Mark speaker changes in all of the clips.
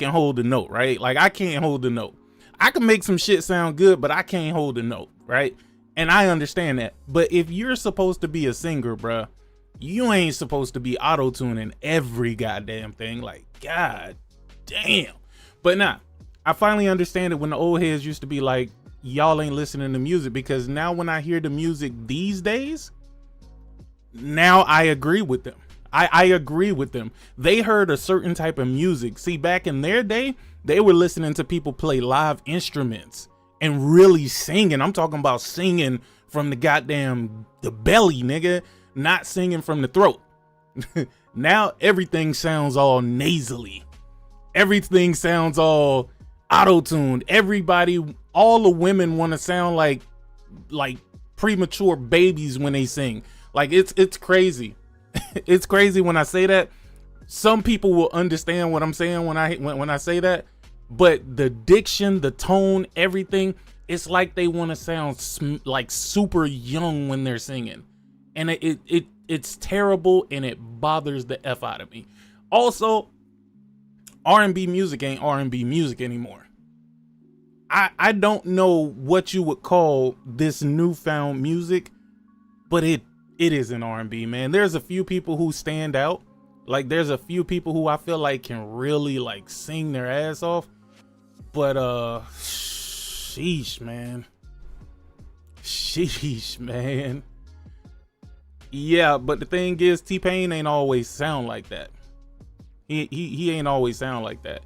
Speaker 1: can hold the note, right? Like, I can't hold the note. I can make some shit sound good, but I can't hold the note, right? And I understand that. But if you're supposed to be a singer, bruh, you ain't supposed to be auto-tuning every goddamn thing. Like, god damn. But nah, I finally understand it when the old heads used to be like, y'all ain't listening to music, because now when I hear the music these days, now I agree with them. I agree with them. They heard a certain type of music. See, back in their day, they were listening to people play live instruments and really singing. I'm talking about singing from the belly, nigga, not singing from the throat. Now everything sounds all nasally. Everything sounds all auto-tuned. Everybody, all the women want to sound like premature babies when they sing. Like, it's crazy. It's crazy when I say that. Some people will understand what I'm saying when I say that, but the diction, the tone, everything, it's like they want to sound like super young when they're singing, and it's terrible, and it bothers the F out of me. Also, R&B music ain't R&B music anymore. I don't know what you would call this newfound music, but it isn't R&B, man. There's a few people who stand out. Like, there's a few people who I feel like can really like sing their ass off. But sheesh, man. Sheesh, man. Yeah, but the thing is, T-Pain ain't always sound like that. He ain't always sound like that.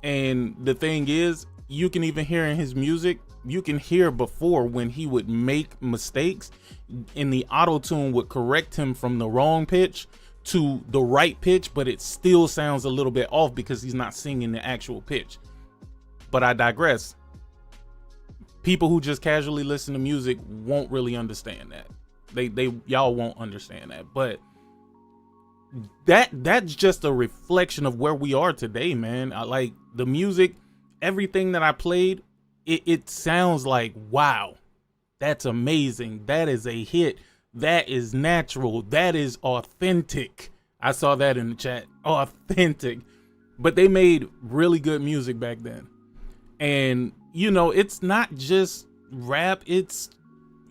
Speaker 1: And the thing is, you can even hear in his music, you can hear before when he would make mistakes, and the auto-tune would correct him from the wrong pitch to the right pitch, but it still sounds a little bit off because he's not singing the actual pitch. But I digress. People who just casually listen to music won't really understand that. Y'all won't understand that. But that's just a reflection of where we are today, man. I like the music, everything that I played, it sounds like, wow, that's amazing. That is a hit. That is natural. That is authentic. I saw that in the chat. Authentic. But they made really good music back then. And, you know, it's not just rap. It's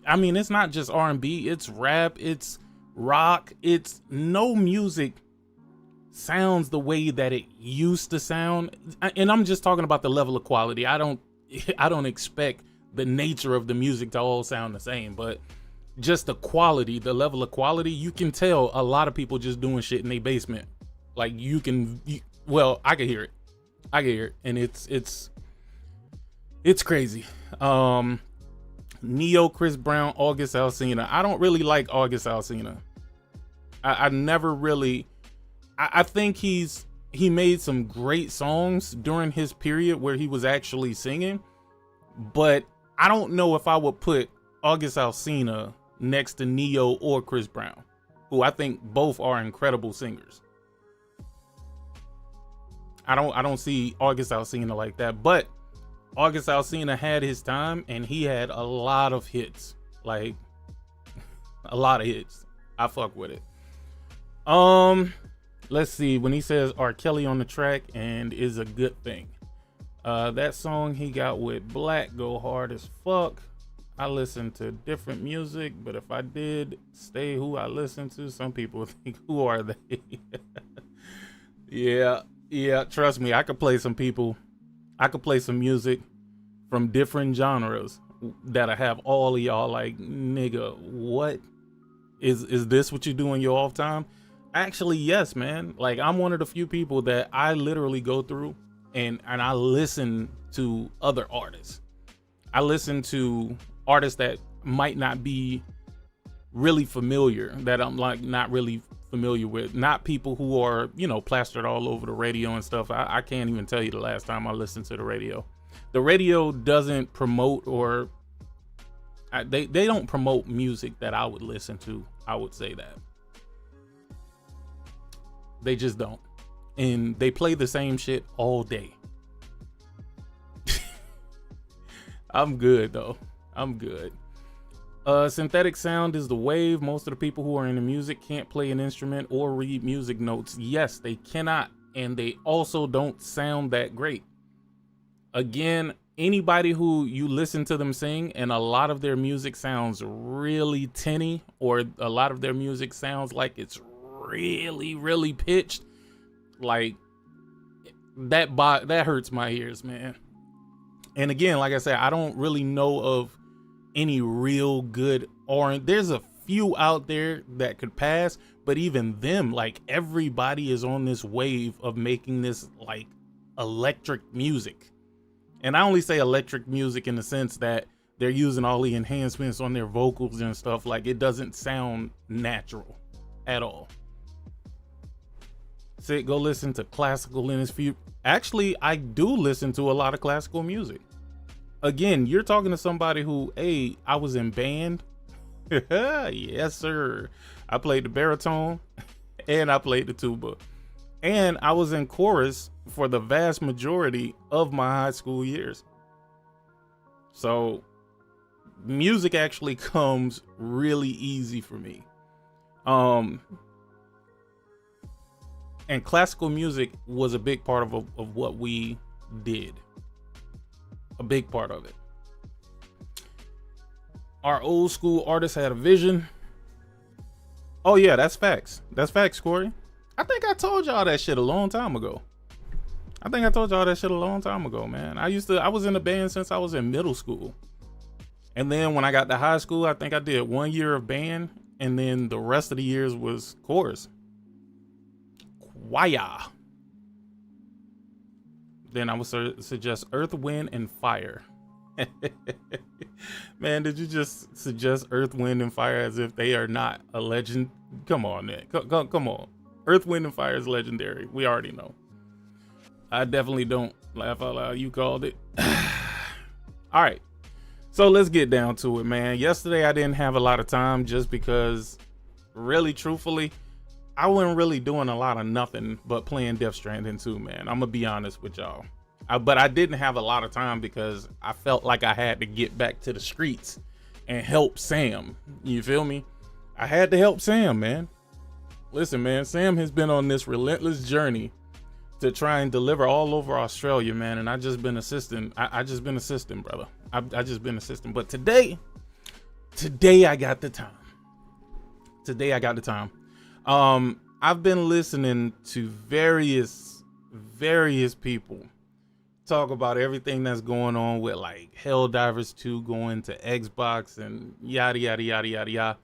Speaker 1: not just R&B. It's rap. It's rock. It's no music sounds the way that it used to sound. And I'm just talking about the level of quality. I don't expect the nature of the music to all sound the same, but just the quality, the level of quality, you can tell a lot of people just doing shit in their basement. Like, I can hear it. I can hear it. And it's crazy. Neo, Chris Brown, August Alsina. I don't really like August Alsina. I never really, I think he made some great songs during his period where he was actually singing, but I don't know if I would put August Alsina next to Neo or Chris Brown, who I think both are incredible singers. I don't see August Alsina like that, but August Alsina had his time and he had a lot of hits, like a lot of hits. I fuck with it. Let's see, when he says R. Kelly on the track and is a good thing. That song he got with Black go hard as fuck. I listen to different music, but if I did stay who I listen to, some people think, who are they? Yeah, trust me, I could play some music from different genres that'll have all of y'all like, nigga, what? Is this what you do in your off time? Actually, yes, man. Like, I'm one of the few people that I literally go through and I listen to other artists. I listen to artists that might not be really familiar, that I'm like not really familiar with, not people who are, you know, plastered all over the radio and stuff. I can't even tell you the last time I listened to the radio. The radio doesn't promote, or they don't promote music that I would listen to. I would say that. They just don't. And they play the same shit all day. I'm good though. I'm good. Synthetic sound is the wave. Most of the people who are into music can't play an instrument or read music notes. Yes, they cannot. and they also don't sound that great. Again, anybody who you listen to them sing and a lot of their music sounds really tinny, or a lot of their music sounds like it's really, really pitched, like that hurts my ears, man. And again, like I said, I don't really know of any real good orange. There's a few out there that could pass, but even them, like, everybody is on this wave of making this like electric music. And I only say electric music in the sense that they're using all the enhancements on their vocals and stuff. Like, it doesn't sound natural at all. Say, go listen to classical in his few. Actually, I do listen to a lot of classical music. Again, you're talking to somebody who, hey, I was in band. Yes, sir. I played the baritone and I played the tuba. And I was in chorus for the vast majority of my high school years. So music actually comes really easy for me. And classical music was a big part of what we did. A big part of it. Our old school artists had a vision. Oh yeah, that's facts. That's facts, Corey. I think I told y'all that shit a long time ago. Man. I was in a band since I was in middle school. And then when I got to high school, I think I did 1 year of band, and then the rest of the years was chorus. Choir. Then I would suggest Earth, Wind, and Fire. Man, did you just suggest Earth, Wind, and Fire as if they are not a legend? Come on, man. Come on. Earth, Wind, and Fire is legendary. We already know. I definitely don't laugh out loud. You called it. All right. So let's get down to it, man. Yesterday, I didn't have a lot of time just because, really, truthfully, I wasn't really doing a lot of nothing but playing Death Stranding 2, man. I'm going to be honest with y'all. But I didn't have a lot of time because I felt like I had to get back to the streets and help Sam. You feel me? I had to help Sam, man. Listen, man, Sam has been on this relentless journey to try and deliver all over Australia, man. And I just been assisting. I just been assisting, brother. I just been assisting. But today I got the time. I've been listening to various people talk about everything that's going on with like HellDivers 2 going to Xbox and yada yada yada yada yada.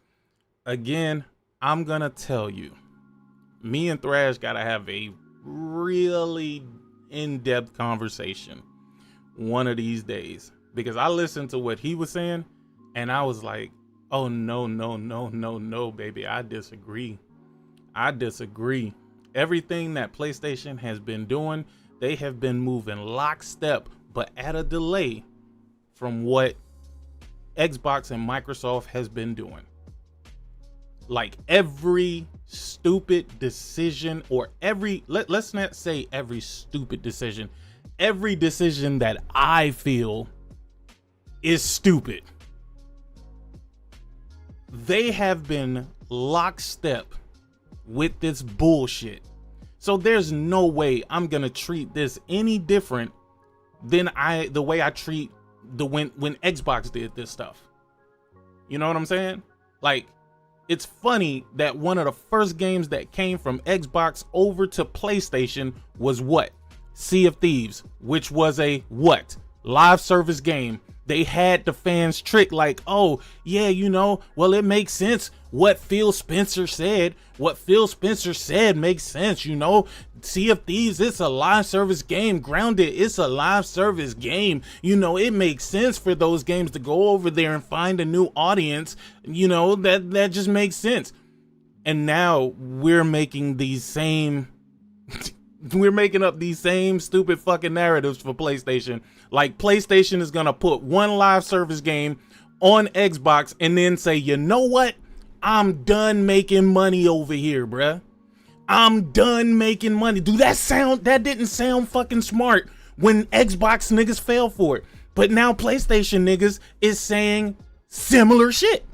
Speaker 1: Again, I'm gonna tell you, me and Thrash gotta have a really in-depth conversation one of these days, because I listened to what he was saying and I was like, oh no, baby, I disagree. Everything that PlayStation has been doing, they have been moving lockstep, but at a delay from what Xbox and Microsoft has been doing. Like every stupid decision, or let's not say every stupid decision, every decision that I feel is stupid, they have been lockstep with this bullshit. So there's no way I'm gonna treat this any different than the way I treat when Xbox did this stuff. You know what I'm saying? Like, it's funny that one of the first games that came from Xbox over to PlayStation was what? Sea of Thieves, which was a what? Live service game. They had the fans tricked like, oh, yeah, you know, well, it makes sense what Phil Spencer said. What Phil Spencer said makes sense, you know. Sea of Thieves, it's a live service game. Grounded, it's a live service game. You know, it makes sense for those games to go over there and find a new audience. You know, that just makes sense. And now we're making these same... we're making up these same stupid fucking narratives for PlayStation. Like, PlayStation is gonna put one live service game on Xbox and then say, you know what? I'm done making money over here, bruh. I'm done making money. That didn't sound fucking smart when Xbox niggas fell for it. But now PlayStation niggas is saying similar shit.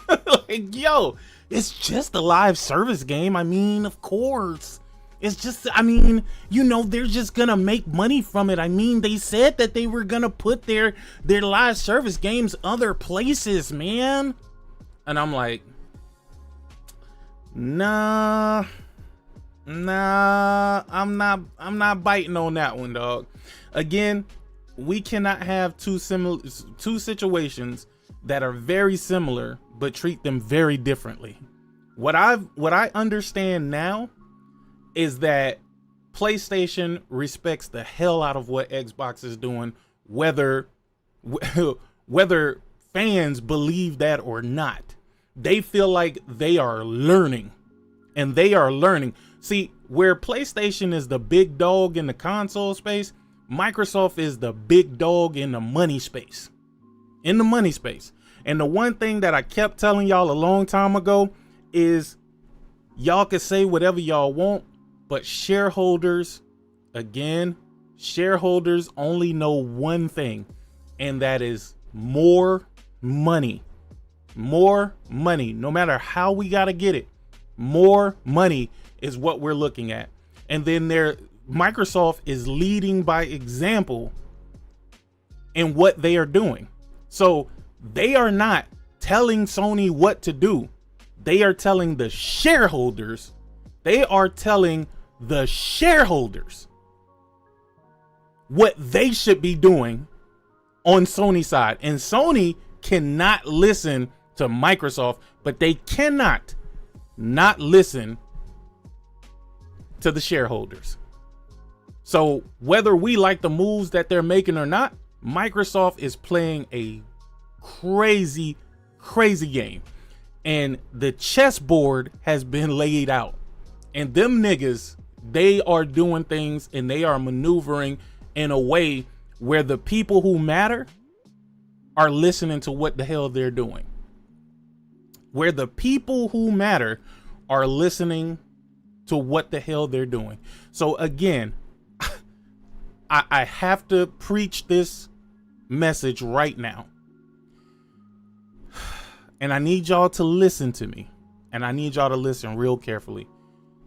Speaker 1: Like, yo, it's just a live service game. I mean, of course. It's just, I mean, you know, they're just gonna make money from it. I mean, they said that they were gonna put their live service games other places, man. And I'm like, nah, I'm not biting on that one, dog. Again, we cannot have two situations that are very similar but treat them very differently. What I understand now is that PlayStation respects the hell out of what Xbox is doing, whether fans believe that or not. They feel like they are learning, and they are learning. See, where PlayStation is the big dog in the console space, Microsoft is the big dog in the money space. And the one thing that I kept telling y'all a long time ago is y'all can say whatever y'all want, but shareholders only know one thing, and that is more money. More money. No matter how we got to get it, more money is what we're looking at. And then Microsoft is leading by example in what they are doing. So they are not telling Sony what to do. They are telling the shareholders. What they should be doing on Sony's side. And Sony cannot listen to Microsoft, but they cannot not listen to the shareholders. So whether we like the moves that they're making or not, Microsoft is playing a crazy game. And the chessboard has been laid out. And them niggas, they are doing things and they are maneuvering in a way where the people who matter are listening to what the hell they're doing. Where the people who matter are listening to what the hell they're doing. So again, I have to preach this message right now. And I need y'all to listen to me. And I need y'all to listen real carefully.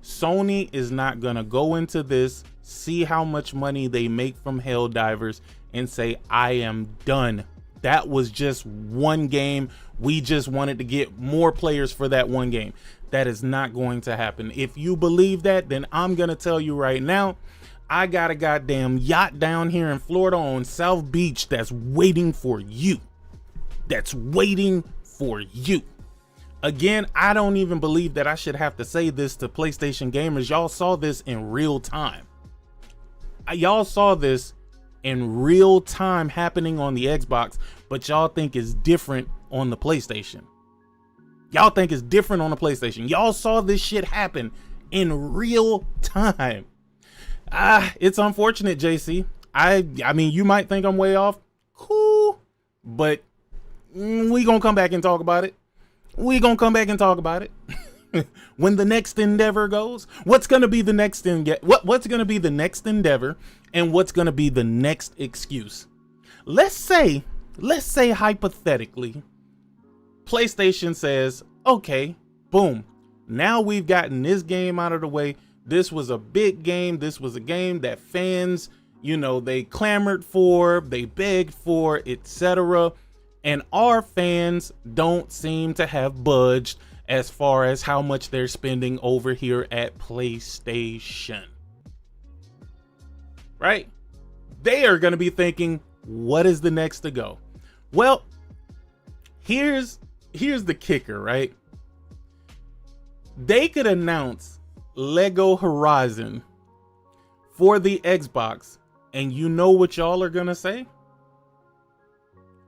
Speaker 1: Sony is not going to go into this, see how much money they make from HellDivers, and say, I am done. That was just one game. We just wanted to get more players for that one game. That is not going to happen. If you believe that, then I'm going to tell you right now, I got a goddamn yacht down here in Florida on South Beach that's waiting for you. That's waiting for you. Again, I don't even believe that I should have to say this to PlayStation gamers. Y'all saw this in real time. Y'all saw this in real time happening on the Xbox, but y'all think it's different on the PlayStation. Y'all think it's different on the PlayStation. Y'all saw this shit happen in real time. It's unfortunate, JC. I mean, you might think I'm way off. Cool. But we gonna come back and talk about it. When the next endeavor goes, what's gonna be the next what's gonna be the next endeavor, and what's gonna be the next excuse? Let's say hypothetically, PlayStation says, okay, boom, now we've gotten this game out of the way. This was a big game. This was a game that fans, you know, they clamored for, they begged for, etc. And our fans don't seem to have budged as far as how much they're spending over here at PlayStation. Right? They are going to be thinking, what is the next to go? Well, here's the kicker, right? They could announce Lego Horizon for the Xbox, and you know what y'all are going to say?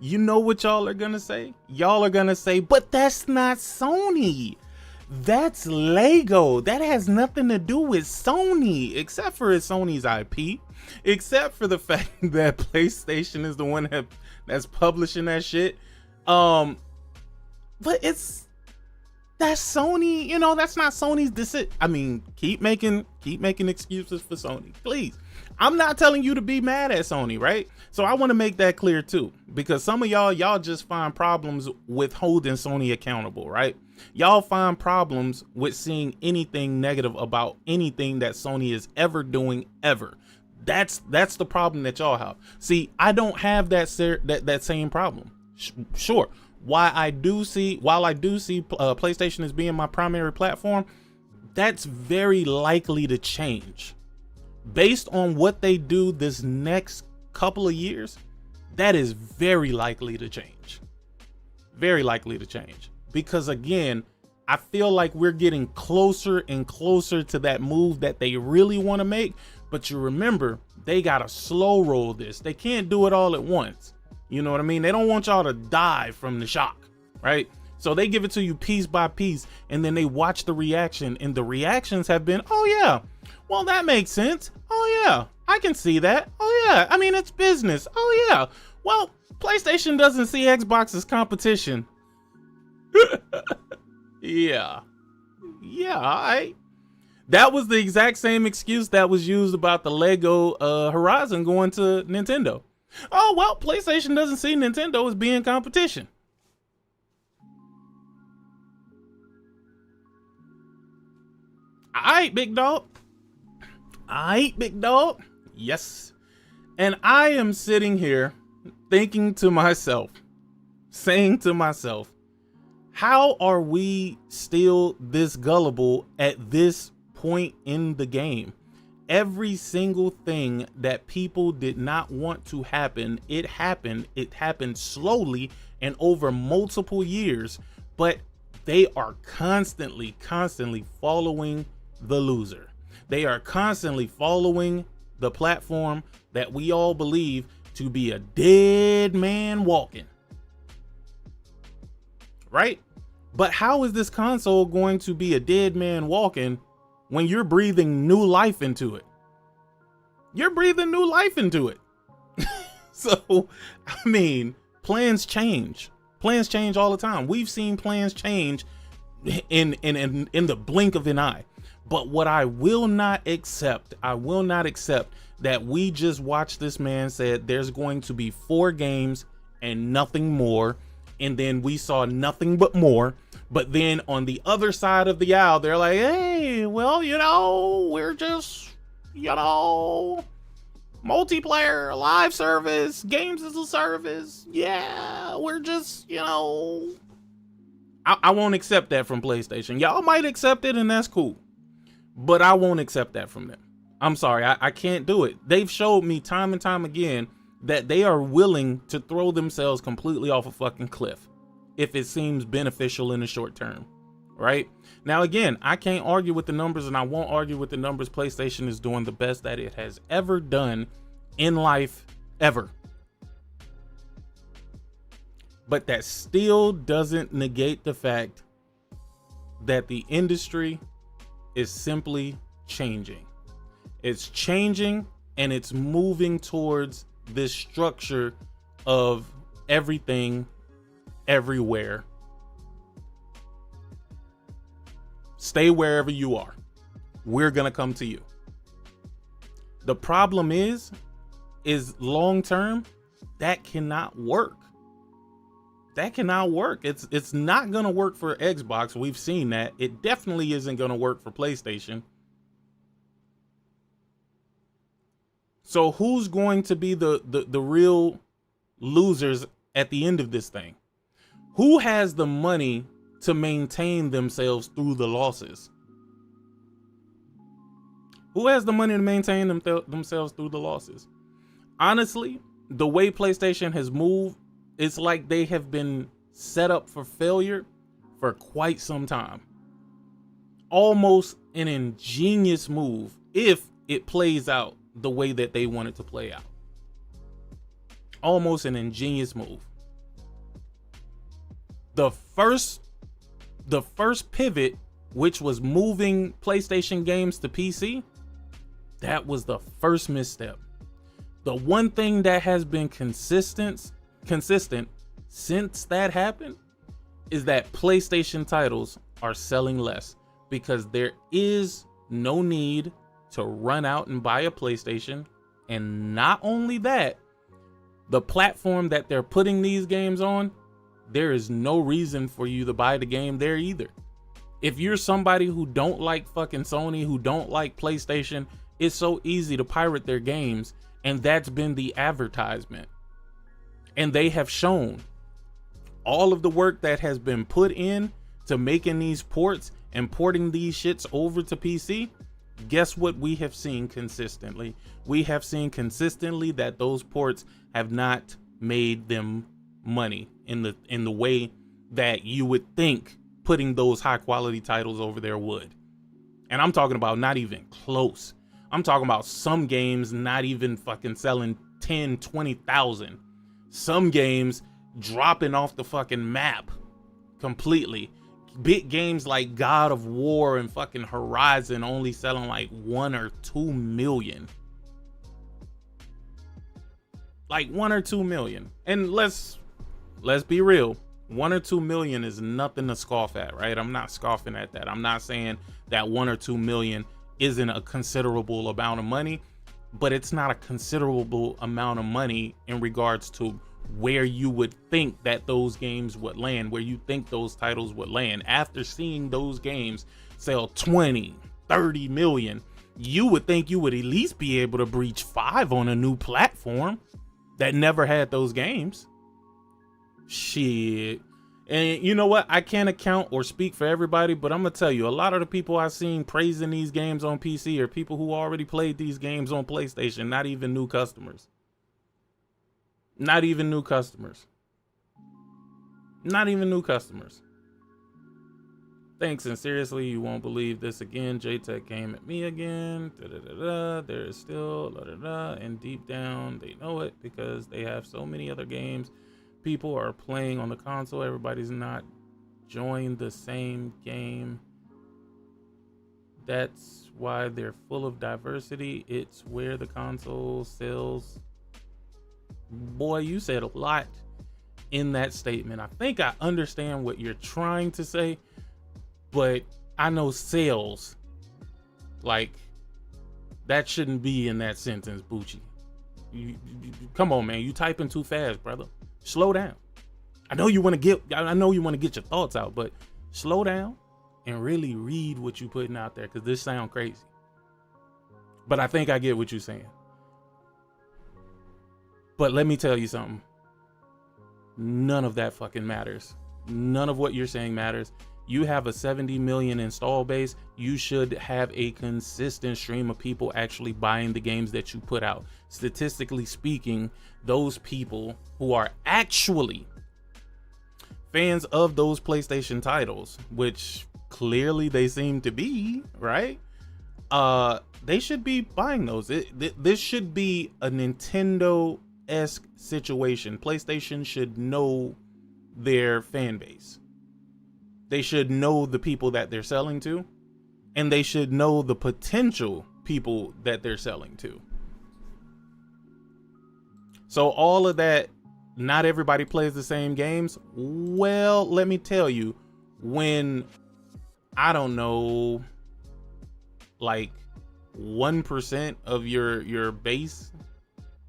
Speaker 1: Y'all are going to say, but that's not Sony. That's Lego. That has nothing to do with Sony, except for it's Sony's IP, except for the fact that PlayStation is the one that's publishing that shit. But that's Sony, you know, that's not Sony's decision. I mean, keep making excuses for Sony, please. I'm not telling you to be mad at Sony, right? So I want to make that clear too, because some of y'all just find problems with holding Sony accountable, right? Y'all find problems with seeing anything negative about anything that Sony is ever doing ever. That's the problem that y'all have. See, I don't have that same problem. Sure, while I do see PlayStation as being my primary platform, that's very likely to change. Based on what they do this next couple of years, that is very likely to change. Very likely to change. Because again, I feel like we're getting closer and closer to that move that they really want to make. But you remember, they got to slow roll this. They can't do it all at once. You know what I mean? They don't want y'all to die from the shock, right? So they give it to you piece by piece, and then they watch the reaction, and the reactions have been, oh yeah, well, that makes sense. Oh yeah, I can see that. Oh yeah, I mean, it's business. Oh yeah, well, PlayStation doesn't see Xbox as competition. Yeah, that was the exact same excuse that was used about the Lego Horizon going to Nintendo. Oh, well, PlayStation doesn't see Nintendo as being competition. All right, big dog. Yes. And I am sitting here thinking to myself, saying to myself, how are we still this gullible at this point in the game? Every single thing that people did not want to happen, it happened. It happened slowly and over multiple years, but they are constantly following the loser. They are constantly following the platform that we all believe to be a dead man walking. Right? But how is this console going to be a dead man walking when you're breathing new life into it? You're breathing new life into it. So, I mean, plans change. Plans change all the time. We've seen plans change in the blink of an eye. But what I will not accept that we just watched this man said there's going to be 4 games and nothing more. And then we saw nothing but more. But then on the other side of the aisle, they're like, hey, well, we're just, multiplayer, live service, games as a service. Yeah, we're just, I won't accept that from PlayStation. Y'all might accept it and that's cool. But I won't accept that from them. I'm sorry, I can't do it. They've showed me time and time again that they are willing to throw themselves completely off a fucking cliff if it seems beneficial in the short term, right? Now, again, I can't argue with the numbers and I won't argue with the numbers. PlayStation is doing the best that it has ever done in life, ever. But that still doesn't negate the fact that the industry is simply changing. It's changing and it's moving towards this structure of everything, everywhere. Stay wherever you are. We're gonna come to you. The problem is long term, that cannot work. That cannot work. It's not gonna work for Xbox. We've seen that. It definitely isn't gonna work for PlayStation. So who's going to be the real losers at the end of this thing? Who has the money to maintain themselves through the losses? Who has the money to maintain themselves through the losses? Honestly, the way PlayStation has moved, it's like they have been set up for failure for quite some time. Almost an ingenious move if it plays out the way that they want it to play out. Almost an ingenious move. The first pivot, which was moving PlayStation games to PC, that was the first misstep. The one thing that has been consistent since that happened is that PlayStation titles are selling less because there is no need to run out and buy a PlayStation And not only that, the platform that they're putting these games on, there is no reason for you to buy the game there either. If you're somebody who don't like fucking Sony, who don't like PlayStation, it's so easy to pirate their games, and that's been the advertisement. And they have shown all of the work that has been put in to making these ports and porting these shits over to PC. Guess what we have seen consistently? We have seen consistently that those ports have not made them money in the way that you would think putting those high quality titles over there would. And I'm talking about not even close. I'm talking about some games not even fucking selling 10, 20,000. Some games dropping off the fucking map completely. Big games like God of War and fucking Horizon only selling like 1 or 2 million. Like 1 or 2 million. And let's be real. 1 or 2 million is nothing to scoff at, right? I'm not scoffing at that. I'm not saying that 1 or 2 million isn't a considerable amount of money, but it's not a considerable amount of money in regards to where you would think that those games would land, where you think those titles would land. After seeing those games sell 20, 30 million, you would think you would at least be able to breach 5 on a new platform that never had those games. Shit. And you know what? I can't account or speak for everybody, but I'm gonna tell you, a lot of the people I've seen praising these games on PC are people who already played these games on PlayStation, not even new customers. Not even new customers. Not even new customers. Thanks, and seriously, you won't believe this again. JTech came at me again. There is still and deep down they know it because they have so many other games people are playing on the console. Everybody's not joined the same game. That's why they're full of diversity. It's where the console sells. Boy, you said a lot in that statement. I think I understand what you're trying to say, but I know sales, like, that shouldn't be in that sentence, Bucci. You come on, man. You typing too fast, brother. Slow down. I know you want to get your thoughts out, but slow down and really read what you're putting out there, because this sounds crazy. But I think I get what you're saying. But let me tell you something. None of that fucking matters. None of what you're saying matters. You have a 70 million install base. You should have a consistent stream of people actually buying the games that you put out. Statistically speaking, those people who are actually fans of those PlayStation titles, which clearly they seem to be, right? They should be buying those. This should be a Nintendo-esque situation. PlayStation should know their fan base. They should know the people that they're selling to, and they should know the potential people that they're selling to. So all of that, not everybody plays the same games. Well, let me tell you, when, I don't know, like 1% of your base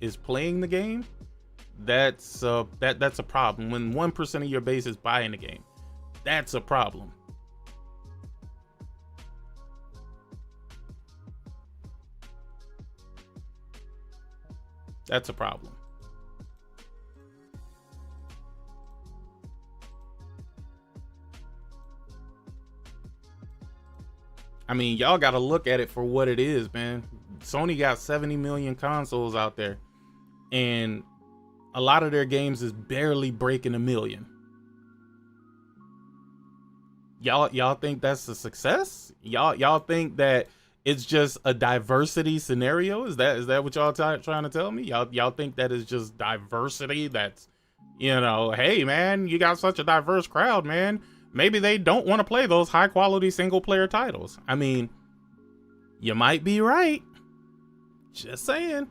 Speaker 1: is playing the game, that's a problem. When 1% of your base is buying the game, that's a problem. That's a problem. I mean, y'all got to look at it for what it is, man. Sony got 70 million consoles out there, and a lot of their games is barely breaking 1 million. Y'all think that's a success? Y'all think that it's just a diversity scenario? Is that what y'all trying to tell me? Y'all think that is just diversity? That's, you know, hey man, you got such a diverse crowd, man. Maybe they don't want to play those high quality single player titles. I mean, you might be right. Just saying.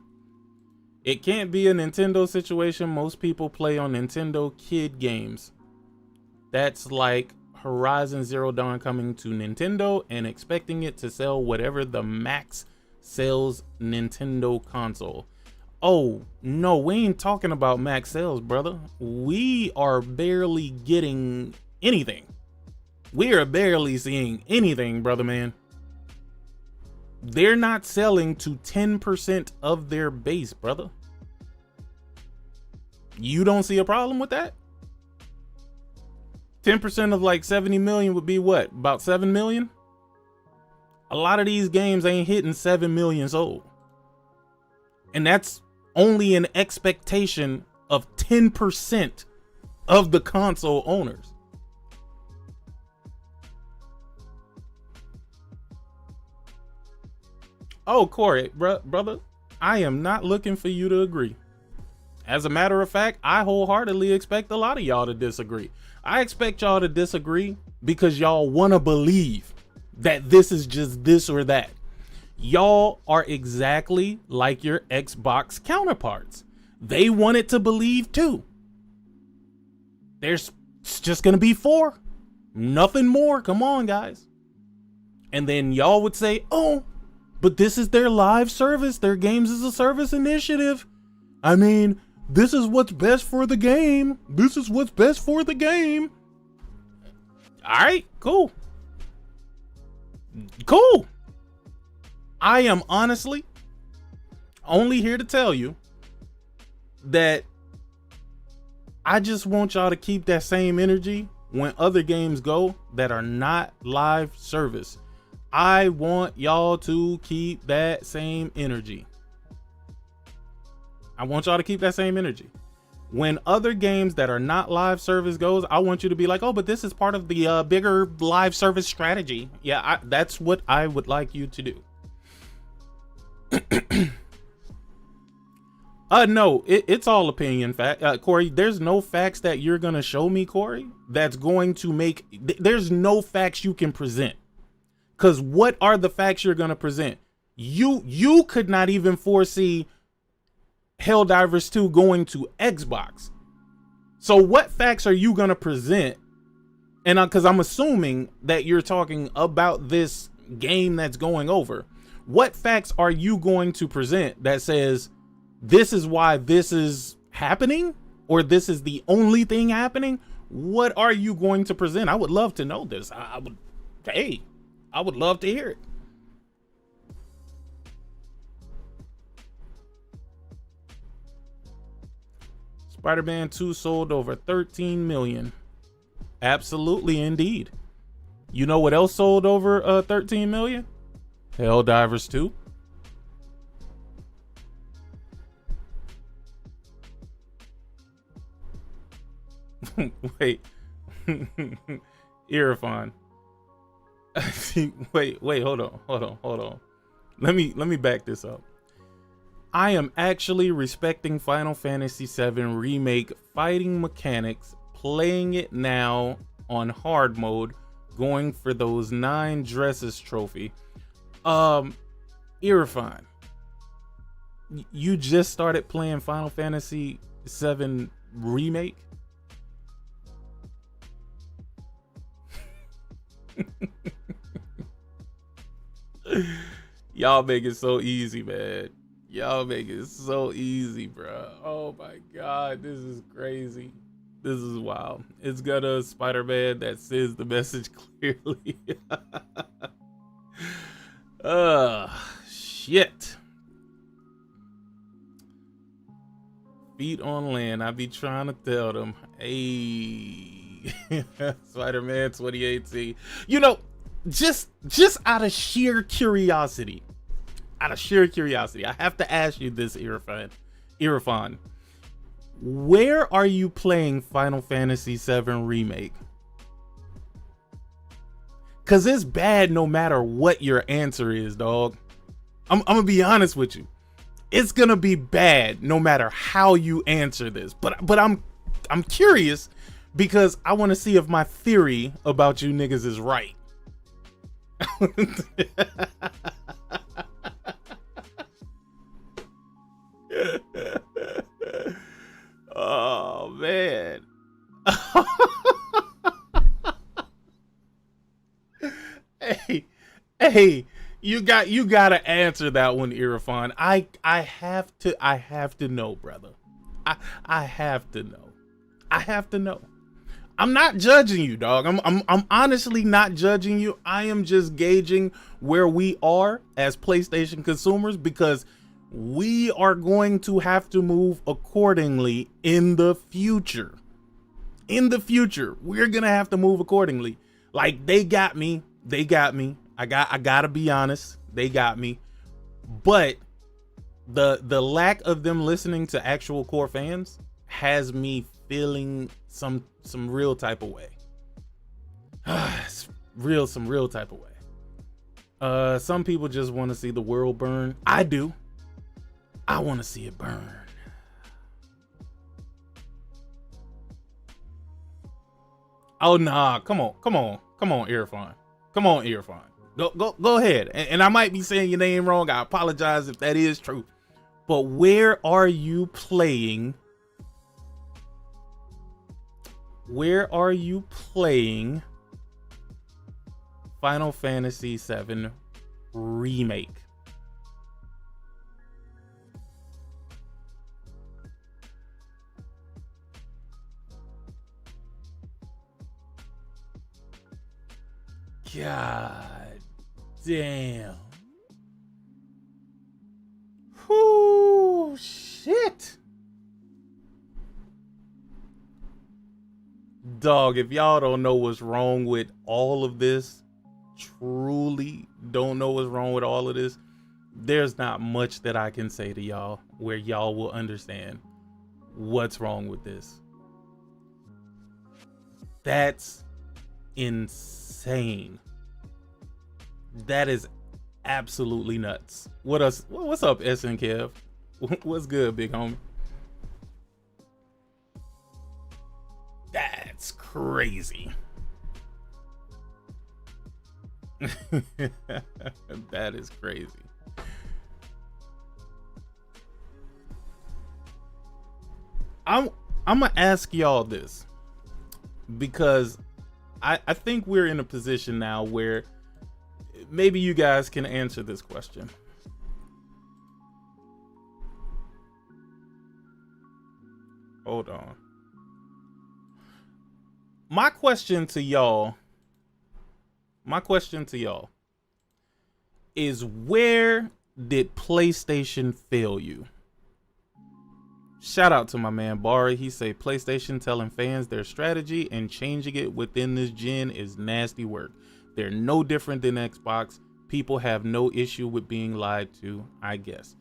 Speaker 1: It can't be a Nintendo situation. Most people play on Nintendo kid games. That's like Horizon Zero Dawn coming to Nintendo and expecting it to sell whatever the max sells Nintendo console. Oh, no, we ain't talking about max sales, brother. We are barely getting anything. We are barely seeing anything, brother man. They're not selling to 10% of their base, brother. You don't see a problem with that? 10% of like 70 million would be what? About 7 million? A lot of these games ain't hitting 7 million sold. And that's only an expectation of 10% of the console owners. Oh, Corey, brother, I am not looking for you to agree. As a matter of fact, I wholeheartedly expect a lot of y'all to disagree. I expect y'all to disagree because y'all want to believe that this is just this or that. Y'all are exactly like your Xbox counterparts. They wanted to believe too. It's just going to be 4. Nothing more. Come on, guys. And then y'all would say, oh, but this is their live service. Their games as a service initiative. I mean, this is what's best for the game. This is what's best for the game. All right, cool. Cool. I am honestly only here to tell you that I just want y'all to keep that same energy when other games go that are not live service. I want y'all to keep that same energy. I want y'all to keep that same energy. When other games that are not live service goes, I want you to be like, oh, but this is part of the bigger live service strategy. Yeah, that's what I would like you to do. No, it's all opinion. Corey, there's no facts that you're going to show me, Corey, that's going to make, there's no facts you can present. Because what are the facts you're going to present? You could not even foresee HellDivers 2 going to Xbox. So what facts are you going to present? And because I'm assuming that you're talking about this game that's going over. What facts are you going to present that says this is why this is happening? Or this is the only thing happening? What are you going to present? I would love to know this. I would love to hear it. Spider-Man 2 sold over 13 million. Absolutely, indeed. You know what else sold over 13 million? HellDivers 2. Wait. Irfan. wait, hold on. Let me back this up. I am actually respecting Final Fantasy VII Remake fighting mechanics, playing it now on hard mode, going for those 9 dresses trophy. Irfan, you just started playing Final Fantasy VII Remake? Y'all make it so easy, man. Y'all make it so easy, bro. Oh my god, this is crazy. This is wild. It's got a Spider-Man that sends the message clearly. Shit. Feet on land. I be trying to tell them, hey, Spider-Man 2018. You know, just out of sheer curiosity, I have to ask you this, Irfan. Where are you playing Final Fantasy VII Remake? Cause it's bad no matter what your answer is, dog. I'm gonna be honest with you. It's gonna be bad no matter how you answer this. But I'm curious because I want to see if my theory about you niggas is right. Oh man. hey, You gotta answer that one, Irfan. I have to know, brother. I have to know. I have to know. I'm not judging you, dog. I'm honestly not judging you. I am just gauging where we are as PlayStation consumers, because we are going to have to move accordingly in the future. In the future, we're gonna have to move accordingly. Like, they got me. I gotta be honest. They got me. But the lack of them listening to actual core fans has me feeling some real type of way. Some real type of way. Some people just want to see the world burn. I do. I want to see it burn. Oh nah, come on, Irfan. Come on, Irfan. Go ahead. And I might be saying your name wrong. I apologize if that is true. But where are you playing? Where are you playing Final Fantasy VII Remake? God damn. Whoo, shit. Dog, if y'all don't know what's wrong with all of this, truly don't know what's wrong with all of this, there's not much that I can say to y'all where y'all will understand what's wrong with this. That's insane. That is absolutely nuts. What's up, SN Kev? What's good, big homie? That's crazy. That is crazy. I'm gonna ask y'all this, because I think we're in a position now where maybe you guys can answer this question. Hold on. My question to y'all is, where did PlayStation fail you? Shout out to my man Bari. He say PlayStation telling fans their strategy and changing it within this gen is nasty work. They're no different than Xbox. People have no issue with being lied to, I guess.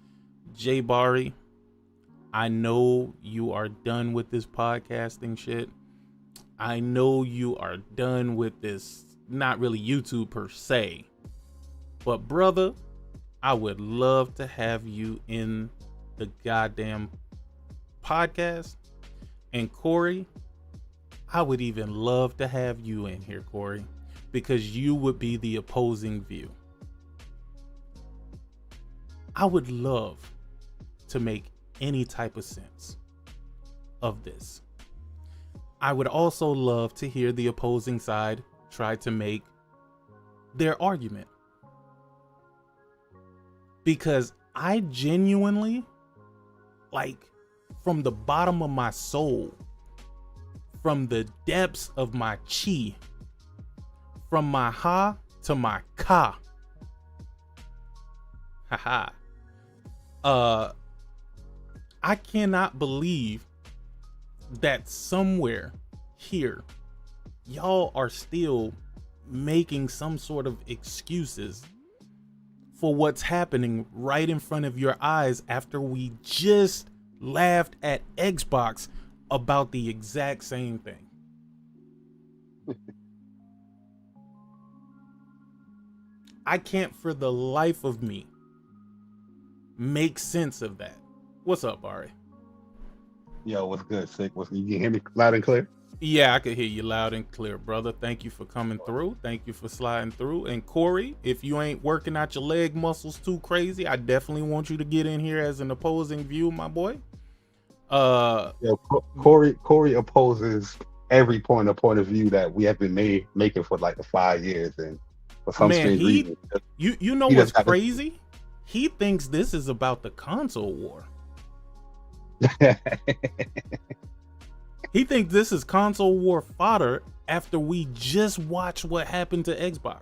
Speaker 1: Jay Bari, I know you are done with this podcasting shit. I know you are done with this, not really YouTube per se. But brother, I would love to have you in the goddamn podcast. And Corey, I would even love to have you in here, Corey, because you would be the opposing view. I would love to make any type of sense of this. I would also love to hear the opposing side try to make their argument, because I genuinely, like, from the bottom of my soul, from the depths of my chi, from my ha to my ka, haha, I cannot believe that somewhere here y'all are still making some sort of excuses for what's happening right in front of your eyes after we just laughed at Xbox about the exact same thing. I can't for the life of me make sense of that. What's up, Ari?
Speaker 2: Yo, what's good, Sick? You can hear me loud and clear?
Speaker 1: Yeah, I could hear you loud and clear, brother. Thank you for coming through. Thank you for sliding through. And Corey, if you ain't working out your leg muscles too crazy, I definitely want you to get in here as an opposing view, my boy.
Speaker 2: Yo, Corey opposes every point of view that we have been making for like 5 years, and for some
Speaker 1: Man,
Speaker 2: strange reason.
Speaker 1: you know
Speaker 2: He
Speaker 1: what's
Speaker 2: just got
Speaker 1: crazy? He thinks this is about the console war. He thinks this is console war fodder after we just watched what happened to Xbox.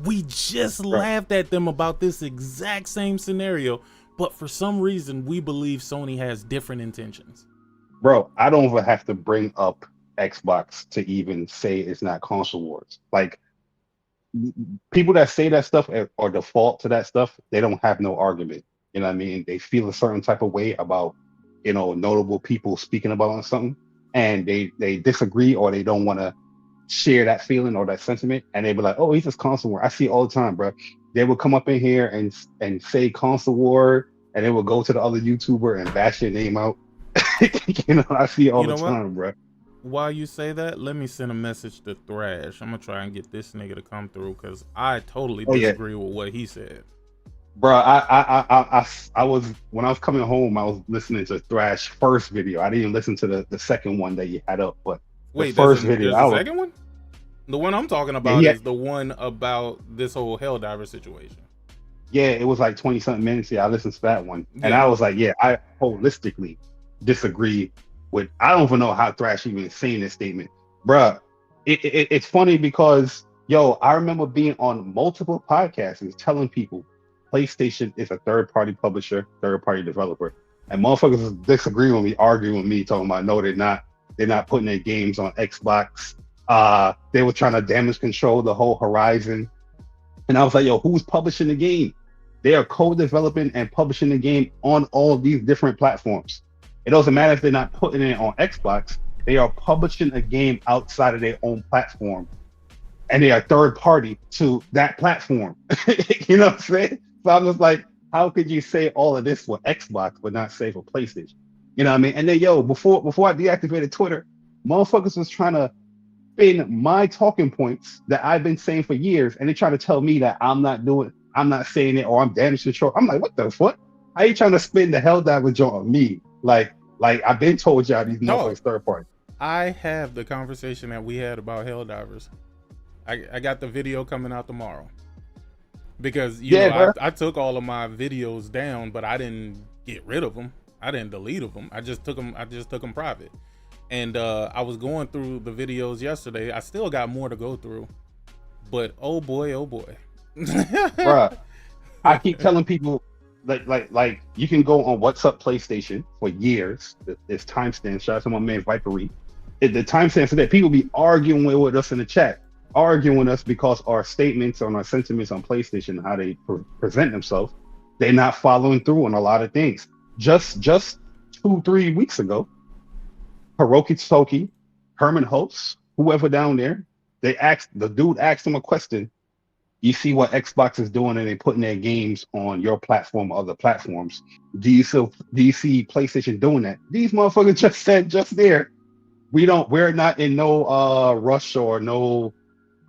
Speaker 1: We just laughed at them about this exact same scenario, but for some reason we believe Sony has different intentions.
Speaker 2: Bro, I don't even have to bring up Xbox to even say it's not console wars. Like, people that say that stuff or default to that stuff, they don't have no argument. You know what I mean? They feel a certain type of way about, notable people speaking about something, and they disagree, or they don't want to share that feeling or that sentiment, and they be like, "Oh, he's just console war." I see it all the time, bro. They would come up in here and say console war, and they would go to the other YouTuber and bash their name out. I see it all the time, bro.
Speaker 1: While you say that, let me send a message to Thrash. I'm gonna try and get this nigga to come through because I totally disagree with what he said.
Speaker 2: Bro, I was, when I was coming home, I was listening to Thrash first video. I didn't even listen to the second one that you had up, but
Speaker 1: wait,
Speaker 2: the first video.
Speaker 1: There's a second one? The one I'm talking about is the one about this whole HellDivers situation.
Speaker 2: Yeah, it was like 20 something minutes. Yeah, I listened to that one, and I was like, yeah, I holistically disagree with. I don't even know how Thrash even is saying this statement, bruh. It's funny because I remember being on multiple podcasts and telling people PlayStation is a third-party publisher, third-party developer, and motherfuckers disagree with me, arguing with me, talking about no, they're not putting their games on Xbox. They were trying to damage control the whole Horizon, and I was like, who's publishing the game? They are co-developing and publishing the game on all of these different platforms. It doesn't matter if they're not putting it on Xbox. They are publishing a game outside of their own platform, and they are third party to that platform. You know what I'm saying? So I'm just like, how could you say all of this for Xbox but not say for PlayStation? You know what I mean? And then before I deactivated Twitter, motherfuckers was trying to spin my talking points that I've been saying for years, and they try to tell me that I'm not saying it, or I'm damage control. I'm like, what the fuck? How you trying to spin the HellDivers joint on me? Like I've been told y'all these motherfuckers third party.
Speaker 1: I have the conversation that we had about HellDivers. I got the video coming out tomorrow. Because I took all of my videos down, but I didn't get rid of them. I didn't delete them. I just took them private. And I was going through the videos yesterday. I still got more to go through. But oh boy.
Speaker 2: Bruh, I keep telling people like you can go on What's Up PlayStation for years. There's timestamps. Shout out to my man rivalry. The timestamps that people be arguing with us in the chat, arguing with us because our statements on our sentiments on PlayStation, how they present themselves, they're not following through on a lot of things. Just 2-3 weeks ago, Hiroki Toki, Herman Holtz, whoever down there, the dude asked him a question. You see what Xbox is doing, and they putting their games on your platform or other platforms. Do you see PlayStation doing that? These motherfuckers just said just there, we're not in no rush or no,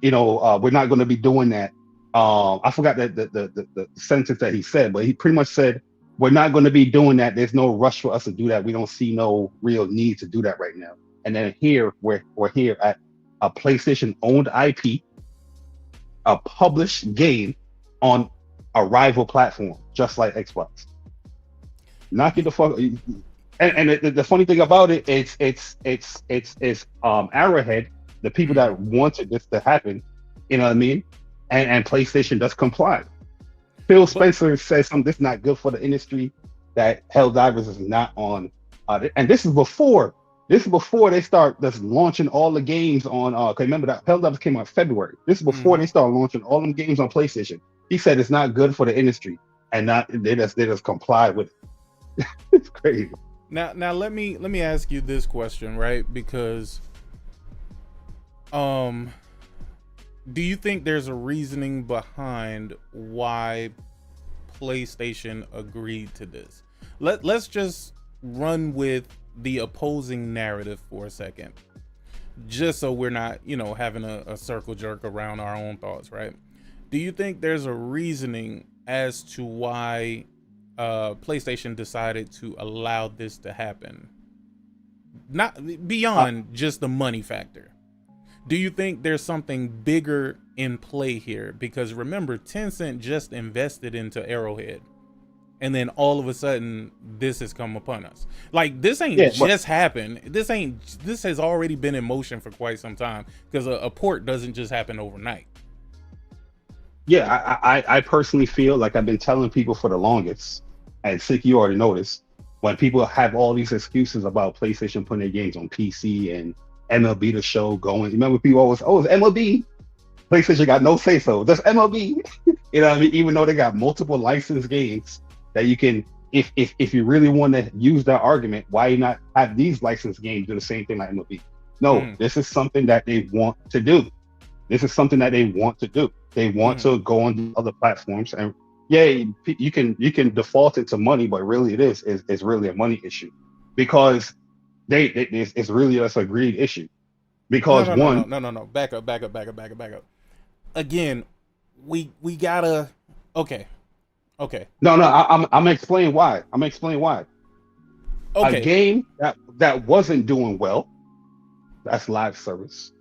Speaker 2: we're not going to be doing that. I forgot the sentence that he said, but he pretty much said, we're not going to be doing that. There's no rush for us to do that. We don't see no real need to do that right now. And then here we're here at a PlayStation owned IP, a published game on a rival platform, just like Xbox. Knock it the fuck. And the funny thing about it, it's Arrowhead, the people that wanted this to happen, you know what I mean? And PlayStation does comply. Phil Spencer says something that's not good for the industry, that HellDivers is not on, and this is before they start just launching all the games on. Cause remember that HellDivers came out in February. This is before they start launching all them games on PlayStation. He said it's not good for the industry, and they just comply with it. It's crazy.
Speaker 1: Now let me ask you this question, right? Because do you think there's a reasoning behind why PlayStation agreed to this? Let's just run with the opposing narrative for a second, just so we're not, having a circle jerk around our own thoughts, right? Do you think there's a reasoning as to why PlayStation decided to allow this to happen? Not beyond just the money factor. Do you think there's something bigger in play here? Because remember, Tencent just invested into Arrowhead, and then all of a sudden this has come upon us. Like, this ain't just happened. This has already been in motion for quite some time, because a port doesn't just happen overnight.
Speaker 2: Yeah, I personally feel like I've been telling people for the longest, and Sick, you already noticed, when people have all these excuses about PlayStation putting their games on PC and MLB The Show going. Remember, people always, oh, it's MLB. PlayStation got no say so. That's MLB. You know what I mean? Even though they got multiple licensed games that you can, if you really want to use that argument, why not have these licensed games do the same thing like MLB? No, this is something that they want to do. This is something that they want to do. They want to go on other platforms, and yeah, you can default it to money, but really it's really a money issue, because it's really just a greed issue. Because
Speaker 1: no. Back up. Again, we gotta. Okay.
Speaker 2: No, I'm explaining why. Okay. A game that wasn't doing well, that's live service,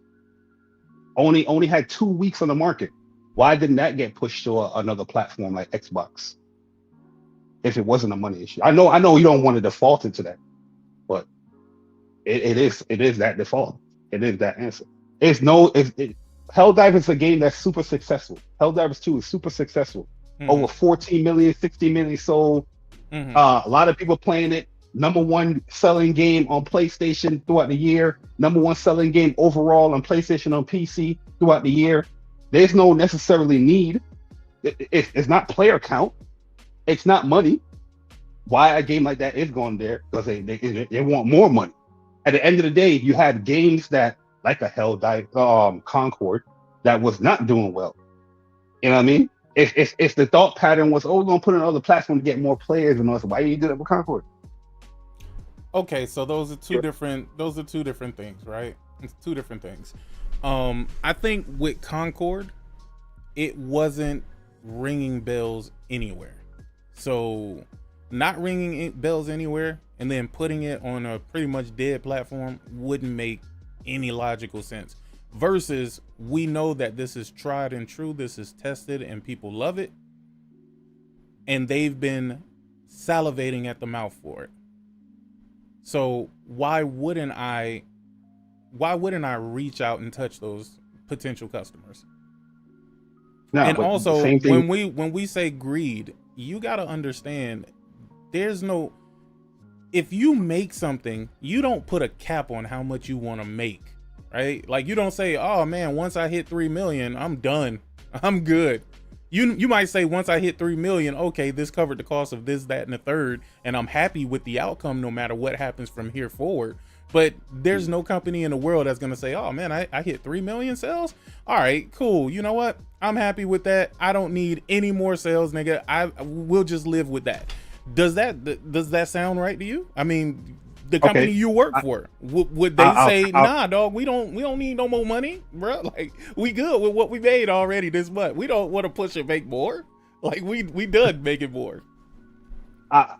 Speaker 2: only had 2 weeks on the market. Why didn't that get pushed to another platform like Xbox? If it wasn't a money issue, I know you don't want to default into that, but it is that default. It is that answer. HellDivers is a game that's super successful. HellDivers 2 is super successful. Over 14 million, 60 million sold. A lot of people playing it. #1 selling game on PlayStation throughout the year. #1 selling game overall on PlayStation on PC throughout the year. There's no necessarily need. It's not player count. It's not money. Why a game like that is going there? Because they want more money. At the end of the day, you had games that, like a HellDivers, Concord, that was not doing well. You know what I mean? If the thought pattern was, we're gonna put it on another platform to get more players, and all, why you do that with Concord?
Speaker 1: Okay, so those are two different things, right? It's two different things. I think with Concord, it wasn't ringing bells anywhere. So not ringing bells anywhere and then putting it on a pretty much dead platform wouldn't make any logical sense. Versus, we know that this is tried and true, this is tested, and people love it, and they've been salivating at the mouth for it. So why wouldn't I reach out and touch those potential customers? No, and also, when we say greed, you got to understand, there's no, if you make something, you don't put a cap on how much you want to make, right? Like, you don't say, oh man, once I hit 3 million, I'm done, I'm good. You might say, once I hit 3 million, okay, this covered the cost of this, that, and the third, and I'm happy with the outcome no matter what happens from here forward. But there's no company in the world that's gonna say, oh man, I hit 3 million sales. All right, cool. You know what? I'm happy with that. I don't need any more sales, nigga. We'll just live with that. Does that sound right to you? I mean, the company you work for, would they say, nah, dog, we don't need no more money, bro? Like, we good with what we made already this month. We don't want to push and make more. Like, we done making more.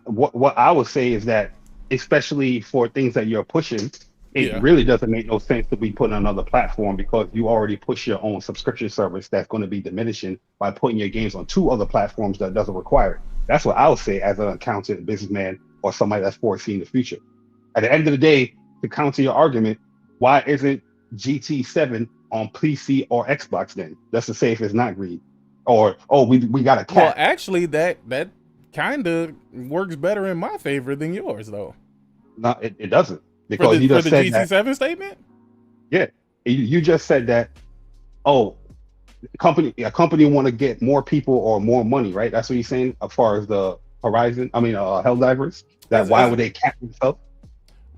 Speaker 2: What I would say is that, especially for things that you're pushing, it really doesn't make no sense to be putting on another platform, because you already push your own subscription service that's going to be diminishing by putting your games on 2 other platforms that doesn't require it. That's what I would say as an accountant, businessman, or somebody that's foreseeing the future. At the end of the day, to counter your argument, why isn't GT7 on PC or Xbox then? That's to say, if it's not greed, or we got a cap.
Speaker 1: Well, actually, that kind of works better in my favor than yours, though.
Speaker 2: No, it doesn't, because you just said
Speaker 1: the GT7 statement.
Speaker 2: Yeah, you just said that. Oh, a company want to get more people or more money, right? That's what you're saying as far as the HellDivers. Why would they cap themselves?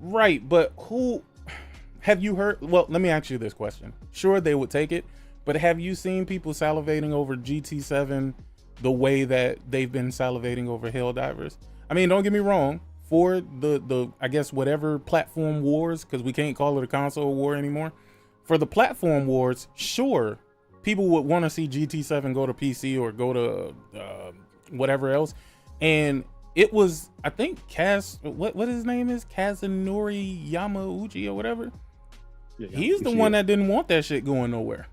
Speaker 1: Right, but who have you heard? Well, let me ask you this question. Sure, they would take it, but have you seen people salivating over GT7 the way that they've been salivating over HellDivers? I mean, don't get me wrong. For the I guess whatever platform wars, because we can't call it a console war anymore. For the platform wars, sure, people would want to see GT7 go to PC or go to whatever else, and it was, I think, what his name is, Kazunori Yamauchi or whatever. He's the one that didn't want that shit going nowhere.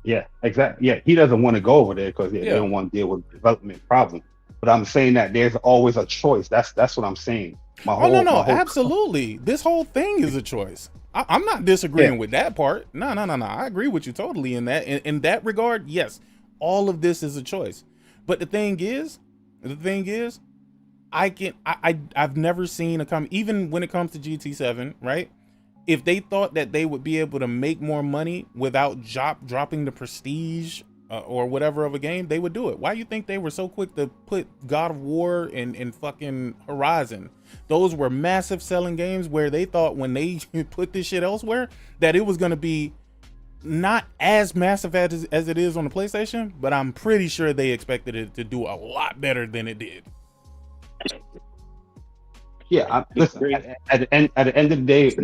Speaker 2: Yeah, exactly. Yeah, he doesn't want to go over there because they don't want to deal with development problems. But I'm saying that there's always a choice. That's what I'm saying.
Speaker 1: Absolutely. This whole thing is a choice. I'm not disagreeing with that part. No. I agree with you totally in that. In that regard, yes, all of this is a choice. But the thing is, I've never seen even when it comes to GT7, right? If they thought that they would be able to make more money without dropping the prestige or whatever of a game, they would do it. Why do you think they were so quick to put God of War and fucking Horizon? Those were massive selling games where they thought when they put this shit elsewhere that it was going to be not as massive as it is on the PlayStation, but I'm pretty sure they expected it to do a lot better than it did.
Speaker 2: Yeah, listen. At the end of the day,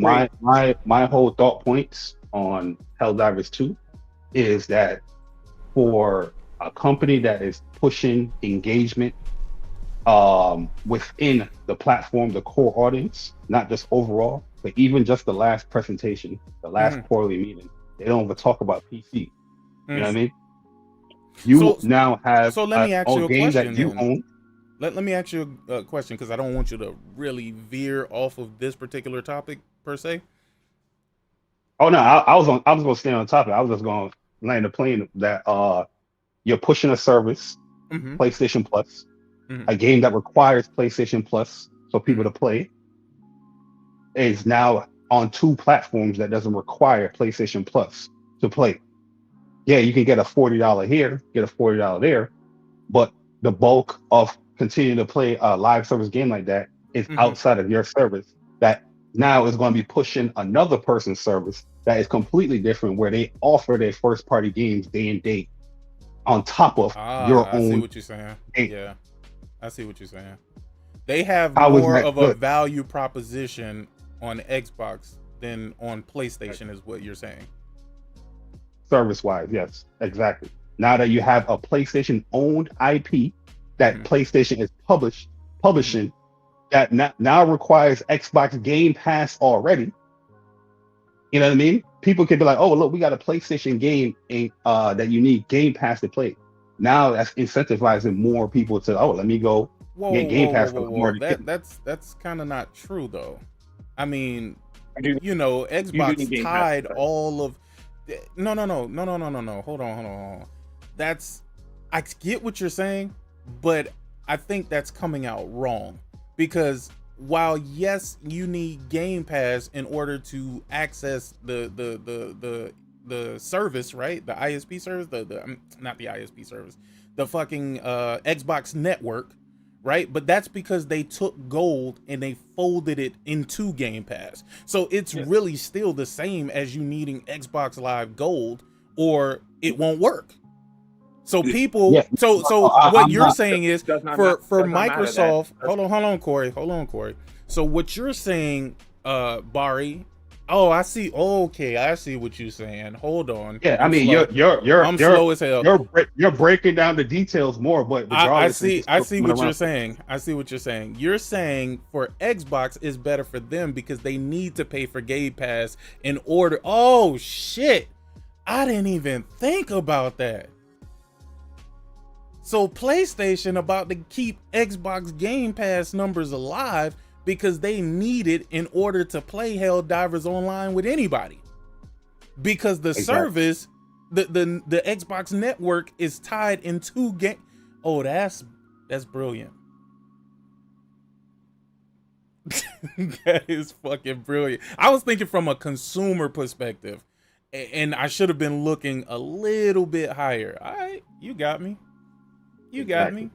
Speaker 2: my whole thought points on HellDivers 2 is that for a company that is pushing engagement within the platform, the core audience, not just overall, but even just the last presentation, the last quarterly meeting, they don't even talk about PC. You know what I mean? You now have
Speaker 1: let me ask you a
Speaker 2: game
Speaker 1: question,
Speaker 2: that you own.
Speaker 1: Let me ask you a question, because I don't want you to really veer off of this particular topic per se.
Speaker 2: Oh no, I was going to stay on topic. I was just going to land the plane that you're pushing a service, PlayStation Plus, a game that requires PlayStation Plus for people to play, is now on 2 platforms that doesn't require PlayStation Plus to play. Yeah, you can get a $40 here, get a $40 there, but the bulk of continuing to play a live service game like that is outside of your service, that now is going to be pushing another person's service that is completely different, where they offer their first party games day and date on top of your own.
Speaker 1: I see what you're saying. Yeah, I see what you're saying. They have more of a value proposition on Xbox than on PlayStation, is what you're saying.
Speaker 2: Service wise, yes, exactly. Now that you have a PlayStation owned IP that PlayStation is publishing, that now requires Xbox Game Pass already. You know what I mean? People can be like, oh, look, we got a PlayStation game that you need Game Pass to play. Now that's incentivizing more people to, let me go get Game Pass.
Speaker 1: That's kind of not true, though. I mean, Xbox tied all of... No. Hold on. I get what you're saying, but I think that's coming out wrong, because while yes, you need Game Pass in order to access the service, right? The ISP service, not the ISP service, the fucking Xbox network, right? But that's because they took Gold and they folded it into Game Pass. So it's really still the same as you needing Xbox Live Gold, or it won't work. So people, what you're saying is for Microsoft. Hold on, Corey. So what you're saying, Bari? Oh, I see. Okay, I see what you're saying. Hold on.
Speaker 2: Yeah, I mean, you're
Speaker 1: slow as hell.
Speaker 2: You're breaking down the details more, but
Speaker 1: I see what you're saying. I see what you're saying. You're saying for Xbox is better for them because they need to pay for Game Pass in order. Oh shit! I didn't even think about that. So PlayStation about to keep Xbox Game Pass numbers alive because they need it in order to play HellDivers online with anybody. Because the service, the Xbox network is tied into game. Oh, that's brilliant. That is fucking brilliant. I was thinking from a consumer perspective, and I should have been looking a little bit higher. All right, you got me. You got me.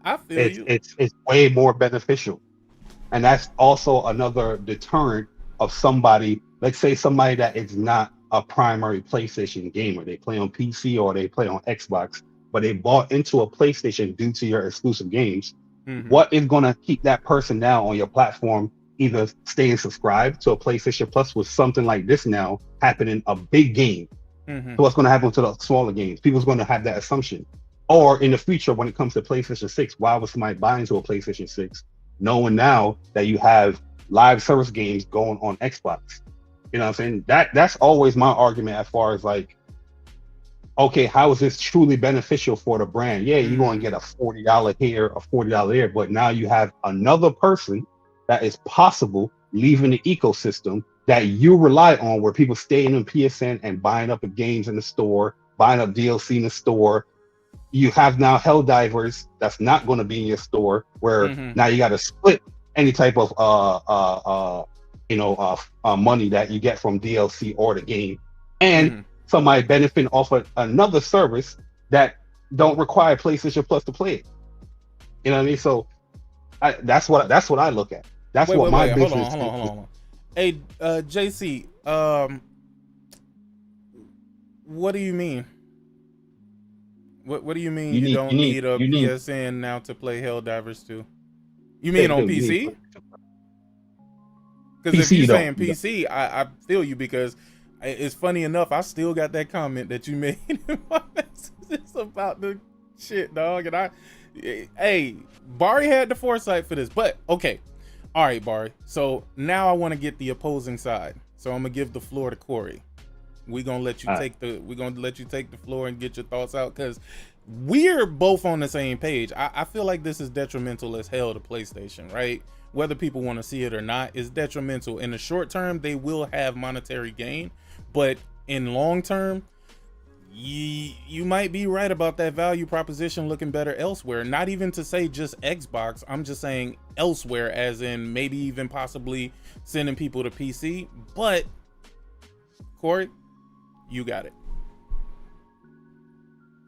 Speaker 1: I feel you.
Speaker 2: It's way more beneficial. And that's also another deterrent of somebody, let's say somebody that is not a primary PlayStation gamer. They play on PC or they play on Xbox, but they bought into a PlayStation due to your exclusive games. What is going to keep that person now on your platform, either staying subscribed to a PlayStation Plus with something like this now happening, a big game? So what's going to happen to the smaller games? People's going to have that assumption. Or in the future, when it comes to PlayStation 6, why would somebody buy into a PlayStation 6, knowing now that you have live service games going on Xbox? You know what I'm saying? That's always my argument as far as like, okay, how is this truly beneficial for the brand? Yeah, you're going to get a $40 here, a $40 there, but now you have another person that is possible leaving the ecosystem that you rely on, where people stay in PSN and buying up the games in the store, buying up DLC in the store. You have now HellDivers that's not going to be in your store, where now you got to split any type of money that you get from DLC or the game, and somebody benefiting off of another service that don't require PlayStation Plus to play it. You know what I mean? So that's what I look at. That's what my business.
Speaker 1: Hold on. Hey, JC, what do you mean? What do you mean you don't need a PSN now to play HellDivers 2? You mean on PC? Because if you're saying PC, I feel you, because it's funny enough, I still got that comment that you made in my messages about the shit, dog. And hey, Bari had the foresight for this, but okay. All right, Bari. So now I want to get the opposing side. So I'm gonna give the floor to Corey. We're gonna let you take the floor and get your thoughts out, because we're both on the same page. I feel like this is detrimental as hell to PlayStation, right? Whether people want to see it or not, is detrimental. In the short term, they will have monetary gain, but in long term, you might be right about that value proposition looking better elsewhere. Not even to say just Xbox, I'm just saying elsewhere, as in maybe even possibly sending people to PC. But Corey, you got it.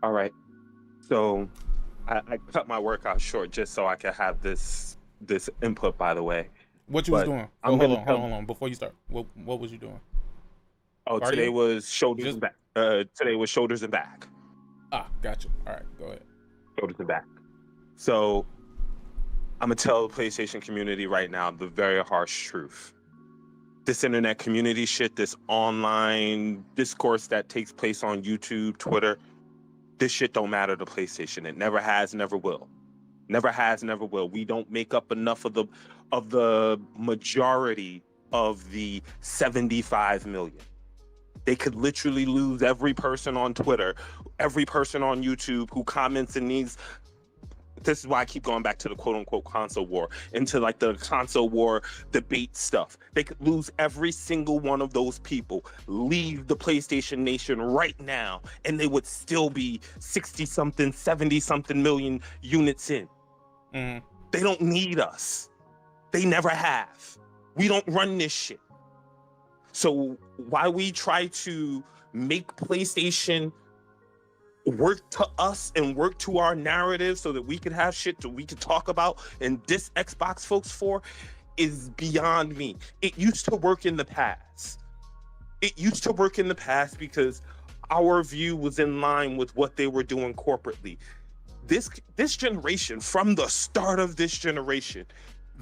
Speaker 3: All right. So I cut my workout short just so I could have this input, by the way.
Speaker 1: What you was doing? Hold on. Before you start, what was you doing?
Speaker 3: Oh, today was shoulders and back. Today was shoulders and back.
Speaker 1: Ah, gotcha. All right, go ahead.
Speaker 3: Shoulders and back. So I'm gonna tell the PlayStation community right now the very harsh truth. This internet community shit, this online discourse that takes place on YouTube, Twitter, this shit don't matter to PlayStation. It never has, never will. Never has, never will. We don't make up enough of the majority of the 75 million. They could literally lose every person on Twitter, every person on YouTube who comments in these. This is why I keep going back to the quote unquote console war, into like the console war debate stuff. They could lose every single one of those people, leave the PlayStation Nation right now, and they would still be 60 something, 70 something million units in. They don't need us. They never have. We don't run this shit. So why we try to make PlayStation work to us and work to our narrative so that we could have shit that we could talk about and diss Xbox folks for is beyond me. It used to work in the past. It used to work in the past because our view was in line with what they were doing corporately. This generation, from the start of this generation,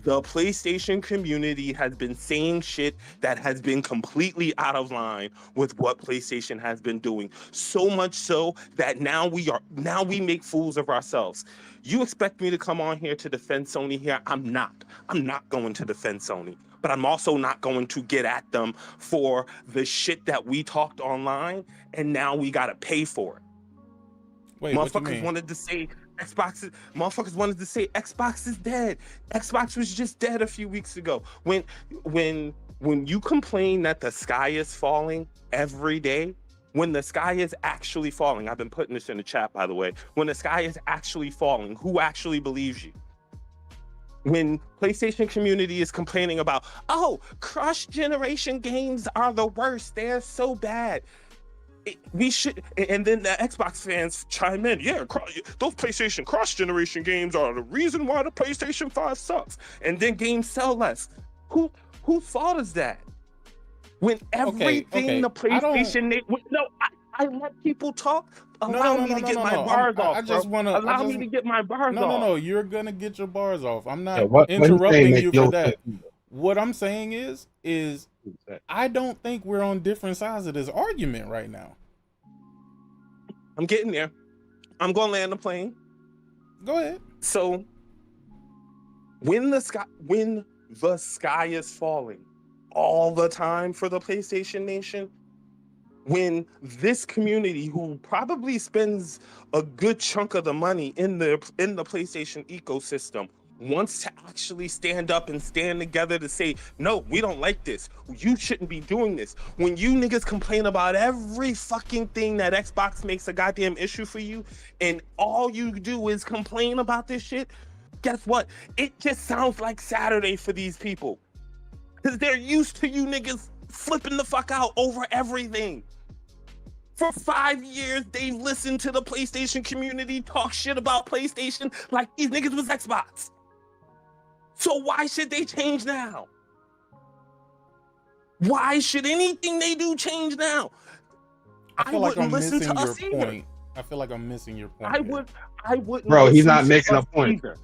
Speaker 3: the PlayStation community has been saying shit that has been completely out of line with what PlayStation has been doing. So much so that now we make fools of ourselves. You expect me to come on here to defend Sony here? I'm not going to defend Sony, but I'm also not going to get at them for the shit that we talked online and now we gotta pay for it.
Speaker 1: Wait,
Speaker 3: motherfuckers wanted to say Xbox is dead. Xbox was just dead a few weeks ago. When you complain that the sky is falling every day, when the sky is actually falling, I've been putting this in the chat, by the way, when the sky is actually falling, who actually believes you? When PlayStation community is complaining about, oh, cross-generation games are the worst, they're so bad. We should, and then the Xbox fans chime in. Yeah, those PlayStation cross-generation games are the reason why the PlayStation 5 sucks. And then games sell less. Whose fault is that? When everything the PlayStation, I let people talk. Allow me to get my bars off. Allow me to get my bars off.
Speaker 1: No, you're gonna get your bars off. I'm not interrupting you for that. What I'm saying is I don't think we're on different sides of this argument right now.
Speaker 3: I'm getting there. I'm gonna land the plane.
Speaker 1: Go ahead.
Speaker 3: So when the sky is falling, all the time for the PlayStation Nation, when this community, who probably spends a good chunk of the money in the PlayStation ecosystem, wants to actually stand up and stand together to say, no, we don't like this. You shouldn't be doing this. When you niggas complain about every fucking thing that Xbox makes a goddamn issue for you, and all you do is complain about this shit, guess what? It just sounds like Saturday for these people. Because they're used to you niggas flipping the fuck out over everything. For 5 years, they've listened to the PlayStation community talk shit about PlayStation like these niggas was Xbox. So why should they change now? Why should anything they do change now?
Speaker 1: I feel like I'm
Speaker 3: listen
Speaker 1: missing
Speaker 3: to
Speaker 1: your
Speaker 3: us either.
Speaker 1: point. I feel like I'm missing your point.
Speaker 3: I wouldn't.
Speaker 2: Bro, he's
Speaker 3: listen
Speaker 2: not
Speaker 3: to
Speaker 2: making a
Speaker 3: us
Speaker 2: point.
Speaker 3: either.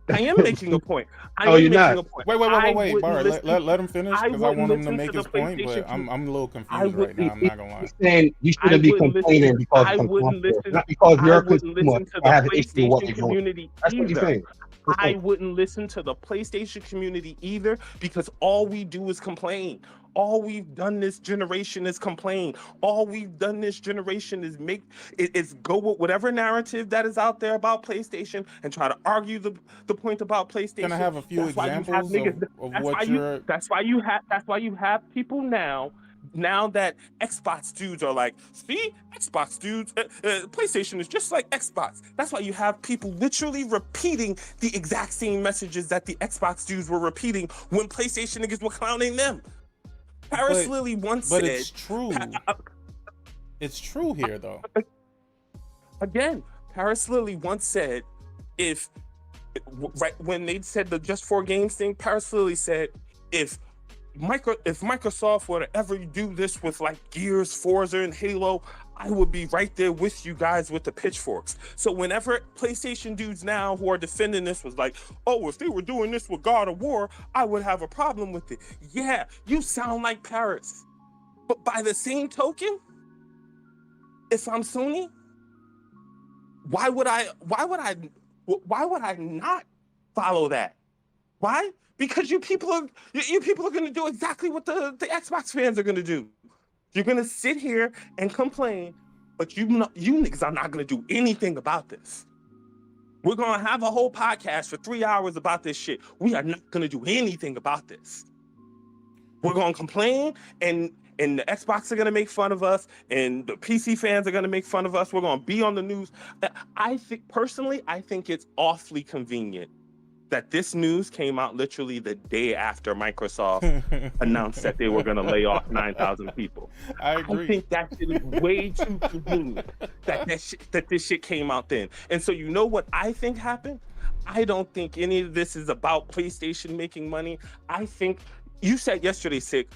Speaker 3: I am making a point.
Speaker 2: No, you're not.
Speaker 1: Wait, Bar, let him finish, because I want him to make his point, but I'm a little confused right now, I'm not gonna lie.
Speaker 2: He's saying you shouldn't be complaining because
Speaker 3: I
Speaker 2: of
Speaker 3: wouldn't listen.
Speaker 2: not because you're
Speaker 3: I
Speaker 2: a
Speaker 3: wouldn't
Speaker 2: consumer.
Speaker 3: listen to
Speaker 2: I have
Speaker 3: the
Speaker 2: an issue with what
Speaker 3: PlayStation
Speaker 2: you're doing.
Speaker 3: community
Speaker 2: That's what he's
Speaker 3: either.
Speaker 2: saying.
Speaker 3: I wouldn't listen to the PlayStation community either, because all we do is complain. All we've done this generation is complain. All we've done this generation is go with whatever narrative that is out there about PlayStation and try to argue the point about PlayStation.
Speaker 1: Can I have a few examples of what you're...
Speaker 3: That's why you have people now that Xbox dudes are like, see, Xbox dudes, PlayStation is just like Xbox. That's why you have people literally repeating the exact same messages that the Xbox dudes were repeating when PlayStation niggas were clowning them. Paris Lily once said...
Speaker 1: But it's true. It's true here, though.
Speaker 3: Again, Paris Lily once said, when they said the Just 4 Games thing, Paris Lily said, if Microsoft were to ever do this with like Gears, Forza, and Halo, I would be right there with you guys with the pitchforks. So whenever PlayStation dudes now who are defending this was like, oh, if they were doing this with God of War, I would have a problem with it. Yeah, you sound like Paris. But by the same token, if I'm Sony, why would I not follow that? Why? Because you people are going to do exactly what the Xbox fans are going to do. You're going to sit here and complain, but you niggas are not going to do anything about this. We're going to have a whole podcast for 3 hours about this shit. We are not going to do anything about this. We're going to complain, and the Xbox are going to make fun of us, and the PC fans are going to make fun of us. We're going to be on the news. I think it's awfully convenient that this news came out literally the day after Microsoft announced that they were going to lay off 9,000 people.
Speaker 1: I agree.
Speaker 3: I think that shit is way too convenient that this shit came out then. And so you know what I think happened? I don't think any of this is about PlayStation making money. I think, you said yesterday, Sick,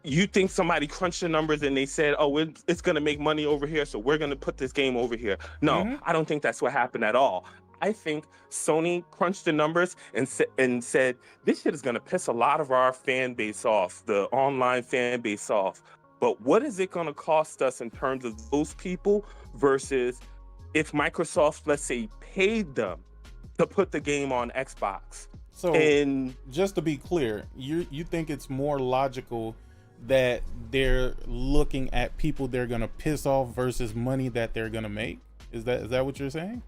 Speaker 3: you think somebody crunched the numbers and they said, oh, it's going to make money over here, so we're going to put this game over here. No, I don't think that's what happened at all. I think Sony crunched the numbers and said, this shit is going to piss a lot of our fan base off, the online fan base off. But what is it going to cost us in terms of those people versus if Microsoft, let's say, paid them to put the game on Xbox?
Speaker 1: So just to be clear, you think it's more logical that they're looking at people they're going to piss off versus money that they're going to make? Is that what you're saying?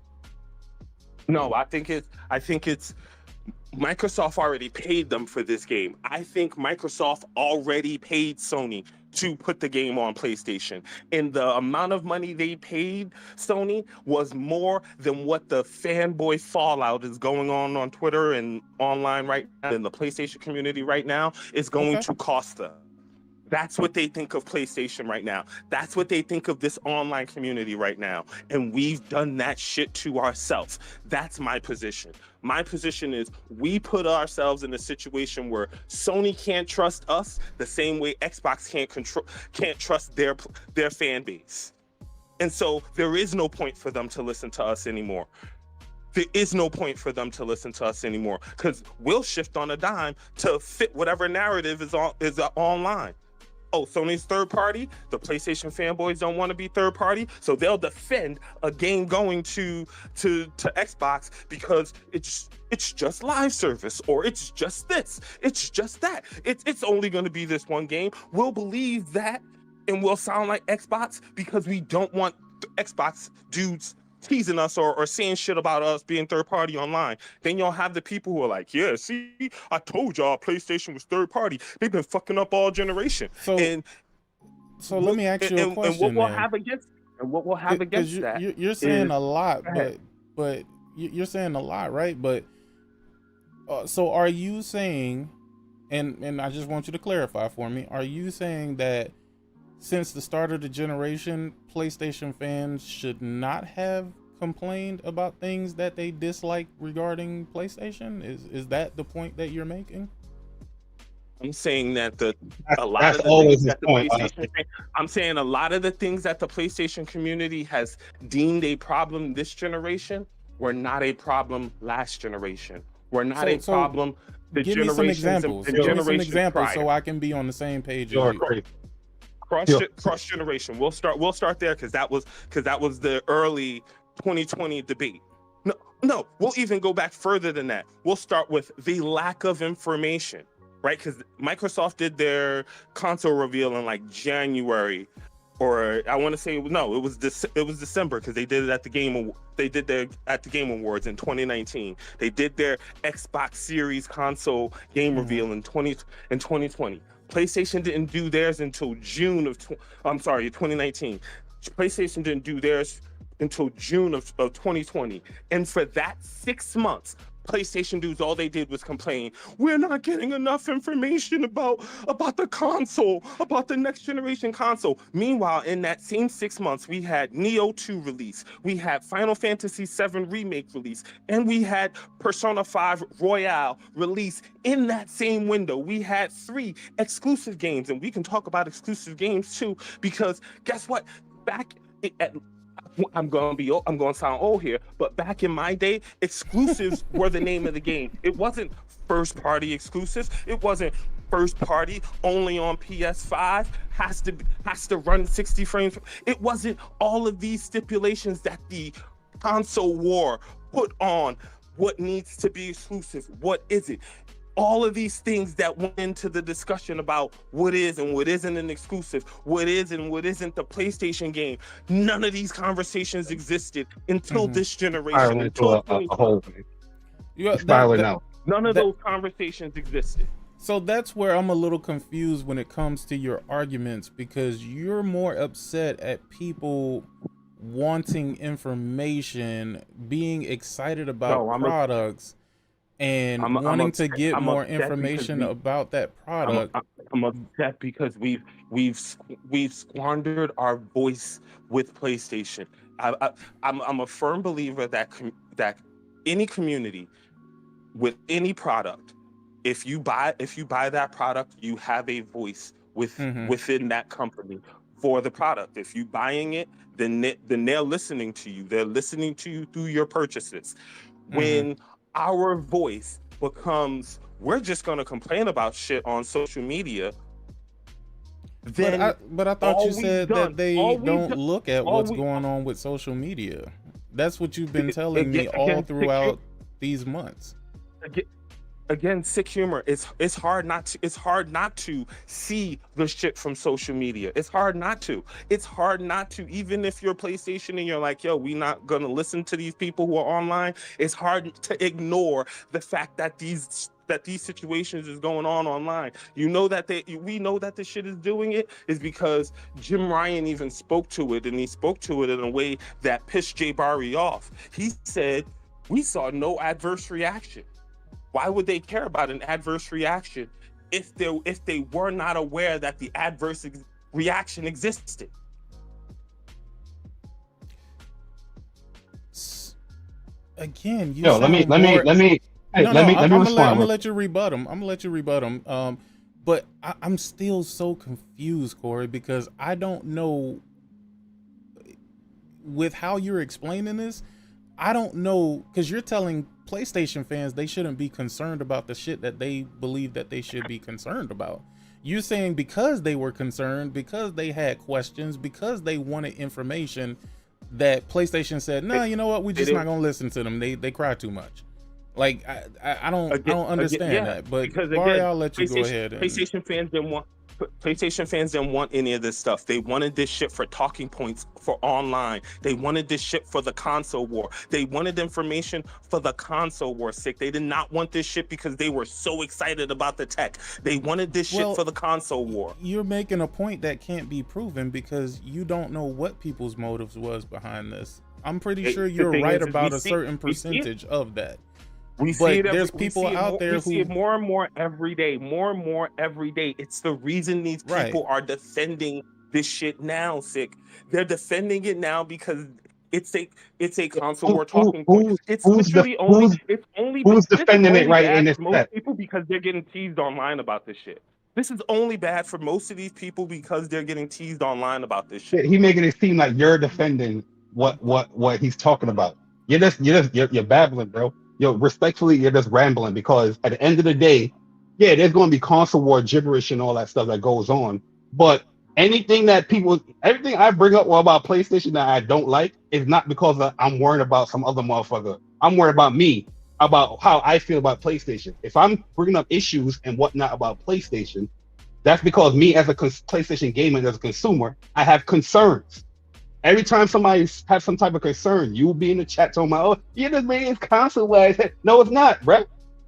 Speaker 3: No, I think it's Microsoft already paid them for this game. I think Microsoft already paid Sony to put the game on PlayStation. And the amount of money they paid Sony was more than what the fanboy fallout is going on Twitter and online right now in the PlayStation community right now is going to cost them. That's what they think of PlayStation right now. That's what they think of this online community right now. And we've done that shit to ourselves. That's my position. My position is we put ourselves in a situation where Sony can't trust us the same way Xbox can't trust their fan base. And so there is no point for them to listen to us anymore. There is no point for them to listen to us anymore because we'll shift on a dime to fit whatever narrative is online. oh, Sony's third party. The PlayStation fanboys don't want to be third party, so they'll defend a game going to Xbox because it's just live service, or it's just this, it's just that. It's only going to be this one game. We'll believe that, and we'll sound like Xbox because we don't want Xbox dudes teasing us or saying shit about us being third party online. Then you'll have the people who are like, yeah, see, I told y'all PlayStation was third party. They've been fucking up all generation.
Speaker 1: So let me ask you a question.
Speaker 3: And what we'll have against that?
Speaker 1: You're saying a lot, but you're saying a lot, right? But so are you saying, and I just want you to clarify for me, are you saying that since the start of the generation, PlayStation fans should not have complained about things that they dislike regarding PlayStation? Is that the point that you're making?
Speaker 3: I'm saying that I'm saying a lot of the things that the PlayStation community has deemed a problem this generation were not a problem last generation. Were not a problem the
Speaker 1: give me some examples. Give me some examples so I can be on the same page as you.
Speaker 3: Cross generation. We'll start there because that was the early 2020 debate. No, we'll even go back further than that. We'll start with the lack of information, right? Because Microsoft did their console reveal in like January, or I want to say it was December because they did it at the Game Awards in 2019. They did their Xbox Series console game reveal in 2020. PlayStation didn't do theirs until June of 2019. PlayStation didn't do theirs until June of 2020. And for that 6 months, PlayStation dudes, all they did was complain, we're not getting enough information about the console, about the next generation console. Meanwhile, in that same 6 months, we had Neo 2 release, we had Final Fantasy 7 Remake release, and we had Persona 5 Royale release in that same window. We had 3 exclusive games, and we can talk about exclusive games too, because guess what? I'm going to sound old here, but back in my day, exclusives were the name of the game. It wasn't first party exclusives. It wasn't first party only on PS5, has to run 60 frames. It wasn't all of these stipulations that the console war put on what needs to be exclusive. What is it? All of these things that went into the discussion about what is and what isn't an exclusive, what is and what isn't the PlayStation game. None of these conversations existed until this generation. None of those conversations existed.
Speaker 1: So that's where I'm a little confused when it comes to your arguments, because you're more upset at people wanting information, being excited about products, and wanting to get more information about that product.
Speaker 3: I'm upset because we've squandered our voice with PlayStation. I'm a firm believer that any community with any product, if you buy that product, you have a voice within that company for the product. If you're buying it, then they're listening to you. They're listening to you through your purchases. When our voice becomes, we're just going to complain about shit on social media.
Speaker 1: But I thought you said that they don't look at what's going on with social media. That's what you've been telling me all throughout these months.
Speaker 3: Again, sick humor. It's hard not to see the shit from social media. It's hard not to. Even if you're PlayStation and you're like, yo, we not gonna listen to these people who are online. It's hard to ignore the fact that these situations is going on online. We know that the shit is doing it is because Jim Ryan even spoke to it, and he spoke to it in a way that pissed Jay Barry off. He said, we saw no adverse reaction. Why would they care about an adverse reaction if they were not aware that the adverse reaction existed?
Speaker 1: Again,
Speaker 2: let me respond.
Speaker 1: I'm gonna let you rebut him. But I'm still so confused, Corey, because I don't know, with how you're explaining this, I don't know, because you're telling PlayStation fans, they shouldn't be concerned about the shit that they believe that they should be concerned about. You saying because they were concerned, because they had questions, because they wanted information, that PlayStation said, "No, you know what? We're just not gonna listen to them. They cry too much." Like I don't understand that. But Barry, I'll let you go ahead.
Speaker 3: PlayStation fans didn't want any of this stuff. They wanted this shit for talking points for online. They wanted this shit for the console war. They wanted information for the console war. Sick. They did not want this shit because they were so excited about the tech. They wanted this shit for the console war.
Speaker 1: You're making a point that can't be proven because you don't know what people's motives was behind this. I'm pretty sure you're right about a certain percentage of that.
Speaker 3: We see it.
Speaker 1: There's people out there who
Speaker 3: see it more and more every day. More and more every day. It's the reason these people are defending this shit now. Sick. They're defending it now because it's a console war talking point. It's literally only
Speaker 2: who's defending it right in this
Speaker 3: most people because they're getting teased online about this shit. This is only bad for most of these people because they're getting teased online about this shit.
Speaker 2: He making it seem like you're defending what he's talking about. You're babbling, bro. Yo, respectfully, you're just rambling because at the end of the day, yeah, there's going to be console war gibberish and all that stuff that goes on. But everything I bring up about PlayStation that I don't like is not because I'm worried about some other motherfucker. I'm worried about me, about how I feel about PlayStation. If I'm bringing up issues and whatnot about PlayStation, that's because me as a PlayStation gamer, as a consumer, I have concerns. Every time somebody has some type of concern, you will be in the chat talking about, oh, you just made it console wise. No, it's not, bro.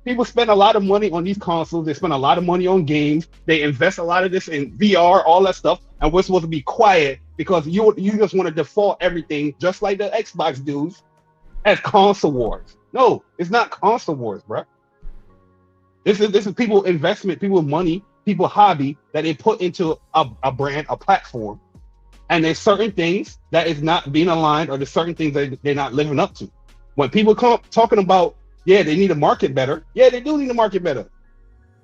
Speaker 2: People spend a lot of money on these consoles. They spend a lot of money on games. They invest a lot of this in VR, all that stuff. And we're supposed to be quiet because you just want to default everything, just like the Xbox dudes, as console wars. No, it's not console wars, bro. This is people investment, people money, people hobby that they put into a brand, a platform. And there's certain things that is not being aligned, or there's certain things that they're not living up to. When people come talking about, yeah, they need to market better. Yeah, they do need to market better.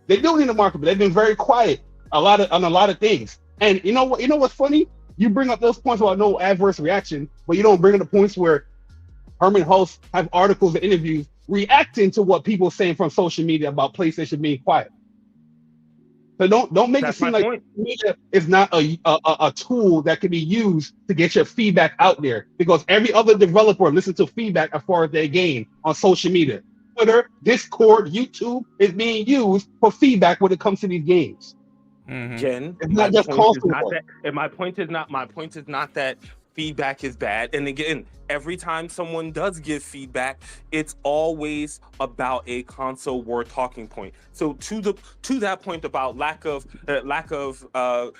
Speaker 2: They do need to market better. They've been very quiet on a lot of things. And you know what? You know what's funny? You bring up those points about no adverse reaction, but you don't bring up the points where Herman hosts have articles and interviews reacting to what people are saying from social media about PlayStation being quiet. So don't make it seem like media is not a tool that can be used to get your feedback out there, because every other developer listens to feedback as far as their game on social media. Twitter, Discord, YouTube is being used for feedback when it comes to these games.
Speaker 3: Again,
Speaker 2: it's not just console.
Speaker 3: My point is not that feedback is bad. And again, every time someone does give feedback, it's always about a console war talking point. So to that point about lack of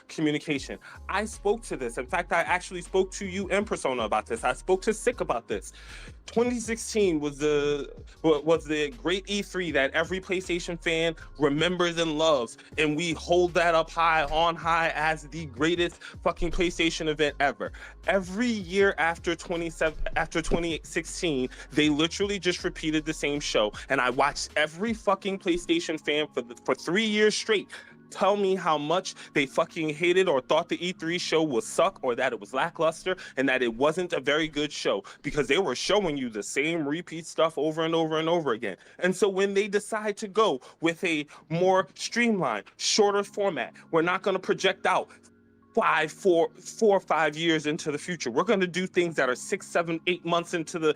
Speaker 3: communication, I spoke to this. In fact, I actually spoke to you in persona about this. I spoke to Sick about this. 2016 was the great E3 that every PlayStation fan remembers and loves, and we hold that up on high as the greatest fucking PlayStation event ever. Every year after 2016, they literally just repeated the same show, and I watched every fucking PlayStation fan for 3 years straight tell me how much they fucking hated or thought the E3 show would suck, or that it was lackluster, and that it wasn't a very good show, because they were showing you the same repeat stuff over and over and over again. And so when they decide to go with a more streamlined, shorter format, we're not going to project out 4 or 5 years into the future. We're going to do things that are 6, 7, 8 months into the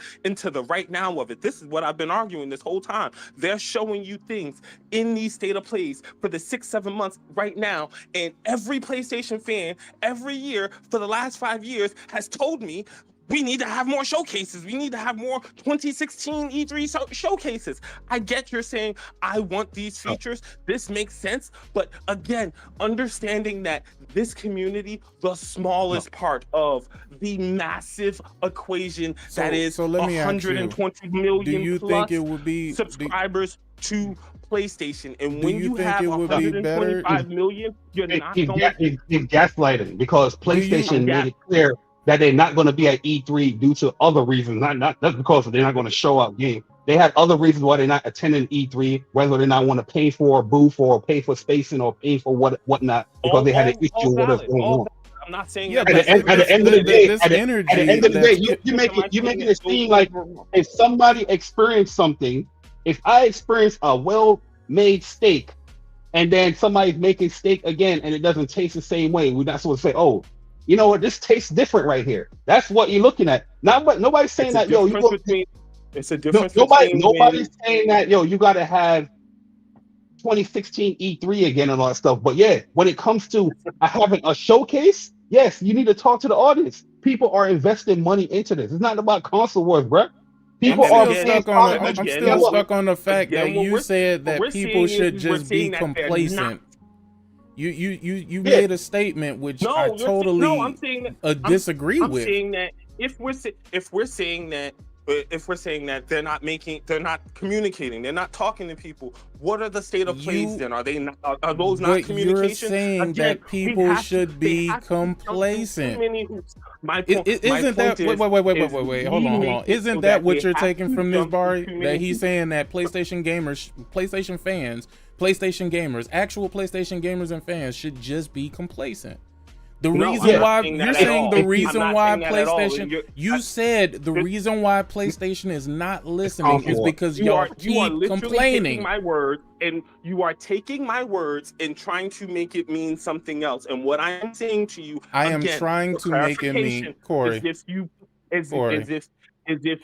Speaker 3: right now of it. This is what I've been arguing this whole time. They're showing you things in these state of plays for the 6, 7 months right now. And every PlayStation fan every year for the last 5 years has told me, we need to have more showcases. We need to have more 2016 E3 showcases. I get you're saying, I want these features. This makes sense. But again, understanding that this community, the smallest part of the massive equation that is 120 million
Speaker 1: do you
Speaker 3: plus
Speaker 1: think it would be
Speaker 3: subscribers to PlayStation. And when you
Speaker 1: think
Speaker 3: have
Speaker 1: it would be
Speaker 3: 125 million, you're not going to...
Speaker 2: It's gaslighting, because PlayStation made it clear that they're not going to be at E3 due to other reasons, not because they're not going to show up game. They had other reasons why they're not attending E3, whether they not want to pay for a booth or pay for spacing or pay for whatnot, because they had an issue with what's going on.
Speaker 3: I'm not saying
Speaker 1: Yeah,
Speaker 3: that.
Speaker 2: At the end of the day,
Speaker 1: this
Speaker 2: at the
Speaker 1: energy
Speaker 2: end of the day,
Speaker 1: that's-
Speaker 2: you making it seem like if somebody experienced something, if I experience a well-made steak, and then somebody's making steak again and it doesn't taste the same way, we're not supposed to say, oh, you know what, this tastes different right here. That's what you're looking at. Not but nobody's saying that, yo, you go.
Speaker 3: It's a difference.
Speaker 2: Nobody's saying that, yo, you got to have 2016 E3 again and all that stuff. But yeah, when it comes to having a showcase, yes, you need to talk to the audience. People are investing money into this. It's not about console wars, bro. People
Speaker 1: I'm
Speaker 2: are
Speaker 1: still stuck on the fact that you said that people should just be complacent. You made a statement which I totally disagree with.
Speaker 3: I'm saying that if we're saying that they're not communicating, they're not talking to people, what are the state of plays then? Are those not communication?
Speaker 1: You're saying that people should be complacent. Isn't that wait, hold on. Isn't that what you're taking from this, Bari? That he's saying that PlayStation gamers, PlayStation fans, PlayStation gamers, actual PlayStation gamers and fans should just be complacent. The reason why you're saying the reason why PlayStation, you said the reason why PlayStation is not listening is because y'all keep complaining.
Speaker 3: My words, and you are taking my words and trying to make it mean something else. And what I am saying to you,
Speaker 1: I am trying to make it mean, Corey.
Speaker 3: As if you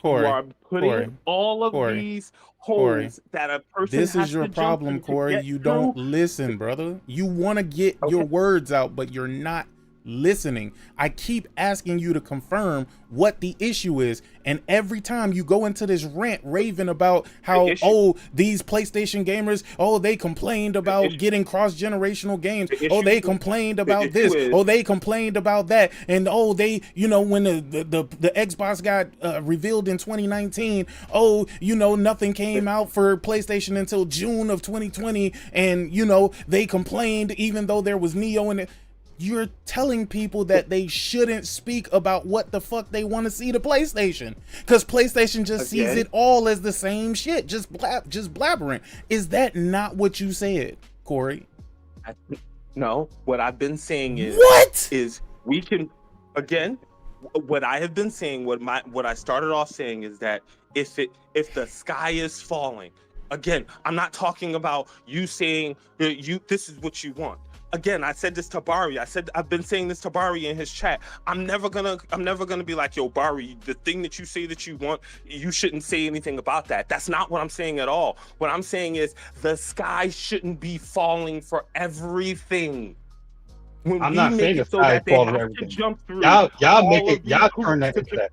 Speaker 3: are putting all of these holes that a person
Speaker 1: this
Speaker 3: has
Speaker 1: is your
Speaker 3: to
Speaker 1: problem,
Speaker 3: jump through
Speaker 1: Corey. You don't listen, brother. You want to get your words out, but you're not listening. I keep asking you to confirm what the issue is, and every time you go into this rant raving about how these PlayStation gamers, they complained about getting cross-generational games, they complained about this, they complained about that, and they, when the Xbox got revealed in 2019, nothing came out for PlayStation until June of 2020, and they complained even though there was Neo in it. You're telling people that they shouldn't speak about what the fuck they want to see to PlayStation, because PlayStation just sees it all as the same shit, just blabbering. Is that not what you said, Corey?
Speaker 3: No, what I've been saying is we can, again, what I have been saying, what I started off saying is that if the sky is falling, again, I'm not talking about you saying this is what you want. Again, I said this to Bari. I've been saying this to Bari in his chat. I'm never gonna be like, yo, Bari, the thing that you say that you want, you shouldn't say anything about that. That's not what I'm saying at all. What I'm saying is the sky shouldn't be falling for everything.
Speaker 2: I'm not saying the sky is falling for everything. Y'all make it. Y'all turn that into that.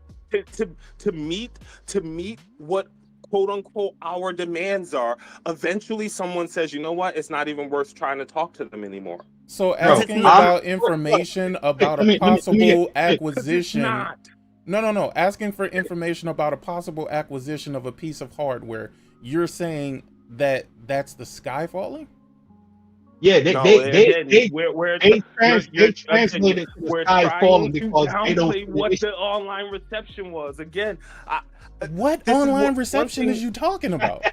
Speaker 3: To meet what quote unquote our demands are, eventually someone says, you know what, it's not even worth trying to talk to them anymore.
Speaker 1: So asking about information about a possible acquisition. No. Asking for information about a possible acquisition of a piece of hardware. You're saying that that's the sky falling?
Speaker 2: Yeah, they translated the sky falling because they don't
Speaker 3: what the online reception was. Again,
Speaker 1: what online reception is you talking about?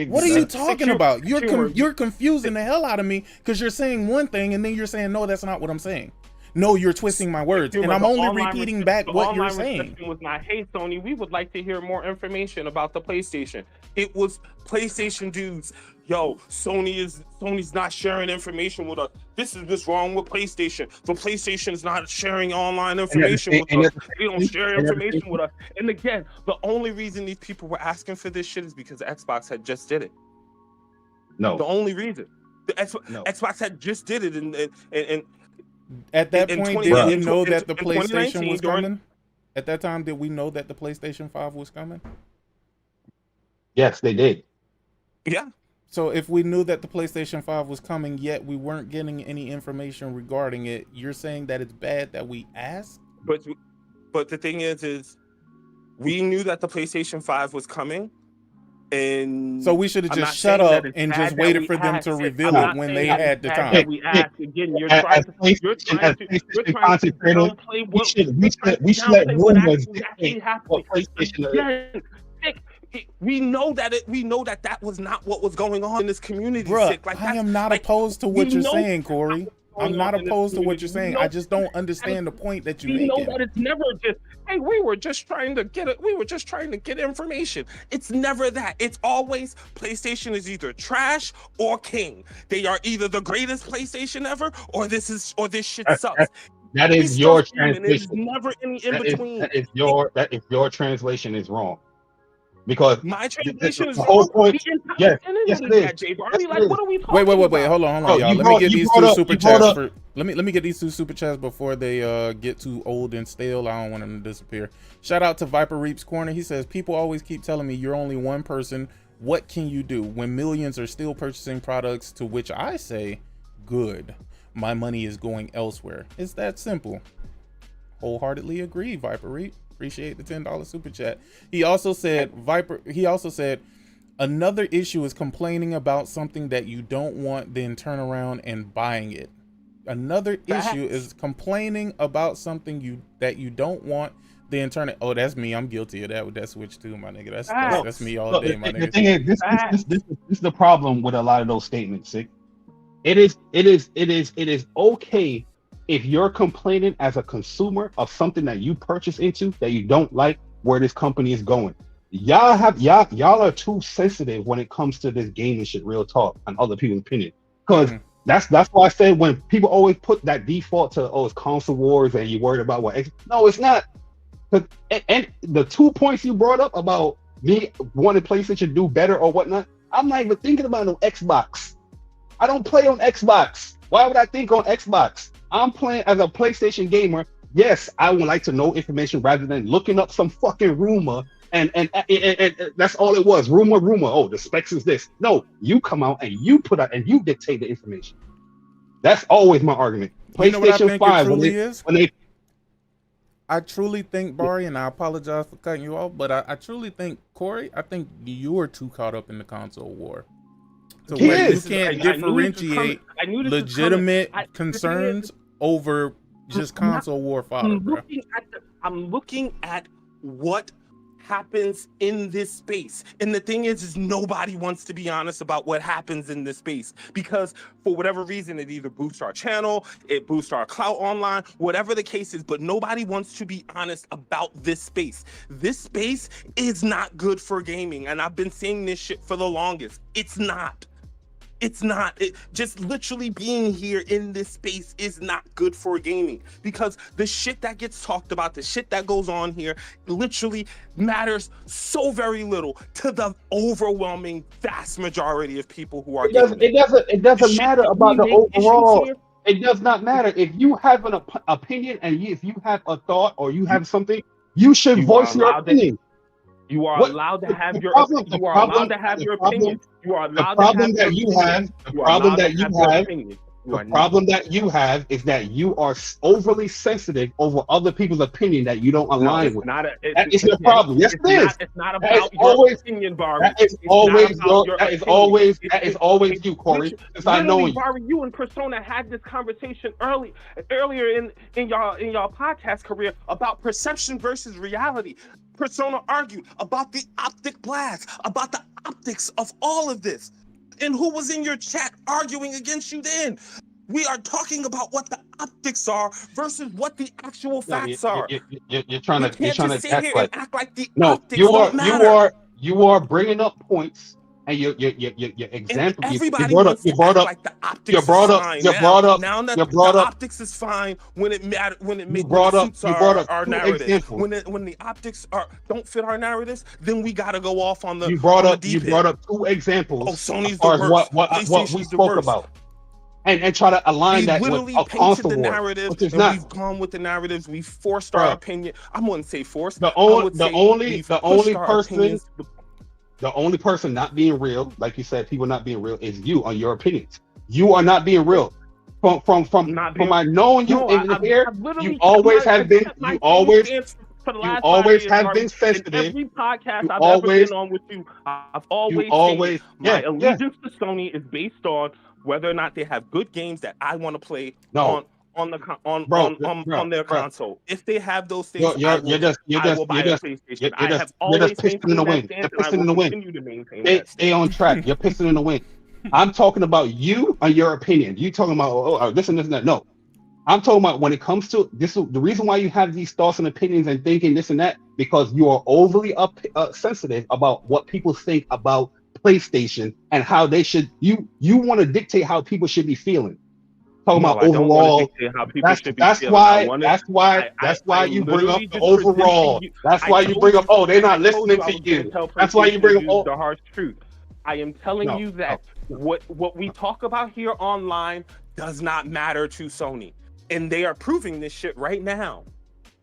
Speaker 1: What are you talking about? You're confusing the hell out of me, because you're saying one thing and then you're saying, no, that's not what I'm saying. No, you're twisting my words, and I'm only repeating back what you're saying.
Speaker 3: Was not, hey, Sony, we would like to hear more information about the PlayStation. It was PlayStation dudes. Yo, Sony's not sharing information with us. This is what's wrong with PlayStation. The PlayStation is not sharing online information with us. They don't share information with us. And again, the only reason these people were asking for this shit is because Xbox had just did it.
Speaker 2: No.
Speaker 3: The only reason. Xbox had just did it, and
Speaker 1: at that point, did we know that the PlayStation was coming? At that time, did we know that the PlayStation 5 was coming?
Speaker 2: Yes, they did.
Speaker 3: Yeah.
Speaker 1: So if we knew that the PlayStation 5 was coming, yet we weren't getting any information regarding it, you're saying that it's bad that we asked?
Speaker 3: But the thing is we knew that the PlayStation 5 was coming. And
Speaker 1: so we should have just shut up and just waited for them to reveal it when they had the time.
Speaker 3: We asked again. You're trying to downplay what
Speaker 2: we should let rumors
Speaker 3: dictate what PlayStation is. We know that was not what was going on in this community.
Speaker 1: Bruh, I am not opposed to what you're saying, Corey. I'm not opposed to what you're saying. I just don't understand the point that you're making.
Speaker 3: You know that it's never just, hey, we were just trying to get information. It's never that. It's always PlayStation is either trash or king. They are either the greatest PlayStation ever, or this shit sucks.
Speaker 2: That is your translation.
Speaker 3: There's never any in between.
Speaker 2: That is your translation is wrong. Because
Speaker 3: my translation is
Speaker 2: the whole point. Yes,
Speaker 3: it is.
Speaker 1: Like, what are we talking about? Wait, hold on, y'all. Let me get these two super chats. Let me get these two super chats before they get too old and stale. I don't want them to disappear. Shout out to Viper Reap's Corner. He says, people always keep telling me you're only one person. What can you do when millions are still purchasing products? To which I say, good. My money is going elsewhere. It's that simple. Wholeheartedly agree, Viper Reap. Appreciate the $10 super chat. He also said, another issue is complaining about something that you don't want, then turn around and buying it. Another issue is complaining about something that you don't want, then turn it. Oh, that's me. I'm guilty of that with that switch too, my nigga. That's me all day, my nigga.
Speaker 2: The thing is, this is the problem with a lot of those statements, Sick. It is okay if you're complaining as a consumer of something that you purchase into that you don't like where this company is going. Y'all are too sensitive when it comes to this gaming shit, real talk, and other people's opinion. Because that's why I said when people always put that default to, it's console wars and you're worried about what. No, it's not. And the 2 points you brought up about me wanting PlayStation to do better or whatnot, I'm not even thinking about no Xbox. I don't play on Xbox. Why would I think on Xbox? I'm playing as a PlayStation gamer. Yes, I would like to know information rather than looking up some fucking rumor and that's all it was. Rumor. Oh, the specs is this. No, you come out and you put out and you dictate the information. That's always my argument. PlayStation 5
Speaker 1: I truly think, Barry, and I apologize for cutting you off, but I truly think, Corey, I think you are too caught up in the console war. So where you can't differentiate legitimate concerns over just console war fodder, bro.
Speaker 3: I'm looking at what happens in this space, and the thing is nobody wants to be honest about what happens in this space, because for whatever reason it either boosts our channel, it boosts our clout online, whatever the case is, but nobody wants to be honest about this space. This space is not good for gaming, and I've been saying this shit for the longest. It's not. Just literally being here in this space is not good for gaming, because the shit that gets talked about, the shit that goes on here literally matters so very little to the overwhelming vast majority of people who are gaming.
Speaker 2: It doesn't matter about the overall. It does not matter. If you have an opinion and if you have a thought or you have something, you should voice your opinion.
Speaker 3: You are allowed to have your opinion. You are allowed to have your opinion. The problem that you have is that you are overly sensitive over other people's opinion that you don't align with. That is your problem. Yes, it is. It's not about your opinion, Barry.
Speaker 2: That is always you, Corey. Since I know you.
Speaker 3: Barry, you and Persona had this conversation earlier in y'all podcast career about perception versus reality. Persona argued about the optic blast, about the optics of all of this. And who was in your chat arguing against you then? We are talking about what the optics are versus what the actual facts are.
Speaker 2: You're trying to
Speaker 3: sit here and act like the optics don't matter.
Speaker 2: You are bringing up points. And your example,
Speaker 3: you brought up the optics is fine when it matter when it makes our narrative. When the optics don't fit our narratives, then we gotta go off on the.
Speaker 2: You brought up 2 examples.
Speaker 3: Oh, Sony's the worst.
Speaker 2: What we spoke about, and try to align that with a console war,
Speaker 3: narrative,
Speaker 2: which is not.
Speaker 3: We've gone with the narratives. We forced our opinion. I wouldn't say forced.
Speaker 2: The only person not being real, like you said, people not being real, is you on your opinions. You are not being real. From my knowing you in here, you always have been. You always have been sensitive.
Speaker 3: Every podcast I've ever been on with you, I've always my allegiance to Sony is based on whether or not they have good games that I want to play on their console. If they have those things, I will buy a PlayStation.
Speaker 2: You're just pissing in the wind. You're pissing in the wind. Stay on track. You're pissing in the wind. I'm talking about you and your opinion. You talking about this and this and that. No, I'm talking about when it comes to this. The reason why you have these thoughts and opinions and thinking this and that, because you are overly sensitive about what people think about PlayStation and how they should. You want to dictate how people should be feeling. Talking about overall. That's why you bring up the overall. That's why you bring up. Oh, they're not listening to you. That's why you bring up
Speaker 3: the harsh truth. I am telling you that what we talk about here online does not matter to Sony, and they are proving this shit right now.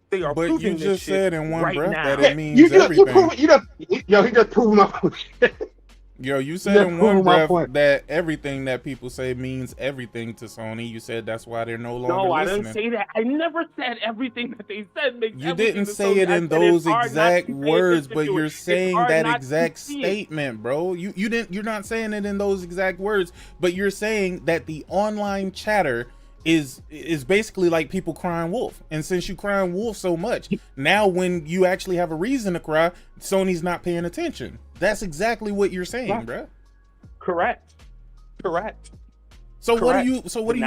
Speaker 3: They are proving this shit. But you just said in one breath that it means everything.
Speaker 2: He just proved my point.
Speaker 1: Yo, you said in one breath that everything that people say means everything to Sony. You said that's why they're no longer listening.
Speaker 3: No, I didn't say that. I never said everything that they said makes
Speaker 1: You didn't say it in those exact words, but you're saying that exact statement, bro. You're not saying it in those exact words, but you're saying that the online chatter is basically like people crying wolf. And since you crying wolf so much, now when you actually have a reason to cry, Sony's not paying attention. That's exactly what you're saying, bro.
Speaker 3: Correct.
Speaker 1: So what are you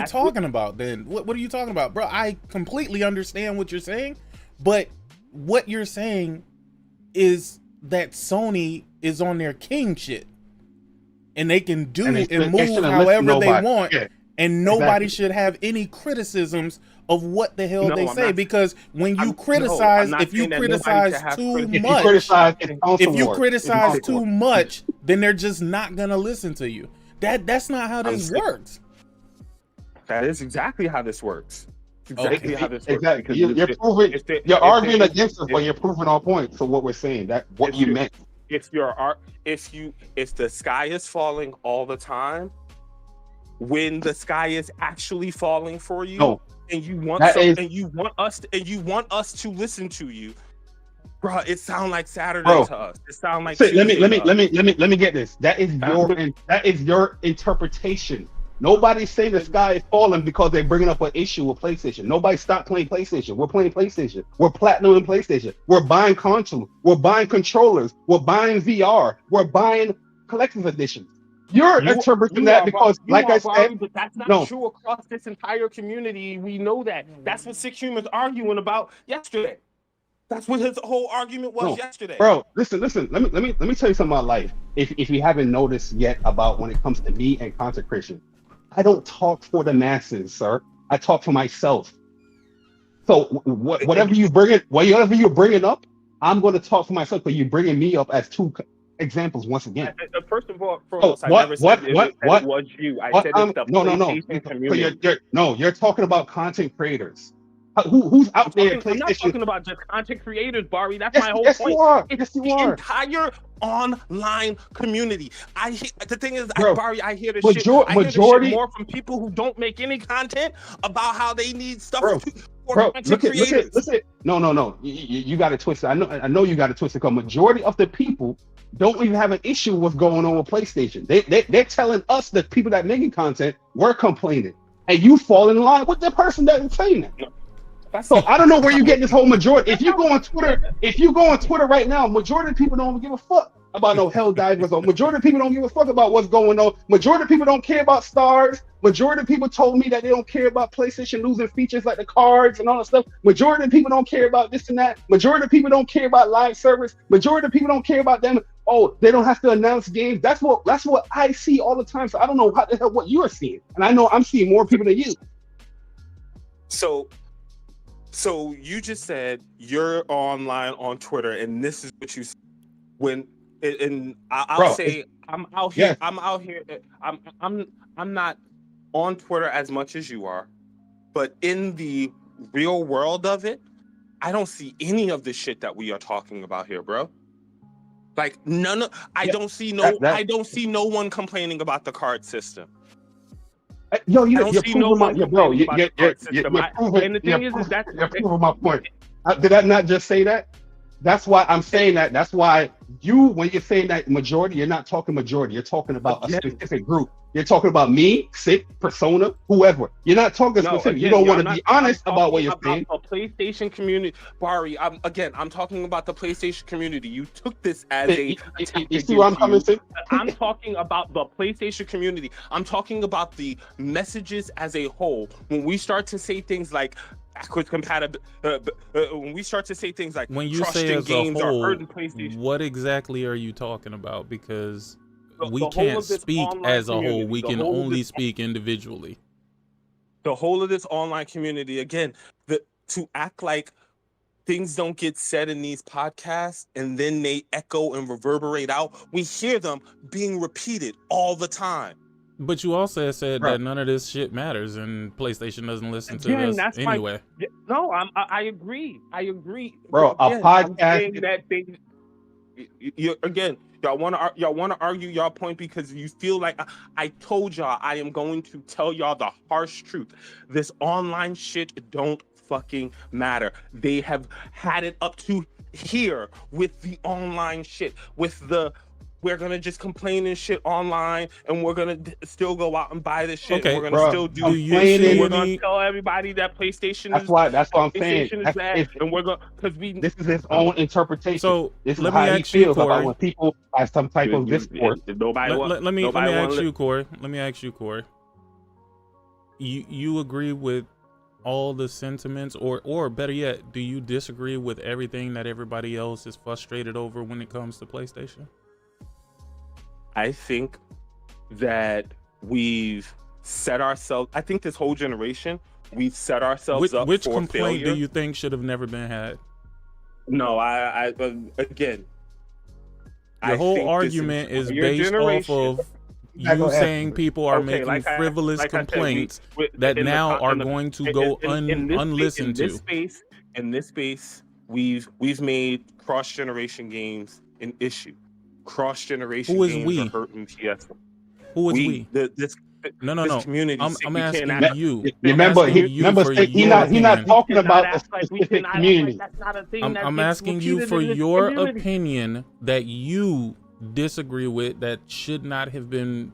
Speaker 1: talking about then? What are you talking about, bro? I completely understand what you're saying, but what you're saying is that Sony is on their king shit, and they can do and move however they want. Yeah. And nobody should have any criticisms of what the hell they say, because when you criticize, if you criticize too much, then they're just not gonna listen to you. That's not how this works.
Speaker 3: That is exactly how this works. Exactly how this works.
Speaker 2: Exactly. You're arguing against us, but you're proving our point. So what we're saying, that what you meant.
Speaker 3: If the sky is falling all the time, when the sky is actually falling for you, and you want us to listen to you, bro, it sounds like Saturday to us. It sounds like
Speaker 2: let me get this. That is your interpretation. Nobody's saying the sky is falling because they're bringing up an issue with PlayStation. Nobody stopped playing PlayStation. We're playing PlayStation. We're platinum in PlayStation. We're buying consoles. We're buying controllers. We're buying VR. We're buying collector's editions. You're interpreting that because, like I said,
Speaker 3: but that's not true across this entire community. We know that. That's what Sickhumor's arguing about yesterday. That's what his whole argument was yesterday.
Speaker 2: Bro, listen. Let me tell you something about life. If you haven't noticed yet about when it comes to me and content creation, I don't talk for the masses, sir. I talk for myself. So whatever you're bringing up, I'm going to talk for myself. But you're bringing me up as two examples once again.
Speaker 3: First of all, I never said it was you. I said it's the PlayStation community.
Speaker 2: You're talking about content creators. Who's out there?
Speaker 3: I'm not talking about just content creators, Barry. That's my whole point. It's the entire online community. The thing is, Barry, I hear this shit. I hear this shit more from people who don't make any content about how they need stuff for content creators.
Speaker 2: Listen. No. You got to twist it. I know you got to twist it. Because majority of the people don't even have an issue with what's going on with PlayStation. They're telling us, the people that making content, we're complaining, and you fall in line with the person that is saying that. No. So I don't know where you get this whole majority. If you go on Twitter right now, majority of people don't give a fuck about no HellDivers. Or majority of people don't give a fuck about what's going on. Majority of people don't care about stars. Majority of people told me that they don't care about PlayStation losing features like the cards and all that stuff. Majority of people don't care about this and that. Majority of people don't care about live service. Majority of people don't care about them. Oh, they don't have to announce games. That's what I see all the time. So I don't know what you are seeing, and I know I'm seeing more people than you.
Speaker 3: So you just said you're online on Twitter, and this is what you I'll say I'm out here. Yes. I'm out here. I'm not on Twitter as much as you are, but in the real world of it, I don't see any of the shit that we are talking about here, bro. Like I don't see no one complaining about the card system.
Speaker 2: You're proving my point. Did I not just say that? That's why I'm saying that. That's why when you're saying that majority, you're not talking majority. You're talking about a specific group. You're talking about me, Sick, Persona, whoever. You're not talking specific. You don't want to be honest about what you're saying.
Speaker 3: The PlayStation community, Barry. I'm talking about the PlayStation community. You took this as
Speaker 2: You see where I'm coming from?
Speaker 3: I'm talking about the PlayStation community. I'm talking about the messages as a whole. When we start to say things like backwards compatible, when we start to say things like
Speaker 1: when you say as
Speaker 3: games
Speaker 1: a whole,
Speaker 3: are hurting PlayStation,
Speaker 1: what exactly are you talking about? Because we
Speaker 3: the
Speaker 1: can't speak as a whole.
Speaker 3: community,
Speaker 1: We can only speak individually.
Speaker 3: The whole of this online community, again, to act like things don't get said in these podcasts and then they echo and reverberate out. We hear them being repeated all the time.
Speaker 1: But you also said that none of this shit matters and PellStation doesn't listen to this anyway.
Speaker 3: No, I agree. I agree.
Speaker 2: Bro,
Speaker 3: again,
Speaker 2: a podcast
Speaker 3: that again, y'all want to argue y'all point because you feel like I told y'all I am going to tell y'all the harsh truth. This online shit don't fucking matter. They have had it up to here with the online shit, with the we're gonna just complain and shit online, and we're gonna still go out and buy this shit.
Speaker 1: Okay,
Speaker 3: and we're gonna still do. We're gonna tell everybody that PlayStation
Speaker 2: that's
Speaker 3: is.
Speaker 2: That's what I'm saying.
Speaker 3: PlayStation is bad, and we're gonna
Speaker 2: This is his own interpretation.
Speaker 1: So
Speaker 2: this is
Speaker 1: let
Speaker 2: how
Speaker 1: me
Speaker 2: he
Speaker 1: ask you,
Speaker 2: feels
Speaker 1: Corey.
Speaker 2: about when people have some type of discourse.
Speaker 1: Let me ask you, Corey. Let me ask you, Corey. You agree with all the sentiments, or better yet, do you disagree with everything that everybody else is frustrated over when it comes to PlayStation?
Speaker 3: I think that we've set ourselves. I think this whole generation, we've set ourselves up
Speaker 1: which
Speaker 3: for
Speaker 1: complaint
Speaker 3: failure.
Speaker 1: do you think should have never been had?
Speaker 3: No, I again.
Speaker 1: The whole argument is based off of you saying people are making frivolous complaints that now are going to go unlistened to.
Speaker 3: In this space, we've made cross-generation games an issue. Cross-generation games are hurting PS.
Speaker 1: Who is we? No.
Speaker 3: Community.
Speaker 1: I'm asking you.
Speaker 2: Remember, he's not talking about a specific community.
Speaker 1: I'm asking you for your opinion that you disagree with, that should not have been.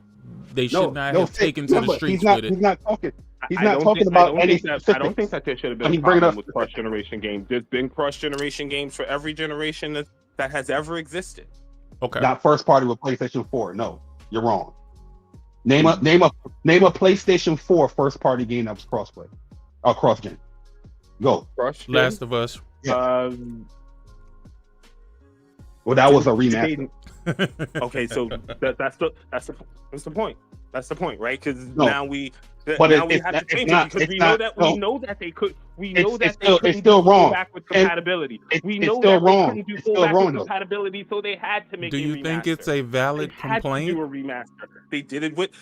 Speaker 1: They should not have taken to the streets with it.
Speaker 2: He's not talking. He's not talking about any specifics.
Speaker 3: I don't think that there should have been a problem with cross-generation games. There's been cross-generation games for every generation that has ever existed.
Speaker 1: Okay.
Speaker 2: Not first party with PlayStation 4. No, you're wrong. Name a PlayStation 4 first party game that was crossplay or cross gen. Go.
Speaker 1: Last of Us.
Speaker 2: Yeah. Well, that was a remaster.
Speaker 3: Okay, so that's the point. That's the point, right? Because now we have to change it because we know that they could. We know that they couldn't do backward compatibility. We know that they couldn't do full backward compatibility, so they had to make.
Speaker 1: Do you think it's a valid complaint?
Speaker 3: They had to do a remaster.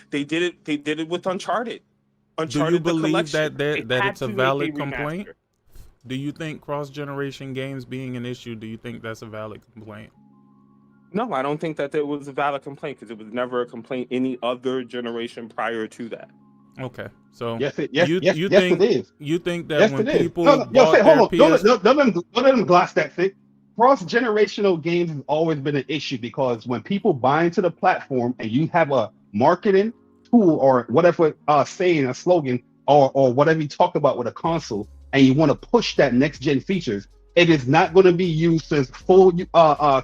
Speaker 3: They did it with Uncharted.
Speaker 1: Do you believe that it's a valid complaint? Do you think cross-generation games being an issue? Do you think that's a valid complaint?
Speaker 3: No, I don't think that there was a valid complaint because it was never a complaint any other generation prior to that.
Speaker 1: Okay, so
Speaker 2: yes, it is.
Speaker 1: You think that when people
Speaker 2: hold on, don't let them gloss that thing. Cross-generational games has always been an issue because when people buy into the platform and you have a marketing tool or whatever saying a slogan or whatever you talk about with a console and you want to push that next gen features, it is not going to be used as full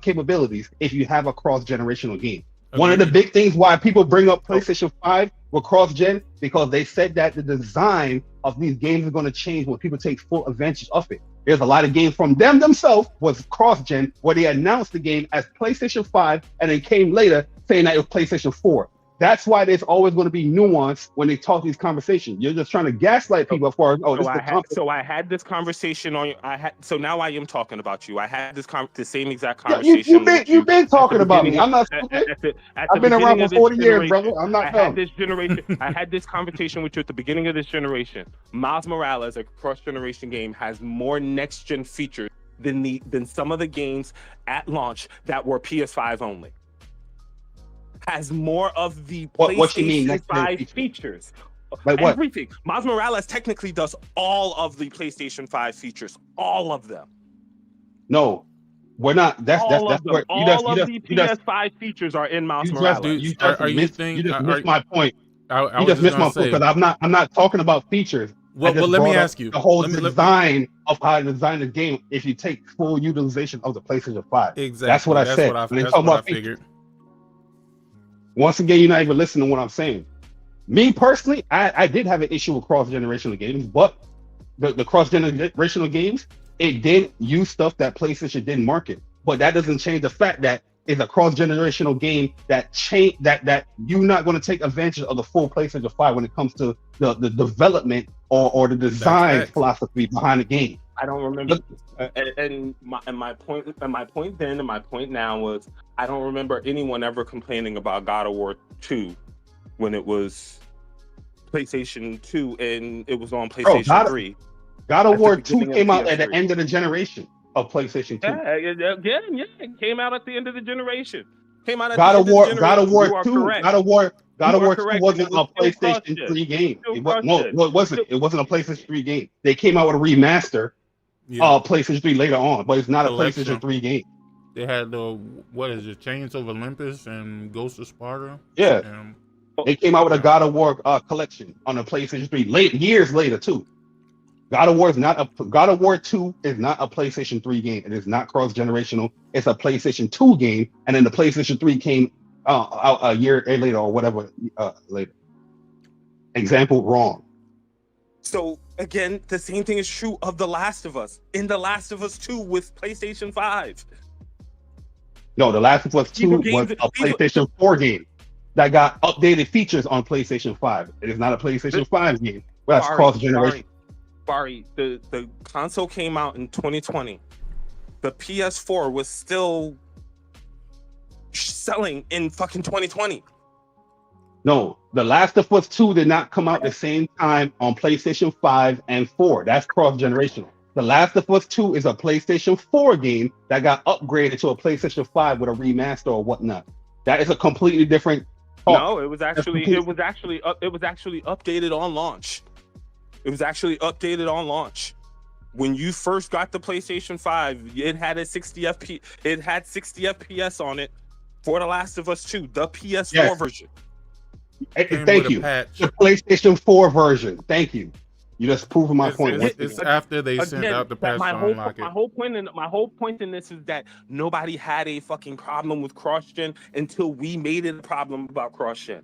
Speaker 2: capabilities if you have a cross-generational game. Okay. One of the big things why people bring up PlayStation 5 with cross-gen, because they said that the design of these games is going to change when people take full advantage of it. There's a lot of games from them themselves was cross-gen where they announced the game as PlayStation 5 and then came later saying that it was PlayStation 4. That's why there's always going to be nuance when they talk these conversations. You're just trying to gaslight people as far as
Speaker 3: I had this conversation on. So now I am talking about you. I had the same exact conversation.
Speaker 2: You've been talking about me. I'm not stupid. I've been around for 40 years, brother. I'm not dumb.
Speaker 3: I had this conversation with you at the beginning of this generation. Miles Morales, a cross-generation game, has more next-gen features than some of the games at launch that were PS5 only. Has more of the PlayStation 5 features.
Speaker 2: Like what?
Speaker 3: Everything. Miles Morales technically does all of the PlayStation 5 features. All of them.
Speaker 2: No. We're not. That's
Speaker 3: All
Speaker 2: that's
Speaker 3: of them.
Speaker 2: where
Speaker 3: All of the PS5 features are in Miles Morales.
Speaker 2: you just missed my point.
Speaker 1: I
Speaker 2: You
Speaker 1: was
Speaker 2: just
Speaker 1: just
Speaker 2: missed
Speaker 1: gonna
Speaker 2: my point
Speaker 1: say,
Speaker 2: because I'm not talking about features. I just
Speaker 1: let me
Speaker 2: brought up
Speaker 1: ask you
Speaker 2: the whole
Speaker 1: let me
Speaker 2: design of how to design the game. If you take full utilization of the PlayStation 5,
Speaker 1: exactly.
Speaker 2: that's what I said. When they talk about features, once again, you're not even listening to what I'm saying. Me personally, I did have an issue with cross-generational games, but the cross-generational games, it did use stuff that PlayStation didn't market. But that doesn't change the fact that it's a cross-generational game that you're not going to take advantage of the full PlayStation 5 when it comes to the development or the design philosophy behind the game.
Speaker 3: I don't remember. My point now was I don't remember anyone ever complaining about God of War 2 when it was PlayStation 2 and it was on PlayStation 3.
Speaker 2: God of War 2 came out at the end of the generation of PlayStation 2.
Speaker 3: Yeah, it came out at the end of the generation.
Speaker 2: God of War 2 wasn't a PlayStation 3 game. It wasn't. It wasn't a PlayStation 3 game. They came out with a remaster PlayStation 3 later on, but it's not a PlayStation 3 game.
Speaker 1: They had Chains of Olympus and Ghost of Sparta.
Speaker 2: Yeah. They came out with a God of War collection on the PlayStation 3 years later too. God of War 2 is not a PlayStation 3 game. It is not cross-generational. It's a PlayStation 2 game, and then the PlayStation 3 came out a year later or whatever later. Example wrong.
Speaker 3: So again, the same thing is true of The Last of Us. In The Last of Us 2 with PlayStation 5.
Speaker 2: No, The Last of Us 2 was a PlayStation 4 game that got updated features on PlayStation 5. It is not a PlayStation 5 game. Well, that's cross-generation.
Speaker 3: Barry, the console came out in 2020. The PS4 was still selling in fucking 2020.
Speaker 2: No, The Last of Us 2 did not come out the same time on PlayStation 5 and 4. That's cross-generational. The Last of Us 2 is a PlayStation 4 game that got upgraded to a PlayStation 5 with a remaster or whatnot. That is a completely different talk.
Speaker 3: No, it was actually updated on launch. It was actually updated on launch. When you first got the PlayStation 5, it had 60 FPS on it for The Last of Us 2, the PS4 version.
Speaker 2: Thank you. The PlayStation 4 version. Thank you. You just proving my point.
Speaker 1: It's after they sent out the patch to unlock it.
Speaker 3: My whole point in this is that nobody had a fucking problem with cross-gen until we made it a problem about cross-gen.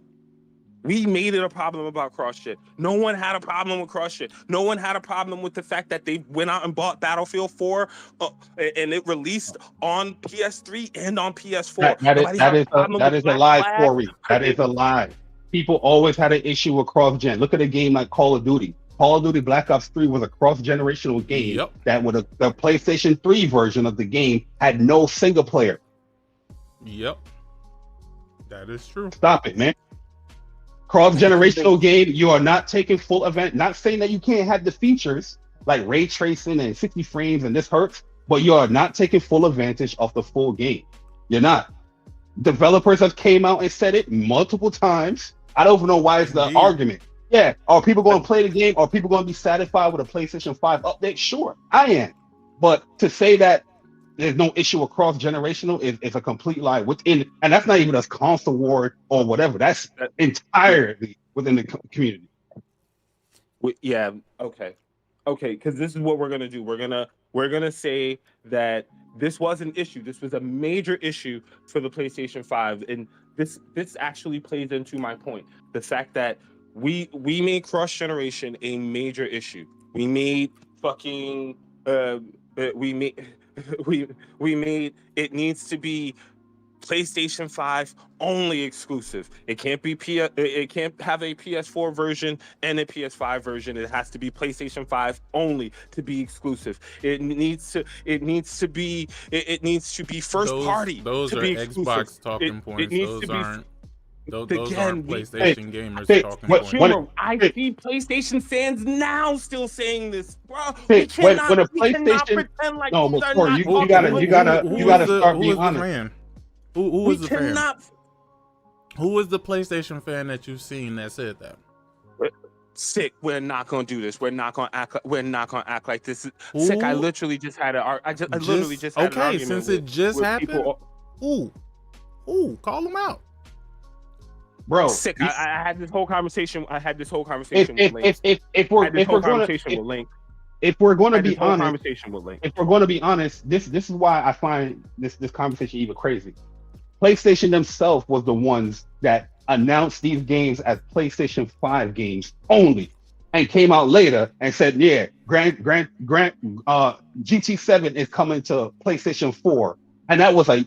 Speaker 3: We made it a problem about cross-gen. No one had a problem with cross-gen. No one had a problem with the fact that they went out and bought Battlefield 4 and it released on PS3 and on PS4.
Speaker 2: That is a lie, Corey. That is a lie. People always had an issue with cross-gen. Look at a game like Call of Duty. Call of Duty Black Ops 3 was a cross-generational game that with the PlayStation 3 version of the game had no single player.
Speaker 1: Yep. That is true.
Speaker 2: Stop it, man. Cross-generational game, you are not taking full advantage. Not saying that you can't have the features like ray tracing and 60 frames and this hurts, but you are not taking full advantage of the full game. You're not. Developers have came out and said it multiple times. I don't even know why it's the argument. Yeah, are people going to play the game? Are people going to be satisfied with a PlayStation 5 update? Sure, I am. But to say that there's no issue with cross-generational is a complete lie. And that's not even a console war or whatever. That's entirely within the community.
Speaker 3: Yeah, okay, because this is what we're gonna do. We're gonna say that this was an issue. This was a major issue for the PlayStation 5, and this actually plays into my point. The fact that we made cross-generation a major issue. We made fucking we made it needs to be PlayStation 5 only exclusive. It can't be it can't have a PS4 version and a PS5 version. It has to be PlayStation 5 only to be exclusive. It needs to be first party.
Speaker 1: Those
Speaker 3: to
Speaker 1: are
Speaker 3: be
Speaker 1: Xbox
Speaker 3: exclusive.
Speaker 1: talking points. Those aren't. Those aren't PlayStation gamers talking
Speaker 3: points.
Speaker 1: Humor,
Speaker 3: I see PlayStation fans now still saying this, bro.
Speaker 2: When a PlayStation, no, before you gotta start being honest.
Speaker 1: Who was the fan? Who was the PlayStation fan that you've seen that said that?
Speaker 3: Sick, we're not gonna do this. We're not gonna act like this.
Speaker 1: Ooh.
Speaker 3: Sick, I literally just had I literally just had an
Speaker 1: okay.
Speaker 3: argument
Speaker 1: Since it just
Speaker 3: with
Speaker 1: happened,
Speaker 3: people.
Speaker 1: Call them out,
Speaker 2: bro.
Speaker 3: Sick. I had this whole conversation. I had this whole conversation with Link.
Speaker 2: If we're going to be honest, if we're going to be honest, this is why I find this conversation even crazy. PlayStation themselves was the ones that announced these games as PlayStation 5 games only, and came out later and said, yeah, GT7 is coming to PlayStation 4, and that was a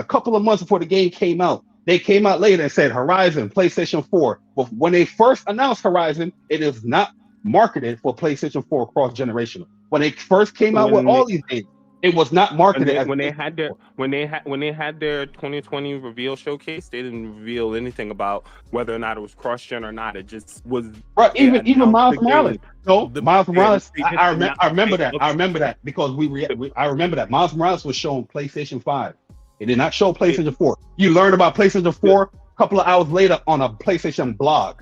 Speaker 2: couple of months before the game came out. They came out later and said Horizon, PlayStation 4. But when they first announced Horizon, it is not marketed for PlayStation 4 cross-generational. When they first came out with all these games, it was not marketed
Speaker 3: when they had their 2020 reveal showcase. They didn't reveal anything about whether or not it was cross-gen or not. It just was.
Speaker 2: Right, even Miles Morales. No, Miles Morales. I remember that. I remember that because I remember that Miles Morales was shown PlayStation 5. It did not show PlayStation 4. You learned about PlayStation 4 a couple of hours later on a PlayStation blog.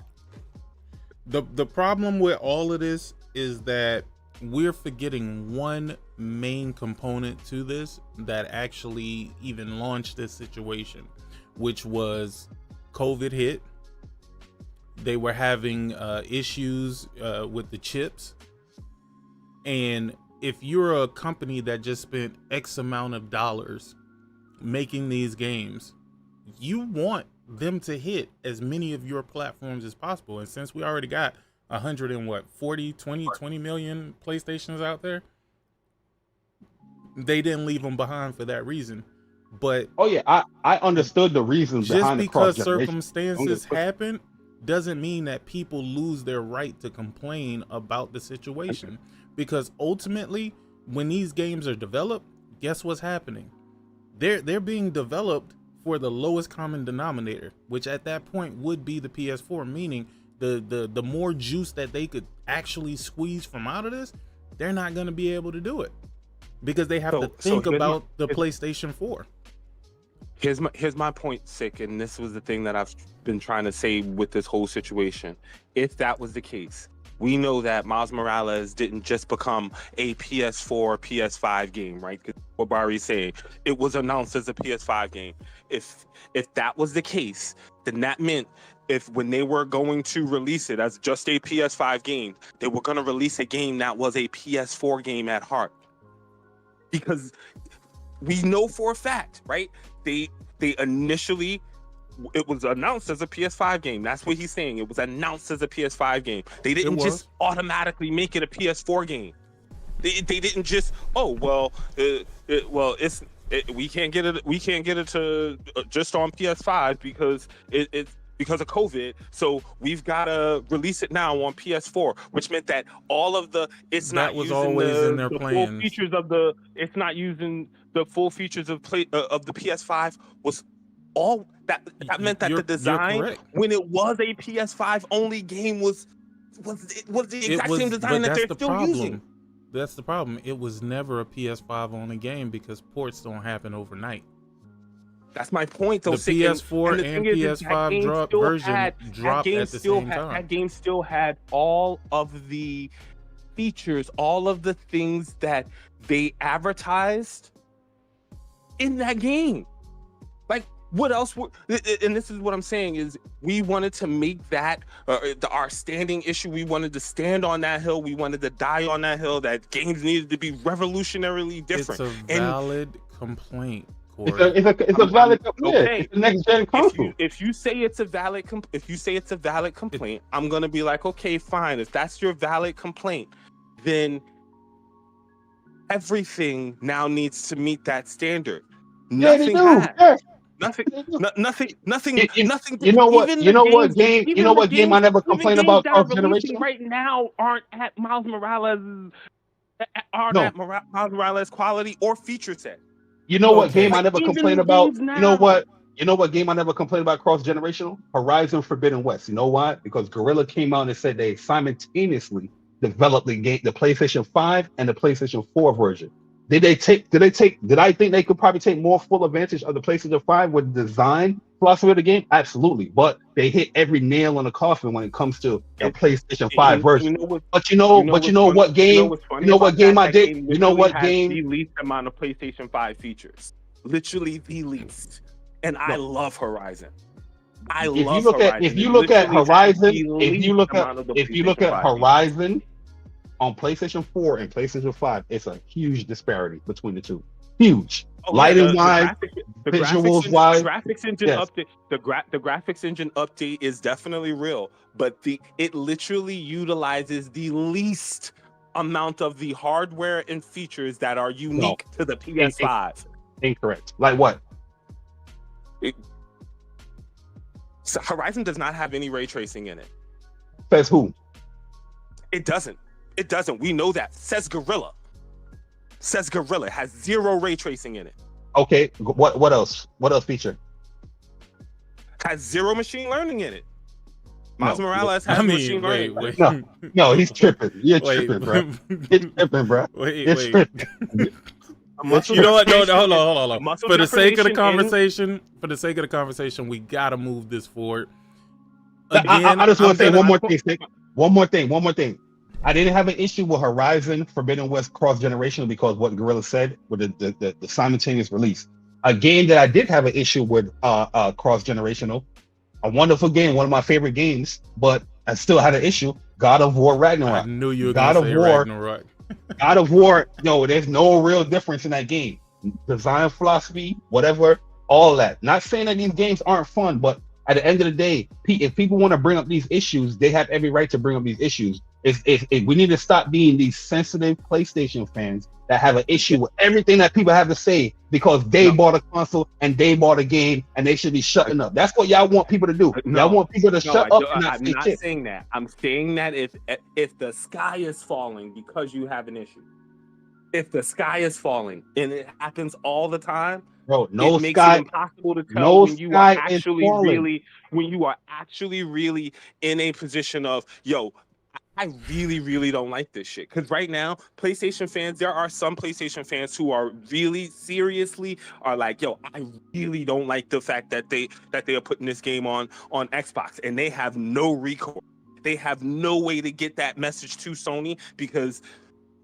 Speaker 1: The problem with all of this is that we're forgetting one main component to this that actually even launched this situation, which was COVID hit. They were having issues with the chips. And if you're a company that just spent X amount of dollars making these games, you want them to hit as many of your platforms as possible. And since we already got 20 million PlayStations out there, they didn't leave them behind for that reason. But
Speaker 2: I understood the reasons behind the cross generation.
Speaker 1: Just because circumstances happen doesn't mean that people lose their right to complain about the situation, because ultimately when these games are developed, guess what's happening? They're being developed for the lowest common denominator, which at that point would be the PS4, meaning the more juice that they could actually squeeze from out of this, they're not going to be able to do it because they have to think about the PlayStation 4.
Speaker 3: Here's my point, Sick, and this was the thing that I've been trying to say with this whole situation. If that was the case, we know that Miles Morales didn't just become a PS4, PS5 game, right? What Barry's saying, it was announced as a PS5 game. If that was the case, then that meant when they were going to release it as just a PS5 game, they were going to release a game that was a PS4 game at heart. Because we know for a fact, right? They initially, it was announced as a PS5 game. That's what he's saying. It was announced as a PS5 game. They didn't just automatically make it a PS4 game. They didn't just we can't get it to just on PS5 because it's because of COVID. So we've got to release it now on PS4, which meant that all of the it's not using the full features of the it's not using the full features of the PS5 was all that meant that the design when it was a PS5 only game was the exact same design that they're still using.
Speaker 1: That's the problem. It was never a PS5 only game because ports don't happen overnight.
Speaker 3: That's my point, though.
Speaker 1: The PS4 and PS5 version dropped at the same time.
Speaker 3: That game still had all of the features, all of the things that they advertised in that game. Like, what else? And this is what I'm saying is we wanted to make that our standing issue. We wanted to stand on that hill. We wanted to die on that hill. That games needed to be revolutionarily different.
Speaker 1: It's a valid complaint.
Speaker 2: It's a valid complaint.
Speaker 3: Okay.
Speaker 2: It's a next gen console.
Speaker 3: If you say it's a valid complaint, I'm gonna be like, okay, fine. If that's your valid complaint, then everything now needs to meet that standard. Nothing has. Nothing.
Speaker 2: You know what game I never complain about cross generation
Speaker 3: right now aren't at Miles Morales quality or feature set.
Speaker 2: You know what game I never complain about? You know what game I never complain about cross generational? Horizon Forbidden West. You know why? Because Guerrilla came out and said they simultaneously developed the game, the PlayStation 5 and the PlayStation 4 version. Did I think they could probably take more full advantage of the PlayStation 5 with the design philosophy of the game? Absolutely. But they hit every nail on the coffin when it comes to the PlayStation 5 version. But you know what game I did? You know what game?
Speaker 3: The least amount of PlayStation 5 features. Literally the least. And I love Horizon.
Speaker 2: If you look at Horizon on PlayStation 4 and PlayStation 5, it's a huge disparity between the two. Huge. Lighting wise, visuals wise.
Speaker 3: The graphics engine update. The graphics engine update is definitely real, but it literally utilizes the least amount of the hardware and features that are unique to the PS5.
Speaker 2: Incorrect. Like what?
Speaker 3: So Horizon does not have any ray tracing in it.
Speaker 2: Says who?
Speaker 3: It doesn't. We know that. Says Gorilla. It has 0 ray tracing in it.
Speaker 2: Okay. What else? What else feature?
Speaker 3: Has 0 machine learning in it. Miles Morales has machine learning.
Speaker 1: Wait.
Speaker 2: No, he's tripping. You're tripping, bro. You're tripping, bro.
Speaker 1: Wait.
Speaker 2: Tripping.
Speaker 1: You know what? No, hold on. For the sake of the conversation, we gotta move this forward.
Speaker 2: Again, I just want to say one more thing. I didn't have an issue with Horizon Forbidden West cross-generational because what Gorilla said with the simultaneous release. A game that I did have an issue with cross-generational, a wonderful game, one of my favorite games, but I still had an issue. God of War Ragnarok.
Speaker 1: I knew you were going to say Ragnarok.
Speaker 2: God of War, no, there's no real difference in that game. Design philosophy, whatever, all that. Not saying that these games aren't fun, but at the end of the day, if people want to bring up these issues, they have every right to bring up these issues. If we need to stop being these sensitive PlayStation fans that have an issue with everything that people have to say because they bought a console and they bought a game and they should be shutting up. That's what y'all want people to do. Y'all want people to shut up.
Speaker 3: I'm not saying that. I'm saying that if the sky is falling because you have an issue, if the sky is falling and it happens all the time,
Speaker 2: bro,
Speaker 3: it makes it impossible to tell when you are actually really in a position of, yo, I really, really don't like this shit. Because right now, PlayStation fans, there are some PlayStation fans who are really seriously are like, yo, I really don't like the fact that they are putting this game on Xbox, and they have no recourse. They have no way to get that message to Sony because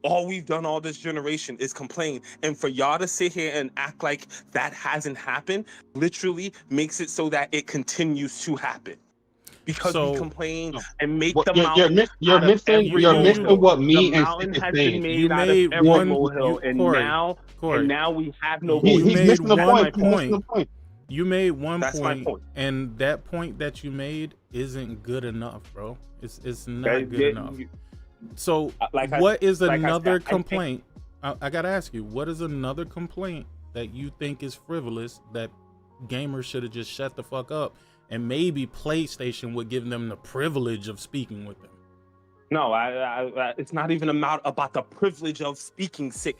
Speaker 3: all we've done all this generation is complain. And for y'all to sit here and act like that hasn't happened literally makes it so that it continues to happen. Because we complain and make the mountain.
Speaker 2: You're missing what me and Sick is saying.
Speaker 3: You made one molehill, and now we have no.
Speaker 1: You made one point. You made one point, and that point that you made isn't good enough, bro. It's not good enough. So, what is another complaint? I gotta ask you, what is another complaint that you think is frivolous that gamers should have just shut the fuck up? And maybe PlayStation would give them the privilege of speaking with them.
Speaker 3: No, it's not even about the privilege of speaking sick.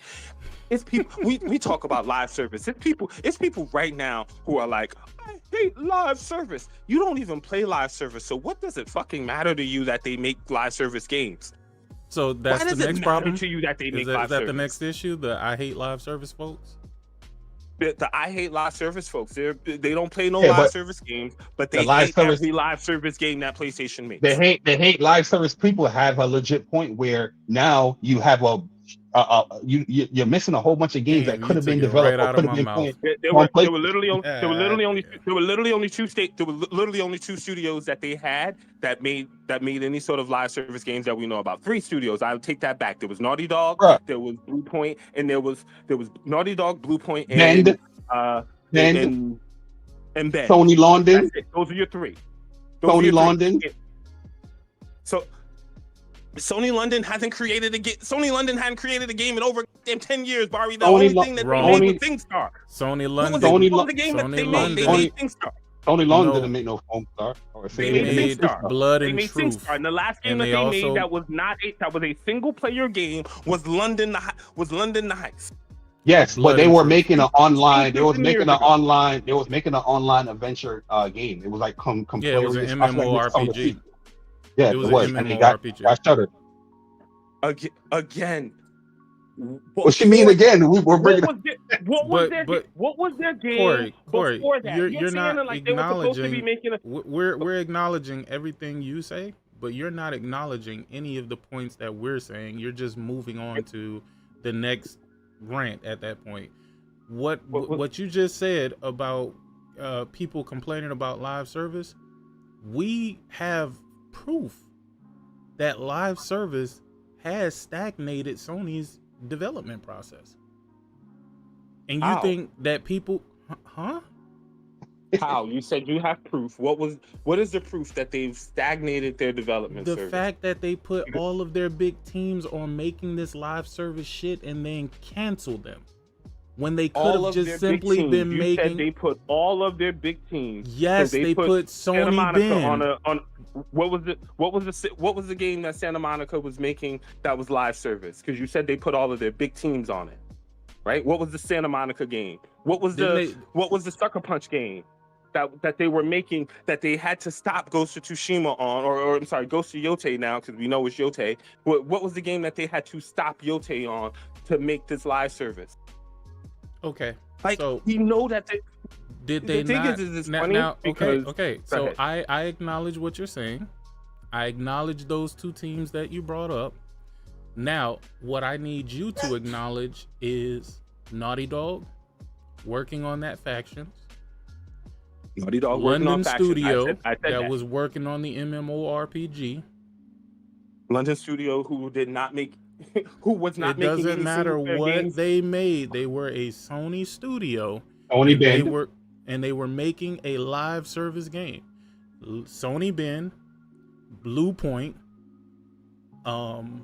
Speaker 3: It's people. we talk about live service. It's people right now who are like, I hate live service. You don't even play live service. So what does it fucking matter to you that they make live service games?
Speaker 1: So that's the next problem
Speaker 3: to you that they make live service. Is that
Speaker 1: the next issue? The I hate live service folks.
Speaker 3: The I hate live service folks. They don't play live service games, but they hate every live service game that PlayStation makes.
Speaker 2: They hate live service people have a legit point where now you have you're missing a whole bunch of games that could have been developed or could have been played.
Speaker 3: There were literally only two studios that they had that made any sort of live service games that we know about. 3 studios. I'll take that back. There was Naughty Dog, there was Blue Point, and there was Naughty Dog, Blue Point, and Bend.
Speaker 2: Sony London.
Speaker 3: Those are your 3.
Speaker 2: Sony London.
Speaker 3: So Sony London hadn't created a game in over 10 years, Barry. The only thing that they made was SingStar.
Speaker 1: Sony London.
Speaker 3: Sony
Speaker 2: London didn't make no Foam Star.
Speaker 1: They made Blood and Truth.
Speaker 3: SingStar. And the last game that they made that was a single player game was London the Heist.
Speaker 2: Yes, but they were making an online. They was making an online adventure game. It was like
Speaker 1: it was an MMORPG.
Speaker 2: Yeah, it was. And they got shuttered.
Speaker 3: Again,
Speaker 2: What you mean again? We're bringing.
Speaker 4: What was their game
Speaker 1: Corey,
Speaker 4: before that?
Speaker 1: you're not
Speaker 4: like they were supposed to be
Speaker 1: acknowledging.
Speaker 4: making a.
Speaker 1: We're acknowledging everything you say, but you're not acknowledging any of the points that we're saying. You're just moving on to the next rant at that point. What you just said about people complaining about live service, we have proof that live service has stagnated Sony's development process. And you think that people, huh?
Speaker 3: How? You said you have proof. What is the proof that they've stagnated their development service?
Speaker 1: The fact that they put all of their big teams on making this live service shit and then cancel them when they could have just simply been making.
Speaker 4: You said they put all of their big teams.
Speaker 1: Yes, they put Sony Ben
Speaker 4: on. What was the game that Santa Monica was making that was live service? Because you said they put all of their big teams on it, right? What was the Santa Monica game? What was the Sucker Punch game that they were making that they had to stop Ghost of Tsushima on, or I'm sorry, Ghost of Yotei now, because we know it's Yotei. What was the game that they had to stop Yotei on to make this live service?
Speaker 1: Okay,
Speaker 4: like
Speaker 1: so
Speaker 4: we know that they.
Speaker 1: Did they not? Okay. So I acknowledge what you're saying. I acknowledge those two teams that you brought up. Now, what I need you to acknowledge is Naughty Dog working on that Factions.
Speaker 4: Naughty Dog
Speaker 1: London Studio
Speaker 4: I said that
Speaker 1: was working on the MMORPG.
Speaker 4: London Studio, who was not making. It
Speaker 1: doesn't matter what they made. They were a Sony studio.
Speaker 2: Sony Ben.
Speaker 1: They were making a live service game. Sony Ben, Blue Point. Who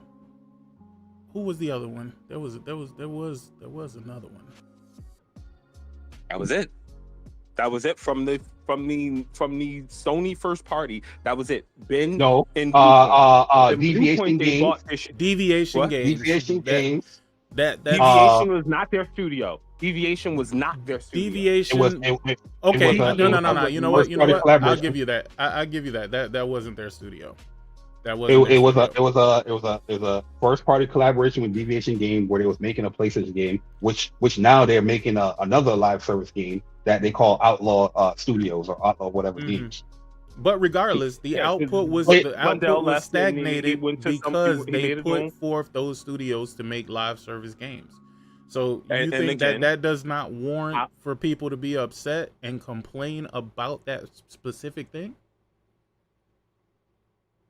Speaker 1: was the other one? There was another one.
Speaker 4: That was it. That was it from the Sony first party. That was it. Ben.
Speaker 2: No.
Speaker 4: Deviation Games.
Speaker 1: Deviation Games. That
Speaker 4: Deviation was not their studio. Deviation was not their studio.
Speaker 1: Deviation.
Speaker 2: Okay.
Speaker 1: No. You know what? I'll give you that. I'll give you that. That wasn't their studio. That was.
Speaker 2: It was a first party collaboration with Deviation Game where they was making a PlayStation game, which now they're making another live service game that they call Outlaw Studios or Outlaw whatever games.
Speaker 1: But regardless, the output was stagnated because they put forth those studios to make live service games. So you think that does not warrant for people to be upset and complain about that specific thing?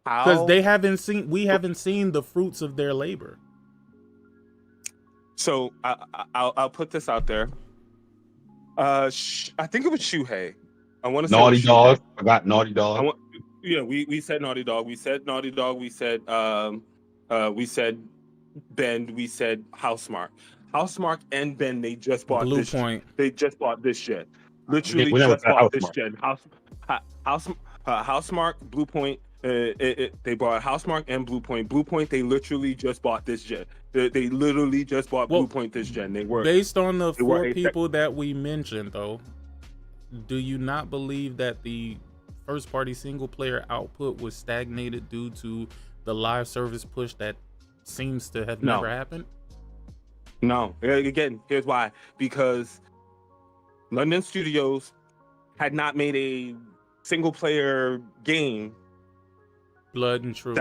Speaker 1: Because we haven't seen the fruits of their labor.
Speaker 4: So I'll put this out there. I think it was Shuhei. I want to say
Speaker 2: Naughty Dog. I got Naughty Dog.
Speaker 4: We said Naughty Dog. We said Naughty Dog. We said Ben. We said Housemarque. Housemarque and Ben, they just bought
Speaker 1: Blue
Speaker 4: this.
Speaker 1: Point.
Speaker 4: They just bought this shit. Literally just bought this shit. Housemarque, Blue Point. They bought Housemarque and Blue Point. Blue Point, they literally just bought this gen. They literally just bought Blue Point this gen. They were
Speaker 1: based on the four people that we mentioned, though. Do you not believe that the first party single player output was stagnated due to the live service push that seems to have never happened?
Speaker 4: No. Again, here's why. Because London Studios had not made a single player game.
Speaker 1: Blood and Truth.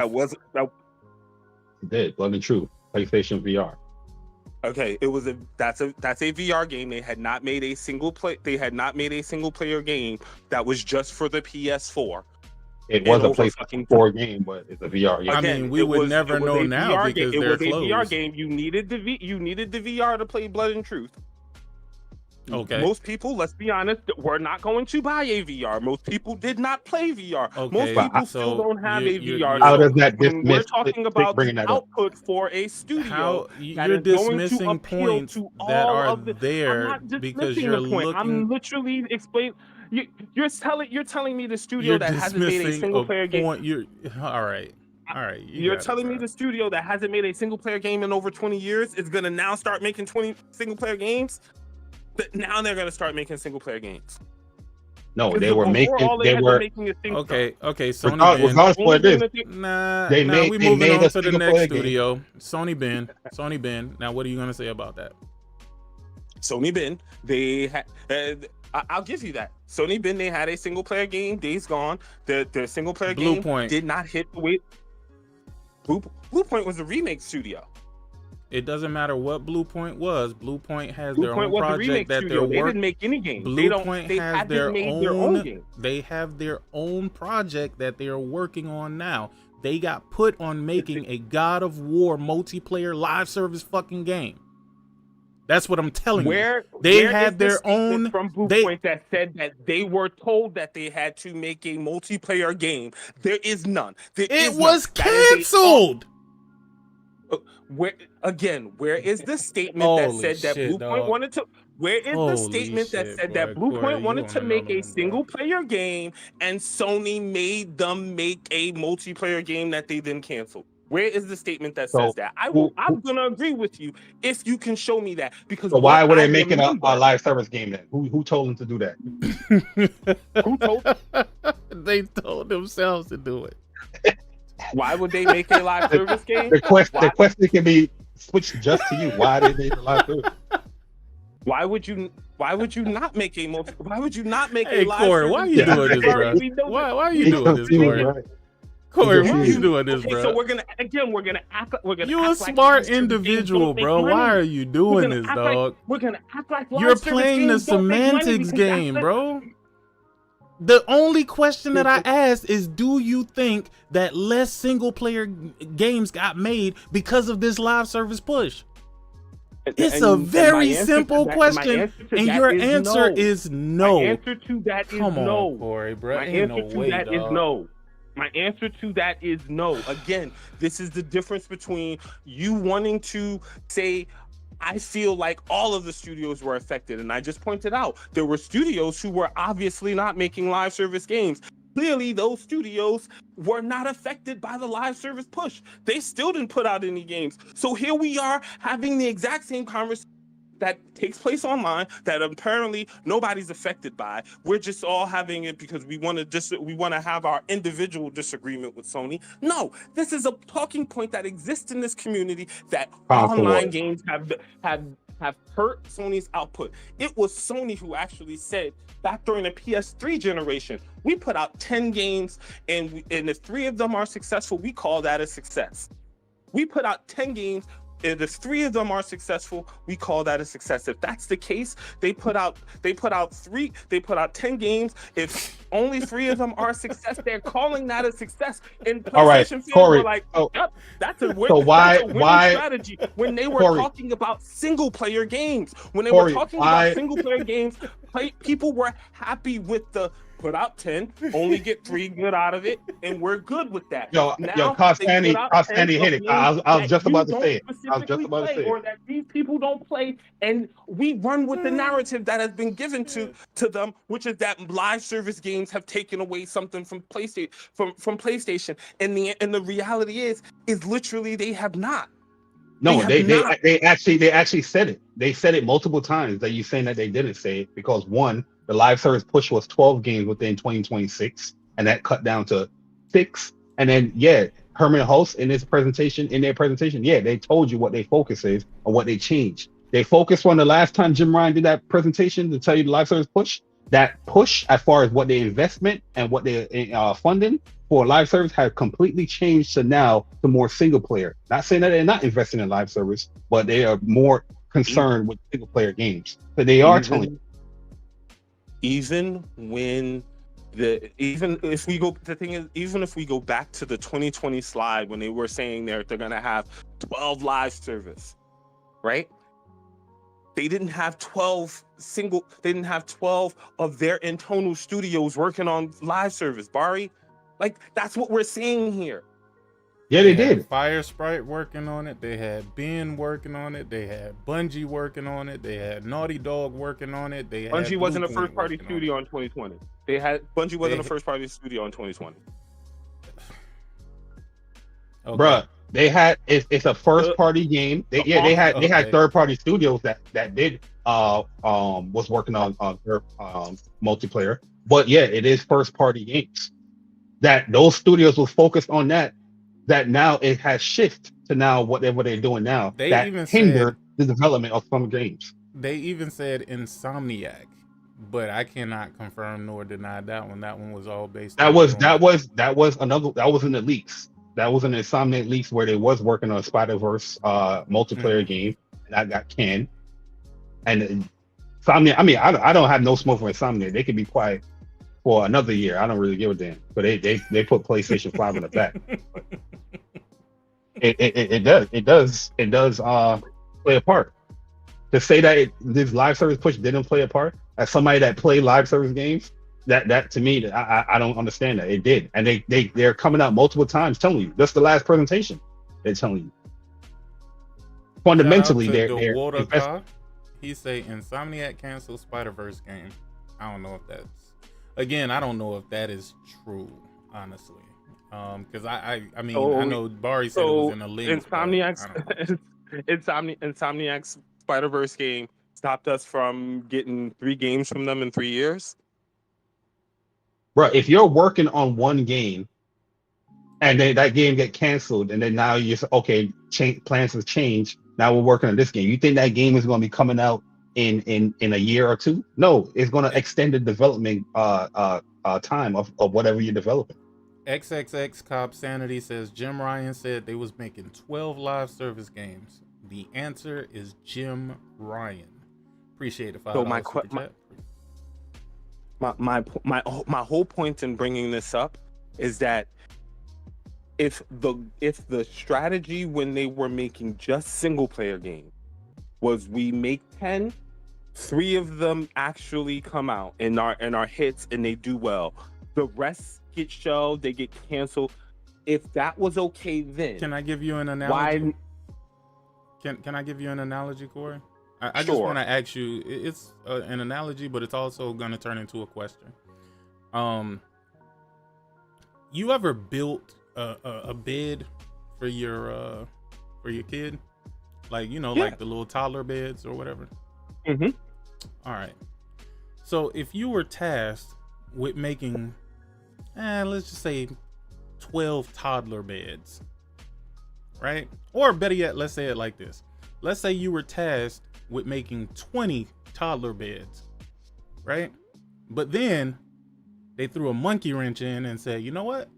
Speaker 2: Did Blood and Truth PlayStation VR?
Speaker 4: Okay, that's a VR game. They had not made a single player game that was just for the PS4.
Speaker 2: It was a PlayStation 4 game, but it's a VR game.
Speaker 1: I mean, we would never know now because they're closed.
Speaker 4: It was a VR game. You needed the VR to play Blood and Truth.
Speaker 1: Okay.
Speaker 4: Most people, let's be honest, were not going to buy a VR. Most people did not play VR.
Speaker 1: Okay.
Speaker 4: Most people still don't have a VR.
Speaker 2: How does that dismiss?
Speaker 4: We're talking about the output for a studio.
Speaker 1: You're dismissing points that are there because you're looking.
Speaker 4: I'm literally explaining. You're telling me the studio that hasn't made a single player game.
Speaker 1: All right.
Speaker 4: You're telling me the studio that hasn't made a single player game in over 20 years is gonna now start making 20 single player games? Now they're gonna start making single player games.
Speaker 2: No, they were making. They were
Speaker 4: making a thing.
Speaker 1: Okay. Sony Ben.
Speaker 2: Regardless of what it is,
Speaker 1: Nah,
Speaker 2: we
Speaker 1: moving on
Speaker 2: a
Speaker 1: to the
Speaker 2: single
Speaker 1: next
Speaker 2: player
Speaker 1: studio. Sony Ben. Now, what are you gonna say about that?
Speaker 3: Sony Ben, they had. I'll give you that. Sony Ben, they had a single player game. Days Gone. The single player game did not hit the way. Blue Point was a remake studio.
Speaker 1: It doesn't matter what Blue Point was. Blue Point has their own
Speaker 4: was
Speaker 1: project that they're working.
Speaker 4: They didn't make any games.
Speaker 1: Blue Point has their
Speaker 4: own game.
Speaker 1: They have their own project that they are working on now. They got put on making a God of War multiplayer live service fucking game. That's what I'm telling you. They had their own
Speaker 3: from Blue Point that said that they were told that they had to make a multiplayer game. There is none.
Speaker 1: It was canceled.
Speaker 3: Where is the statement that said that Blue Point wanted to? Where is the statement that said that Blue Point wanted to make a single player game and Sony made them make a multiplayer game that they then canceled? Where is the statement that says that? I'm gonna agree with you if you can show me that. Because
Speaker 2: why were they making a live service game then? Who told them to do that?
Speaker 3: Who told?
Speaker 1: They told themselves to do it.
Speaker 3: Why would they make a live service game?
Speaker 2: The question can be switched just to you. Why did they make a live service?
Speaker 3: Why would you not make a live
Speaker 1: Corey, why are you doing this, bro? Why are you doing this, Corey? Corey, why are you doing this, bro?
Speaker 3: So we're gonna act.
Speaker 1: You're a smart individual, bro. Why are you doing this, dog?
Speaker 3: We're gonna act like
Speaker 1: you're playing the semantics game, bro. The only question that I asked is, do you think that less single player games got made because of this live service push? It's a very simple question, and your answer is no.
Speaker 4: My answer to that is no.
Speaker 1: Come on, Corey, bro.
Speaker 4: My answer to that is no. My answer to that is no.
Speaker 3: Again, this is the difference between you wanting to say, I feel like all of the studios were affected. And I just pointed out there were studios who were obviously not making live service games. Clearly, those studios were not affected by the live service push. They still didn't put out any games. So here we are having the exact same conversation that takes place online that apparently nobody's affected by. We're just all having it because we want to have our individual disagreement with Sony. No, this is a talking point that exists in this community that online games have hurt Sony's output. It was Sony who actually said back during the PS3 generation, we put out 10 games and if 3 of them are successful, we call that a success. We put out 10 games. If 3 of them are successful, we call that a success. If that's the case, they put out 10 games. If only 3 of them are a success, they're calling that a success. And PlayStation fans were like, yep, that's a winning strategy. When they were talking about single player games, people were happy with the put out 10, only get 3 good out of it, and we're good with that.
Speaker 2: Constantly hit it. I was just about to say it.
Speaker 4: Or that these people don't play, and we run with the narrative that has been given to them, which is that live service games have taken away something from PlayStation. And the reality is literally they have not.
Speaker 2: No, they actually said it. They said it multiple times. That you saying that they didn't say it because one, the live service push was 12 games within 2026, and that cut down to 6. And then Herman Hulse in their presentation, they told you what their focus is and what they changed. They focused on the last time Jim Ryan did that presentation to tell you the live service push. That push, as far as what their investment and what their funding for live service, has completely changed to now to more single player. Not saying that they're not investing in live service, but they are more concerned with single player games. So they are telling you.
Speaker 3: Even if we go back to the 2020 slide when they were saying they're gonna have 12 live service, right? They didn't have 12 of their internal studios working on live service, Bari. Like, that's what we're saying here.
Speaker 2: Yeah, they did.
Speaker 1: Fire Sprite working on it. They had Ben working on it. They had Bungie working on it. They had Naughty Dog working on it.
Speaker 4: Bungie wasn't a first-party studio in 2020. Bungie wasn't a first-party studio in 2020.
Speaker 2: Okay. Bruh, It's a first party game. They had third party studios that did was working on their multiplayer. But yeah, it is first party games. That those studios was focused on that now it has shifted to now whatever they're doing now.
Speaker 1: They
Speaker 2: that
Speaker 1: even
Speaker 2: hinder
Speaker 1: said
Speaker 2: the development of some games.
Speaker 1: They even said Insomniac, but I cannot confirm nor deny that one. That one was all based.
Speaker 2: That was in the leaks. That was in the Insomniac leaks where they was working on a Spider-Verse multiplayer game that got canned. And Insomniac, I mean, I don't have no smoke for Insomniac. They could be quiet for another year. I don't really give a damn. But they put PlayStation 5 in the back. It does play a part. To say that this live service push didn't play a part, as somebody that played live service games, that to me, I don't understand that. It did. And they're coming out multiple times telling you. That's the last presentation. They're telling you. Fundamentally, they're
Speaker 1: he say Insomniac canceled Spider-Verse game. I don't know if that's, again, I don't know if that is true, honestly. Because I mean, I know Barry said it was in a link.
Speaker 4: Insomniac's Spider-Verse game stopped us from getting 3 games from them in 3 years.
Speaker 2: Bro, if you're working on one game and then that game get canceled and then now you're okay, plans have changed. Now we're working on this game. You think that game is going to be coming out in a year or two? No, it's going to extend the development time of whatever you're developing.
Speaker 1: XXX Cop Sanity says Jim Ryan said they was making 12 live service games. The answer is Jim Ryan. Appreciate it.
Speaker 4: So my whole point in bringing this up is that if the strategy when they were making just single player games was we make 10, 3 of them actually come out and are hits and they do well, the rest get shelved, they get canceled. If that was okay, then
Speaker 1: can I give you an analogy? Can I give you an analogy, Corey? I just want to ask you. It's an analogy, but it's also going to turn into a question. You ever built a bed for your kid, like like the little toddler beds or whatever?
Speaker 4: Mm-hmm.
Speaker 1: All right. So if you were tasked with making, let's just say 12 toddler beds, right? Or better yet, let's say it like this. Let's say you were tasked with making 20 toddler beds, right? But then they threw a monkey wrench in and said, you know what?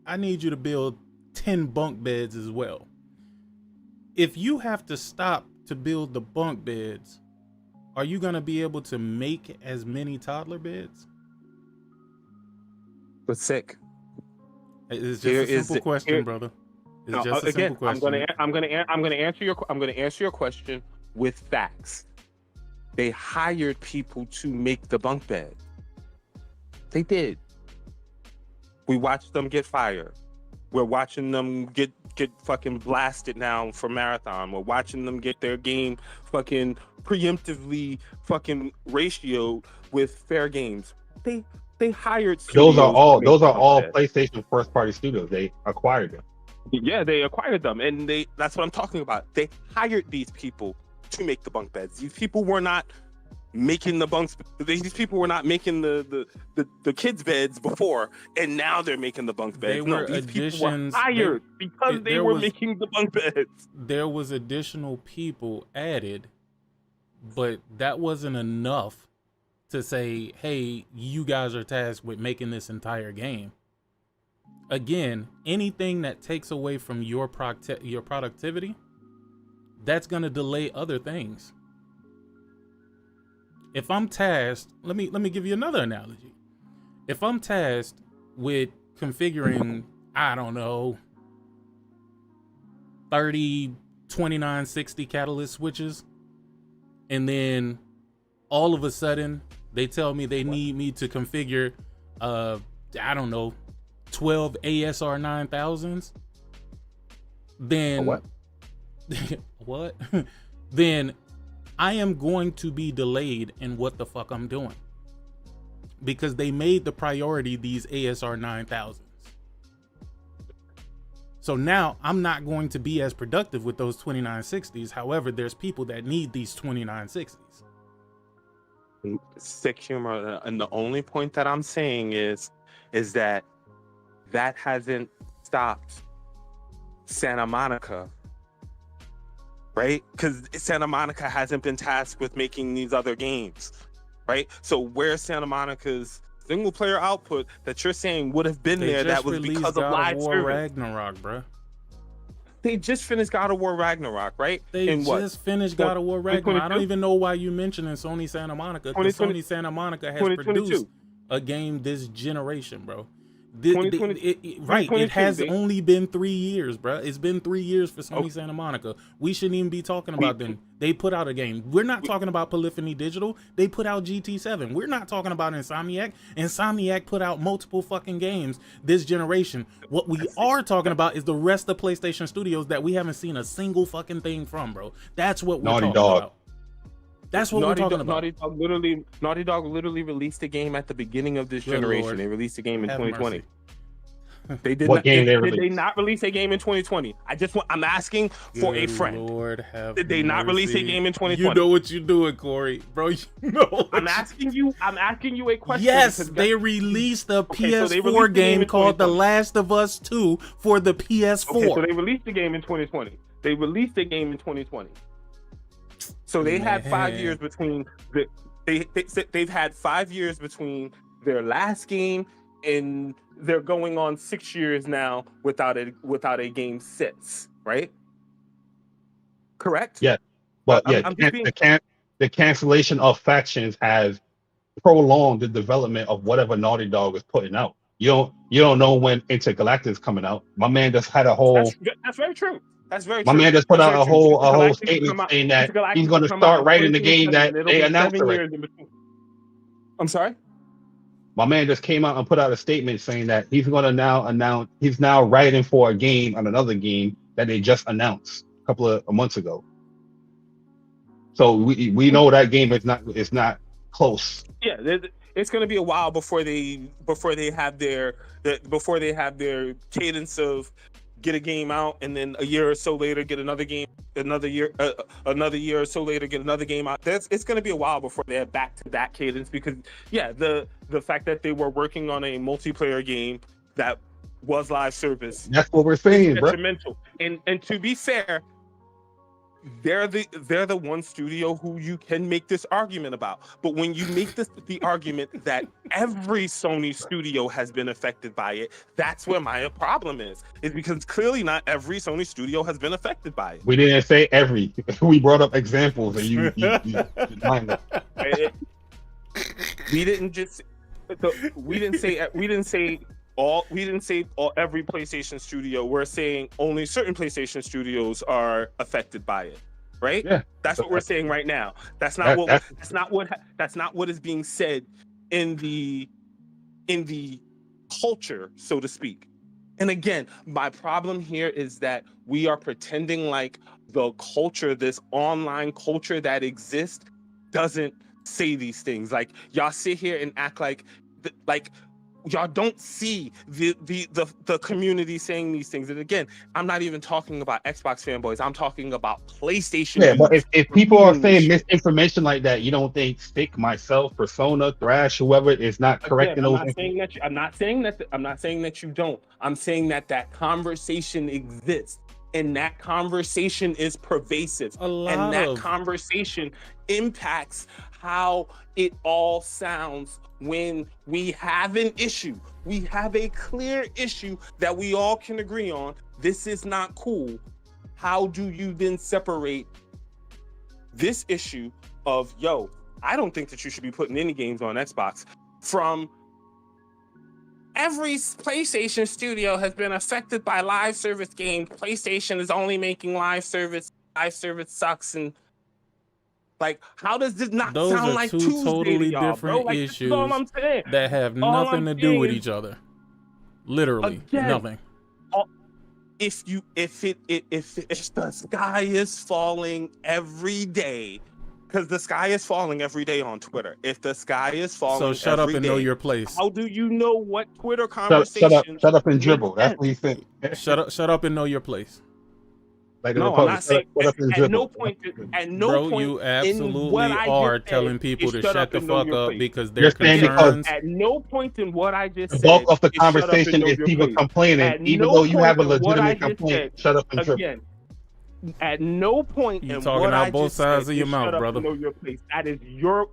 Speaker 1: I need you to build 10 bunk beds as well. If you have to stop to build the bunk beds, are you going to be able to make as many toddler beds?
Speaker 4: But sick.
Speaker 1: It's just a simple question, brother. It's just a simple question.
Speaker 4: I'm gonna answer your question with facts. They hired people to make the bunk bed. They did. We watched them get fired. We're watching them get fucking blasted now for Marathon. We're watching them get their game fucking preemptively fucking ratioed with fair games. They hired.
Speaker 2: Those are all PlayStation first party studios. They acquired them.
Speaker 4: Yeah, they acquired them, and that's what I'm talking about. They hired these people to make the bunk beds. These people were not making the bunks. These people were not making the kids' beds before, and now they're making the bunk beds. These people were hired because they were making the bunk beds.
Speaker 1: There was additional people added, but that wasn't enough to say, hey, you guys are tasked with making this entire game. Again, anything that takes away from your productivity, that's going to delay other things. If I'm tasked, let me give you another analogy. If I'm tasked with configuring, I don't know, 30 2960 catalyst switches, and then all of a sudden they tell me they need me to configure I don't know, 12 ASR 9000s, then what? Then I am going to be delayed in what the fuck I'm doing, because they made the priority these ASR 9000s. So now I'm not going to be as productive with those 2960s. However, there's people that need these 2960s.
Speaker 4: Sick humor, and the only point that I'm saying is that hasn't stopped Santa Monica, right? Because Santa Monica hasn't been tasked with making these other games, right? So where's Santa Monica's single player output that you're saying would have been there that was because of live service?
Speaker 1: Ragnarok, bro.
Speaker 4: They just finished God of War Ragnarok, right?
Speaker 1: They just finished God of War Ragnarok. I don't even know why you mentioning Sony Santa Monica. Because Sony Santa Monica has produced a game this generation, bro. It has only been 3 years, bro. It's been 3 years for Sony Santa Monica. We shouldn't even be talking about them. They put out a game. We're not talking about Polyphony Digital. They put out GT7. We're not talking about Insomniac. Insomniac put out multiple fucking games this generation. What we are talking about is the rest of PlayStation Studios that we haven't seen a single fucking thing from, bro. That's what we're talking about. That's what we're talking about.
Speaker 4: Naughty Dog literally released a game at the beginning of this generation. Lord. They released a game in 2020. They did. Did they not release a game in 2020? I'm asking for a friend.
Speaker 1: Lord have
Speaker 4: did they not release a game in 2020?
Speaker 1: You know what you're doing, Corey, bro. You know.
Speaker 4: I'm asking you a question.
Speaker 1: Yes, they released a PS4 game called The Last of Us 2 for the PS4.
Speaker 4: Okay, so they released the game in 2020. So they had 5 years between they've had 5 years between their last game, and they're going on 6 years now without a game since, right? Correct?
Speaker 2: Yeah, but the cancellation of factions has prolonged the development of whatever Naughty Dog is putting out. You don't know when Intergalactic is coming out. My man just had a whole.
Speaker 4: That's very true. That's very
Speaker 2: true. My man just put out a whole statement saying that he's going to start writing the game that they announced already.
Speaker 4: I'm sorry?
Speaker 2: My man just came out and put out a statement saying that he's going to now announce he's now writing for a game on another game that they just announced a couple of months ago. So we know that game is not close.
Speaker 4: Yeah, it's going to be a while before they have their cadence of get a game out, and then a year or so later get another game, another year or so later get another game out. It's going to be a while before they're back to that cadence, because the fact that they were working on a multiplayer game that was live service,
Speaker 2: that's what we're saying, bro.
Speaker 4: And to be fair, they're the one studio who you can make this argument about. But when you make the argument that every Sony studio has been affected by it, that's where my problem is because clearly not every Sony studio has been affected by it.
Speaker 2: We didn't say every. We brought up examples, and you mind that.
Speaker 4: We didn't say every PlayStation studio. We're saying only certain PlayStation studios are affected by it, right?
Speaker 2: Yeah,
Speaker 4: that's what we're saying right now. That's not what is being said in the culture, so to speak. And again, my problem here is that we are pretending like the culture, this online culture that exists, doesn't say these things. Like y'all sit here and act like y'all don't see the community saying these things. And again, I'm not even talking about Xbox fanboys. I'm talking about PlayStation.
Speaker 2: Yeah, but if people are saying misinformation like that, you don't think Stick, myself, Persona, Thrash, whoever is not correcting those?
Speaker 4: I'm not saying that you don't. I'm saying that conversation exists, and that conversation is pervasive, and that conversation impacts how it all sounds. When we have an issue, we have a clear issue that we all can agree on. This is not cool. How do you then separate this issue of, I don't think that you should be putting any games on Xbox, from every PlayStation studio has been affected by live service games. PlayStation is only making live service. Live service sucks. And like, how does this not sound like Tuesday?
Speaker 1: Those are two totally different issues that have nothing to do with each other. Literally, nothing.
Speaker 4: If the sky is falling every day,
Speaker 3: Because the sky is falling every day on Twitter. If the sky is falling,
Speaker 1: So shut up and know your place.
Speaker 3: How do you know what Twitter conversation?
Speaker 2: Shut up and dribble. That's what he said.
Speaker 1: Shut up and know your place.
Speaker 2: Like
Speaker 3: no, I'm not saying. At no point,
Speaker 1: bro, you absolutely are telling people to shut the fuck up because
Speaker 2: they're
Speaker 1: concerned.
Speaker 3: At no point in what I just said,
Speaker 2: the bulk of the conversation is people complaining, even though you have a legitimate complaint. Shut up and dribble.
Speaker 3: At no point
Speaker 1: you talking out both sides of your mouth, brother.
Speaker 3: Know your place. That is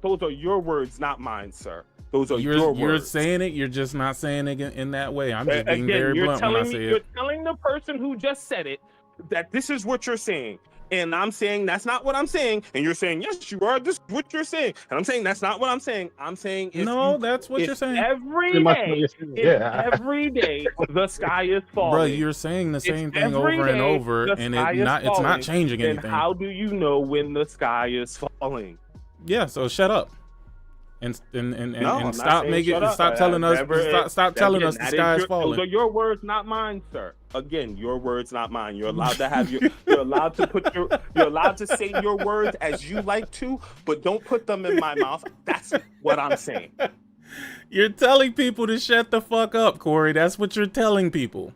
Speaker 3: those are your words, not mine, sir. Those are your words.
Speaker 1: You're saying it. You're just not saying it in that way. I'm just being very blunt when I say it.
Speaker 3: You're telling the person who just said it that this is what you're saying, and I'm saying that's not what I'm saying, and you're saying yes, you are. This is what you're saying, and I'm saying that's not what I'm saying. I'm saying
Speaker 1: that's what you're saying.
Speaker 3: Every day, the sky is falling.
Speaker 1: Bro, you're saying the same thing over and over, and it's not changing anything.
Speaker 3: Then how do you know when the sky is falling?
Speaker 1: Yeah, so shut up. And stop telling us the sky is falling.
Speaker 3: Those are your words, not mine, sir. Again, your words, not mine. You're allowed to have you're allowed to say your words as you like to, but don't put them in my mouth. That's what I'm saying.
Speaker 1: You're telling people to shut the fuck up, Corey. That's what you're telling people.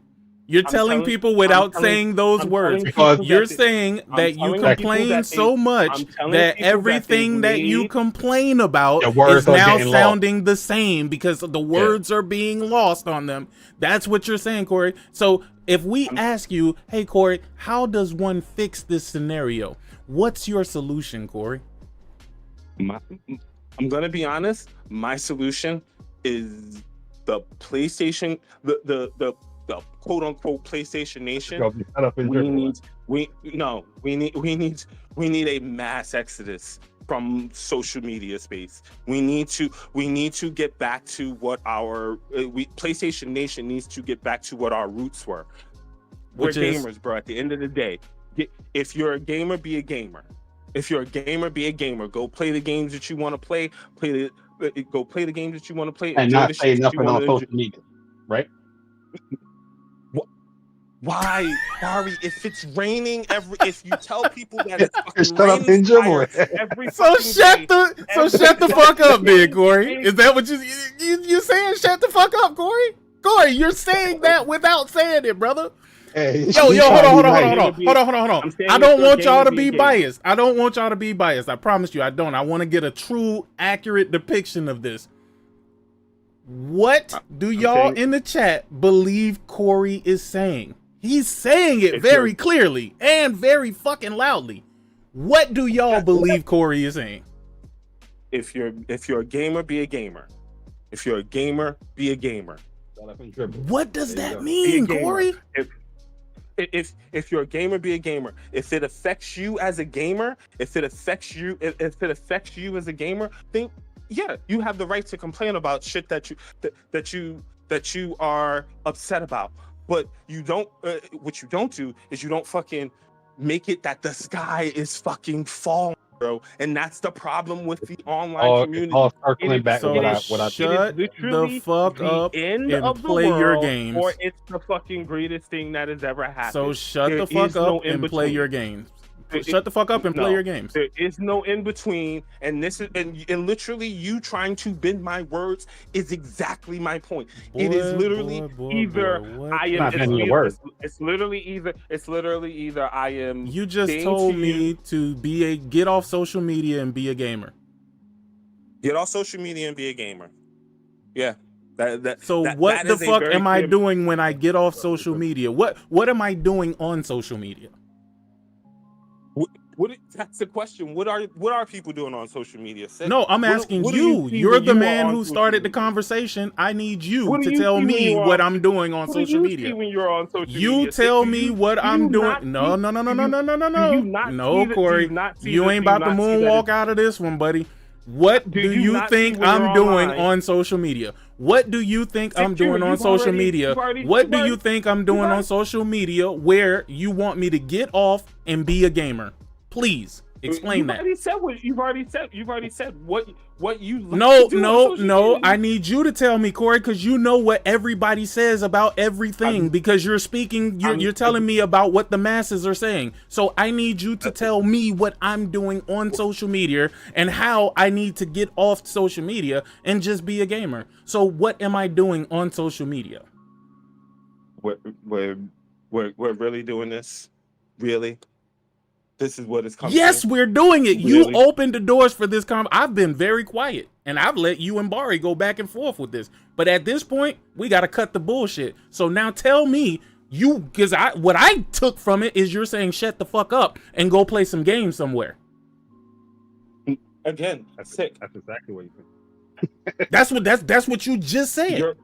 Speaker 1: You're telling people without saying those words. You're saying that you complain so much that everything that you complain about is now sounding the same because the words are being lost on them. That's what you're saying, Corey. So if we ask you, hey, Corey, how does one fix this scenario? What's your solution, Corey?
Speaker 3: I'm going to be honest. My solution is the PlayStation, the quote unquote PlayStation Nation. We need a mass exodus from social media space. We need to get back to what our PlayStation Nation needs to get back to what our roots were. We're gamers, bro. At the end of the day, if you're a gamer, be a gamer. If you're a gamer, be a gamer. Go play the games that you want to play. Go play the games that you want to play.
Speaker 2: And not say nothing on social media, right?
Speaker 3: Why, Barry? If it's raining if you tell people that it's fucking raining
Speaker 1: shut the fuck up, then, Corey. Is that what you saying? Shut the fuck up, Corey. Corey, you're saying that without saying it, brother.
Speaker 2: Hey,
Speaker 1: hold on. I don't want y'all to be biased. I promise you, I don't. I want to get a true, accurate depiction of this. What do y'all in the chat believe Corey is saying? He's saying it very clearly and very fucking loudly. What do y'all believe Corey is saying?
Speaker 3: If you're a gamer, be a gamer. If you're a gamer, be a gamer.
Speaker 1: What does that mean, Corey?
Speaker 3: If you're a gamer, be a gamer. If it affects you as a gamer, if it affects you as a gamer, then yeah, you have the right to complain about shit that you are upset about. But you don't. What you don't do is you don't fucking make it that the sky is fucking falling, bro. And that's the problem with the online community.
Speaker 2: All circling back to what I
Speaker 1: shut the fuck up and play your games.
Speaker 3: Or it's the fucking greatest thing that has ever happened.
Speaker 1: So shut the fuck up and play your games. Shut the fuck up and play your games.
Speaker 3: There is no in between, and this is and literally you trying to bend my words is exactly my point. It is literally either I am. It's literally either I am.
Speaker 1: You just told me to get off social media and be a gamer.
Speaker 3: Get off social media and be a gamer. Yeah.
Speaker 1: So what the fuck am I doing when I get off social media? What am I doing on social media?
Speaker 3: That's the question. What are people doing on social media?
Speaker 1: No, I'm asking you. You're the man who started the conversation. I need you to tell me what I'm doing on social media.
Speaker 3: When you're on social media,
Speaker 1: you tell me what I'm doing. No, Corey. You ain't about to moonwalk out of this one, buddy. What do you think I'm doing on social media? What do you think I'm doing on social media? What do you think I'm doing on social media where you want me to get off and be a gamer? Please Explain that.
Speaker 4: You've already said what you.
Speaker 1: No. I need you to tell me, Corey, because you know what everybody says about everything. Because you're speaking, you're telling me about what the masses are saying. So I need you to tell me what I'm doing on social media and how I need to get off social media and just be a gamer. So what am I doing on social media?
Speaker 4: We're really doing this, really. This is what it's coming.
Speaker 1: Yes,
Speaker 4: to.
Speaker 1: We're doing it.
Speaker 4: Really?
Speaker 1: You opened the doors for this I've been very quiet, and I've let you and Bari go back and forth with this. But at this point, we got to cut the bullshit. So now tell me, because what I took from it is you're saying shut the fuck up and go play some games somewhere.
Speaker 4: Again,
Speaker 2: That's
Speaker 4: sick.
Speaker 2: That's exactly what you think.
Speaker 1: That's what you just said.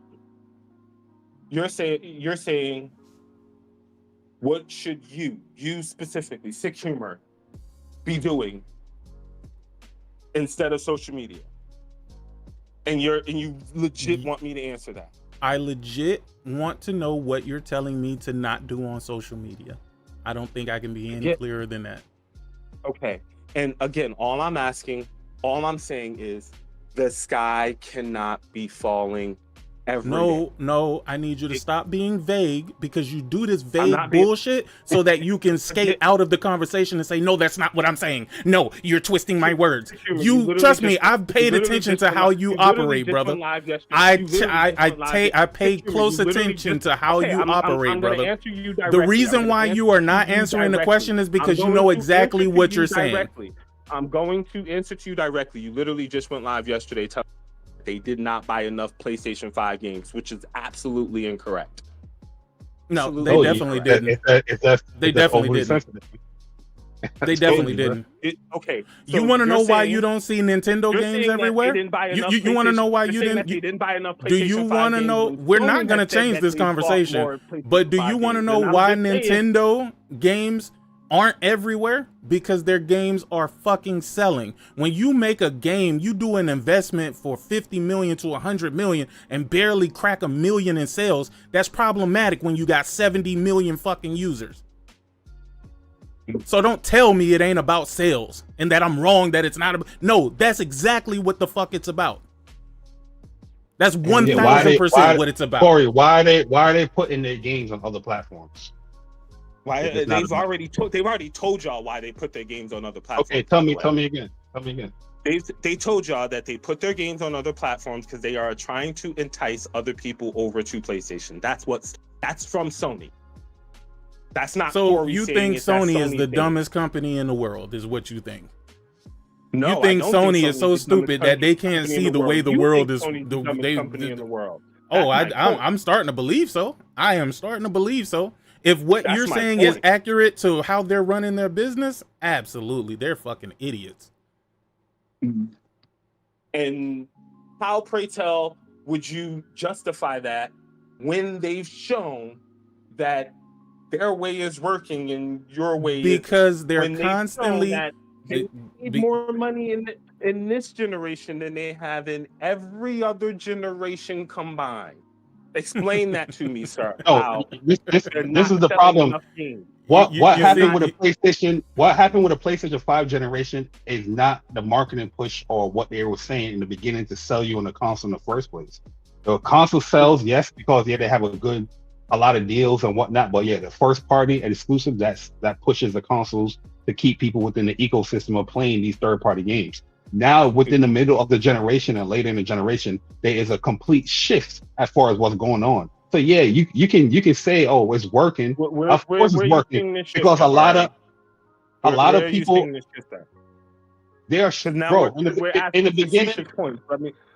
Speaker 4: You're saying. What should you specifically, Sick Humor, be doing instead of social media? And you legit want me to answer that?
Speaker 1: I legit want to know what you're telling me to not do on social media. I don't think I can be any clearer than that.
Speaker 4: Okay. And again, all I'm saying is the sky cannot be falling every day.
Speaker 1: No, I need you to stop being vague, because you do this vague bullshit so that you can skate out of the conversation and say, no, that's not what I'm saying. No, you're twisting my words. You trust me, I've paid attention to how you operate, brother. I paid close attention to how you operate, brother. The reason why you are not answering the question is because you know exactly what you're saying.
Speaker 4: I'm going to answer to you directly. You literally just went live yesterday telling they did not buy enough PlayStation 5 games, which is absolutely incorrect.
Speaker 1: No, they definitely didn't. They definitely didn't. They definitely didn't.
Speaker 4: Okay.
Speaker 1: So you want to know why you don't see Nintendo games everywhere? You want to know why you didn't
Speaker 4: buy enough PlayStation 5
Speaker 1: do you want to know? We're not going to change this conversation, but do you want to know why Nintendo games aren't everywhere? Because their games are fucking selling. When you make a game, you do an investment for 50 million to 100 million and barely crack 1 million in sales. That's problematic when you got 70 million fucking users. So don't tell me it ain't about sales and that I'm wrong, that it's not about. No, that's exactly what the fuck it's about. That's 1000% what it's about.
Speaker 2: Corey, why are they putting their games on other platforms?
Speaker 4: Why they've already told y'all why they put their games on other platforms.
Speaker 2: Okay, tell me again.
Speaker 4: They told y'all that they put their games on other platforms because they are trying to entice other people over to PlayStation. That's from Sony. That's not.
Speaker 1: So
Speaker 4: Corey
Speaker 1: you think Sony is the dumbest company in the world? Is what you think?
Speaker 4: No,
Speaker 1: you think Sony is so stupid that they can't see the way the world is.
Speaker 4: Company in the world.
Speaker 1: Oh, I'm starting to believe so. I am starting to believe so. If what you're saying is accurate to how they're running their business, absolutely, they're fucking idiots.
Speaker 4: And how, pray tell, would you justify that when they've shown that their way is working and your way
Speaker 1: because they're constantly
Speaker 4: they need more money in this generation than they have in every other generation combined? Explain that to me, sir.
Speaker 2: No, this is the problem. What happened with a PlayStation? What happened with a PlayStation 5 generation is not the marketing push or what they were saying in the beginning to sell you on the console in the first place. The console sells, yes, because they have a lot of deals and whatnot. But yeah, the first party and exclusive that pushes the consoles to keep people within the ecosystem of playing these third party games. Now, within the middle of the generation and later in the generation, there is a complete shift as far as what's going on. So yeah, you can say, oh, it's working. Of course, it's working because a lot of people they are
Speaker 4: now
Speaker 2: bro. In the beginning,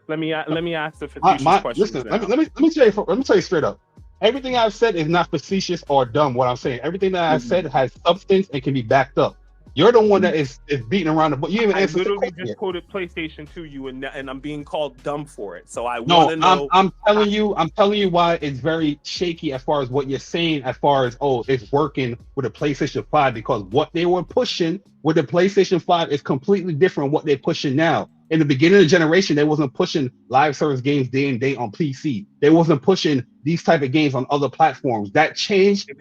Speaker 4: let me ask the facetious question.
Speaker 2: Listen, let me tell you straight up. Everything I've said is not facetious or dumb. What I'm saying, everything that I've said has substance and can be backed up. You're the one that is beating around the bush. You even answered
Speaker 4: literally just quoted PlayStation to you, and I'm being called dumb for it. So I want to know.
Speaker 2: I'm telling you why it's very shaky as far as what you're saying. As far as it's working with a PlayStation 5 because what they were pushing with the PlayStation 5 is completely different. What they're pushing now. In the beginning of the generation, they wasn't pushing live service games day and day on PC. They wasn't pushing these type of games on other platforms. That changed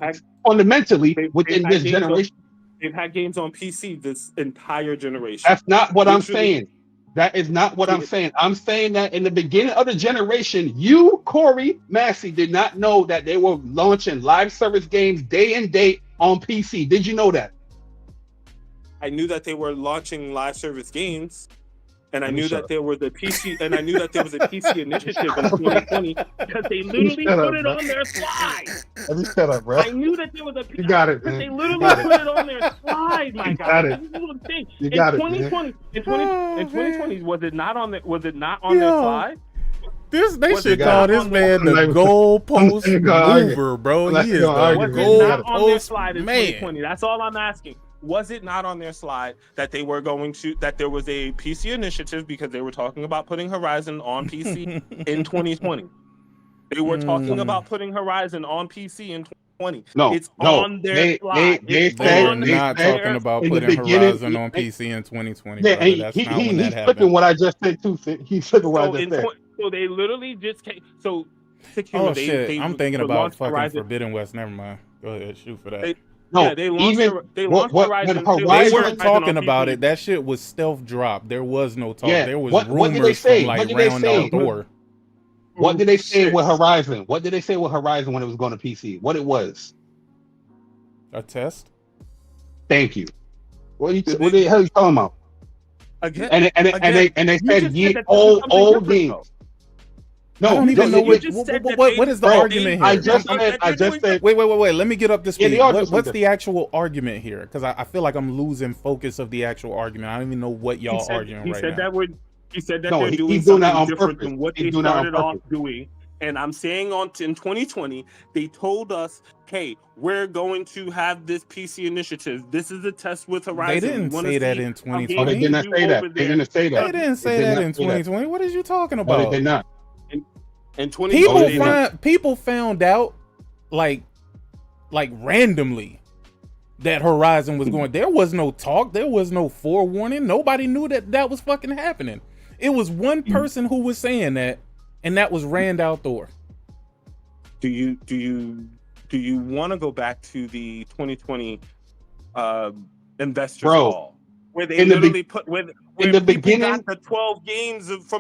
Speaker 2: fundamentally within this generation.
Speaker 4: They've had games on PC this entire generation.
Speaker 2: That's not what I'm saying. That is not what I'm saying. I'm saying that in the beginning of the generation, you, Corey Massey, did not know that they were launching live service games day and date on PC. Did you know that?
Speaker 4: I knew that they were launching live service games, and I knew that there was a PC, and I knew that there was a PC initiative in 2020 because they literally put it on their slide.
Speaker 2: Let me shut up, bro.
Speaker 4: I knew that there was a PC.
Speaker 2: You got it,
Speaker 4: because
Speaker 2: man.
Speaker 4: they literally put it on their slide, my guy. This is what I'm saying.
Speaker 2: You got it,
Speaker 4: 2020, in 2020, was it not on their slide?
Speaker 1: They should call this man the goalpost mover, bro. He is the goalpost man.
Speaker 4: That's all I'm asking. Was it not on their slide that they were that there was a PC initiative because they were talking about putting Horizon on PC in 2020? They were talking about putting Horizon on PC in 2020. It's on their slide.
Speaker 1: They were not talking about putting Horizon on PC in 2020.
Speaker 2: Yeah, he's flipping what I just said too. He's flipping what I just said.
Speaker 4: So they literally just came. So
Speaker 1: shit! I'm thinking about fucking Horizon. Forbidden West. Never mind. Go ahead, shoot for that.
Speaker 4: They launched Horizon.
Speaker 1: They weren't talking about it. That shit was stealth drop. There was no talk. There was rumors from like Round Outdoor.
Speaker 2: What did they say with Horizon? What did they say with Horizon when it was going to PC? What it was?
Speaker 1: A test.
Speaker 2: Thank you. What the hell are you talking about?
Speaker 4: Again,
Speaker 2: and they said old games. No,
Speaker 1: I don't even know what is the argument here?
Speaker 2: I just said.
Speaker 1: Wait. Let me get up to speed. What's the actual argument here? Because I feel like I'm losing focus of the actual argument. I don't even know what y'all arguing right now.
Speaker 4: He said that they're doing something different than what they started off doing. And I'm saying in 2020, they told us, hey, we're going to have this PC initiative. This is a test with Horizon.
Speaker 1: They didn't say that in 2020.
Speaker 2: They did not say that. They didn't say that.
Speaker 1: They didn't say that in 2020. What are you talking about?
Speaker 2: No, they did not.
Speaker 4: In 2020,
Speaker 1: people found out like randomly that Horizon was going. There was no talk. There was no forewarning. Nobody knew that was fucking happening. It was one person who was saying that, and that was Rand Outdoor.
Speaker 4: Do you want to go back to the 2020 investors call where they literally put in the beginning got the 12 games for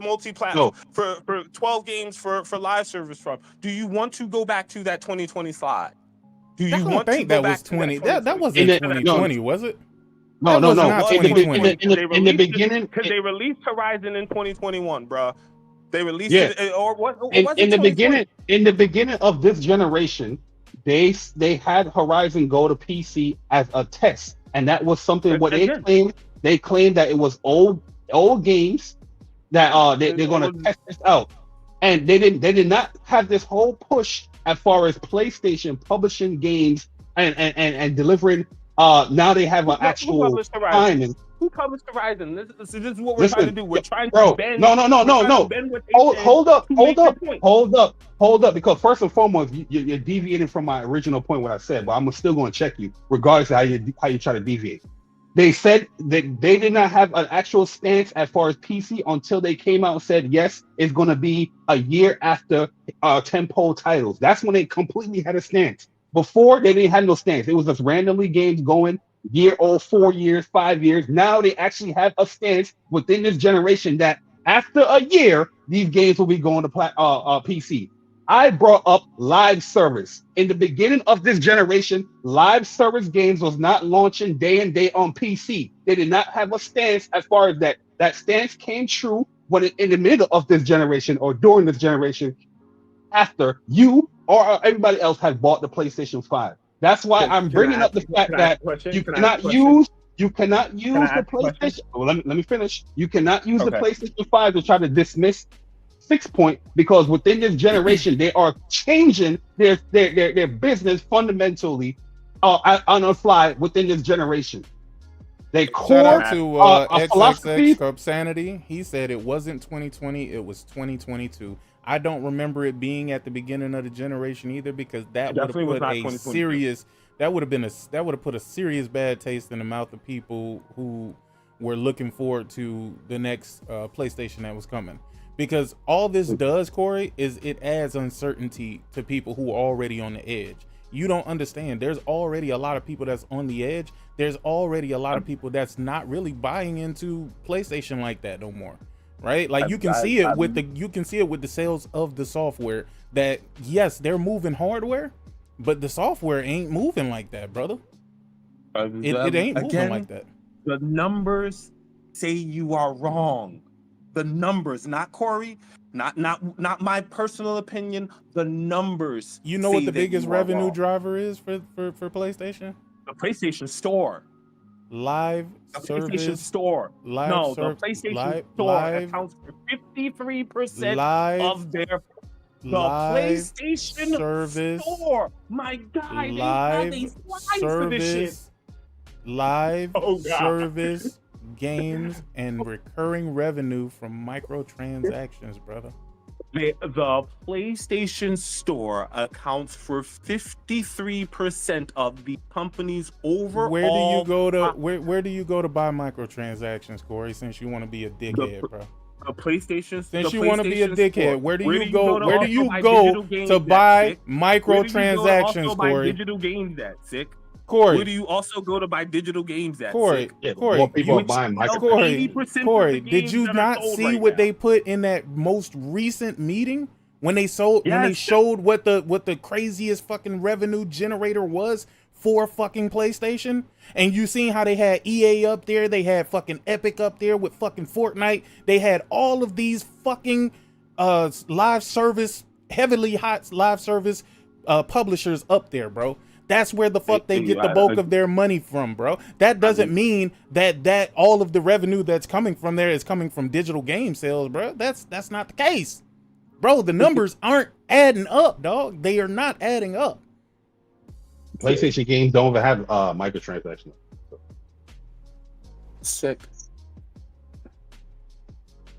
Speaker 4: multi-platform for 12 games for live service from? Do you want to go back to that 2020 slide? Do you want to go back to that?
Speaker 1: That wasn't 2020, was it?
Speaker 2: No.
Speaker 1: In
Speaker 2: the beginning,
Speaker 4: because they released Horizon in 2021, bro. They released it, or what?
Speaker 2: In the beginning of this generation, they had Horizon go to PC as a test, and that was something what they claimed. They claimed that it was old games that they're going to test this out, and they did not have this whole push as far as PlayStation publishing games and delivering. Now they have an actual time.
Speaker 4: Who published Horizon? This is what we're trying to do. We're trying
Speaker 2: to
Speaker 4: bend.
Speaker 2: No. Hold up. Because first and foremost, you're deviating from my original point, what I said. But I'm still going to check you, regardless of how you try to deviate. They said that they did not have an actual stance as far as PC until they came out and said, yes, it's going to be a year after tentpole titles. That's when they completely had a stance. Before, they didn't have no stance. It was just randomly games going year old, 4 years, 5 years. Now they actually have a stance within this generation that after a year, these games will be going to PC. I brought up live service. In the beginning of this generation, live service games was not launching day and day on PC. They did not have a stance as far as that. That stance came true when in the middle of this generation or during this generation, after you or everybody else has bought the PlayStation 5. That's why I'm bringing up the fact that you cannot use the PlayStation. Well, let me finish. You cannot use the PlayStation 5 to try to dismiss 6 Point, because within this generation they are changing their business fundamentally on the fly within this generation. They core
Speaker 1: to XXX Sanity. He said it wasn't 2020, it was 2022. I don't remember it being at the beginning of the generation either, because that would have put a serious bad taste in the mouth of people who were looking forward to the next PlayStation that was coming. Because all this does, Corey, is it adds uncertainty to people who are already on the edge. You don't understand. There's already a lot of people that's on the edge. There's already a lot of people that's not really buying into PlayStation like that no more. Right? Like you can see it with the sales of the software that yes, they're moving hardware, but the software ain't moving like that, brother. It ain't moving like that.
Speaker 4: The numbers say you are wrong. The numbers, not Corey, not my personal opinion. The numbers.
Speaker 1: You know what the biggest revenue driver is for PlayStation?
Speaker 4: The PlayStation Store.
Speaker 1: Live service.
Speaker 4: PlayStation Store. The PlayStation Store accounts for 53% of their. The PlayStation
Speaker 1: service,
Speaker 4: Store. My God, they have a slide for this shit.
Speaker 1: Live service games and recurring revenue from microtransactions, brother.
Speaker 4: The PlayStation Store accounts for 53% of the company's overall.
Speaker 1: Where do you go to where do you go to buy microtransactions, Corey? Since you want to be a dickhead, bro.
Speaker 4: The PlayStation.
Speaker 1: Since you want to be a dickhead, where do you go? Where do you go to buy microtransactions, Corey?
Speaker 4: Digital games at sick.
Speaker 1: Corey.
Speaker 4: Where do you also go to buy digital games at?
Speaker 1: Corey,
Speaker 2: more people are buying microtransactions.
Speaker 1: Corey, did you not see what they put in that most recent meeting when they showed what the craziest fucking revenue generator was for fucking PlayStation? And you seen how they had EA up there, they had fucking Epic up there with fucking Fortnite, they had all of these fucking live service, heavily hot live service publishers up there, bro. That's where the fuck they get the bulk of their money from, bro. That doesn't mean that all of the revenue that's coming from there is coming from digital game sales, bro. That's not the case, bro. The numbers aren't adding up, dog. They are not adding up.
Speaker 2: PlayStation games don't even have microtransactions.
Speaker 4: Sick.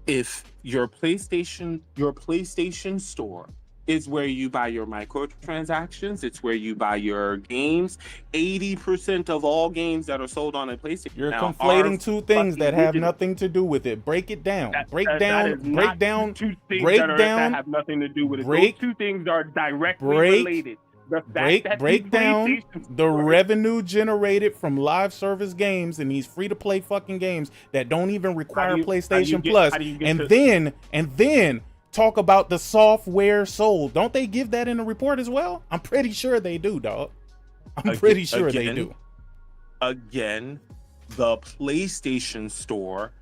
Speaker 4: If your PlayStation Store is where you buy your microtransactions, it's where you buy your games. 80% of all games that are sold on a PlayStation.
Speaker 1: You're conflating two things that have nothing to do with it. Break it down. Break down.
Speaker 4: Two things that have nothing to do with it. Those two things are directly related.
Speaker 1: Break down the revenue generated from live service games and these free-to-play fucking games that don't even require PlayStation Plus, and then talk about the software sold. Don't they give that in the report as well? I'm pretty sure they do, dog. I'm pretty sure they do.
Speaker 4: Again, the PlayStation Store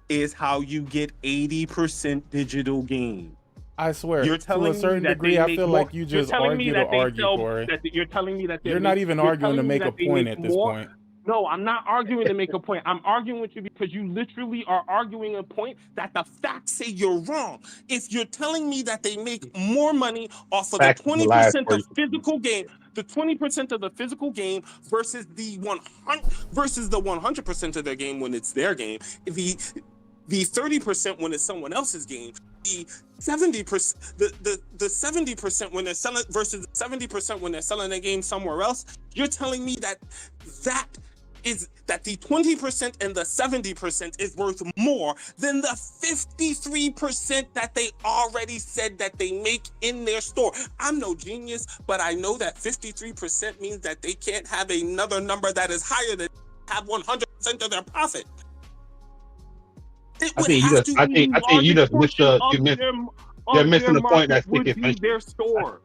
Speaker 4: is how you get 80% digital games.
Speaker 1: I swear, to a certain degree, I feel like you just argue to argue, Corey.
Speaker 4: You're telling me that
Speaker 1: you're not even arguing to make a point at this point.
Speaker 4: No, I'm not arguing to make a point. I'm arguing with you because you literally are arguing a point that the facts say you're wrong. If you're telling me that they make more money off of the 20% of physical game, the 20% of the physical game versus the 100% of their game when it's their game, the 30% when it's someone else's game, the 70%, the 70% when they're selling versus the 70% when they're selling a game somewhere else, you're telling me that the 20% and the 70% is worth more than the 53% that they already said that they make in their store. I'm no genius, but I know that 53% means that they can't have another number that is higher than have 100% of their profit.
Speaker 2: I think you just missed you're missing the point that's
Speaker 4: their store.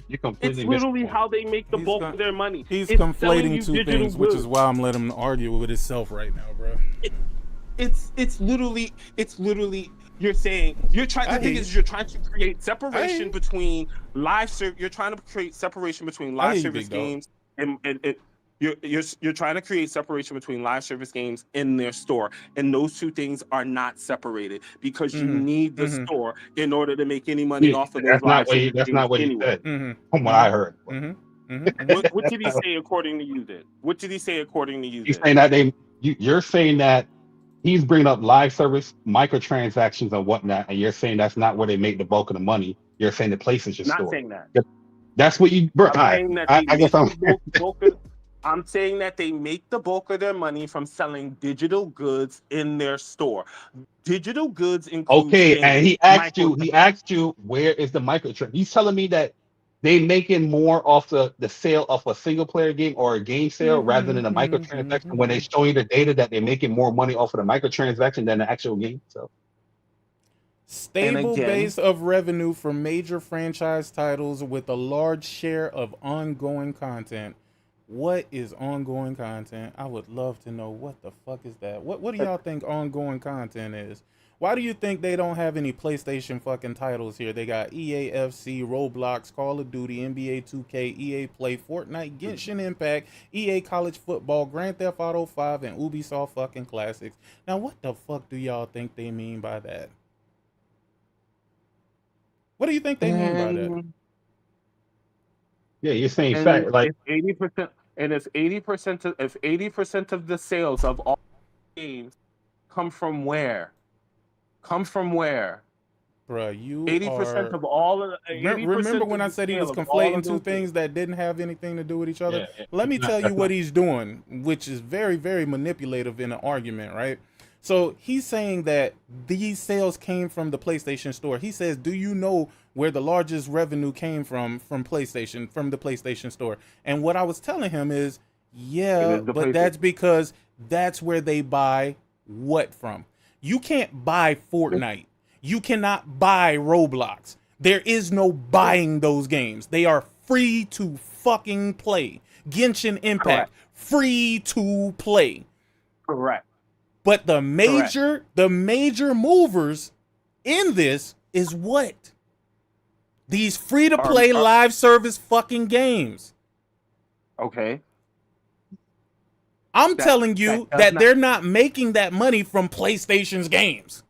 Speaker 2: You completely
Speaker 4: it's literally how they make the bulk of their money.
Speaker 1: He's conflating two things, which is why I'm letting him argue with himself right now, bro.
Speaker 4: It's literally you're trying to create separation between you're trying to create separation between live service games and you're trying to create separation between live service games in their store, and those two things are not separated because you need the store in order to make any money off of those live service games.
Speaker 2: That's not what he said. From what I heard.
Speaker 4: What did he say according to you then? What did he say according to you?
Speaker 2: He's saying that you're saying that he's bringing up live service microtransactions and whatnot, and you're saying that's not where they make the bulk of the money. You're saying the PlayStation Store.
Speaker 4: Not saying that.
Speaker 2: That's what you. Bro, I guess
Speaker 4: I'm saying that they make the bulk of their money from selling digital goods in their store. Digital goods include
Speaker 2: and he asked you where is the microtransaction? He's telling me that they making more off the sale of a single player game or a game sale rather than a microtransaction when they show you the data that they're making more money off of the microtransaction than the actual game. So
Speaker 1: stable base of revenue for major franchise titles with a large share of ongoing content. What is ongoing content? I would love to know what the fuck is that. What do y'all think ongoing content is? Why do you think they don't have any PlayStation fucking titles here? They got EAFC, Roblox, Call of Duty, NBA 2K, EA Play, Fortnite, Genshin Impact, EA College Football, Grand Theft Auto 5, and Ubisoft fucking classics. Now, what the fuck do y'all think they mean by that? What do you think they mean by that?
Speaker 2: Yeah, you're saying fact, like
Speaker 4: 80%, and if 80% of the sales of all games come from where? Bruh,
Speaker 1: you
Speaker 4: 80% of all of
Speaker 1: remember when I said he was conflating two things that didn't have anything to do with each other? Let me tell you what he's doing, which is very, very manipulative in an argument, right? So he's saying that these sales came from the PlayStation Store. He says, do you know where the largest revenue came from the PlayStation Store? And what I was telling him is, yeah, but that's because that's where they buy what from. You can't buy Fortnite. You cannot buy Roblox. There is no buying those games. They are free to fucking play. Genshin Impact, free to play.
Speaker 4: Correct.
Speaker 1: But the major movers in this is what? These free to play live service fucking games.
Speaker 4: Okay.
Speaker 1: I'm telling you that they're not making that money from PlayStation's games.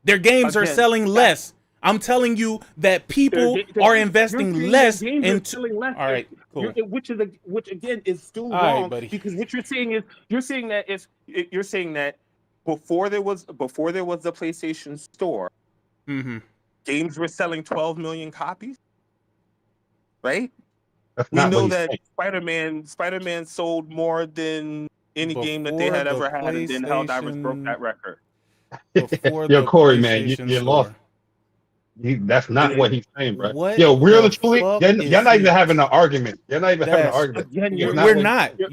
Speaker 1: Their games are selling less. I'm telling you that people are investing less into. All right, cool.
Speaker 4: Which again is still wrong, because what you're saying is you're saying that before there was the PlayStation Store, games were selling 12 million copies, right? We know that Spider-Man sold more than any game that they had ever had, and then HellDivers broke that record.
Speaker 2: Yo, Corey, man, you lost. That's not what he's saying, bro. Yo, really, truly, you're not even having an argument. You're not even having an argument.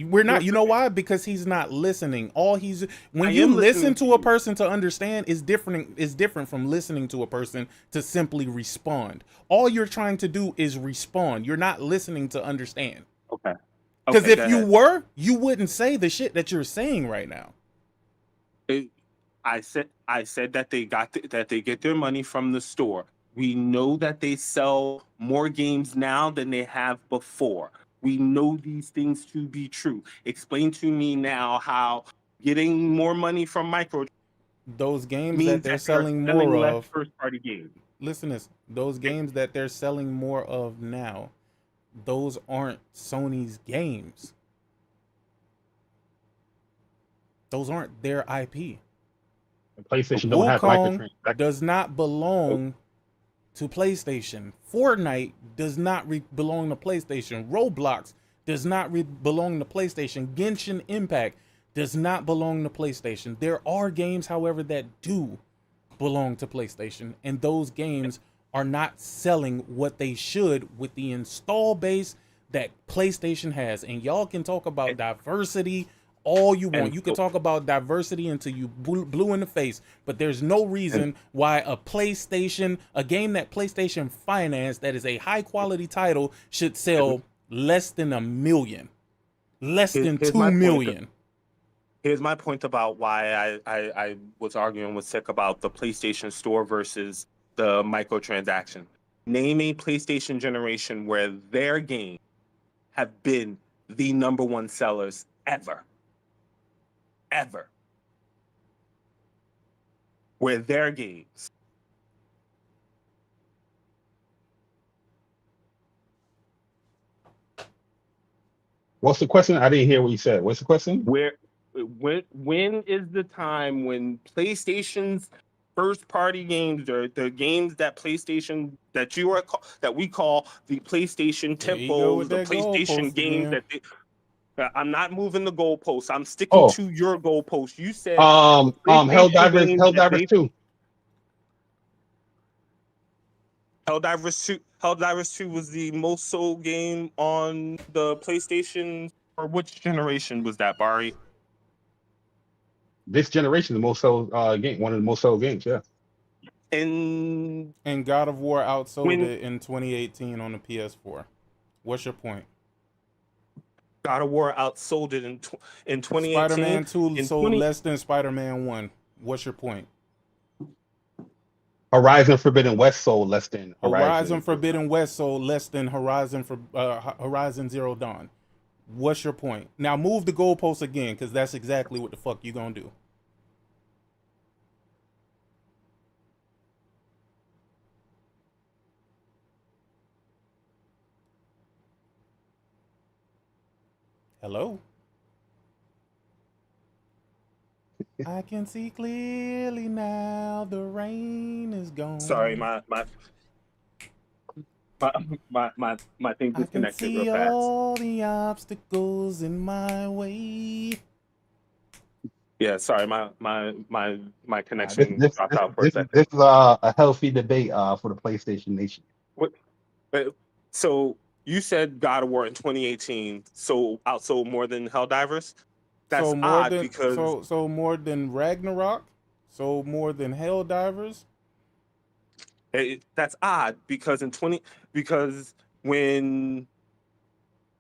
Speaker 1: We're not. You know why? Because he's not listening. When you listen to a person to understand is different from listening to a person to simply respond. All you're trying to do is respond. You're not listening to understand.
Speaker 4: Okay.
Speaker 1: Because if you were, you wouldn't say the shit that you're saying right now.
Speaker 4: I said that they get their money from the store. We know that they sell more games now than they have before. We know these things to be true. Explain to me now how getting more money from
Speaker 1: those games that they're selling more of
Speaker 4: first-party games.
Speaker 1: Listen to this. Those games that they're selling more of now, those aren't Sony's games. Those aren't their IP.
Speaker 2: PlayStation don't have microtransactions.
Speaker 1: Does not belong to PlayStation. Fortnite does not belong to PlayStation. Roblox does not belong to PlayStation. Genshin Impact does not belong to PlayStation. There are games, however, that do belong to PlayStation, and those games are not selling what they should with the install base that PlayStation has. And y'all can talk about diversity all you want. You can talk about diversity until you blue in the face, but there's no reason why a game that PlayStation financed that is a high quality title should sell less than 1 million, less than 2 million.
Speaker 3: Here's my point about why I was arguing with Sick about the PlayStation Store versus the microtransaction. Name a PlayStation generation where their games have been the #1 sellers ever. Where their games.
Speaker 2: What's the question? I didn't hear what you said. What's the question?
Speaker 3: When is the time when PlayStation's first-party games, or the games that PlayStation that we call the PlayStation temples, the PlayStation games that they, I'm not moving the goalposts. I'm sticking to your goalposts. You said
Speaker 2: HellDivers 2.
Speaker 3: Helldivers 2 was the most sold game on the PlayStation. Or which generation was that, Bari?
Speaker 2: This generation, the most sold game, one of the most sold games. Yeah.
Speaker 3: And
Speaker 1: God of War outsold it in 2018 on the PS4. What's your point?
Speaker 3: God of War outsold it in 2018.
Speaker 1: Spider-Man 2 sold less than Spider-Man 1. What's your point?
Speaker 2: Horizon Forbidden West sold less than
Speaker 1: Horizon Forbidden West sold less than Horizon Zero Dawn. What's your point? Now move the goalposts again, because that's exactly what the fuck you gonna do. Hello? I can see clearly now, the rain is gone.
Speaker 3: Sorry, my thing disconnected real fast.
Speaker 1: I can see all the obstacles in my way.
Speaker 3: Yeah, sorry, my connection dropped out for a second.
Speaker 2: This is a healthy debate for the PlayStation Nation.
Speaker 3: So you said God of War in 2018 outsold more than Helldivers? That's
Speaker 1: so more
Speaker 3: odd
Speaker 1: than,
Speaker 3: because
Speaker 1: so more than Ragnarok, so more than Helldivers.
Speaker 3: That's odd because when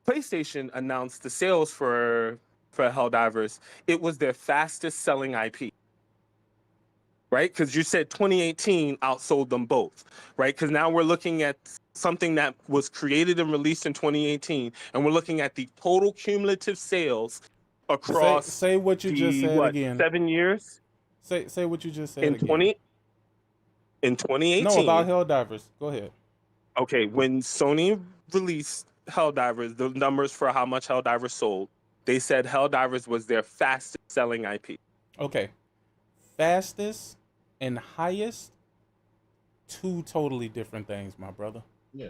Speaker 3: PlayStation announced the sales for Helldivers, it was their fastest selling IP. Right? Because you said 2018 outsold them both, right? Because now we're looking at something that was created and released in 2018, and we're looking at the total cumulative sales across.
Speaker 1: Say what you just said again.
Speaker 3: 7 years.
Speaker 1: Say what you just said
Speaker 3: in
Speaker 1: again.
Speaker 3: In 2018.
Speaker 1: No, about Helldivers. Go ahead.
Speaker 3: Okay, when Sony released Helldivers, the numbers for how much Helldivers sold, they said Helldivers was their fastest selling IP.
Speaker 1: Okay. Fastest and highest, two totally different things, my brother.
Speaker 2: Yeah.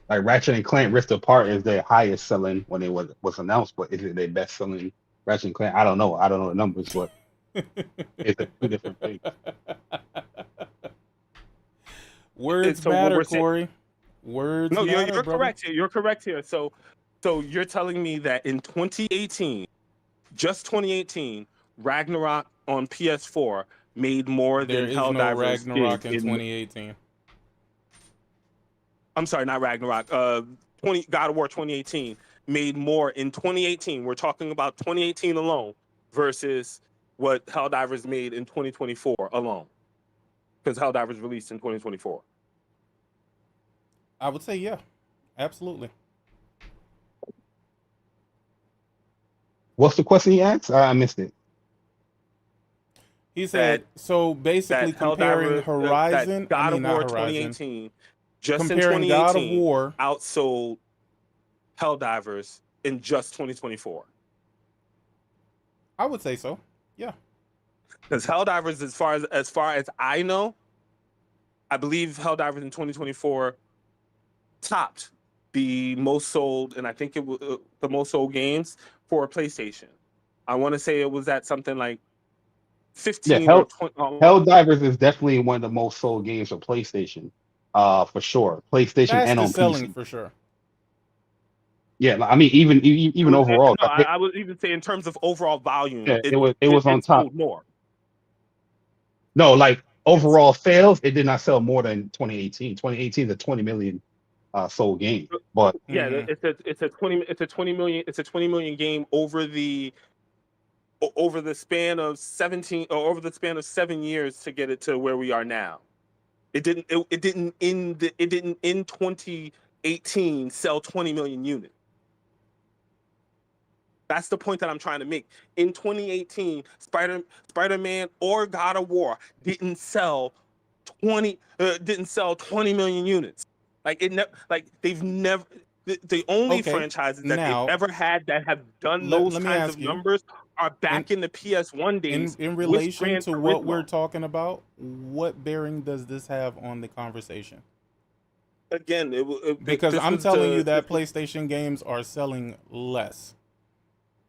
Speaker 2: Like Ratchet and Clank Rift Apart is their highest selling when it was announced, but is it their best selling Ratchet and Clank? I don't know the numbers, but it's two different things.
Speaker 1: Words matter, Corey. Words matter. No,
Speaker 3: you're correct here. You're correct here. So you're telling me that in 2018, just 2018, Ragnarok on PS4 made more than Helldivers
Speaker 1: no Ragnarok in 2018.
Speaker 3: I'm sorry, not Ragnarok. God of War 2018 made more in 2018. We're talking about 2018 alone versus what Helldivers made in 2024 alone. Because Helldivers released in 2024.
Speaker 1: I would say yeah, absolutely.
Speaker 2: What's the question he asked? I missed it.
Speaker 1: He said, so basically comparing Horizon,
Speaker 3: God of War 2018, just
Speaker 1: comparing
Speaker 3: in 2018,
Speaker 1: God of War
Speaker 3: outsold Helldivers in just 2024.
Speaker 1: I would say so, yeah.
Speaker 3: Because Helldivers, as far as I know, I believe Helldivers in 2024 topped the most sold, and I think it was the most sold games for PlayStation. I want to say it was at something like 15 or 20.
Speaker 2: Helldivers is definitely one of the most sold games for PlayStation, for sure. PlayStation and on
Speaker 1: selling
Speaker 2: PC
Speaker 1: for sure.
Speaker 2: Yeah, I mean even overall.
Speaker 3: No, I would even say in terms of overall volume,
Speaker 2: yeah, it was on top.
Speaker 3: More.
Speaker 2: No, like overall sales, it did not sell more than 2018. 2018 is a 20 million sold game, but
Speaker 3: yeah, it's a 20 million game over the span of 7 years to get it to where we are now. It didn't in 2018 sell 20 million units. That's the point that I'm trying to make. In 2018, Spider-Man or God of War didn't sell 20 million units. They've never. The only franchises that they've ever had that have done those kinds of numbers are back in the PS1 days.
Speaker 1: In relation to what we're talking about, what bearing does this have on the conversation?
Speaker 3: Again,
Speaker 1: because I'm telling you that PlayStation games are selling less.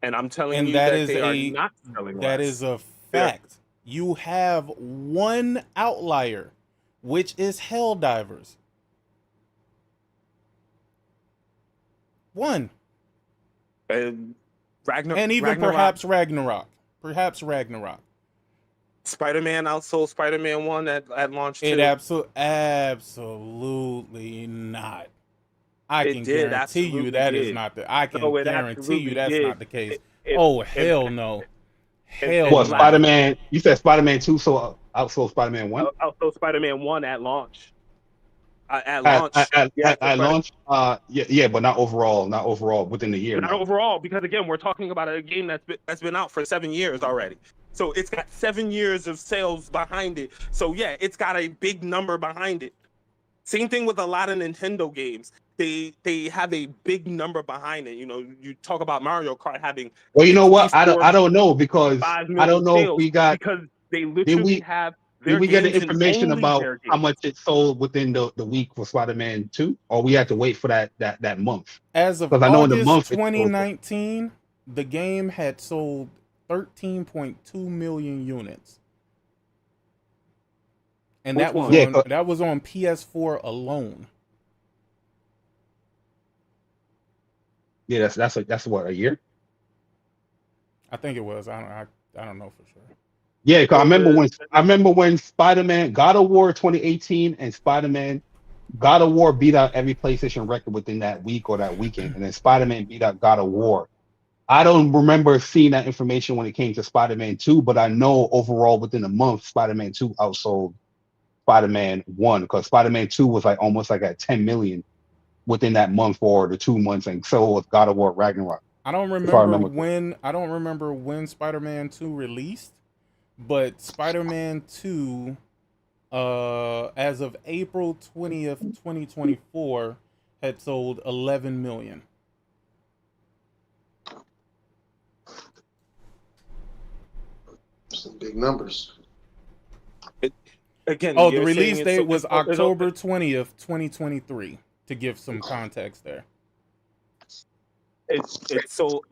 Speaker 3: And I'm telling you that they are not selling less.
Speaker 1: That is a fact. Yeah. You have one outlier, which is Helldivers. One.
Speaker 3: And
Speaker 1: even perhaps Ragnarok.
Speaker 3: Spider-Man outsold Spider-Man 1 at launch too.
Speaker 1: It absolutely not. I can guarantee you that is not the. I can guarantee you that's not the case. Hell no. Hell
Speaker 2: what,
Speaker 1: no.
Speaker 2: Spider-Man? You said Spider-Man 2 outsold Spider-Man 1?
Speaker 4: Outsold Spider-Man 1 at launch. At
Speaker 2: launch, yeah, but not overall within the year.
Speaker 4: Not overall, because again, we're talking about a game that's been out for 7 years already. So it's got 7 years of sales behind it. So yeah, it's got a big number behind it. Same thing with a lot of Nintendo games. They have a big number behind it. You know, you talk about Mario Kart having.
Speaker 2: Well, you know what? I don't know because I don't know if we got
Speaker 4: because they literally have.
Speaker 2: Did we get the information about how much it sold within the week for Spider-Man 2, or we had to wait for that month?
Speaker 1: As of August 2019, the game had sold 13.2 million units, and that was on PS4 alone.
Speaker 2: Yeah, that's what, a year?
Speaker 1: I think it was. I don't know for sure.
Speaker 2: Yeah, because I remember when Spider-Man God of War 2018 and Spider-Man God of War beat out every PlayStation record within that week or that weekend, and then Spider-Man beat out God of War. I don't remember seeing that information when it came to Spider-Man 2, but I know overall within a month, Spider-Man 2 outsold Spider-Man 1 because Spider-Man 2 was like almost like at 10 million within that month or the 2 months, and so was God of War Ragnarok.
Speaker 1: I don't remember when Spider-Man 2 released. But Spider-Man 2, as of April 20th, 2024, had sold 11 million.
Speaker 5: Some big numbers.
Speaker 1: The release date was October 20th, 2023. To give some context there.
Speaker 4: It sold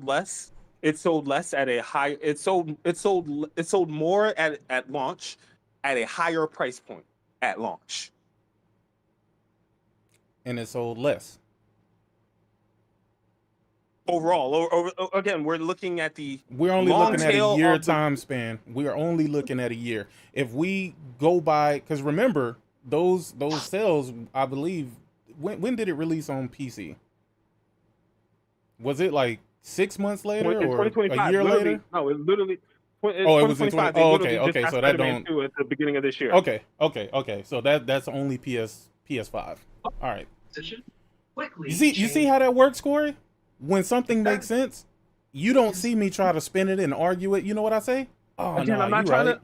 Speaker 4: less. It sold less at a high. It sold more at launch, at a higher price point at launch.
Speaker 1: And it sold less.
Speaker 4: Overall, again, we're looking at the.
Speaker 1: We're only looking at a year time span. We are only looking at a year. If we go by, because remember those sales, I believe. When did it release on PC? Was it like 6 months later or a year later?
Speaker 4: No, it literally.
Speaker 1: It was in 20. Oh, okay. So that don't.
Speaker 4: At the beginning of this year.
Speaker 1: Okay. So that's only PS5. All right. You see how that works, Corey? When something makes sense, you don't see me try to spin it and argue it. You know what I say? Oh,
Speaker 4: again,
Speaker 1: no,
Speaker 4: I'm not trying to.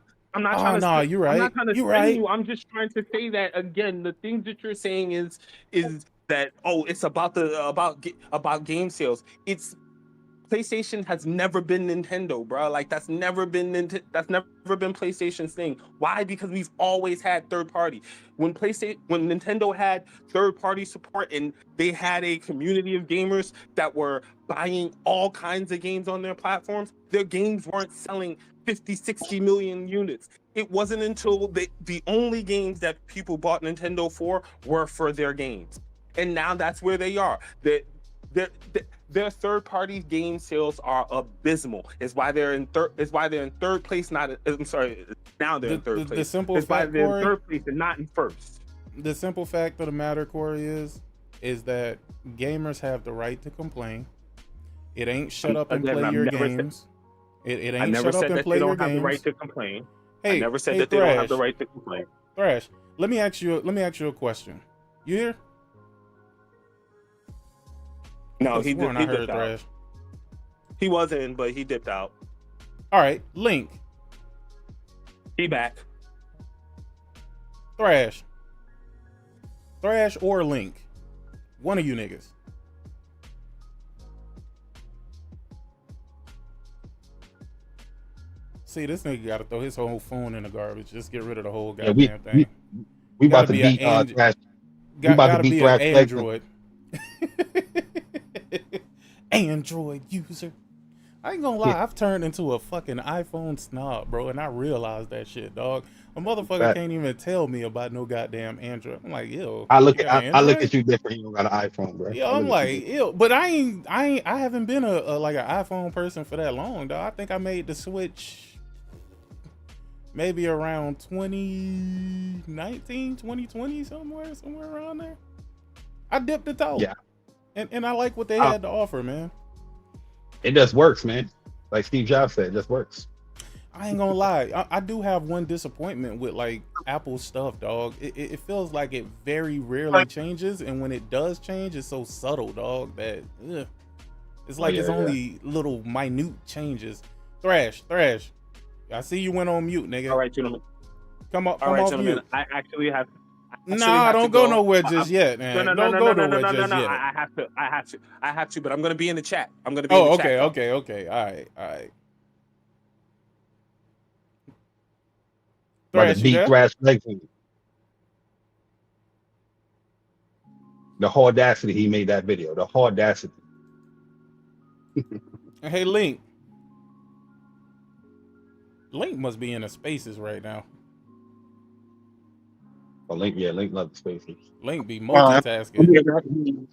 Speaker 1: You're right. You're right.
Speaker 4: I'm just trying to say that again. The things that you're saying is that it's about game sales. It's PlayStation has never been Nintendo, bro. Like that's never been PlayStation's thing. Why? Because we've always had third party. When Nintendo had third party support and they had a community of gamers that were buying all kinds of games on their platforms, their games weren't selling 50, 60 million units. It wasn't until the only games that people bought Nintendo for were for their games. And now that's where they are. Their third-party game sales are abysmal. It's why they're in third place. Now they're in third place.
Speaker 1: The simple
Speaker 4: fact,
Speaker 1: Corey,
Speaker 4: they're in third place and not in first.
Speaker 1: The simple fact of the matter, Corey, is that gamers have the right to complain. It ain't shut up and play your games. It ain't shut up and play your games. I never said that they don't have the right to complain.
Speaker 4: I never said that they don't have the right to complain.
Speaker 1: Thrash, let me ask you a question. You here?
Speaker 4: No, he dipped out.
Speaker 1: Thrash.
Speaker 4: He wasn't, but he dipped out.
Speaker 1: All right, Link.
Speaker 4: He back.
Speaker 1: Thrash or Link. One of you niggas. See, this nigga got to throw his whole phone in the garbage. Just get rid of the whole goddamn thing.
Speaker 2: We about to beat Thrash. We about to beat Thrash.
Speaker 1: Android. Android user. I ain't gonna lie, I've turned into a fucking iPhone snob, bro, and I realized that shit, dog. A motherfucker can't even tell me about no goddamn Android. I'm like, yo.
Speaker 2: I look at you different. You don't got an iPhone, bro.
Speaker 1: Yeah, I'm like, ew. But I haven't been a like an iPhone person for that long, dog. I think I made the switch maybe around 2019, 2020, somewhere around there. I dipped the toe.
Speaker 2: Yeah.
Speaker 1: And I like what they had to offer, man.
Speaker 2: It just works, man. Like Steve Jobs said, it just works.
Speaker 1: I ain't gonna lie. I do have one disappointment with like Apple stuff, dog. It feels like it very rarely changes, and when it does change, it's so subtle, dog, that it's like it's only little minute changes. Thrash. I see you went on mute, nigga.
Speaker 4: All right, gentlemen.
Speaker 1: Come off
Speaker 4: gentlemen.
Speaker 1: mute.
Speaker 4: I actually have.
Speaker 1: Nah, don't go nowhere just yet, man. Don't go nowhere just yet.
Speaker 4: I have to, but I'm gonna be in the chat. I'm gonna be in the chat.
Speaker 1: Okay. All right.
Speaker 2: Thrash, the deep thrash legacy. The audacity he made that video. The audacity.
Speaker 1: Hey, Link. Link must be in the spaces right now.
Speaker 2: Oh, Link loves the spaces.
Speaker 1: Link be multitasking.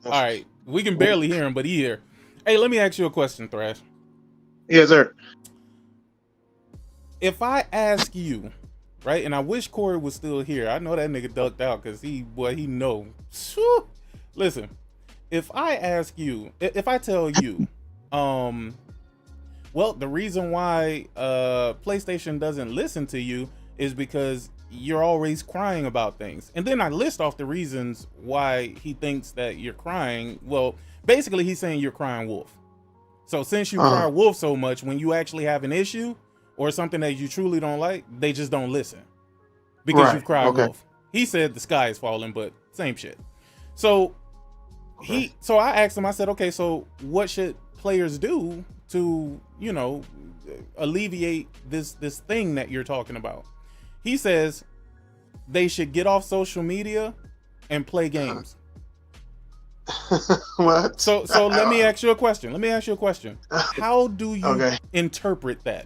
Speaker 1: All right, we can barely hear him, but he here. Hey, let me ask you a question, Thrash.
Speaker 5: Yes, sir.
Speaker 1: If I ask you, right, and I wish Corey was still here. I know that nigga ducked out because he know. Listen, if I ask you, if I tell you, well, the reason why PlayStation doesn't listen to you is because you're always crying about things. And then I list off the reasons why he thinks that you're crying. Well, basically he's saying you're crying wolf. So since you cry wolf so much, when you actually have an issue or something that you truly don't like, they just don't listen because you've cried wolf. He said the sky is falling, but same shit. So so I asked him, I said, okay, so what should players do to, you know, alleviate this thing that you're talking about? He says they should get off social media and play games.
Speaker 5: What?
Speaker 1: So let me ask you a question. How do you interpret that?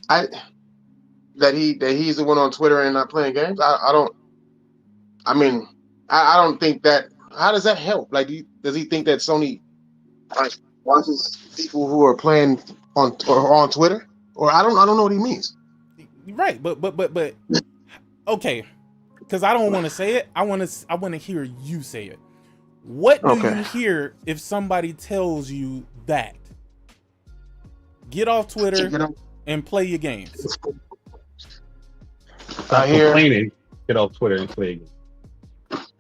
Speaker 5: That he's the one on Twitter and not playing games. I don't think that. How does that help? Like, does he think that Sony like watches people who are playing on Twitter? Or I don't know what he means.
Speaker 1: Right, but okay, because I don't want to say it. I want to hear you say it. What do you hear if somebody tells you that? Get off Twitter and play your games.
Speaker 2: Stop complaining. Get off Twitter and play games.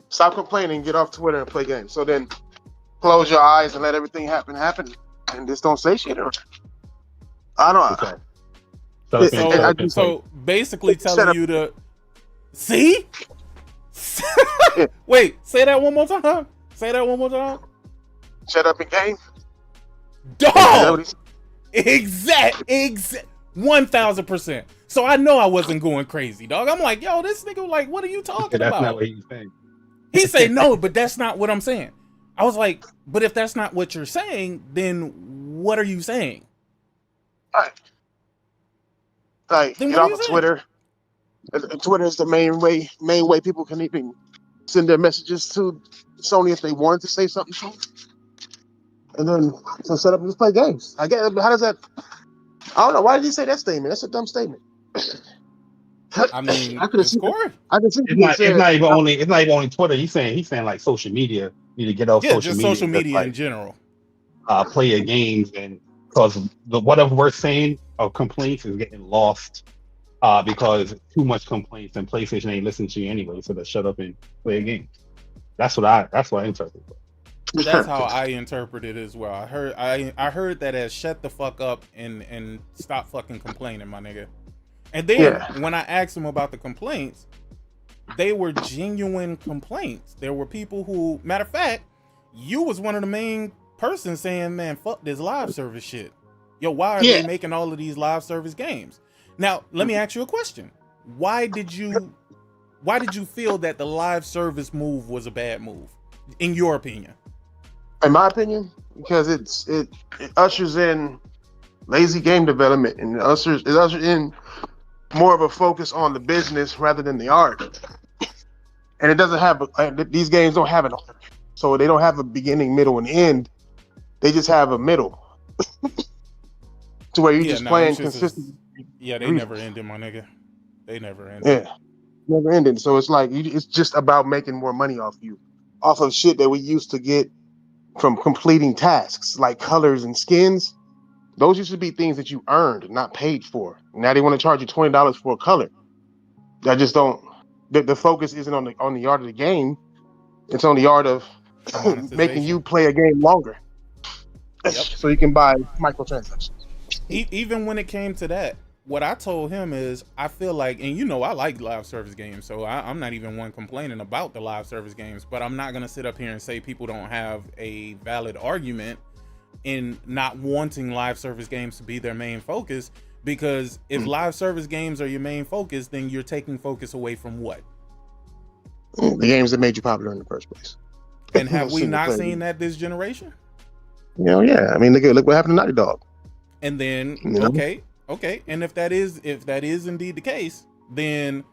Speaker 5: Stop complaining. Get off Twitter and play games. So then, close your eyes and let everything happen, and just don't say shit. Or I don't.
Speaker 1: So basically telling you to see. Wait, say that one more time.
Speaker 5: Shut up and game.
Speaker 1: Dog. Exact 1000%. So I know I wasn't going crazy, dog. I'm like, yo, this nigga, like, what are you talking about?
Speaker 2: That's not what he's saying.
Speaker 1: He said no, but that's not what I'm saying. I was like, but if that's not what you're saying, then what are you saying?
Speaker 5: Like, get off of Twitter. Twitter is the main way people can even send their messages to Sony if they wanted to say something to them. And then so set up and just play games. I get. How does that? I don't know. Why did you say that statement? That's a dumb statement.
Speaker 1: I mean, I could have scored.
Speaker 2: It's not even only Twitter. He's saying like social media. You need to get off social media.
Speaker 1: Social media in general.
Speaker 2: Play your games, and because whatever we're saying of complaints is getting lost because too much complaints and PlayStation ain't listening to you anyway. So let's shut up and play a game. That's what I interpret.
Speaker 1: That's how I interpret it as well. I heard that as shut the fuck up and stop fucking complaining, my nigga. And then when I asked him about the complaints, they were genuine complaints. There were people who, matter of fact, you was one of the main persons saying, man, fuck this live service shit. Yo, why are they making all of these live service games? Now, let me ask you a question. Why did you feel that the live service move was a bad move, in your opinion?
Speaker 5: In my opinion, because it ushers in lazy game development, and it ushers in more of a focus on the business rather than the art. And it doesn't have these games don't have an art, so they don't have a beginning, middle, and end. They just have a middle to where you're just playing consistently.
Speaker 1: Yeah, they never ended, my nigga. They never ended.
Speaker 5: Yeah, never ended. So it's like it's just about making more money off of shit that we used to get from completing tasks like colors and skins. Those used to be things that you earned, not paid for. Now they want to charge you $20 for a color. I just don't. The focus isn't on the art of the game. It's on the art of making you play a game longer. Yep. So you can buy microtransactions.
Speaker 1: Even when it came to that, what I told him is, I feel like, and you know, I like live service games, so I'm not even one complaining about the live service games, but I'm not going to sit up here and say people don't have a valid argument in not wanting live service games to be their main focus, because if live service games are your main focus, then you're taking focus away from what?
Speaker 5: The games that made you popular in the first place.
Speaker 1: And have we not seen that this generation?
Speaker 5: Yeah. I mean, look what happened to Naughty Dog.
Speaker 1: And then, okay. And if that is indeed the case, then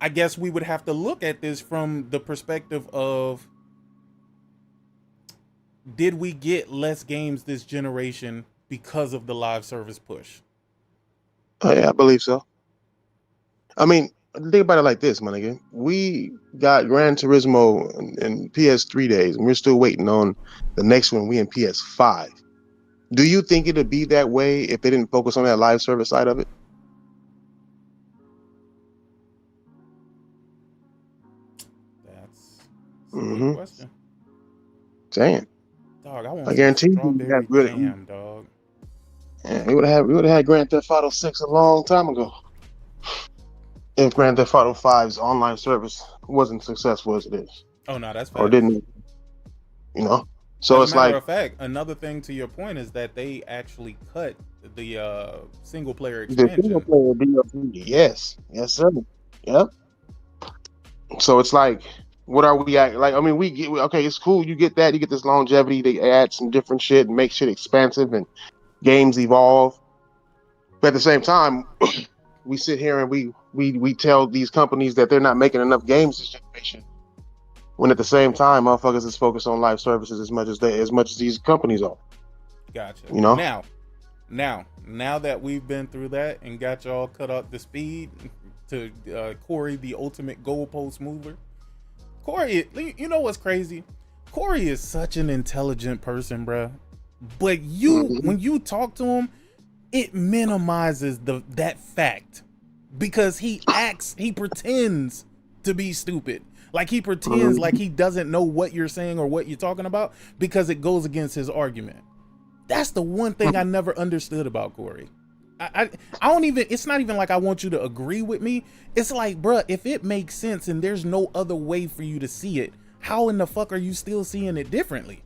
Speaker 1: I guess we would have to look at this from the perspective of, did we get less games this generation because of the live service push?
Speaker 5: Oh, yeah, I believe so. I mean, think about it like this, my nigga. We got Gran Turismo in PS3 days, and we're still waiting on the next one. We in PS5. Do you think it'd be that way if they didn't focus on that live service side of it?
Speaker 1: That's a good question.
Speaker 5: Damn.
Speaker 1: Dog,
Speaker 5: I guarantee you that really.
Speaker 1: Damn, dog.
Speaker 5: Yeah, we would have had Grand Theft Auto 6 a long time ago. If Grand Theft Auto 5's online service wasn't successful as it is.
Speaker 1: Oh no, that's facts.
Speaker 5: Or didn't, So
Speaker 1: as
Speaker 5: it's
Speaker 1: a matter
Speaker 5: like,
Speaker 1: of fact, another thing to your point is that they actually cut the single player expansion.
Speaker 5: The single player DLC. Yes, sir. Yep. So it's like, what are we at? Like, I mean, we get, okay, it's cool. You get that. You get this longevity. They add some different shit and make shit expansive and games evolve. But at the same time, we sit here and we tell these companies that they're not making enough games this generation. When at the same time, motherfuckers is focused on live services as much as these companies are.
Speaker 1: Gotcha. Now that we've been through that and got y'all cut up to speed to Corey, the ultimate goalpost mover. Corey, you know what's crazy? Corey is such an intelligent person, bruh. But when you talk to him, it minimizes that fact, because he pretends to be stupid. Like he pretends like he doesn't know what you're saying or what you're talking about, because it goes against his argument. That's the one thing I never understood about Corey. I don't even, it's not even like I want you to agree with me. It's like, bruh, if it makes sense and there's no other way for you to see it, how in the fuck are you still seeing it differently?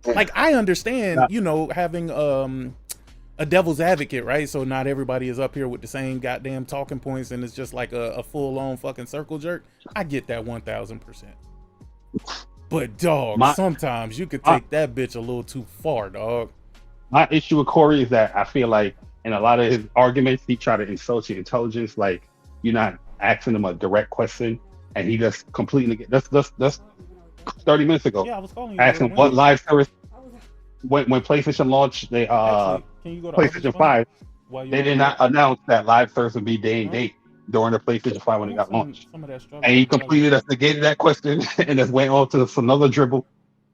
Speaker 1: Like, I understand, having a devil's advocate, right? So not everybody is up here with the same goddamn talking points and it's just like a full-on fucking circle jerk. I get that 1000%. But dog, sometimes you could take that bitch a little too far, dog.
Speaker 2: My issue with Corey is that I feel like in a lot of his arguments, he try to insult your intelligence. Like, you're not asking him a direct question, and he just completely that's 30 minutes ago.
Speaker 1: Yeah, I was calling you.
Speaker 2: Asking what live service when PlayStation launched the PlayStation 5, they did not announce that live service would be day and date during the PlayStation 5 when it got launched. And he completely just negated that question and just went on to another dribble.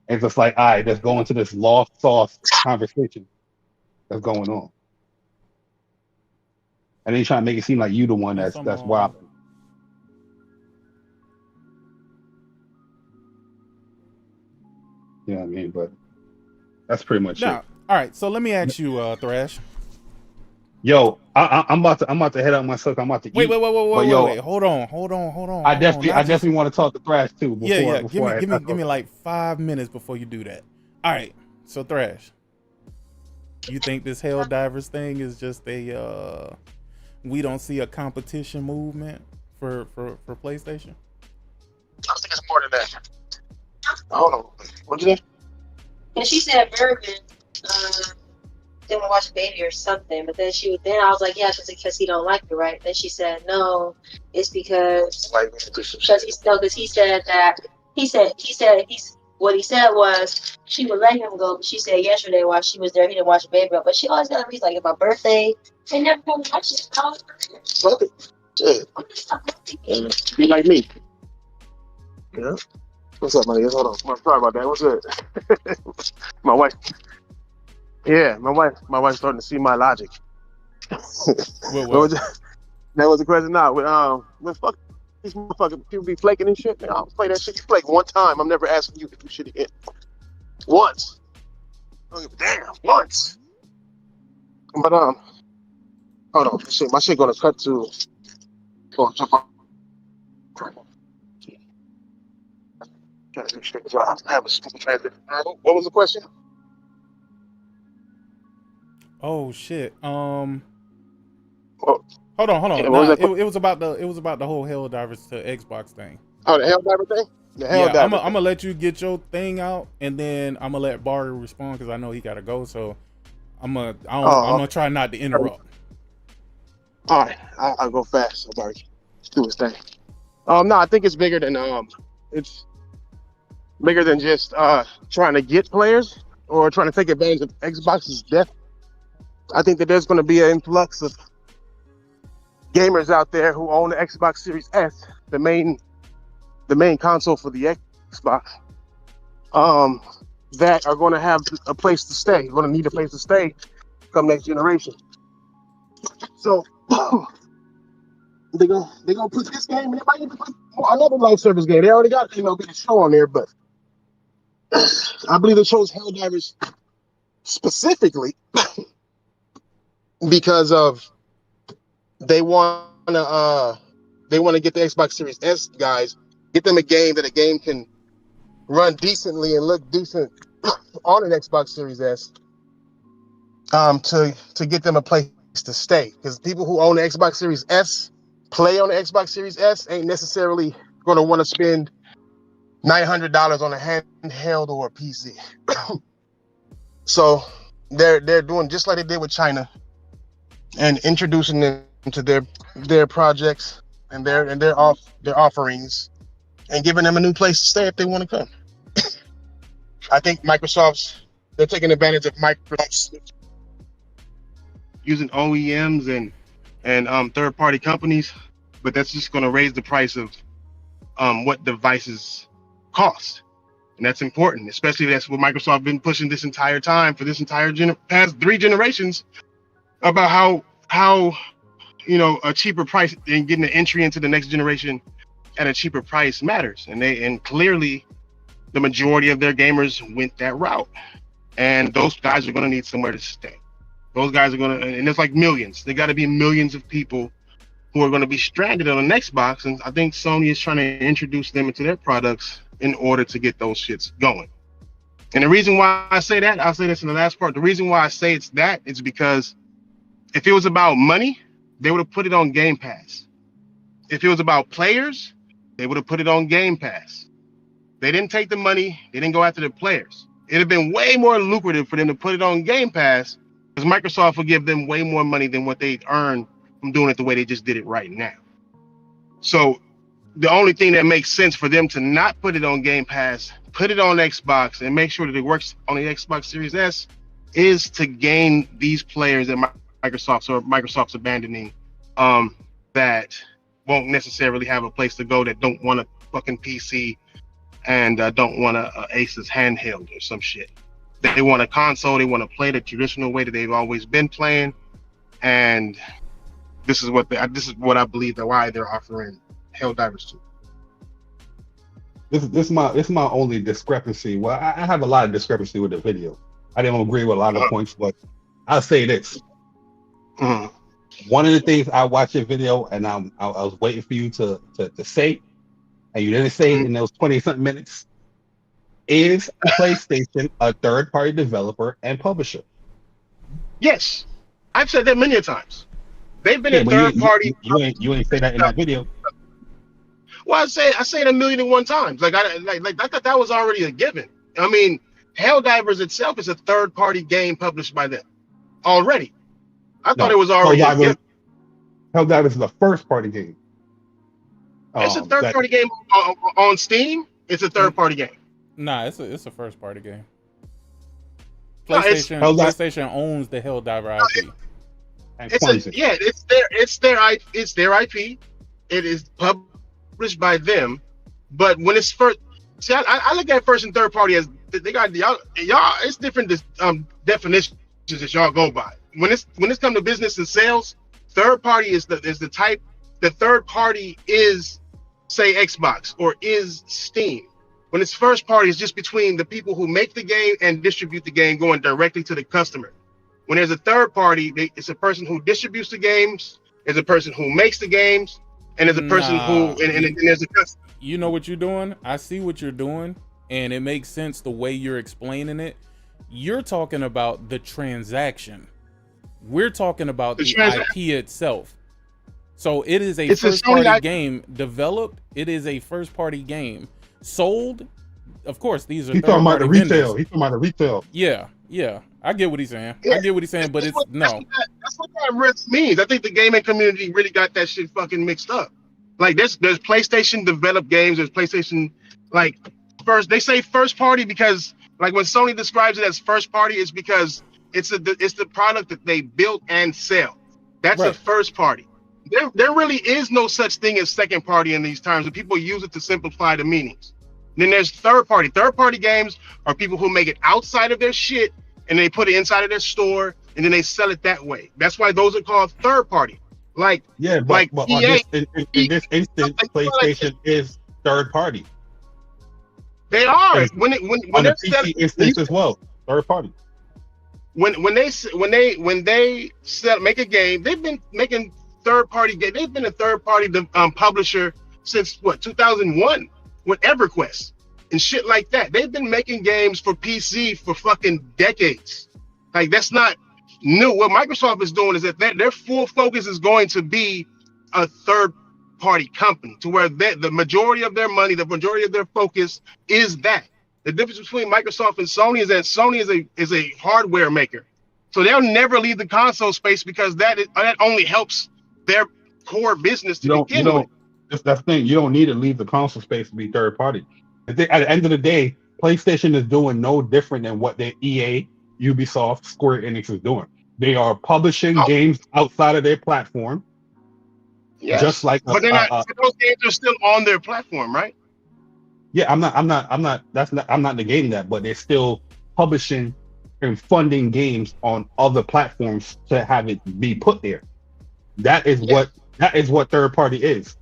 Speaker 2: And just like, all right, let's go into this lost sauce conversation that's going on. And then trying to make it seem like you the one that's wild. You know what I mean? But that's pretty much it.
Speaker 1: All right, so let me ask you, Thrash.
Speaker 2: Yo, I'm about to head out myself. I'm about to eat.
Speaker 1: Wait. Hold on.
Speaker 2: I definitely want to talk to Thrash too.
Speaker 1: Give me like 5 minutes before you do that. All right, so Thrash, you think this HellDivers thing is just a we don't see a competition movement for PlayStation?
Speaker 5: I think it's more than that. Hold on. What'd you say?
Speaker 6: And she said bourbon. Didn't watch Baby or something, but then I was like, yeah, because he don't like it, right? Then she said, no, it's because what he said was she would let him go, but she said yesterday while she was there, he didn't watch Baby, but she always got a reason, like, it's my birthday, they never want to watch it.
Speaker 5: Fuck it. Shit. Be like me. Yeah. What's up, buddy? Hold on. Sorry about that. What's it? My wife. Yeah, my wife's starting to see my logic.
Speaker 1: What?
Speaker 5: That was the question now. When fuck these motherfuckers, people be flaking and shit, man, I'll play that shit. You flake one time, I'm never asking you to do shit again. Once. I don't give a damn. Once. But hold on. My shit gonna cut to jump on. Have a smooth transit. What was the question?
Speaker 1: Oh shit.
Speaker 5: Well,
Speaker 1: Hold on.
Speaker 5: Yeah,
Speaker 1: Nah, it was about the whole HellDivers to Xbox thing.
Speaker 5: Oh, the HellDiver thing?
Speaker 1: Yeah, I'm gonna let you get your thing out, and then I'm gonna let Barry respond because I know he gotta go. So I'm gonna try not to interrupt.
Speaker 5: All right, I'll go fast. So Barry, do his thing. No, I think it's bigger than just trying to get players or trying to take advantage of Xbox's death. I think that there's going to be an influx of gamers out there who own the Xbox Series S, the main console for the Xbox, that are going to have a place to stay. You're going to need a place to stay come next generation. So they're gonna put this game, and they might even put another live service game. They already got MLB The Show on there, but I believe they chose HellDivers specifically because of they want to get the Xbox Series S guys, get them a game that can run decently and look decent on an Xbox Series S, to get them a place to stay, because people who own the Xbox Series S play on the Xbox Series S ain't necessarily going to want to spend $900 on a handheld or a PC. So they're doing just like they did with China and introducing them to their projects and their offerings and giving them a new place to stay if they want to come. I think they're taking advantage of Microsoft's using OEMs and third-party companies, but that's just going to raise the price of what devices cost, and that's important. Especially that's what Microsoft been pushing this entire time for this entire past 3 generations about how a cheaper price and getting an entry into the next generation at a cheaper price matters, and clearly the majority of their gamers went that route, and those guys are going to need somewhere to stay. Those guys are going to, and it's like millions. They got to be millions of people who are going to be stranded on an Xbox, and I think Sony is trying to introduce them into their products in order to get those shits going. And the reason why I say that, I'll say this in the last part. The reason why I say it's because if it was about money, they would have put it on Game Pass. If it was about players, they would have put it on Game Pass. They didn't take the money. They didn't go after the players. It'd have been way more lucrative for them to put it on Game Pass, because Microsoft will give them way more money than what they earn from doing it the way they just did it right now. So the only thing that makes sense for them to not put it on Game Pass, put it on Xbox, and make sure that it works on the Xbox Series S, is to gain these players that Microsoft's abandoning, that won't necessarily have a place to go, that don't want a fucking PC and don't want a Asus handheld or some shit. They want a console. They want to play the traditional way that they've always been playing, and this is what I believe that why they're offering HellDivers 2.
Speaker 2: This is my only discrepancy. Well, I have a lot of discrepancy with the video. I didn't agree with a lot of points, but I'll say this. One of the things I watched your video and I was waiting for you to say, and you didn't say it in those 20-something minutes. Is PlayStation a third-party developer and publisher?
Speaker 5: Yes, I've said that many times. They've been a third-party.
Speaker 2: You ain't say that in that video.
Speaker 5: Well, I say it 1,000,001 times. Like I thought that was already a given. I mean, HellDivers itself is a third-party game published by them already. I thought it was already.
Speaker 2: HellDivers is a first-party game.
Speaker 5: It's a third-party game on Steam. It's a third-party game.
Speaker 1: Nah, it's a first-party game.
Speaker 5: PlayStation,
Speaker 1: PlayStation owns the HellDiver IP.
Speaker 5: It's their IP. It is published by them. But when it's first, see, I look at first and third party as they got y'all. It's different definitions that y'all go by. When it's come to business and sales, third party is the type. The third party is, say, Xbox or is Steam. When it's first party, it's just between the people who make the game and distribute the game, going directly to the customer. When there's a third party, it's a person who distributes the games, there's a person who makes the games, and there's a person who and there's a customer.
Speaker 1: You know what you're doing? I see what you're doing, and it makes sense the way you're explaining it. You're talking about the transaction. We're talking about the IP itself. So it is a first-party game developed. It is a first-party game sold. Of course, these are
Speaker 2: he's talking about the retail. He's talking about the retail.
Speaker 1: Yeah. I get what he's saying. I get what he's saying, but that's what
Speaker 5: that risk means. I think the gaming community really got that shit fucking mixed up. Like there's PlayStation developed games. There's PlayStation they say first party because like when Sony describes it as first party, it's because it's the product that they built and sell. That's a first party. There really is no such thing as second party in these terms, and people use it to simplify the meanings. Then there's third party. Third party games are people who make it outside of their shit and they put it inside of their store and then they sell it that way. That's why those are called third party. But EA,
Speaker 2: in this instance, PlayStation is third party.
Speaker 5: They are
Speaker 2: when the PC instance as well, third party.
Speaker 5: When they make a game, they've been making third party game. They've been a third party publisher since 2001 with EverQuest and shit like that. They've been making games for PC for fucking decades. Like that's not new. What Microsoft is doing is that their full focus is going to be a third party company to where the majority of their money, the majority of their focus is that. The difference between Microsoft and Sony is that Sony is a hardware maker. So they'll never leave the console space because that only helps their core business to begin with.
Speaker 2: That's the thing. You don't need to leave the console space to be third party. At the end of the day, PlayStation is doing no different than what the EA, Ubisoft, Square Enix is doing. They are publishing games outside of their platform.
Speaker 5: Yes.
Speaker 2: Just like
Speaker 5: but those games are still on their platform, right?
Speaker 2: Yeah, I'm not negating that, but they're still publishing and funding games on other platforms to have it be put there. That is what third party is.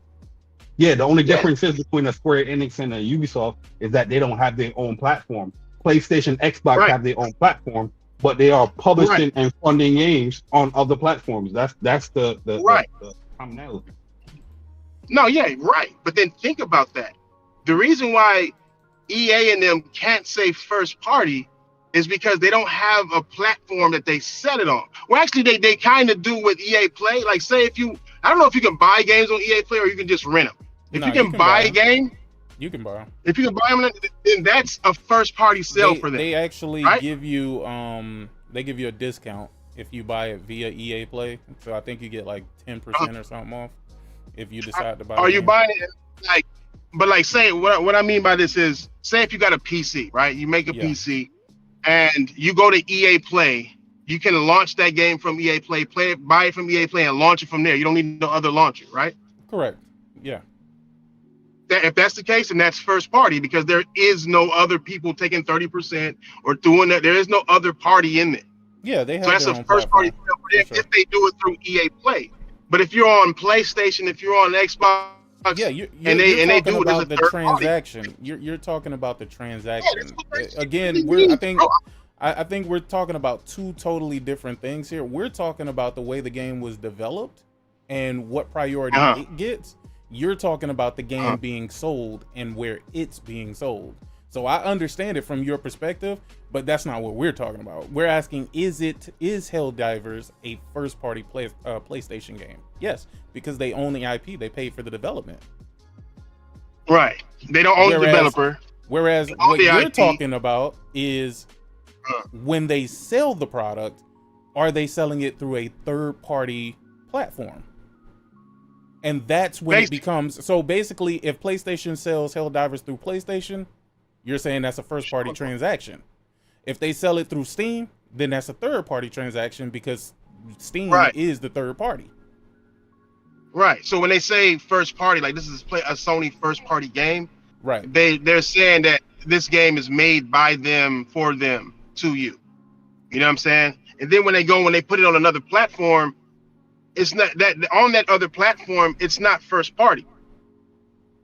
Speaker 2: Yeah, the only difference is between a Square Enix and a Ubisoft is that they don't have their own platform. PlayStation, Xbox have their own platform, but they are publishing and funding games on other platforms. That's the commonality.
Speaker 5: No, right. But then think about that. The reason why EA and them can't say first party is because they don't have a platform that they set it on. Well, actually, they kind of do with EA Play. Like, say I don't know if you can buy games on EA Play or you can just rent them. If you can buy a game,
Speaker 1: you can buy them.
Speaker 5: If you can buy them, then that's a first party sale for them.
Speaker 1: They actually give you a discount if you buy it via EA Play. So I think you get like 10% or something off if you decide to buy.
Speaker 5: Are you buying it say what I mean by this is, say if you got a PC, right? You make a PC and you go to EA Play, you can launch that game from EA Play, buy it from EA Play and launch it from there. You don't need no other launcher, right?
Speaker 1: Correct. Yeah.
Speaker 5: If that's the case, then that's first party because there is no other people taking 30% or doing that. There is no other party in there.
Speaker 1: Yeah, they have.
Speaker 5: So that's a first party if they do it through EA Play. But if you're on PlayStation, if you're on Xbox,
Speaker 1: you're talking about the transaction. You're talking about the transaction. Again, I think we're talking about two totally different things here. We're talking about the way the game was developed and what priority it gets. You're talking about the game being sold and where it's being sold. So I understand it from your perspective, but that's not what we're talking about. We're asking, is HellDivers a first party PlayStation game? Yes, because they own the IP. They paid for the development.
Speaker 5: Right. They don't own the developer.
Speaker 1: Whereas
Speaker 5: All
Speaker 1: what
Speaker 5: the
Speaker 1: you're
Speaker 5: IP.
Speaker 1: talking about is when they sell the product, are they selling it through a third-party platform? And that's when it becomes, so basically, if PlayStation sells HellDivers through PlayStation, you're saying that's a first-party transaction. If they sell it through Steam, then that's a third-party transaction because Steam is the third party.
Speaker 5: Right. So when they say first party, like this is a Sony first party game,
Speaker 1: right?
Speaker 5: They're saying that this game is made by them for them to you. You know what I'm saying? And then when they put it on another platform, it's not that on that other platform, it's not first party.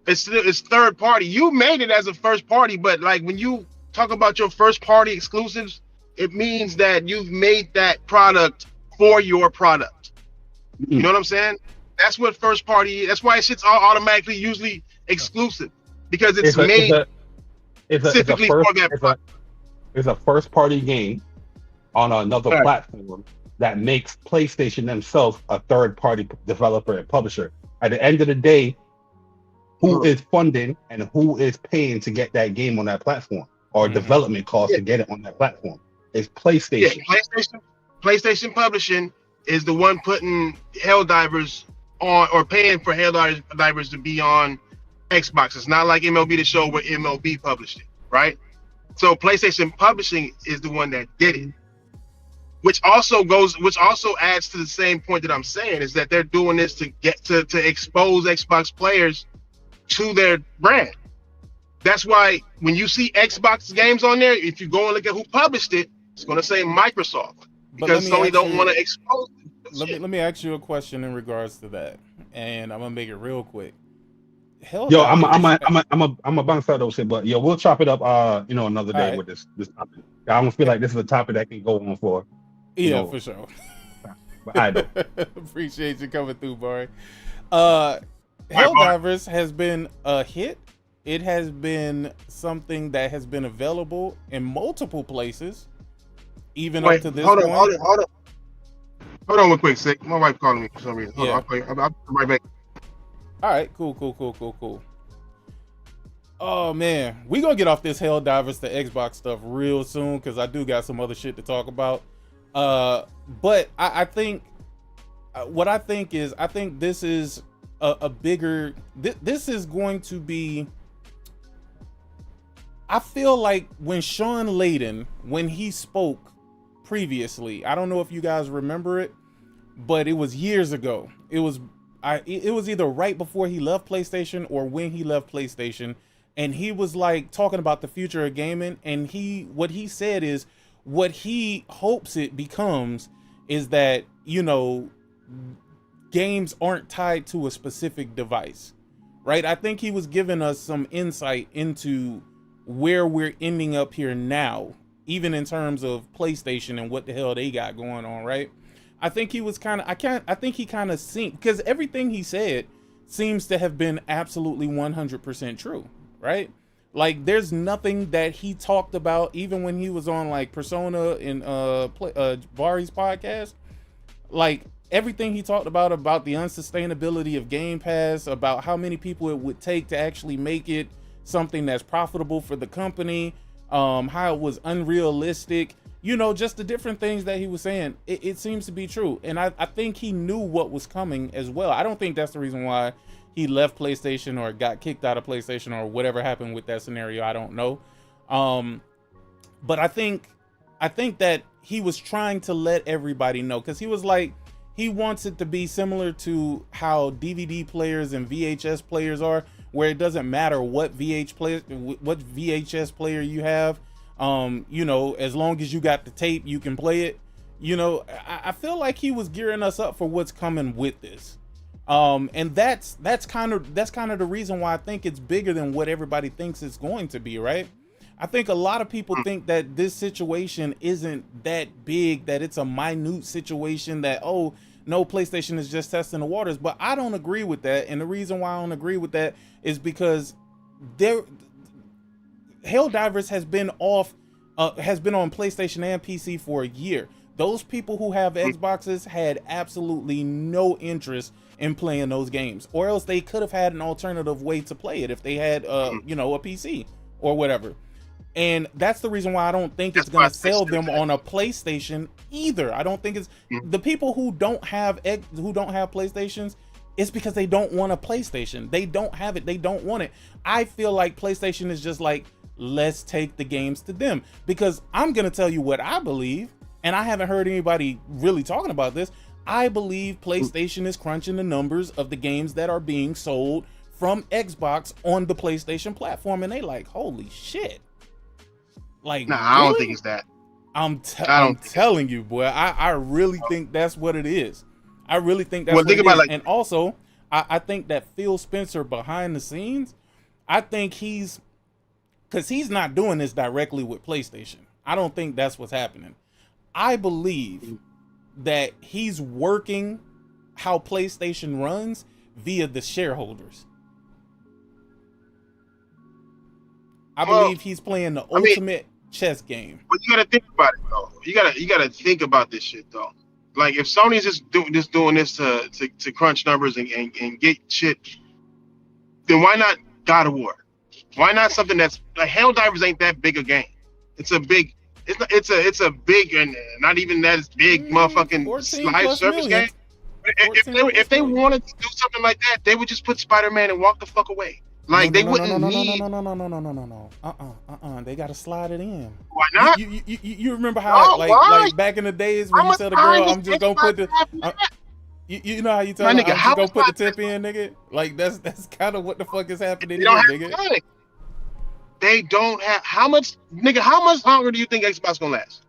Speaker 5: It's third party. You made it as a first party, but like when you talk about your first party exclusives, it means that you've made that product for your product. You know what I'm saying? That's what first party is. That's why shit's all automatically usually exclusive, because it's made specifically for that product.
Speaker 2: It's a first party game on another platform that makes PlayStation themselves a third party developer and publisher. At the end of the day, who is funding and who is paying to get that game on that platform, or development costs to get it on that platform? It's PlayStation.
Speaker 5: Yeah, PlayStation Publishing is the one putting HellDivers on, or paying for HellDivers to be on Xbox. It's not like MLB The Show where MLB published it, right? So PlayStation Publishing is the one that did it. Which also adds to the same point that I'm saying, is that they're doing this to get to expose Xbox players to their brand. That's why when you see Xbox games on there, if you go and look at who published it, it's going to say Microsoft, because Sony don't want to expose it.
Speaker 1: Let me ask you a question in regards to that, and I'm gonna make it real quick.
Speaker 2: Yo, I'm a bounce out those shit, but yo, we'll chop it up another day with this topic. I don't feel like this is a topic that can go on for
Speaker 1: for sure.
Speaker 2: But I do.
Speaker 1: Appreciate you coming through, Barry. HellDivers has been a hit. It has been something that has been available in multiple places, even up to this point.
Speaker 5: Hold on, real quick, Sick. My wife calling me for some reason. Hold on, I'll be right back.
Speaker 1: All right, cool. Oh man, we gonna get off this HellDivers to Xbox stuff real soon, because I do got some other shit to talk about. But I think what I think is, I think this is a bigger. This is going to be. I feel like when Sean Layden, when he spoke previously, I don't know if you guys remember it, but it was years ago. It was either right before he left PlayStation or when he left PlayStation, and he was like talking about the future of gaming, and what he said is what he hopes it becomes is that, games aren't tied to a specific device, right? I think he was giving us some insight into where we're ending up here now, even in terms of PlayStation and what the hell they got going on, right? I think he was I think he kind of synced, because everything he said seems to have been absolutely 100% true, right? Like, there's nothing that he talked about, even when he was on like Persona in Bari's podcast, like everything he talked about the unsustainability of Game Pass, about how many people it would take to actually make it something that's profitable for the company, how it was unrealistic, just the different things that he was saying. It seems to be true, and I think he knew what was coming as well. I don't think that's the reason why he left PlayStation or got kicked out of PlayStation or whatever happened with that scenario. I don't know, but I think that he was trying to let everybody know, because he was like, he wants it to be similar to how DVD players and VHS players are, where it doesn't matter what VHS player you have, as long as you got the tape, you can play it. I feel like he was gearing us up for what's coming with this, and that's kind of the reason why I think it's bigger than what everybody thinks it's going to be, right? I think a lot of people think that this situation isn't that big, that it's a minute situation, that, oh no, PlayStation is just testing the waters. But I don't agree with that, and the reason why I don't agree with that is because HellDivers has been on PlayStation and PC for a year. Those people who have Xboxes had absolutely no interest in playing those games, or else they could have had an alternative way to play it if they had a PC or whatever. And that's the reason why I don't think it's going to sell them on a PlayStation either. I don't think it's the people who don't have PlayStations. It's because they don't want a PlayStation. They don't have it. They don't want it. I feel like PlayStation is just like, let's take the games to them, because I'm going to tell you what I believe. And I haven't heard anybody really talking about this. I believe PlayStation is crunching the numbers of the games that are being sold from Xbox on the PlayStation platform. And they like, holy shit. Like,
Speaker 5: nah,
Speaker 1: really?
Speaker 5: I don't think it's that.
Speaker 1: I'm telling you, boy, I really think that's what it is. I really think that's
Speaker 5: well,
Speaker 1: what
Speaker 5: think
Speaker 1: it
Speaker 5: about
Speaker 1: is.
Speaker 5: like,
Speaker 1: and also, I think that Phil Spencer behind the scenes, I think because he's not doing this directly with PlayStation. I don't think that's what's happening. I believe that he's working how PlayStation runs via the shareholders. I believe he's playing the ultimate chess game.
Speaker 5: But you gotta think about it though. You gotta think about this shit though. Like if Sony's just doing this to crunch numbers and get shit, then why not God of War? Why not something that's like HellDivers ain't that big a game? It's a big and not even that big motherfucking live service game. If they wanted to do something like that, they would just put Spider-Man and walk the fuck away. Like they wouldn't need.
Speaker 1: No. They gotta slide it in.
Speaker 5: Why not?
Speaker 1: You remember how like back in the days when you tell the girl, I'm just gonna put the. You know how you tell her, I'm just gonna put the tip in, nigga? Like that's kind of what the fuck is happening here, nigga.
Speaker 5: They don't have how much longer do you think Xbox gonna last?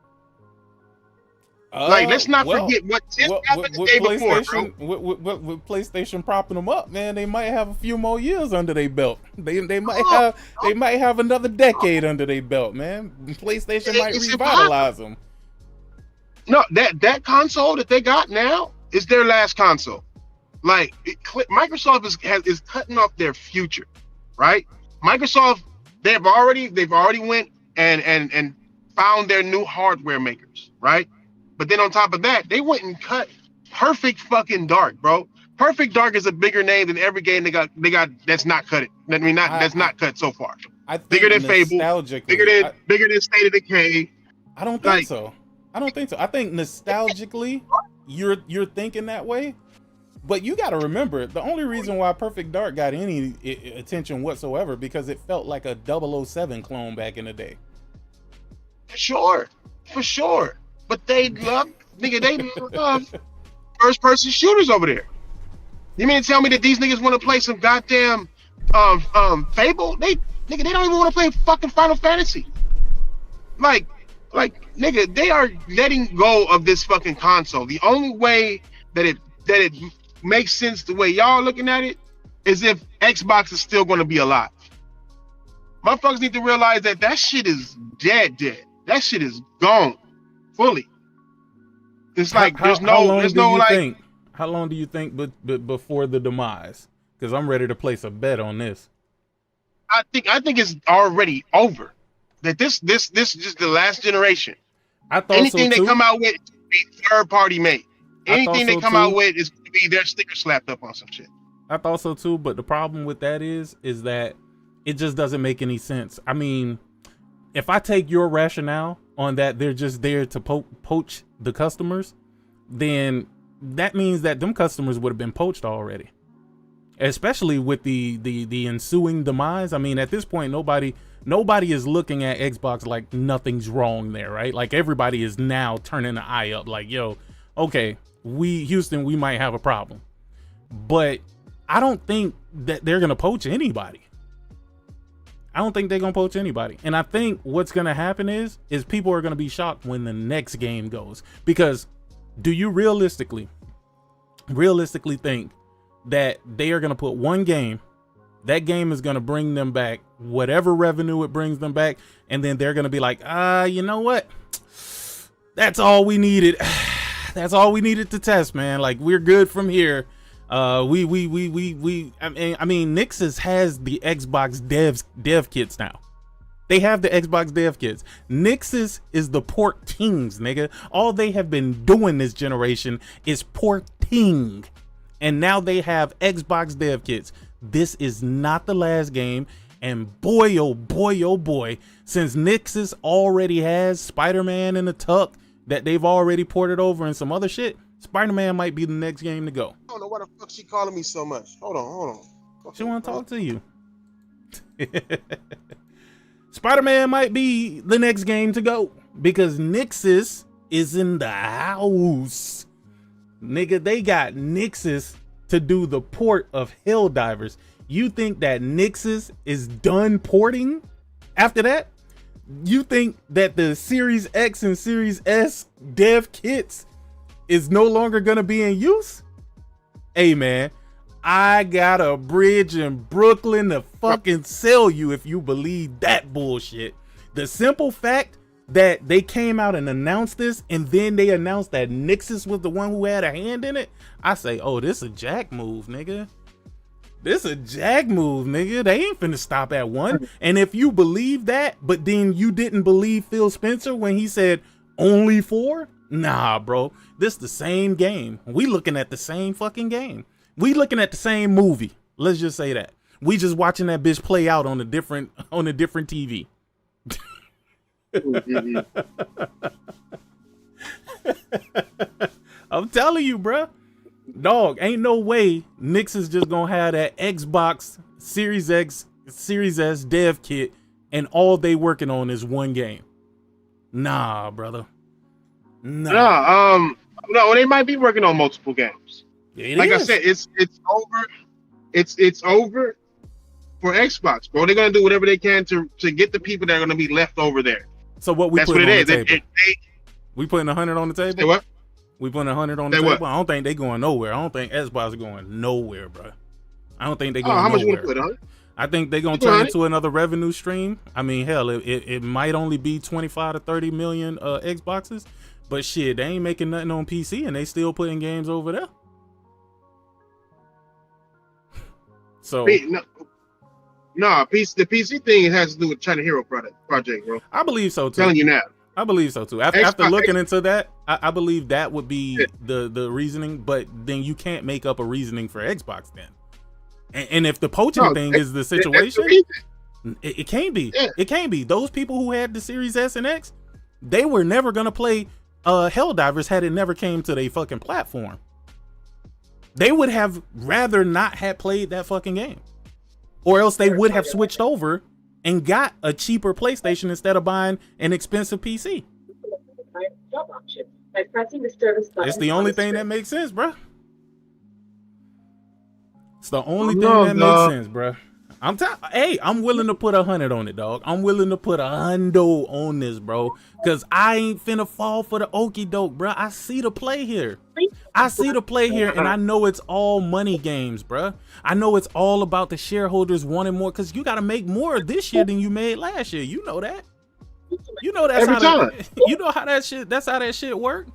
Speaker 5: Like, let's not forget what happened the day before, bro.
Speaker 1: With PlayStation propping them up, man, they might have a few more years under their belt. They might have another decade under their belt, man. PlayStation might revitalize them.
Speaker 5: No, that console that they got now is their last console. Like Microsoft is cutting off their future, right? Microsoft, they've already went and found their new hardware makers, right? But then on top of that, they went and cut Perfect fucking Dark, bro. Perfect Dark is a bigger name than every game they got that's not cut. That's not cut so far. Bigger than Fable, bigger than State of Decay.
Speaker 1: I don't think so. I think nostalgically, you're thinking that way. But you got to remember, the only reason why Perfect Dark got any attention whatsoever because it felt like a 007 clone back in the day.
Speaker 5: For sure. But they love first-person shooters over there. You mean to tell me that these niggas want to play some goddamn Fable? They don't even want to play fucking Final Fantasy. Like nigga, they are letting go of this fucking console. The only way that it makes sense the way y'all looking at it is if Xbox is still going to be alive. Motherfuckers need to realize that shit is dead. That shit is gone fully. It's like how
Speaker 1: long do you think before the demise? Because I'm ready to place a bet on this.
Speaker 5: I think it's already over. That this is just the last generation.
Speaker 1: I thought
Speaker 5: anything
Speaker 1: so too.
Speaker 5: they come out with is be third party made. Anything they come out with is going to be their sticker slapped up on some shit.
Speaker 1: I thought so too, but the problem with that is that it just doesn't make any sense. I mean, if I take your rationale on that they're just there to poach the customers, then that means that them customers would have been poached already. Especially with the ensuing demise. I mean, at this point, nobody is looking at Xbox like nothing's wrong there, right? Like everybody is now turning the eye up like, yo, okay, Houston, we might have a problem. But I don't think that they're going to poach anybody. I don't think they're going to poach anybody. And I think what's going to happen is people are going to be shocked when the next game goes. Because do you realistically think that they are going to put one game, that game is going to bring them back whatever revenue it brings them back, and then they're going to be like, you know what? That's all we needed. That's all we needed to test, man. Like, we're good from here. I mean, Nix's has the Xbox dev kits now. They have the Xbox dev kits. Nix's is the portings, nigga. All they have been doing this generation is porting. And now they have Xbox dev kits. This is not the last game. And boy, oh boy, oh boy, since Nixus already has Spider-Man in the tuck that they've already ported over and some other shit, Spider-Man might be the next game to go.
Speaker 5: I don't know why the fuck she calling me so much. Hold on.
Speaker 1: She want to talk to you. Spider-Man might be the next game to go because Nixus is in the house. Nigga, they got Nixus to do the port of HellDivers. You think that Nixus is done porting after that? You think that the Series X and Series S dev kits is no longer gonna be in use? Hey man, I got a bridge in Brooklyn to fucking sell you if you believe that bullshit. The simple fact that they came out and announced this and then they announced that Nixus was the one who had a hand in it, I say, oh, this a jack move, nigga. This a jag move, nigga. They ain't finna stop at one. And if you believe that, but then you didn't believe Phil Spencer when he said only 4, nah, bro. This the same game. We looking at the same fucking game. We looking at the same movie. Let's just say that. We just watching that bitch play out on a different TV. I'm telling you, bro. Dog, ain't no way Nix is just gonna have that Xbox Series X, Series S dev kit and all they working on is one game. Nah, brother.
Speaker 5: No, they might be working on multiple games.
Speaker 1: Like
Speaker 5: I said, it's over. It's over for Xbox, bro. They're gonna do whatever they can to get the people that are gonna be left over there.
Speaker 1: So what we
Speaker 5: That's
Speaker 1: putting
Speaker 5: what
Speaker 1: on
Speaker 5: it
Speaker 1: the
Speaker 5: is.
Speaker 1: table? We putting 100 on the table?
Speaker 5: Say what?
Speaker 1: We putting 100 on the
Speaker 5: Say
Speaker 1: table?
Speaker 5: what?
Speaker 1: I don't think they going nowhere. I don't think Xbox is going nowhere, bro. I don't think they going
Speaker 5: How much
Speaker 1: nowhere.
Speaker 5: you want to put on?
Speaker 1: I think they're gonna turn into another revenue stream. I mean, hell, it might only be 25 to 30 million Xboxes, but shit, they ain't making nothing on PC and they still putting games over there. So
Speaker 5: The PC thing has to do with China Hero project, bro.
Speaker 1: I believe so too.
Speaker 5: I'm telling you now.
Speaker 1: I believe so too. After looking into that, I believe that would be the reasoning, but then you can't make up a reasoning for Xbox then. And if the poaching thing is the situation, it can't be. Yeah. It can't be. Those people who had the Series S and X, they were never gonna play HellDivers had it never came to their fucking platform. They would have rather not have played that fucking game, or else they would have switched over and got a cheaper PlayStation instead of buying an expensive PC. It's the only thing that makes sense, bro. It's the only thing that makes sense, bro. I'm willing to put 100 on it, dog. I'm willing to put $100 on this, bro. Cause I ain't finna fall for the okie doke, bro. I see the play here. And I know it's all money games, bro. I know it's all about the shareholders wanting more, cause you gotta make more this year than you made last year. You know that. You know that's you know how that shit. That's how that shit work.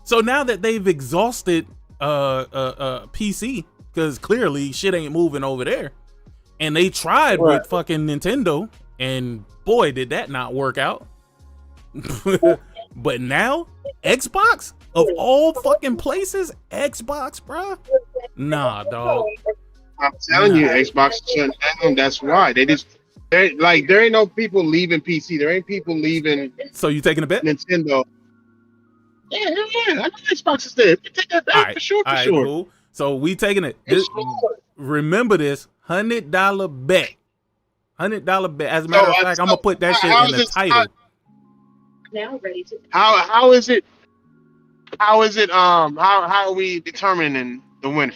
Speaker 1: So now that they've exhausted PC, cause clearly shit ain't moving over there. And they tried with fucking Nintendo, and boy, did that not work out. But now, Xbox, of all fucking places, Xbox, bro? Nah, dog.
Speaker 5: I'm telling you, Xbox is shutting down. That's why. There ain't no people leaving PC. There ain't people leaving.
Speaker 1: So you taking a bet?
Speaker 5: Nintendo. Yeah. I know Xbox is there. You take that bet for sure.
Speaker 1: Cool. So we taking it. Remember this. $100 bet. $100 bet. As a matter of fact, I'm gonna put that shit in the title.
Speaker 5: Now ready to. How is it? How are we determining the winner?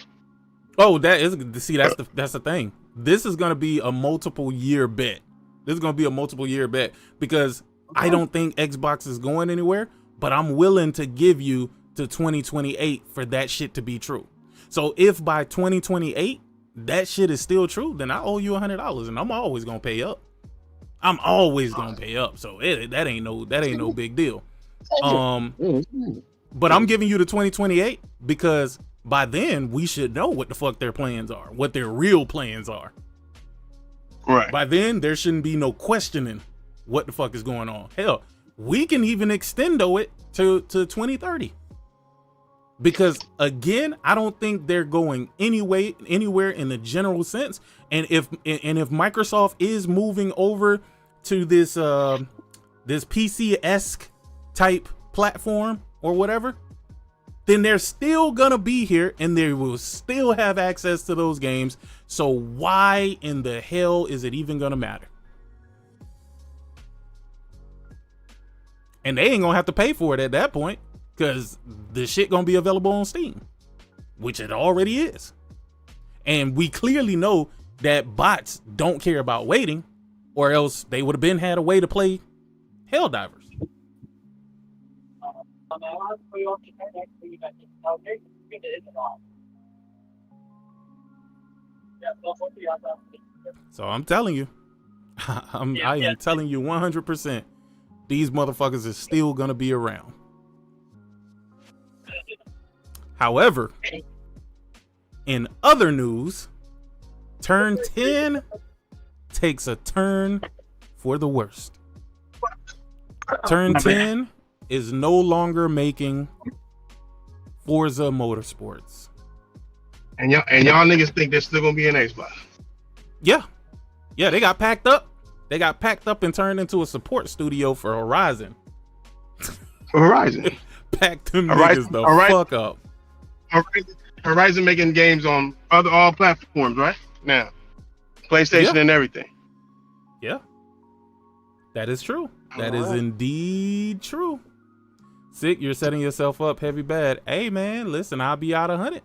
Speaker 1: Oh, that's the thing. This is gonna be a multiple year bet. Because I don't think Xbox is going anywhere, but I'm willing to give you to 2028 for that shit to be true. So if by 2028 that shit is still true, then I owe you $100, and I'm always gonna pay up. So that ain't no big deal. But I'm giving you the 2028 because by then we should know what the fuck their plans are, what their real plans are.
Speaker 5: Right.
Speaker 1: By then there shouldn't be no questioning what the fuck is going on. Hell, we can even extendo it to 2030. Because again, I don't think they're going anywhere in the general sense. And if Microsoft is moving over to this this PC-esque type platform or whatever, then they're still gonna be here and they will still have access to those games. So why in the hell is it even gonna matter? And they ain't gonna have to pay for it at that point, because the shit gonna be available on Steam, which it already is. And we clearly know that bots don't care about waiting, or else they would have had a way to play HellDivers. So I'm telling you, I am telling you 100%, these motherfuckers is still gonna be around. However, in other news, Turn 10 takes a turn for the worst. Turn 10 is no longer making Forza Motorsports.
Speaker 7: And y'all niggas think they're still gonna be an Xbox?
Speaker 1: Yeah, they got packed up. They got packed up and turned into a support studio for Horizon.
Speaker 7: For Horizon.
Speaker 1: Packed them niggas the fuck up.
Speaker 7: Horizon making games on all platforms, right? Now, PlayStation and everything.
Speaker 1: Yeah, that is true. That is indeed true. Sick, you're setting yourself up heavy bad. Hey man, listen, I'll be out 100.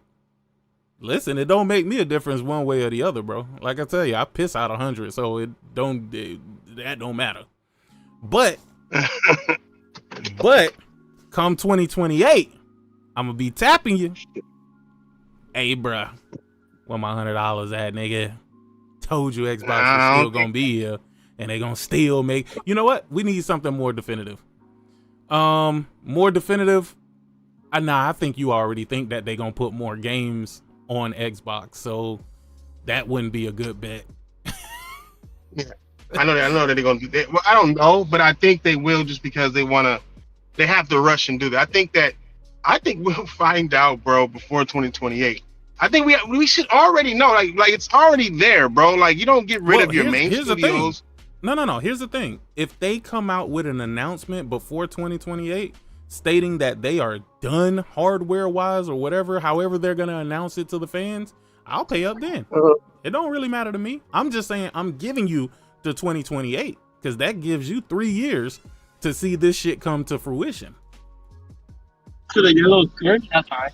Speaker 1: Listen, it don't make me a difference one way or the other, bro. Like I tell you, I piss out 100, so that don't matter. But come 2028, I'm gonna be tapping you. Hey, bruh, where my $100 at, nigga? Told you Xbox was still gonna be here, and they gonna still make. You know what? We need something more definitive. More definitive. I think you already think that they gonna put more games on Xbox, so that wouldn't be a good bet.
Speaker 7: Yeah, I know that they're gonna do that. Well, I don't know, but I think they will, just because they have to rush and do that. I think we'll find out, bro, before 2028. I think we should already know, like it's already there, bro. Like, you don't get rid of your main studios.
Speaker 1: No. Here's the thing. If they come out with an announcement before 2028 stating that they are done hardware-wise or whatever, however they're gonna announce it to the fans, I'll pay up then. It don't really matter to me. I'm just saying I'm giving you to 2028 because that gives you 3 years to see this shit come to fruition.
Speaker 5: To the yellow skirt, that's fine.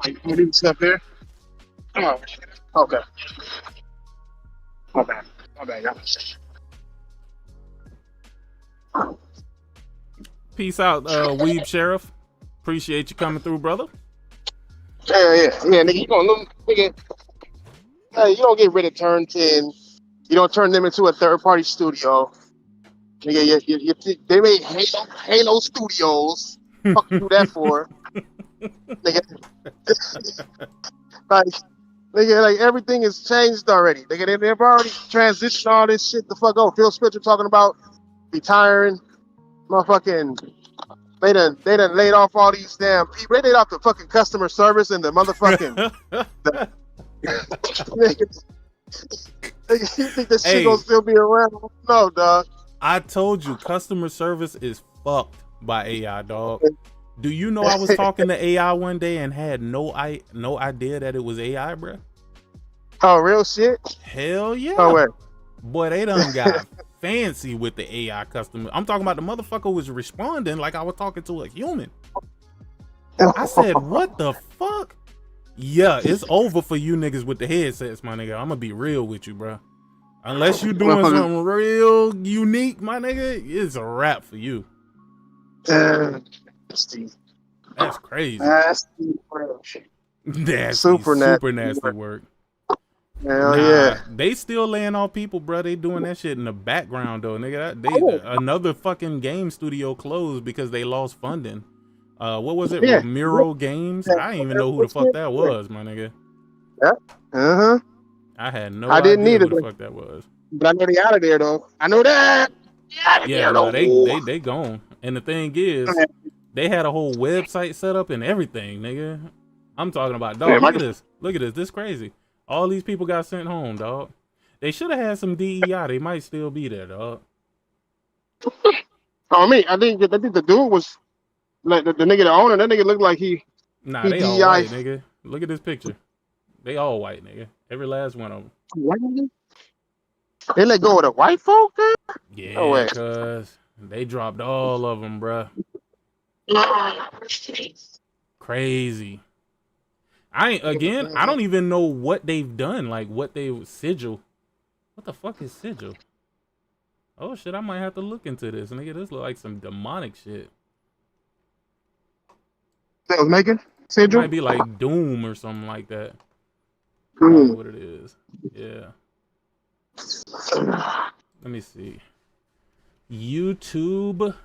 Speaker 5: Like, what is up there? Come on. Okay. My bad, y'all.
Speaker 1: Peace out, Weeb Sheriff. Appreciate you coming through, brother.
Speaker 5: Yeah, nigga, you don't get rid of Turn 10. You don't turn them into a third-party studio. Nigga, they made Halo Studios. Fuck you do that for? Nigga. like everything has changed already. Nigga, they've already transitioned all this shit the fuck over. Phil Spencer talking about retiring. Motherfucking, they done laid off all these damn people. They laid off the fucking customer service and the motherfucking. You think this shit gonna still be around? No, dog.
Speaker 1: I told you, customer service is fucked by AI, dog. Do you know I was talking to AI one day and had no idea that it was AI, bro?
Speaker 5: Oh, real shit?
Speaker 1: Hell yeah.
Speaker 5: Oh, wait.
Speaker 1: Boy, they done got fancy with the AI customer. I'm talking about the motherfucker was responding like I was talking to a human. I said, what the fuck? Yeah, it's over for you niggas with the headsets, my nigga. I'm gonna be real with you, bro. Unless you doing something real unique, my nigga, it's a wrap for you. That's crazy.
Speaker 5: That's
Speaker 1: super nasty work.
Speaker 5: Hell yeah.
Speaker 1: They still laying off people, bro. They doing that shit in the background though, nigga. Another fucking game studio closed because they lost funding. What was it? Romero Games? I didn't even know who the fuck that was, my nigga.
Speaker 5: Yeah.
Speaker 1: I had no idea who the fuck that was.
Speaker 5: But I know they out of there though. I know that.
Speaker 1: Yeah, no, they gone. And the thing is, They had a whole website set up and everything, nigga. I'm talking about, dog.
Speaker 5: Yeah,
Speaker 1: Look at this. Look at this. This crazy. All these people got sent home, dog. They should have had some DEI. They might still be there, dog.
Speaker 5: I mean, I think the dude was like the nigga, the owner. That nigga looked like he
Speaker 1: They all white, nigga. Look at this picture. They all white, nigga. Every last one of them.
Speaker 5: White nigga? They let go of the white folk, man?
Speaker 1: Yeah, cuz they dropped all of them, bruh. Crazy. I don't even know what they've done, like what they sigil. What the fuck is sigil? Oh shit, I might have to look into this. Nigga, this look like some demonic shit.
Speaker 5: That was making sigil?
Speaker 1: It might be like Doom or something like that. I don't know what it is. Yeah. Let me see. YouTube.com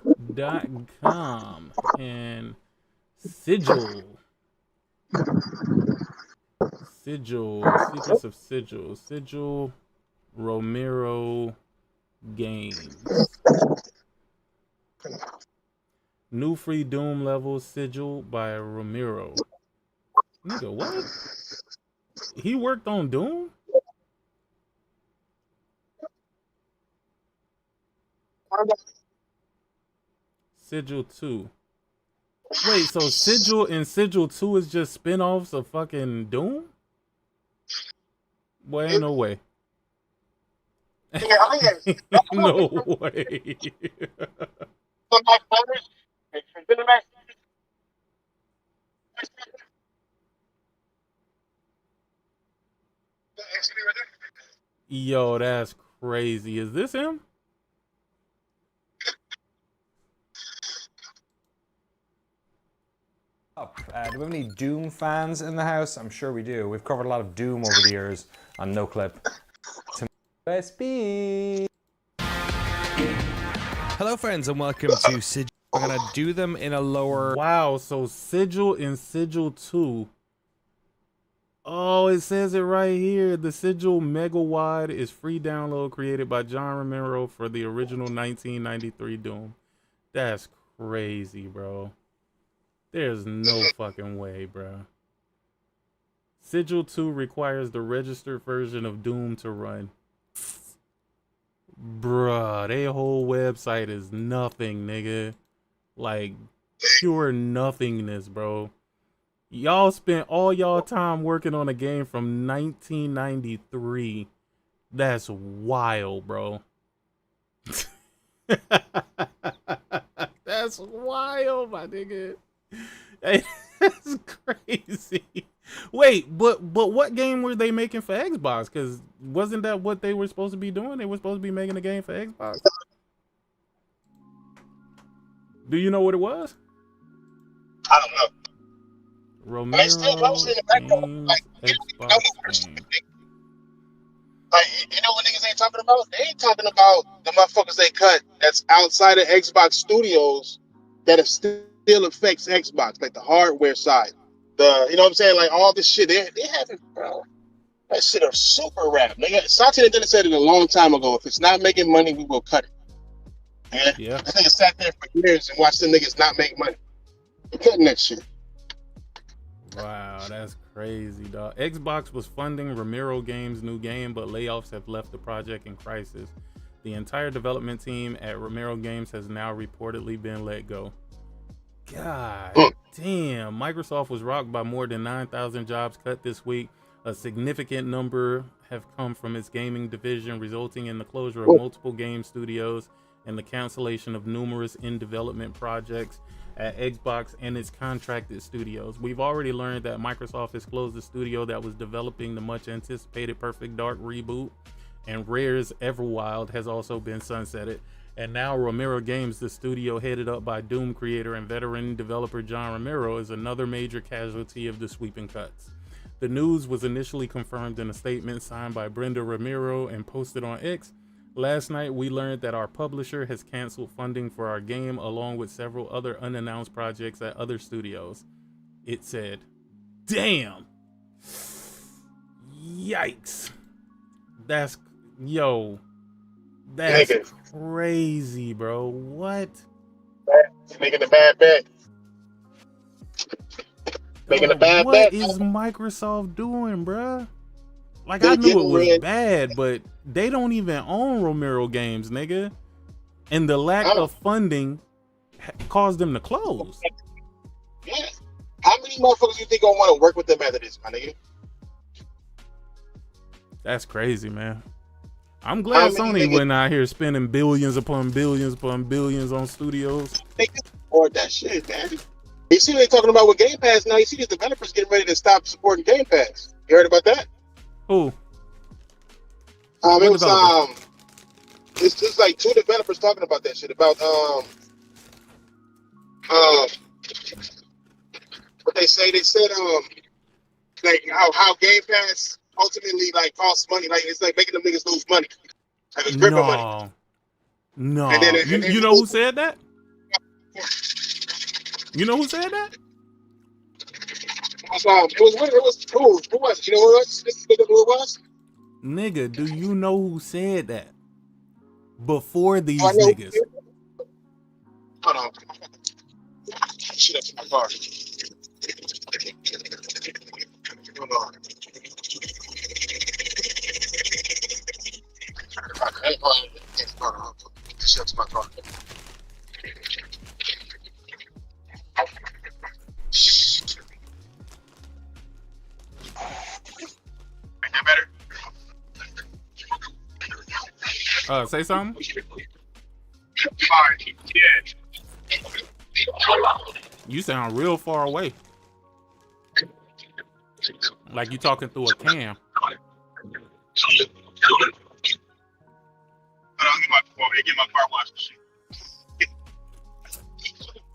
Speaker 1: and Sigil. Secrets of Sigil. Sigil Romero Games. New free Doom level Sigil by Romero. Nigga, what? He worked on Doom? Sigil 2. Wait, so Sigil and Sigil 2 is just spin-offs of fucking Doom? Boy, ain't no way. No way. Yo, that's crazy. Is this him?
Speaker 8: Do we have any Doom fans in the house? I'm sure we do. We've covered a lot of Doom over the years on No Clip. USB. Hello, friends, and welcome to Sigil. We're gonna do them in a lower.
Speaker 1: Wow, so Sigil and Sigil 2. Oh, it says it right here. The Sigil Mega Wide is free download created by John Romero for the original 1993 Doom. That's crazy, bro. There's no fucking way, bro. Sigil 2 requires the registered version of Doom to run. Bruh, their whole website is nothing, nigga. Like, pure nothingness, bro. Y'all spent all y'all time working on a game from 1993. That's wild, bro. That's wild, my nigga. That's crazy. Wait, but what game were they making for Xbox? Because wasn't that what they were supposed to be doing? They were supposed to be making a game for Xbox. Do you know what it was?
Speaker 7: I don't know.
Speaker 1: Romero Games Xbox game.
Speaker 7: Like, you know what niggas ain't talking about? They ain't talking about the motherfuckers they cut that's outside of Xbox Studios that it still affects Xbox, like the hardware side. You know what I'm saying? Like all this shit, they haven't, bro. That shit are super rap, nigga. Satya done said it a long time ago. If it's not making money, we will cut it. Yeah. This nigga sat there for years and watched the niggas not make money. They're cutting that shit.
Speaker 1: Wow, that's crazy, dog. Xbox was funding Romero Games' new game, but layoffs have left the project in crisis. The entire development team at Romero Games has now reportedly been let go. God damn. Microsoft was rocked by more than 9,000 jobs cut this week. A significant number have come from its gaming division, resulting in the closure of multiple game studios and the cancellation of numerous in-development projects at Xbox and its contracted studios. We've already learned that Microsoft has closed the studio that was developing the much-anticipated Perfect Dark reboot, and Rare's Everwild has also been sunsetted. And now Romero Games, the studio headed up by Doom creator and veteran developer John Romero, is another major casualty of the sweeping cuts. The news was initially confirmed in a statement signed by Brenda Romero and posted on X. Last night, we learned that our publisher has canceled funding for our game, along with several other unannounced projects at other studios. It said, damn. Yikes. That's crazy, bro. What?
Speaker 7: Making a bad bet.
Speaker 5: making a bad
Speaker 1: what
Speaker 5: bet.
Speaker 1: is Microsoft doing, bruh? Like,
Speaker 5: They're
Speaker 1: I knew it
Speaker 5: getting
Speaker 1: was
Speaker 5: rid-
Speaker 1: bad, but they don't even own Romero Games, nigga. And the lack of funding caused them to close.
Speaker 5: Yeah. How many motherfuckers you think gonna want to work with them after this, my nigga?
Speaker 1: That's crazy, man. I'm glad Sony went out here spending billions upon billions upon billions on studios.
Speaker 5: They can afford that shit, man. You see what they're talking about with Game Pass now? You see the developers getting ready to stop supporting Game Pass. You heard about that?
Speaker 1: Who?
Speaker 5: It was it's just like 2 developers talking about that shit about what they said like how Game Pass ultimately like costs money, like it's like making them niggas lose money, like it's gripper money.
Speaker 1: No,
Speaker 5: and then
Speaker 1: you know who said that? You know who said that?
Speaker 5: It was who was it? You know who it was?
Speaker 1: Nigga, do you know who said that? Before these
Speaker 5: I know.
Speaker 1: niggas.
Speaker 5: Hold on. Shit up in my car. Hold on. Shit up in my car.
Speaker 1: Say something? You sound real far away. Like you talking through a cam.
Speaker 7: Get my car washed.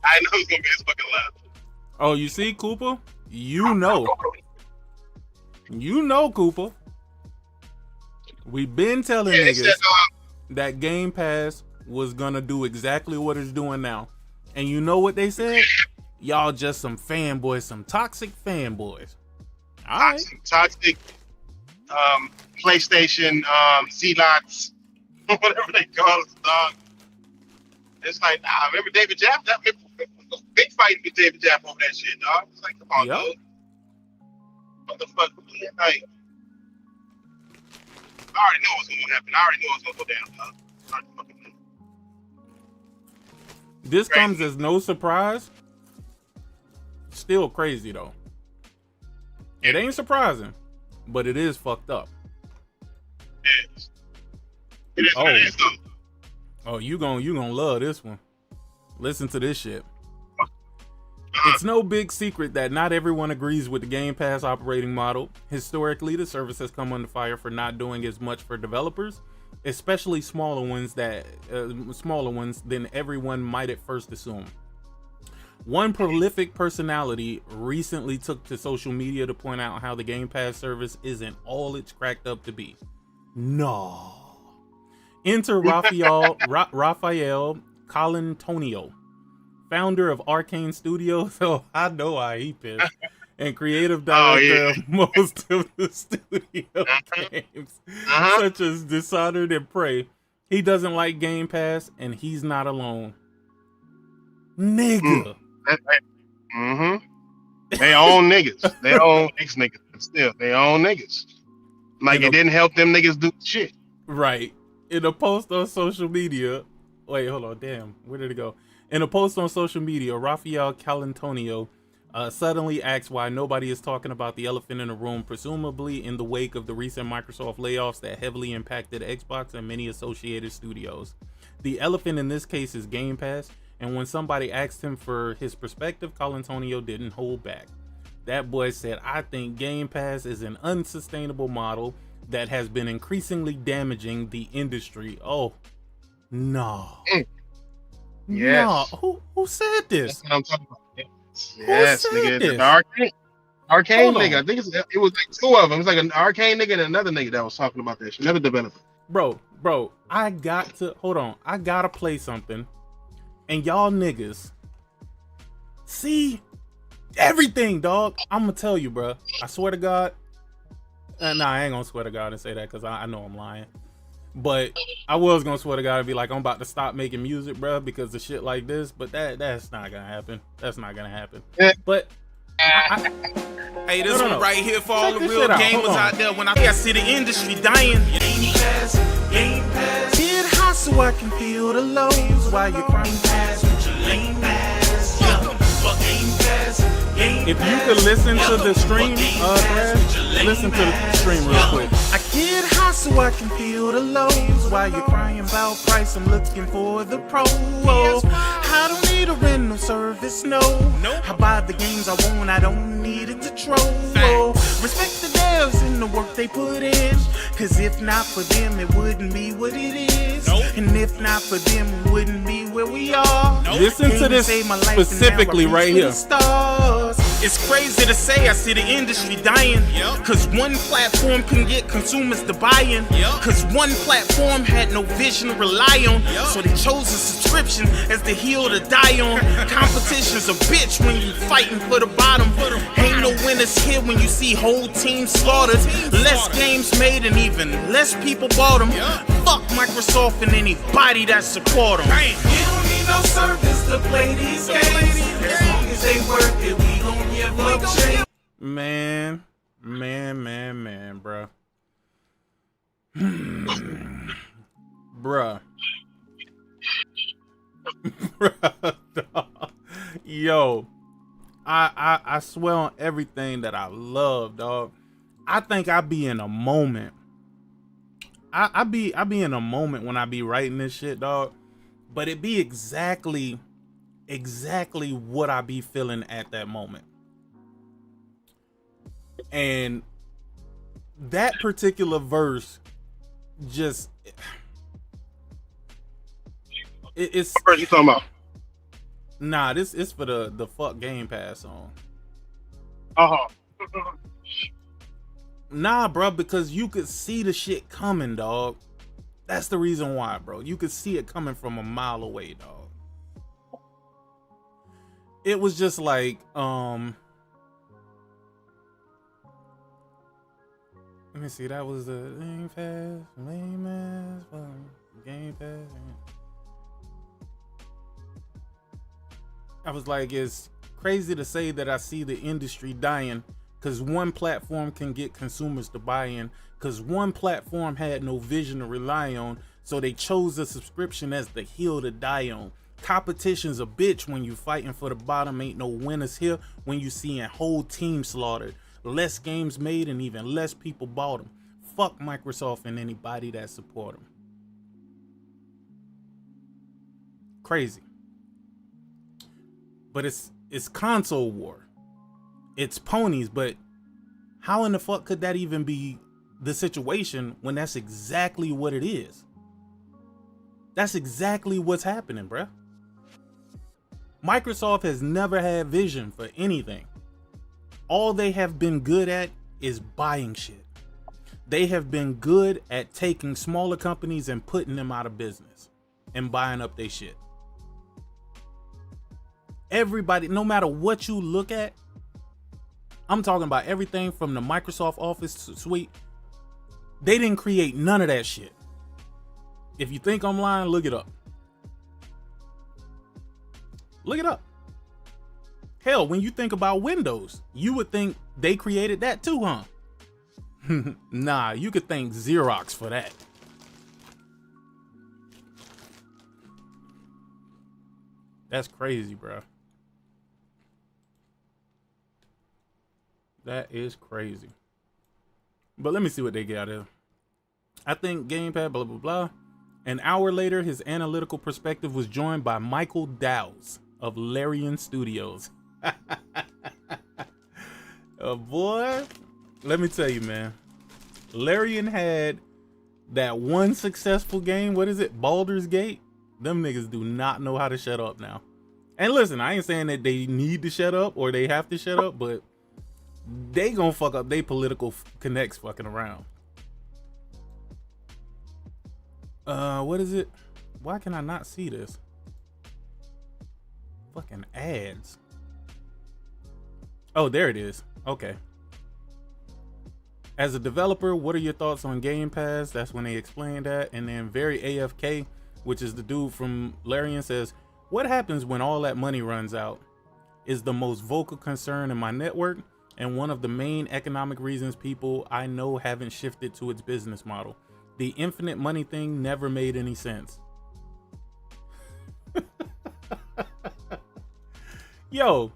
Speaker 7: I know it's gonna be as fucking loud.
Speaker 1: Oh, you see, Cooper? You know. You know, Cooper. We've been telling niggas that Game Pass was gonna do exactly what it's doing now. And you know what they said? Y'all just some fanboys, some toxic fanboys. All right.
Speaker 7: Toxic PlayStation zealots, whatever they call it, dog. It's like, nah, remember David Jaff? That big fight with David Jaff over that shit, dog. It's like, come on, dude. What the fuck? Like, I already know what's gonna happen. I already know what's gonna go down, dog.
Speaker 1: This comes as no surprise. Still crazy though. It ain't surprising, but it is fucked up.
Speaker 7: It is what it is, though.
Speaker 1: Oh, you gonna love this one. Listen to this shit. It's no big secret that not everyone agrees with the Game Pass operating model. Historically, the service has come under fire for not doing as much for developers, especially smaller ones than everyone might at first assume. One prolific personality recently took to social media to point out how the Game Pass service isn't all it's cracked up to be. No. Enter Raphael Colantonio, founder of Arcane Studios. So I know how he pissed. And creative director of most of the studio games, such as Dishonored and Prey. He doesn't like Game Pass, and he's not alone. Nigga.
Speaker 7: They own niggas. They own ex-niggas. Still, they own niggas. Like, it didn't help them niggas do shit.
Speaker 1: Right. In a post on social media, wait, hold on, damn, where did it go? In a post on social media, Raphael Colantonio suddenly asks why nobody is talking about the elephant in the room, presumably in the wake of the recent Microsoft layoffs that heavily impacted Xbox and many associated studios. The elephant in this case is Game Pass, and when somebody asked him for his perspective, Colantonio didn't hold back. That boy said, I think Game Pass is an unsustainable model that has been increasingly damaging the industry. Oh, no.
Speaker 7: Yes.
Speaker 1: No. Who said this?
Speaker 7: That's what I'm talking about.
Speaker 1: Yes,
Speaker 7: nigga.
Speaker 1: this?
Speaker 7: The arcane nigga. I think it was like 2 of them. It was like an arcane nigga and another nigga that was talking about that shit. Another developer.
Speaker 1: Bro, I got to, hold on. I gotta play something. And y'all niggas see everything, dog. I'm gonna tell you, bro. I swear to God. Nah, I ain't gonna swear to God and say that because I know I'm lying. But I was gonna swear to God and be like, I'm about to stop making music, bro, because of shit like this. But that's not gonna happen. That's not gonna happen.
Speaker 7: Yeah.
Speaker 1: But Hey, this one right here for all the real gamers out there. When I see the industry dying, Game Pass. Get hot so I can feel the lows while you're crying past with your lame ass. Game Pass. If you could listen to the stream, listen to the stream real quick. I get hot so I can feel the lows while you're crying about price. I'm looking for the pro. I don't need a rental service, no. I buy the games I want, I don't need it to troll. Respect the devs and the work they put in, cause if not for them, it wouldn't be what it is. And if not for them, it wouldn't be where we are. Listen to this specifically right here. It's crazy to say I see the industry dying, cause one platform can get consumers to buying, cause one platform had no vision to rely on, so they chose a subscription as the hill to die on. Competition's a bitch when you fighting for the bottom. Ain't no winners here when you see whole teams slaughtered. Less games made and even less people bought them. Fuck Microsoft and anybody that support them. You don't need no service to play these games. As long as they work it, we gon' give up change. Man, bruh. Bruh. Yo, I swear on everything that I love, dog. I think I be in a moment. I be in a moment when I be writing this shit, dog. But it be exactly what I be feeling at that moment. And that particular verse just it's
Speaker 7: What verse you talking about?
Speaker 1: Nah, this is for the fuck Game Pass song. Nah, bro, because you could see the shit coming, dog. That's the reason why, bro. You could see it coming from a mile away, dog. It was just like, let me see, that was the Game Pass, Game Pass. I was like, it's crazy to say that I see the industry dying because one platform can get consumers to buy in, because one platform had no vision to rely on, so they chose a subscription as the hill to die on. Competition's a bitch when you fighting for the bottom. Ain't no winners here when you seeing whole teams slaughtered. Less games made and even less people bought them. Fuck Microsoft and anybody that support them. Crazy. But it's console war. It's ponies, but how in the fuck could that even be the situation when that's exactly what it is? That's exactly what's happening, bruh. Microsoft has never had vision for anything. All they have been good at is buying shit. They have been good at taking smaller companies and putting them out of business and buying up their shit. Everybody, no matter what you look at, I'm talking about everything from the Microsoft Office suite. They didn't create none of that shit. If you think I'm lying, look it up. Look it up. Hell, when you think about Windows, you would think they created that too, huh? Nah, you could thank Xerox for that. That's crazy, bro. That is crazy. But let me see what they got here. I think Gamepad, blah, blah, blah. An hour later, his analytical perspective was joined by Michael Dowse of Larian Studios. Boy, let me tell you, man. Larian had that one successful game. What is it? Baldur's Gate. Them niggas do not know how to shut up now. And listen, I ain't saying that they need to shut up or they have to shut up, but they gonna fuck up they political connects fucking around. What is it? Why can I not see this? Fucking ads. Oh, there it is. Okay. As a developer, what are your thoughts on Game Pass? That's when they explain that. And then Very AFK, which is the dude from Larian, says, what happens when all that money runs out? is the most vocal concern in my network and one of the main economic reasons people I know haven't shifted to its business model. The infinite money thing never made any sense. Yo,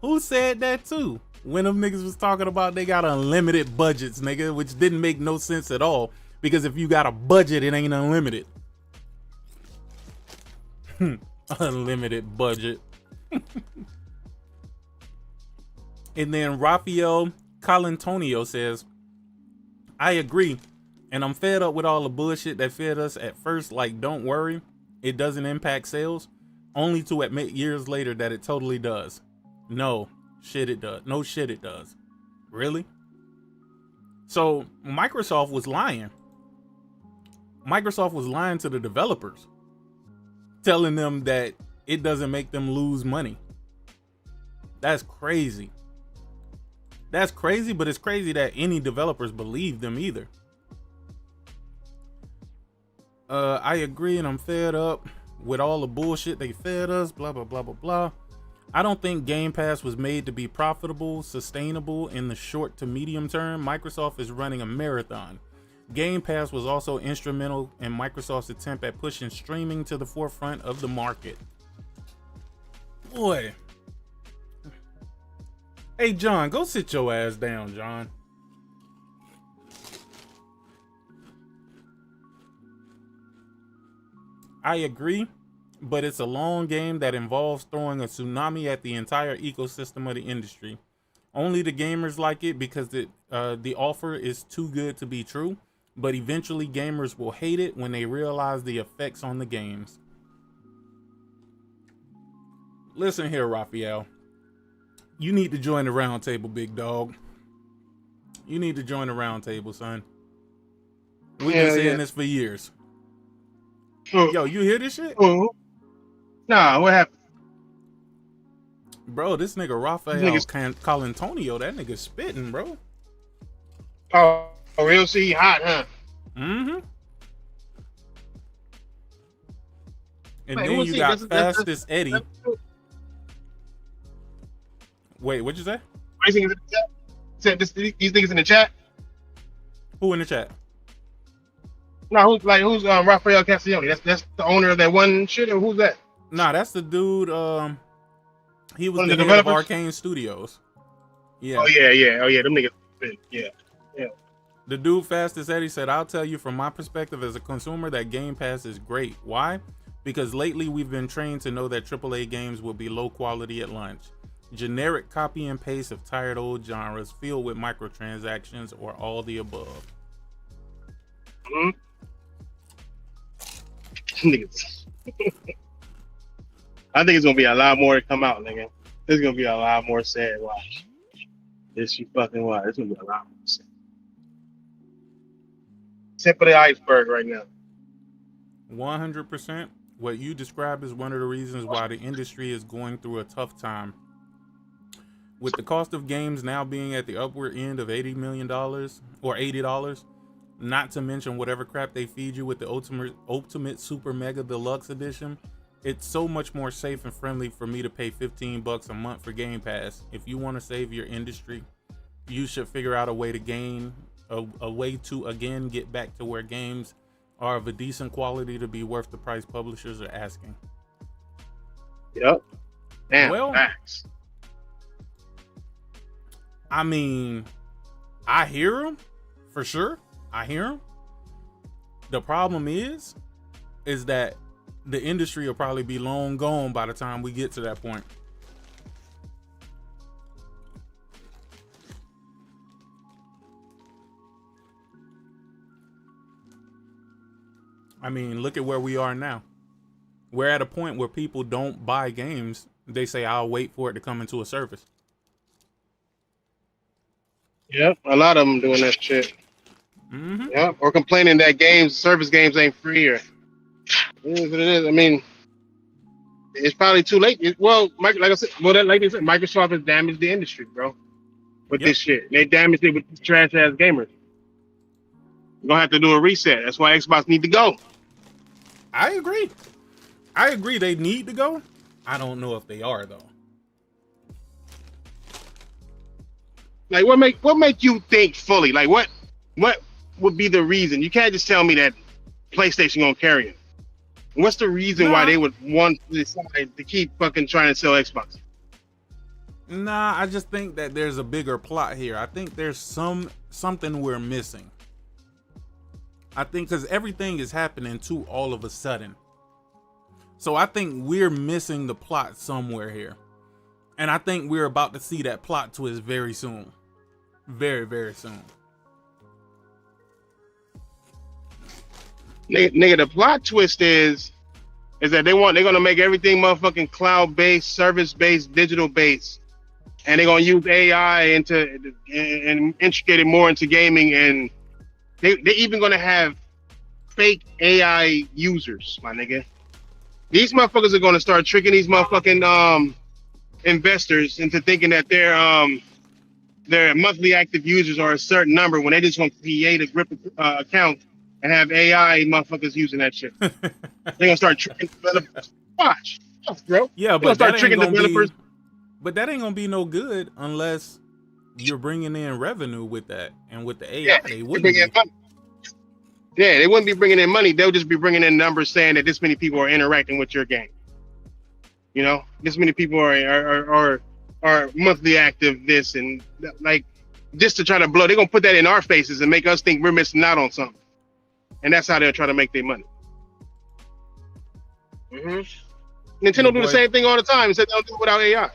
Speaker 1: who said that too? When them niggas was talking about they got unlimited budgets, nigga, which didn't make no sense at all. Because if you got a budget, it ain't unlimited. Unlimited budget. And then Rafael Colantonio says, I agree, and I'm fed up with all the bullshit that fed us at first, like don't worry, it doesn't impact sales, only to admit years later that it totally does. No shit it does. No shit it does. Really? So Microsoft was lying. Microsoft was lying to the developers, telling them that it doesn't make them lose money. That's crazy. That's crazy, but it's crazy that any developers believe them either. I agree, and I'm fed up with all the bullshit they fed us, blah, blah, blah, blah, blah. I don't think Game Pass was made to be profitable, sustainable in the short to medium term. Microsoft is running a marathon. Game Pass was also instrumental in Microsoft's attempt at pushing streaming to the forefront of the market. Boy. Hey, John, go sit your ass down, John. I agree, but it's a long game that involves throwing a tsunami at the entire ecosystem of the industry. Only the gamers like it because the offer is too good to be true, but eventually gamers will hate it when they realize the effects on the games. Listen here, Raphael. You need to join the round table, big dog. You need to join the round table, son. We've been saying this for years. Yo, you hear this shit?
Speaker 7: Nah, what happened?
Speaker 1: Bro, this nigga Rafael Colantonio, that nigga spitting, bro.
Speaker 7: Oh, real C hot, huh?
Speaker 1: Mm-hmm. And man, then you got Fastest Eddie. Wait, what'd you say?
Speaker 7: These niggas in the chat?
Speaker 1: Who in the chat?
Speaker 7: No, who's Rafael Castiglione? That's the owner of that one shit, or who's that?
Speaker 1: Nah, that's the dude. He was the head of Arcane Studios. Yeah.
Speaker 7: Oh yeah. Them niggas. Yeah.
Speaker 1: The dude Fastest Eddie said, "I'll tell you from my perspective as a consumer that Game Pass is great. Why? Because lately we've been trained to know that AAA games will be low quality at launch. Generic copy and paste of tired old genres filled with microtransactions or all the above."
Speaker 7: Mm-hmm. I think it's gonna be a lot more to come out, nigga. There's gonna be a lot more sad. Watch. This you fucking watch. There's gonna be a lot more sad. Tip of the iceberg right now.
Speaker 1: 100%. What you described is one of the reasons why the industry is going through a tough time. With the cost of games now being at the upward end of $80 million or $80, not to mention whatever crap they feed you with the ultimate super mega deluxe edition, it's so much more safe and friendly for me to pay $15 a month for Game Pass. If you want to save your industry, you should figure out a way to again get back to where games are of a decent quality to be worth the price publishers are asking.
Speaker 7: Yep. Damn,
Speaker 1: well,
Speaker 7: facts.
Speaker 1: I mean, I hear him for sure. I hear him. The problem is that the industry will probably be long gone by the time we get to that point. I mean, look at where we are now. We're at a point where people don't buy games. They say, I'll wait for it to come into a service.
Speaker 7: Yep, a lot of them doing that shit.
Speaker 1: Mm-hmm.
Speaker 7: Yep, or complaining that service games ain't free, or it is what it is. I mean, it's probably too late. Like I said, like they said, Microsoft has damaged the industry, bro, with this shit. They damaged it with trash ass gamers. We're gonna have to do a reset. That's why Xbox need to go.
Speaker 1: I agree. They need to go. I don't know if they are though.
Speaker 7: Like, what make you think fully? Like, what would be the reason? You can't just tell me that PlayStation gonna carry it. What's the reason why they would want to decide to keep fucking trying to sell Xbox?
Speaker 1: Nah, I just think that there's a bigger plot here. I think there's something we're missing. I think because everything is happening too all of a sudden. So I think we're missing the plot somewhere here. And I think we're about to see that plot twist very soon. Very, very soon.
Speaker 7: Nigga, the plot twist is that they're gonna make everything motherfucking cloud-based, service-based, digital-based, and they're gonna use AI and integrate it more into gaming, and they're even gonna have fake AI users, my nigga. These motherfuckers are gonna start tricking these motherfucking investors into thinking that their monthly active users are a certain number when they just want to create a grip account and have AI motherfuckers using that shit. They're gonna start tricking developers. Watch, bro.
Speaker 1: Yeah,
Speaker 7: but
Speaker 1: that ain't gonna developers. But that ain't gonna be no good unless you're bringing in revenue with that, and with the AI, they wouldn't be.
Speaker 7: Yeah, they wouldn't be bringing in money. They'll just be bringing in numbers saying that this many people are interacting with your game. You know, this many people are monthly active. This and like just to try to blow. They're gonna put that in our faces and make us think we're missing out on something. And that's how they'll try to make their money. Nintendo do the same thing all the time. Said they'll do it without AI.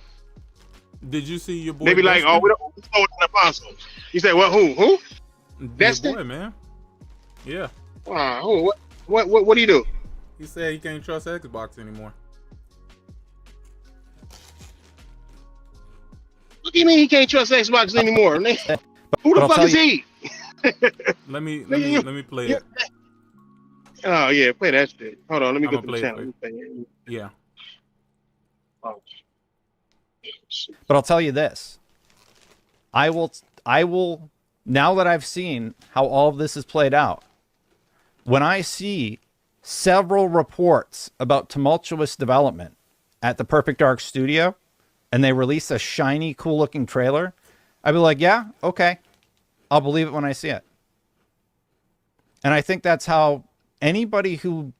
Speaker 1: Did you see your boy?
Speaker 7: They be like, "Oh, we don't know it in the console." You say, "What? Who?
Speaker 1: That's the boy, man." Yeah.
Speaker 7: Who? What do you do?
Speaker 1: He said he can't trust Xbox anymore.
Speaker 7: What do you mean he can't trust Xbox anymore? Who the fuck is he?
Speaker 1: Let me play it.
Speaker 7: Oh yeah, play that shit. Hold on, let me go to the channel.
Speaker 1: Yeah.
Speaker 7: Oh.
Speaker 9: But I'll tell you this. I will now that I've seen how all of this is played out, when I see several reports about tumultuous development at the Perfect Dark studio and they release a shiny, cool looking trailer, I'd be like, yeah, okay. I'll believe it when I see it. And I think that's how anybody who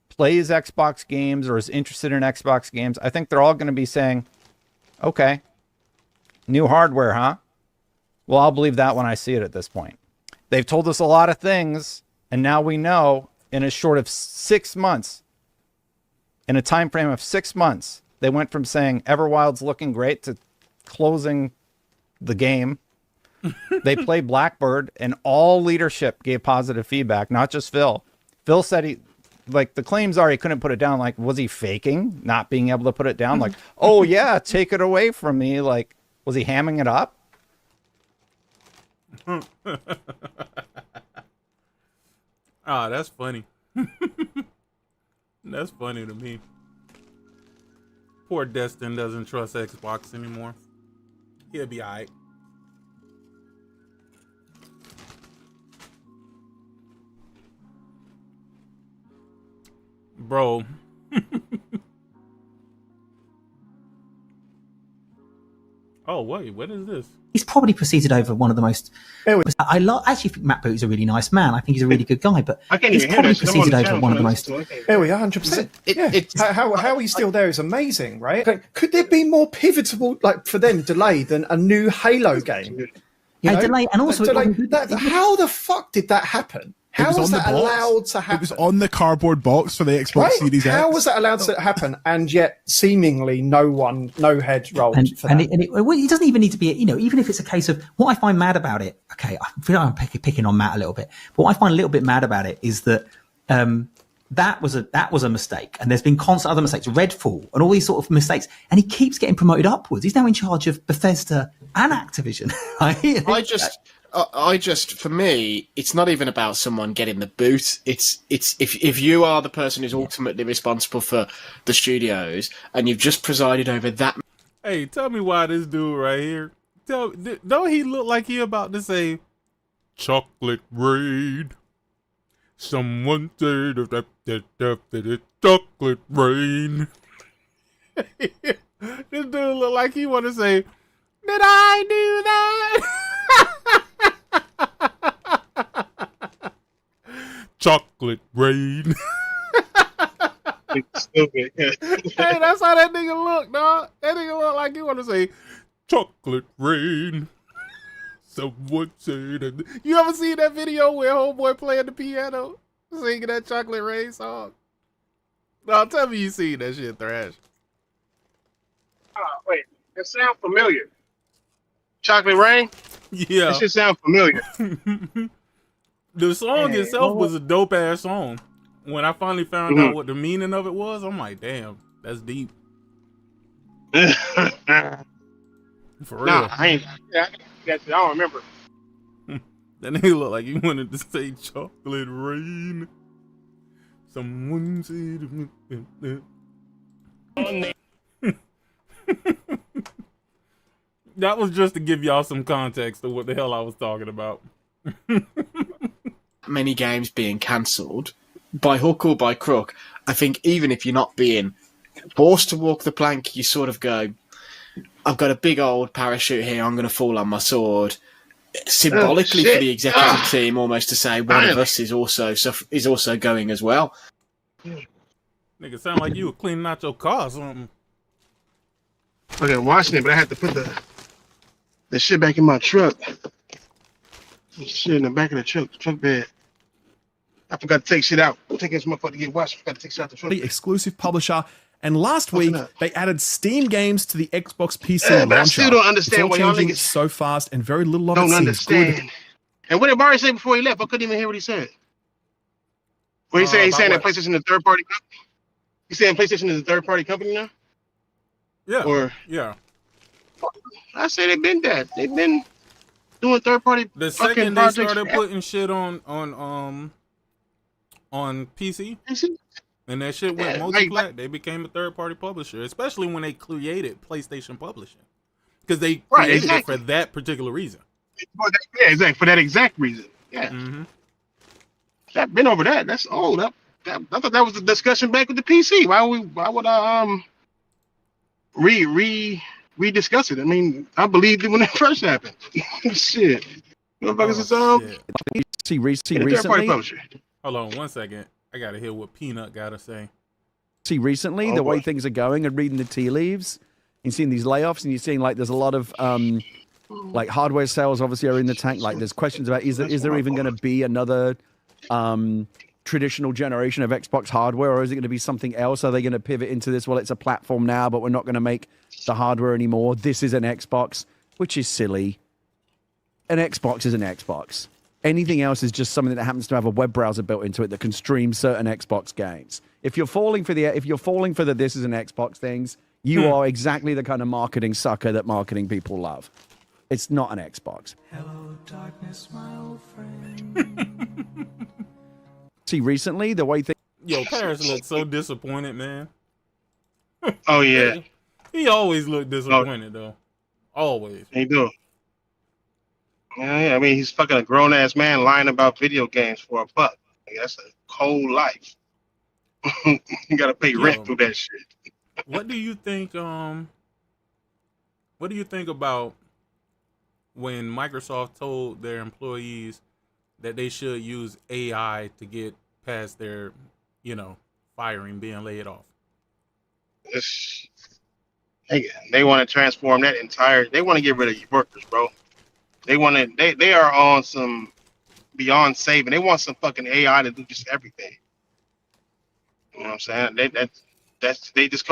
Speaker 9: plays Xbox games or is interested in Xbox games, I think they're all going to be saying, okay, new hardware, huh? Well, I'll believe that when I see it at this point. They've told us a lot of things, and now we know in a short of 6 months, in a time frame of 6 months, they went from saying Everwild's looking great to closing the game. They played Blackbird, and all leadership gave positive feedback, not just Phil. Phil said the claims are he couldn't put it down. Like, was he faking not being able to put it down? Like, oh yeah, take it away from me. Like, was he hamming it up?
Speaker 1: That's funny. That's funny to me. Poor Destin doesn't trust Xbox anymore. He'll be all right. Bro. Oh, wait, what is this?
Speaker 10: He's probably proceeded over one of the most... I actually think Matt Boot is a really nice man. I think he's a really good guy, but he's probably proceeded over one of the most...
Speaker 11: There we are, 100%. How are you still there is amazing, right? Okay. Could there be more pivotal, like, for them, delay than a new Halo game?
Speaker 10: Delay, and also...
Speaker 11: How the fuck did that happen? How was that allowed to happen?
Speaker 12: It was on the cardboard box for the Xbox Series X.
Speaker 11: How was that allowed to happen? And yet, seemingly, no head rolled for that.
Speaker 10: It doesn't even need to be, even if it's a case of what I find mad about it. Okay, I feel like I'm picking on Matt a little bit, but what I find a little bit mad about it is that that was a mistake, and there's been constant other mistakes, Redfall, and all these sort of mistakes, and he keeps getting promoted upwards. He's now in charge of Bethesda and Activision.
Speaker 13: I just, for me, it's not even about someone getting the boot. It's if you are the person who's ultimately responsible for the studios and you've just presided over that.
Speaker 1: Hey, tell me why this dude right here. Don't he look like he about to say, "Chocolate rain"? Someone say that chocolate rain. This dude look like he want to say, "Did I do that?" chocolate rain.
Speaker 7: Stupid.
Speaker 1: Hey, that's how that nigga look, dog. That nigga look like he want to say chocolate rain. Someone said that. You ever seen that video where homeboy playing the piano, singing that chocolate rain song? No, tell me you seen that shit, Thrash.
Speaker 7: Wait, it sounds familiar. Chocolate Rain?
Speaker 1: Yeah.
Speaker 7: That shit sound familiar.
Speaker 1: The song itself was a dope ass song. When I finally found out what the meaning of it was, I'm like, damn, that's deep. For real.
Speaker 7: Nah, I don't remember.
Speaker 1: That nigga look like he wanted to say chocolate rain. Someone said that was just to give y'all some context of what the hell I was talking about.
Speaker 13: Many games being cancelled by hook or by crook. I think even if you're not being forced to walk the plank, you sort of go, I've got a big old parachute here, I'm going to fall on my sword. Symbolically for the executive team, almost to say one of us is also going as well.
Speaker 1: Nigga, sound like you were cleaning out your car or something.
Speaker 7: Okay, washing it, but I had to put the shit back in my truck. Shit in the back of the truck bed. I forgot to take shit out. Take this motherfucker to get washed. I forgot to take shit out the truck.
Speaker 12: The exclusive publisher. And last week, they added Steam games to the Xbox PC launcher.
Speaker 7: But I still don't understand why y'all niggas
Speaker 12: so fast and very little of it
Speaker 7: don't
Speaker 12: seems
Speaker 7: understand.
Speaker 12: good.
Speaker 7: And what did Barry say before he left? I couldn't even hear what he said. What he saying? He's saying that PlayStation is a third party company. He's saying PlayStation is a third party company now.
Speaker 1: Yeah.
Speaker 7: Or
Speaker 1: yeah.
Speaker 7: I say they've been that. They've been doing third party.
Speaker 1: The second they started putting shit on PC, and that shit went multi-plat, they became a third-party publisher, especially when they created PlayStation Publishing, because they created it for that particular reason.
Speaker 7: Yeah, exactly, for that exact reason. Yeah. I've been over that. That's old. I thought that was the discussion back with the PC. Why would I rediscuss it? I mean, I believed it when it first happened. Shit. Motherfuckers
Speaker 9: See
Speaker 7: recently.
Speaker 9: Hold
Speaker 1: on 1 second. I gotta hear what Peanut gotta say.
Speaker 9: See, recently, the way things are going and reading the tea leaves and seeing these layoffs, and you're seeing like there's a lot of like hardware sales obviously are in the tank. Like there's questions about is there even going to be another traditional generation of Xbox hardware, or is it going to be something else? Are they going to pivot into this? Well, it's a platform now, but we're not going to make the hardware anymore. This is an Xbox, which is silly. An Xbox is an Xbox. Anything else is just something that happens to have a web browser built into it that can stream certain Xbox games. If you're falling for the this is an Xbox things, you are exactly the kind of marketing sucker that marketing people love. It's not an Xbox.
Speaker 14: Hello, darkness, my old friend.
Speaker 9: See, recently the way things.
Speaker 1: Yo, Paris looks so disappointed, man.
Speaker 7: Oh yeah.
Speaker 1: He always looked disappointed though. Always.
Speaker 7: He do. Yeah, I mean, he's fucking a grown ass man lying about video games for $1. Like, that's a cold life. You gotta pay rent through that shit.
Speaker 1: What do you think? What do you think about when Microsoft told their employees that they should use AI to get past their, firing, being laid off?
Speaker 7: They want to transform that entire. They want to get rid of workers, bro. They want to. They are on some beyond saving. They want some fucking AI to do just everything. You know what I'm saying?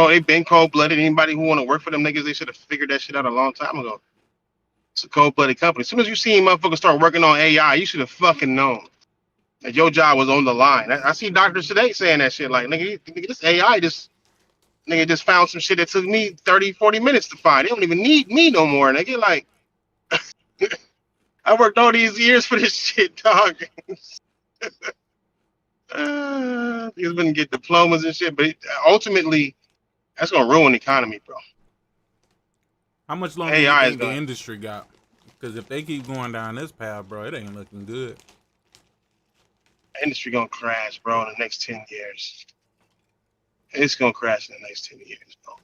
Speaker 7: They've been cold blooded. Anybody who want to work for them niggas, they should have figured that shit out a long time ago. It's a cold blooded company. As soon as you see motherfuckers start working on AI, you should have fucking known that your job was on the line. I see doctors today saying that shit. Like, nigga, this AI just found some shit that took me 30, 40 minutes to find. They don't even need me no more. Nigga, like, I worked all these years for this shit, dog. He's gonna get diplomas and shit, but ultimately, that's gonna ruin the economy, bro.
Speaker 1: How much longer do you think the industry got? Because if they keep going down this path, bro, it ain't looking good.
Speaker 7: The industry gonna crash, bro, in the next 10 years. It's gonna crash in the next 10 years, bro.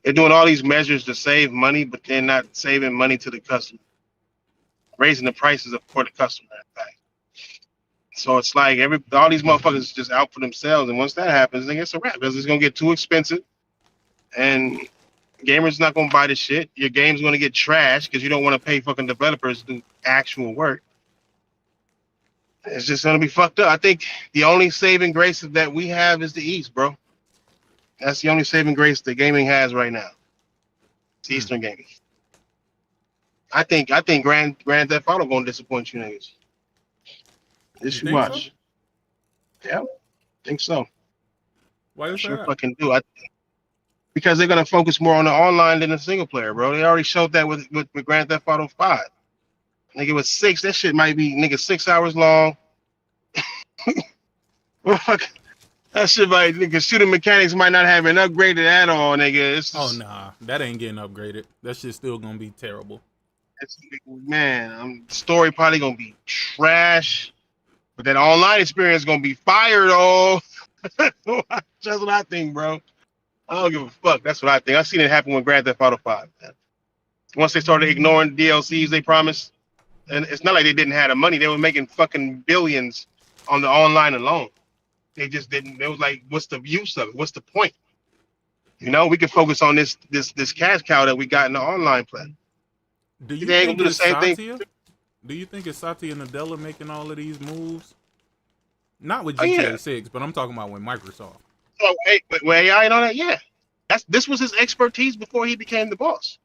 Speaker 7: They're doing all these measures to save money, but they're not saving money to the customer. Raising the prices for the customer, in fact. So it's like all these motherfuckers just out for themselves, and once that happens, then it's a wrap because it's gonna get too expensive, and gamers not gonna buy the shit. Your game's gonna get trashed because you don't want to pay fucking developers to do actual work. It's just gonna be fucked up. I think the only saving grace that we have is the East, bro. That's the only saving grace that gaming has right now. It's Eastern gaming. I think Grand Theft Auto gonna disappoint you niggas. This you watch. So? Yeah, I think so.
Speaker 1: Why is
Speaker 7: sure
Speaker 1: that?
Speaker 7: Fucking do. Because they're gonna focus more on the online than the single player, bro. They already showed that with Grand Theft Auto 5. Nigga, it was 6. That shit might be 6 hours long. That shit might shooting mechanics might not have been upgraded at all, nigga. It's just,
Speaker 1: nah, that ain't getting upgraded. That shit's still gonna be terrible.
Speaker 7: Man, story probably gonna be trash, but that online experience gonna be fire though. That's what I think, bro. I don't give a fuck. That's what I think. I seen it happen with Grand Theft Auto 5. Man. Once they started ignoring DLCs they promised, and it's not like they didn't have the money. They were making fucking billions on the online alone. They just didn't. It was like, what's the use of it? What's the point? You know, we can focus on this cash cow that we got in the online play.
Speaker 1: Do you
Speaker 7: they
Speaker 1: think
Speaker 7: do the
Speaker 1: it's
Speaker 7: same
Speaker 1: Satya?
Speaker 7: thing?
Speaker 1: Do you think it's Satya and Nadella making all of these moves? Not with
Speaker 7: Oh,
Speaker 1: GTA
Speaker 7: yeah.
Speaker 1: 6, but I'm talking about with Microsoft.
Speaker 7: Oh, with AI and all that, yeah. This was his expertise before he became the boss.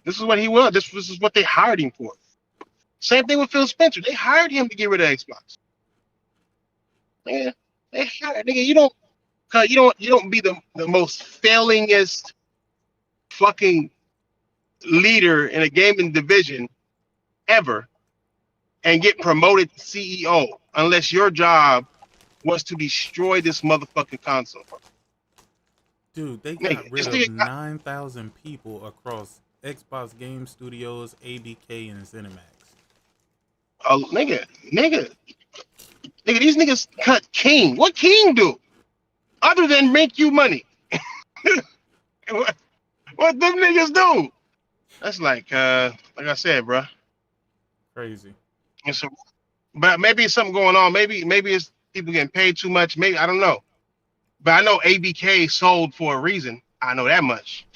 Speaker 7: This is what he was. This is what they hired him for. Same thing with Phil Spencer. They hired him to get rid of Xbox. Yeah, they hired nigga. You don't be the most failingest fucking leader in a gaming division ever and get promoted to CEO unless your job was to destroy this motherfucking console.
Speaker 1: Dude, they got rid of 9,000 people across Xbox Game Studios, ABK, and Cinemax.
Speaker 7: Oh, nigga, these niggas cut King. What King do? Other than make you money. What them niggas do? That's like I said, bro.
Speaker 1: Crazy.
Speaker 7: And so, but maybe it's something going on. Maybe it's people getting paid too much. Maybe I don't know. But I know ABK sold for a reason. I know that much.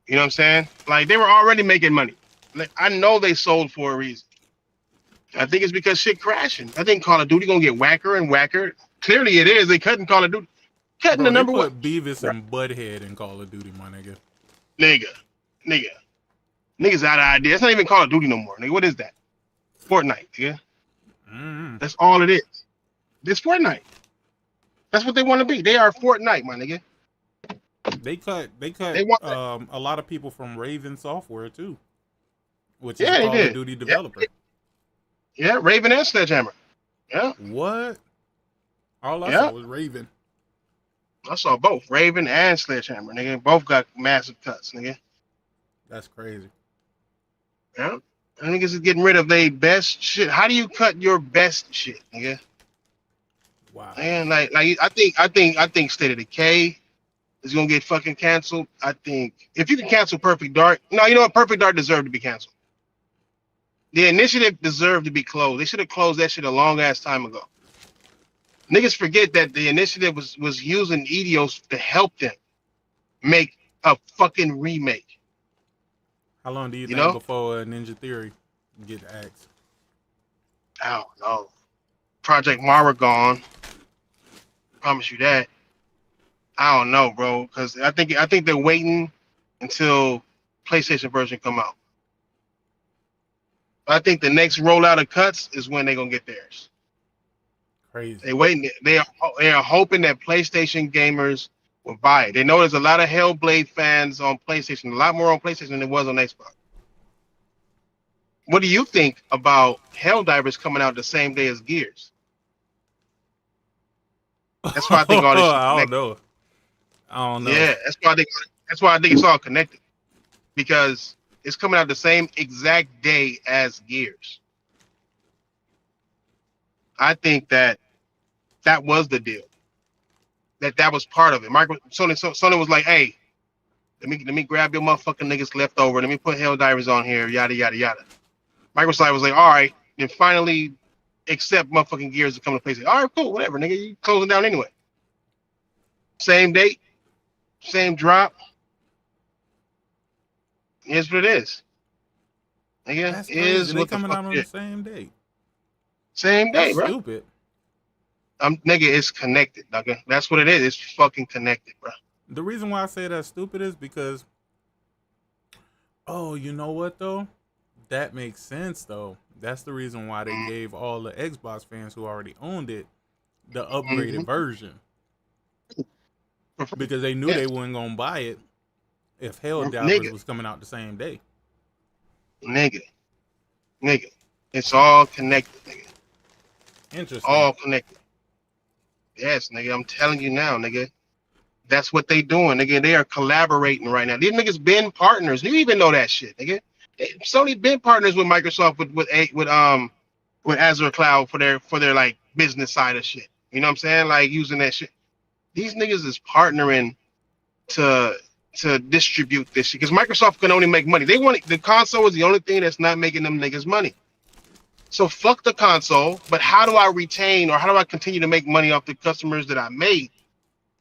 Speaker 7: You know what I'm saying? Like they were already making money. Like, I know they sold for a reason. I think it's because shit crashing. I think Call of Duty gonna get whacker and whacker. Clearly it is. They cutting Call of Duty. Cutting the number one.
Speaker 1: Beavis and Butthead in Call of Duty, my nigga.
Speaker 7: Niggas out of idea. It's not even Call of Duty no more. Nigga, what is that? Fortnite, nigga. That's all it is. It's Fortnite. That's what they want to be. They are Fortnite, my nigga.
Speaker 1: They cut a lot of people from Raven Software too, which is a Call of Duty developer.
Speaker 7: Yeah, Raven and Sledgehammer. Yeah.
Speaker 1: What? All I saw was Raven.
Speaker 7: I saw both Raven and Sledgehammer, nigga. Both got massive cuts, nigga.
Speaker 1: That's crazy.
Speaker 7: Yeah. I think it's getting rid of their best shit. How do you cut your best shit, nigga?
Speaker 1: Wow.
Speaker 7: Man, like I think State of Decay is gonna get fucking canceled. I think if you can cancel Perfect Dark, no, you know what? Perfect Dark deserved to be canceled. The initiative deserved to be closed. They should have closed that shit a long ass time ago. Niggas forget that the initiative was using Eidos to help them make a fucking remake.
Speaker 1: How long do you think before Ninja Theory get axed?
Speaker 7: I don't know. Project Mara gone. Promise you that. I don't know, bro, because I think they're waiting until PlayStation version come out. I think the next rollout of cuts is when they're gonna get theirs.
Speaker 1: Crazy.
Speaker 7: They waiting. They are hoping that PlayStation gamers will buy it. They know there's a lot of Hellblade fans on PlayStation, a lot more on PlayStation than there was on Xbox. What do you think about HellDivers coming out the same day as Gears? That's why I think all this.
Speaker 1: I don't know.
Speaker 7: Yeah, that's why I think it's all connected, because it's coming out the same exact day as Gears. I think that was the deal. That was part of it. Sony was like, "Hey, let me grab your motherfucking niggas left over. Let me put HellDivers on here. Yada yada yada." Microsoft was like, "All right." Then finally, except motherfucking Gears are coming to PlayStation. All right, cool, whatever, nigga. You closing down anyway. Same date, same drop. Here's what it is. Nigga,
Speaker 1: That's
Speaker 7: is
Speaker 1: crazy. They
Speaker 7: what the
Speaker 1: coming
Speaker 7: fuck
Speaker 1: out on
Speaker 7: it
Speaker 1: the
Speaker 7: is.
Speaker 1: same day.
Speaker 7: Same day,
Speaker 1: That's
Speaker 7: bro.
Speaker 1: stupid.
Speaker 7: Nigga, it's connected, nigga. That's what it is. It's fucking connected, bro.
Speaker 1: The reason why I say that's stupid is because, oh, you know what though? That makes sense though. That's the reason why they gave all the Xbox fans who already owned it the upgraded version. Because they knew they weren't gonna buy it if HellDivers was coming out the same day.
Speaker 7: Nigga. It's all connected, nigga.
Speaker 1: Interesting.
Speaker 7: All connected. Yes, nigga. I'm telling you now, nigga. That's what they doing, nigga. They are collaborating right now. These niggas been partners. You even know that shit, nigga. Sony been partners with Microsoft with Azure Cloud for their like business side of shit. You know what I'm saying? Like using that shit. These niggas is partnering to distribute this shit because Microsoft can only make money. They want the console is the only thing that's not making them niggas money. So fuck the console. But how do I retain or how do I continue to make money off the customers that I made?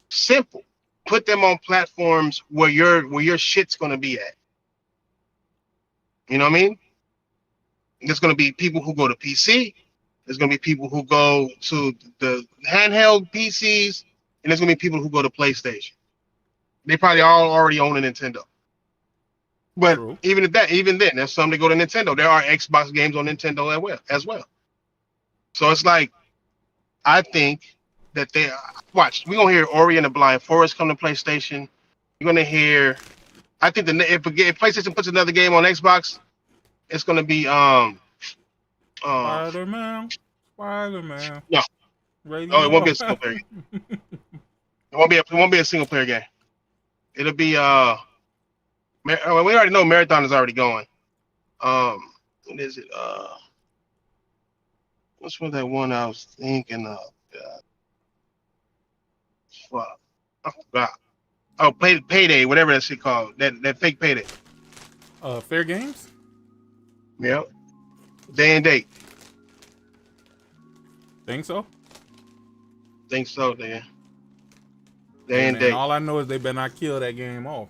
Speaker 7: Simple. Put them on platforms where your shit's gonna be at. You know what I mean? There's gonna be people who go to PC. There's gonna be people who go to the handheld PCs, and there's gonna be people who go to PlayStation. They probably all already own a Nintendo. But even then, there's some that go to Nintendo. There are Xbox games on Nintendo as well. So it's like, I think that they watch. We're gonna hear Ori and the Blind Forest come to PlayStation. You're gonna hear. I think if PlayStation puts another game on Xbox, it's gonna be
Speaker 1: Spider-Man.
Speaker 7: No. Oh, it won't be a single player game. It won't be a single player game. It'll be we already know Marathon is already going. What is it? What's that one I was thinking of? Fuck. I forgot. Oh, Payday, whatever that shit called. That fake Payday.
Speaker 1: Fair Games?
Speaker 7: Yep. Day and date.
Speaker 1: Think so?
Speaker 7: Think so, Dan. Day and
Speaker 1: And
Speaker 7: date.
Speaker 1: all I know is they better not kill that game off.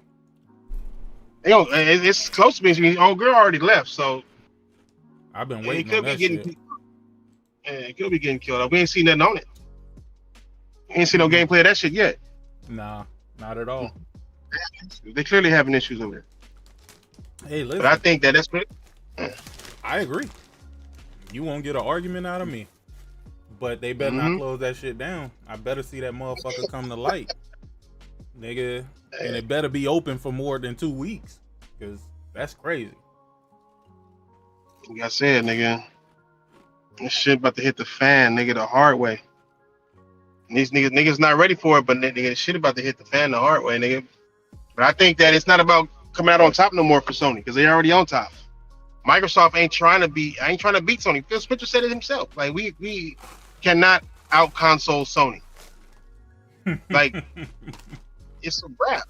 Speaker 7: Yo, it's close to me. Old girl already left, so
Speaker 1: I've been waiting on that shit.
Speaker 7: It could be getting killed off. We ain't seen nothing on it. We ain't seen no gameplay of that shit yet.
Speaker 1: Nah, not at all.
Speaker 7: They clearly having issues over there.
Speaker 1: Hey, listen.
Speaker 7: But I think that's what.
Speaker 1: I agree. You won't get an argument out of me. But they better not close that shit down. I better see that motherfucker come to light. Nigga. And it better be open for more than 2 weeks. Because that's crazy.
Speaker 7: Like I said, nigga. This shit about to hit the fan, nigga, the hard way. And these niggas not ready for it, but nigga, this shit about to hit the fan the hard way, nigga. But I think that it's not about coming out on top no more for Sony, because they already on top. Microsoft ain't trying to beat Sony. Phil Spencer said it himself. Like we cannot out console Sony. Like it's a wrap.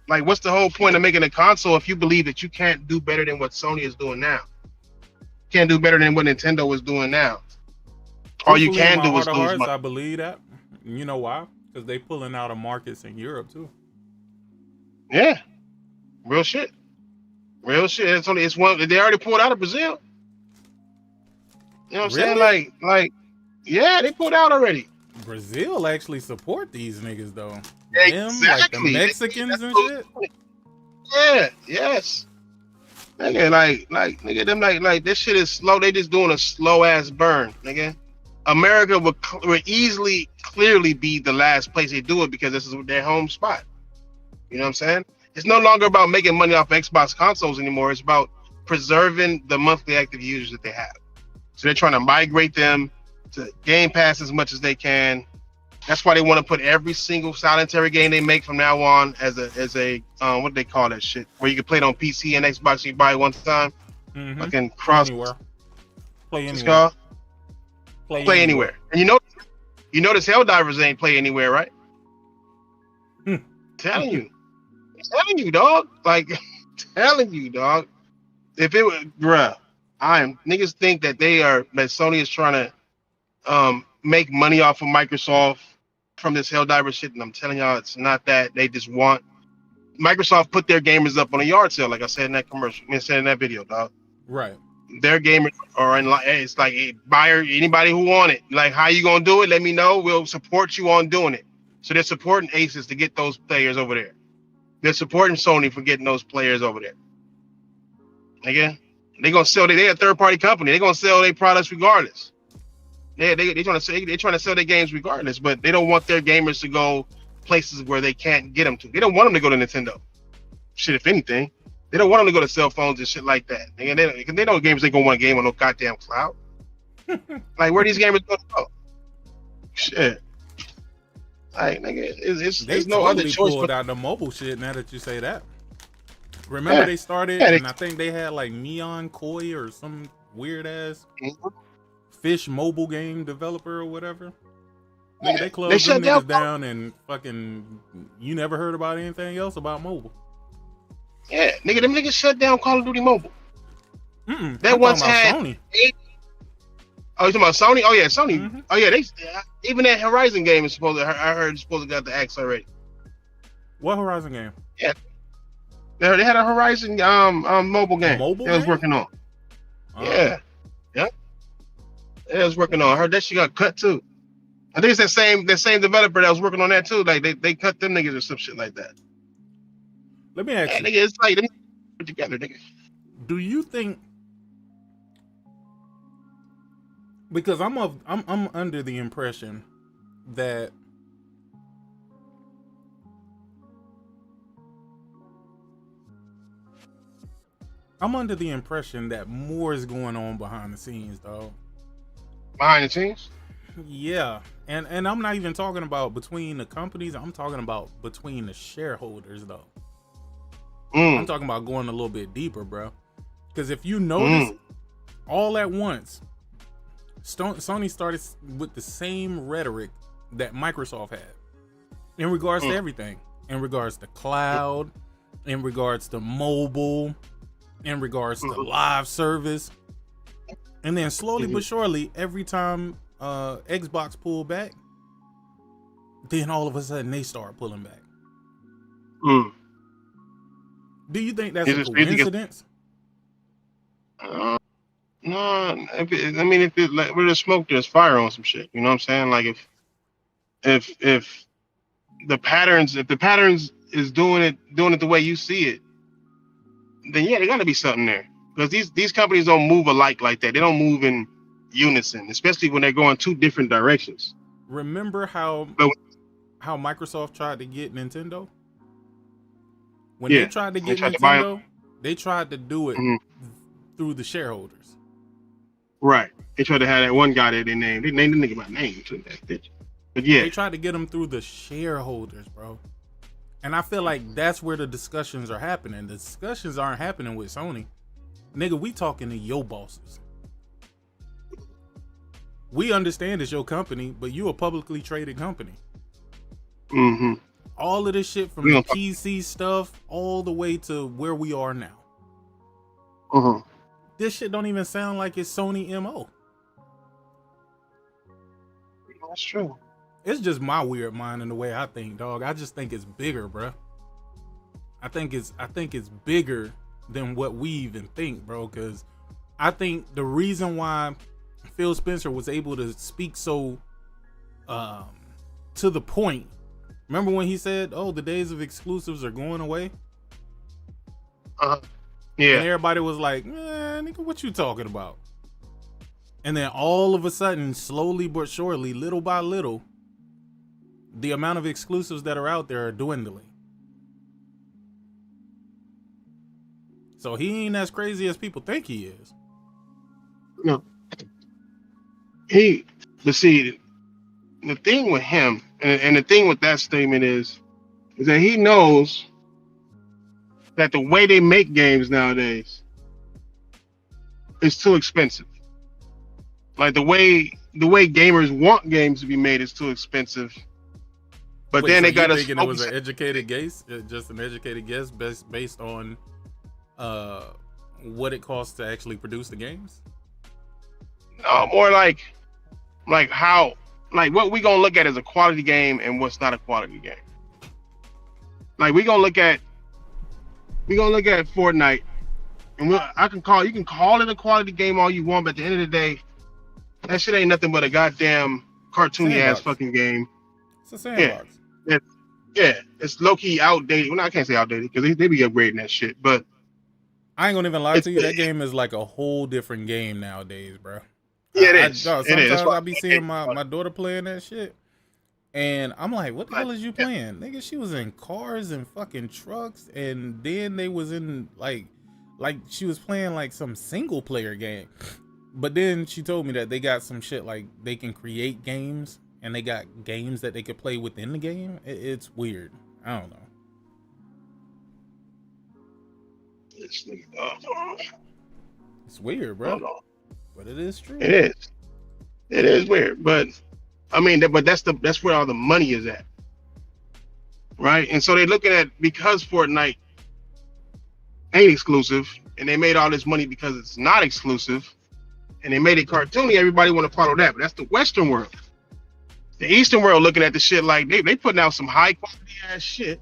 Speaker 7: Like what's the whole point of making a console if you believe that you can't do better than what Sony is doing now? Can't do better than what Nintendo is doing now. All you can do is lose money.
Speaker 1: I believe that. You know why? Because they pulling out of markets in Europe too.
Speaker 7: Yeah, real shit. Real shit. It's one. They already pulled out of Brazil. You know what I'm saying? Like, yeah, they pulled out already.
Speaker 1: Brazil actually support these niggas though.
Speaker 7: Exactly.
Speaker 1: Them, like the Mexicans and shit.
Speaker 7: Yeah. Yes. Nigga, like nigga, them like this shit is slow. They just doing a slow ass burn, nigga. America would easily, clearly be the last place they do it because this is their home spot. You know what I'm saying? It's no longer about making money off Xbox consoles anymore. It's about preserving the monthly active users that they have. So they're trying to migrate them to Game Pass as much as they can. That's why they want to put every single solitary game they make from now on as a what do they call that shit? Where you can play it on PC and Xbox, you buy it one time. Fucking cross
Speaker 1: anywhere. Play anywhere.
Speaker 7: Skull. Play anywhere. And you notice HellDivers ain't play anywhere, right? Telling you, dog. Like, telling you, dog. If it was, bruh, niggas think that Sony is trying to make money off of Microsoft from this HellDivers shit, and I'm telling y'all, it's not that. They just want Microsoft put their gamers up on a yard sale, like I said in that commercial, I said in that video, dog.
Speaker 1: Right.
Speaker 7: Their gamers are in like, it's like a buyer, anybody who want it. Like, how you gonna do it? Let me know. We'll support you on doing it. So they're supporting Asus to get those players over there. They're supporting Sony for getting those players over there. Again, they're gonna sell. They're a third-party company. They're gonna sell their products regardless. They trying to sell their games regardless, but they don't want their gamers to go places where they can't get them to. They don't want them to go to Nintendo. Shit, if anything, they don't want them to go to cell phones and shit like that. They know gamers ain't gonna want a game on no goddamn cloud. Like, where these gamers gonna go? Shit. Like, nigga, there's no other choice.
Speaker 1: Pulled out the mobile shit. Now that you say that, remember they started, and I think they had like Neon Koi or some weird ass fish mobile game developer or whatever. Nigga, they closed them niggas down, and fucking you never heard about anything else about mobile.
Speaker 7: Yeah, nigga, them niggas shut down Call of Duty Mobile.
Speaker 1: That once had Sony.
Speaker 7: Oh, you talking about Sony? Oh yeah, Sony. Oh yeah, they even that Horizon game is supposed to. I heard it's supposed to got the axe already.
Speaker 1: What Horizon game?
Speaker 7: Yeah, they had a Horizon mobile game. They was working on. Yeah. They was working on. I heard that shit got cut too. I think it's that same developer that was working on that too. Like they cut them niggas or some shit like that.
Speaker 1: Let me ask you.
Speaker 7: Nigga, it's like them put together, nigga.
Speaker 1: Do you think? Because I'm under the impression that more is going on behind the scenes, dog.
Speaker 7: Behind the scenes?
Speaker 1: Yeah. And I'm not even talking about between the companies. I'm talking about between the shareholders, though. I'm talking about going a little bit deeper, bro. Because if you notice, all at once, Sony started with the same rhetoric that Microsoft had in regards to everything, in regards to cloud, in regards to mobile, in regards to live service. And then slowly but surely, every time Xbox pulled back, then all of a sudden they start pulling back. Do you think that's a coincidence?
Speaker 7: No, I mean, if it, like, where there's smoke, there's fire on some shit. You know what I'm saying? Like, if the patterns is doing it the way you see it, then yeah, there got to be something there. Because these companies don't move alike like that. They don't move in unison, especially when they're going two different directions.
Speaker 1: Remember how Microsoft tried to get Nintendo? When they tried to get Nintendo, they tried to do it through the shareholders.
Speaker 7: Right. They tried to have that one guy that they named. They named the nigga by name to that bitch. But yeah.
Speaker 1: They tried to get them through the shareholders, bro. And I feel like that's where the discussions are happening. The discussions aren't happening with Sony. Nigga, we talking to your bosses. We understand it's your company, but you a publicly traded company. All of this shit from the PC stuff all the way to where we are now. This shit don't even sound like it's Sony MO.
Speaker 7: That's true.
Speaker 1: It's just my weird mind and the way I think, dog. I just think it's bigger, bro. I think it's bigger than what we even think, bro. Because I think the reason why Phil Spencer was able to speak so to the point. Remember when he said, "Oh, the days of exclusives are going away"?
Speaker 7: Yeah.
Speaker 1: And everybody was like, "Man, nigga, what you talking about?" And then all of a sudden, slowly but surely, little by little, the amount of exclusives that are out there are dwindling. So he ain't as crazy as people think he is.
Speaker 7: No. But see, the thing with him, and the thing with that statement is that he knows that the way they make games nowadays is too expensive. Like the way gamers want games to be made is too expensive. But then they got us
Speaker 1: thinking it was an educated guess, just an educated guess based on what it costs to actually produce the games.
Speaker 7: No, more like Like what we gonna look at as a quality game and what's not a quality game. Like we gonna look at Fortnite, and you can call it a quality game all you want, but at the end of the day, that shit ain't nothing but a goddamn cartoony ass fucking game.
Speaker 1: It's a sandbox.
Speaker 7: It's low key outdated. Well, I can't say outdated because they be upgrading that shit. But
Speaker 1: I ain't gonna even lie to you. That game is like a whole different game nowadays, bro.
Speaker 7: Yeah, it is.
Speaker 1: Sometimes I be seeing my daughter playing that shit, and I'm like, "What the hell is you playing, nigga?" She was in cars and fucking trucks, and then they was in like she was playing like some single player game. But then she told me that they got some shit like they can create games, and they got games that they could play within the game. It's weird. I don't know. It's weird, bro. But it is true.
Speaker 7: It is weird, but I mean, that's where all the money is at, right? And so they're looking at, because Fortnite ain't exclusive, and they made all this money because it's not exclusive, and they made it cartoony. Everybody want to follow that, but that's the Western world. The Eastern world looking at the shit like they putting out some high quality ass shit,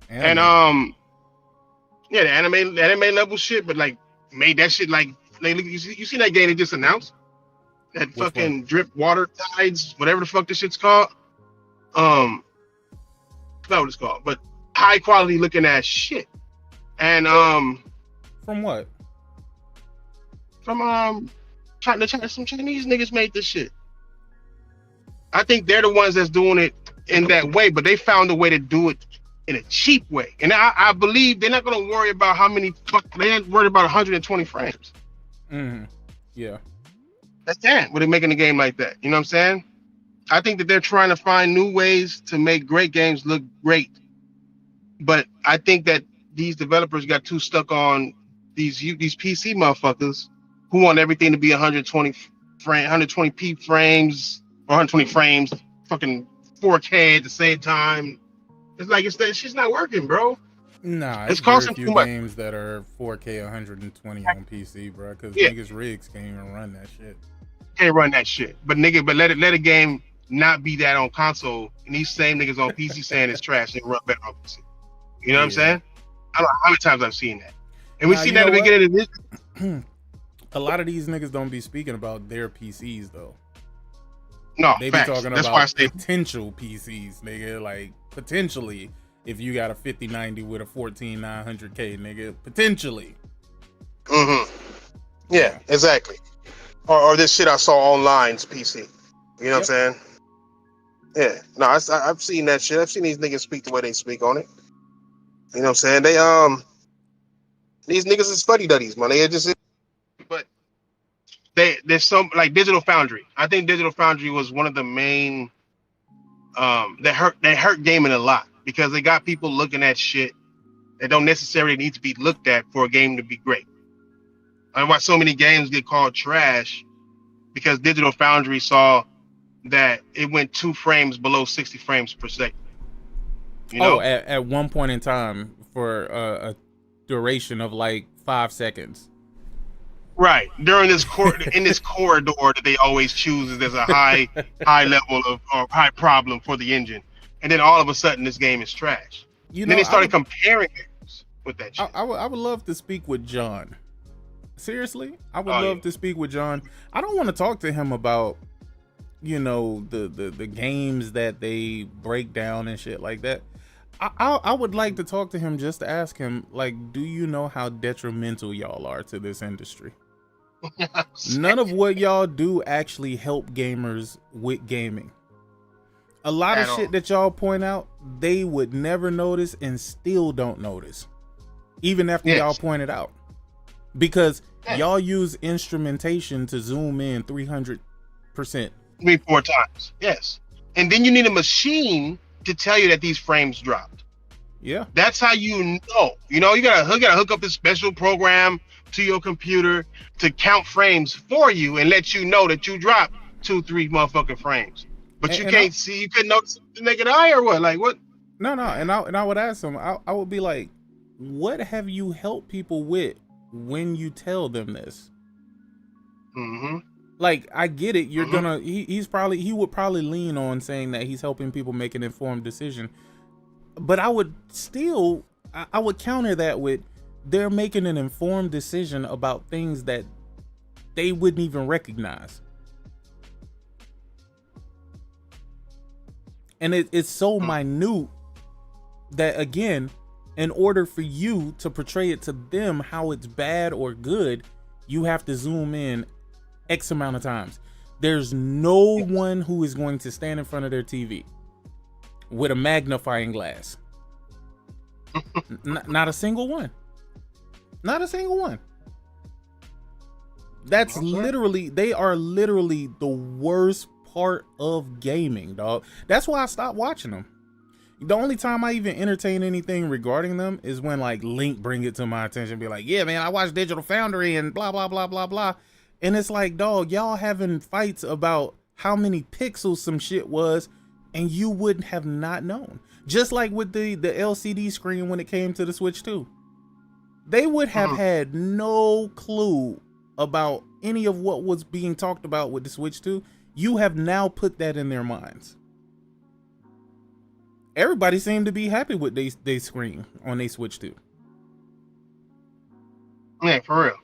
Speaker 7: and the anime level shit, but like made that shit like you see that game they just announced. That fucking drip water tides, whatever the fuck this shit's called. That's not what it's called, but high quality looking ass shit. And
Speaker 1: from what?
Speaker 7: From some Chinese niggas made this shit. I think they're the ones that's doing it in that way, but they found a way to do it in a cheap way. And I believe they're not gonna worry about how many they ain't worried about 120 frames.
Speaker 1: Mm-hmm. Yeah.
Speaker 7: That's that. When they're making a game like that, you know what I'm saying? I think that they're trying to find new ways to make great games look great. But I think that these developers got too stuck on these PC motherfuckers who want everything to be 120p frames or 120 frames, fucking 4K at the same time. It's like that shit's not working, bro.
Speaker 1: Nah,
Speaker 7: it's costing
Speaker 1: too
Speaker 7: too much.
Speaker 1: Games that are 4K 120 on PC, bro, because niggas rigs can't even run that shit.
Speaker 7: Can't run that shit, but let a game not be that on console, and these same niggas on PC saying it's trash and run better on PC. You know what I'm saying? I don't know how many times I've seen that, and we see that at the beginning of this.
Speaker 1: A lot of these niggas don't be speaking about their PCs though.
Speaker 7: No,
Speaker 1: they
Speaker 7: facts.
Speaker 1: be talking
Speaker 7: That's
Speaker 1: about
Speaker 7: why I say
Speaker 1: potential PCs, nigga. Like potentially, if you got a 5090 with a 14900K, nigga, potentially.
Speaker 5: Mm-hmm. Yeah, exactly. Or this shit I saw online's PC. You know what I'm saying? Yeah. No, I've seen that shit. I've seen these niggas speak the way they speak on it. You know what I'm saying? They these niggas is fuddy duddies, man. They just.
Speaker 7: But there's some like Digital Foundry. I think Digital Foundry was one of the main that hurt gaming a lot, because they got people looking at shit that don't necessarily need to be looked at for a game to be great. And why so many games get called trash, because Digital Foundry saw that it went 2 frames below 60 frames per second. You know?
Speaker 1: At one point in time for a duration of like 5 seconds.
Speaker 7: Right. During this in this corridor that they always choose as a high level of or high problem for the engine. And then all of a sudden this game is trash. Then they started comparing games with that shit.
Speaker 1: I would love to speak with John. Seriously, I would love to speak with John. I don't want to talk to him about, you know, the games that they break down and shit like that. I would like to talk to him just to ask him, like, do you know how detrimental y'all are to this industry? None of what y'all do actually help gamers with gaming. A lot of shit that y'all point out, they would never notice and still don't notice, even after y'all point it out. Because y'all use instrumentation to zoom in 300%.
Speaker 7: 3-4 times. Yes. And then you need a machine to tell you that these frames dropped.
Speaker 1: Yeah.
Speaker 7: That's how you know. You know, you gotta hook up this special program to your computer to count frames for you and let you know that you dropped 2-3 motherfucking frames. But you can't see, you couldn't notice the naked eye or what? Like what?
Speaker 1: No, and I would ask him, I would be like, what have you helped people with when you tell them this?
Speaker 7: Mm-hmm.
Speaker 1: Like, I get it. You're gonna. He would probably lean on saying that he's helping people make an informed decision. But I would still, I would counter that with, they're making an informed decision about things that they wouldn't even recognize. And it's so minute that, again, in order for you to portray it to them how it's bad or good, you have to zoom in X amount of times. There's no one who is going to stand in front of their TV with a magnifying glass. Not a single one. Not a single one. That's literally, they are literally the worst part of gaming, dog. That's why I stopped watching them. The only time I even entertain anything regarding them is when like Link bring it to my attention, be like, yeah, man, I watched Digital Foundry and blah, blah, blah, blah, blah. And it's like, dog, y'all having fights about how many pixels some shit was, and you wouldn't have not known. Just like with the LCD screen when it came to the Switch 2. They would have had no clue about any of what was being talked about with the Switch 2. You have now put that in their minds. Everybody seemed to be happy with they screen on they Switch 2.
Speaker 7: Yeah, for real.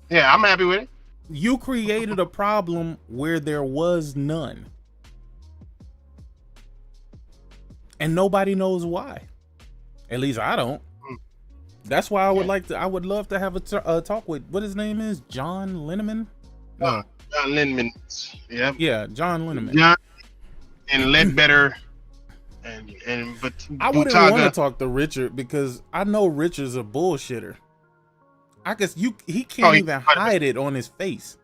Speaker 7: Yeah, I'm happy with it.
Speaker 1: You created a problem where there was none. And nobody knows why. At least I don't. That's why I would love to have a talk with, what his name is, John Linneman?
Speaker 7: No. John Linneman. Yeah.
Speaker 1: Yeah, John Linneman.
Speaker 7: John and Ledbetter but
Speaker 1: I wouldn't want to talk to Richard because I know Richard's a bullshitter. I guess he can't even hide it on his face.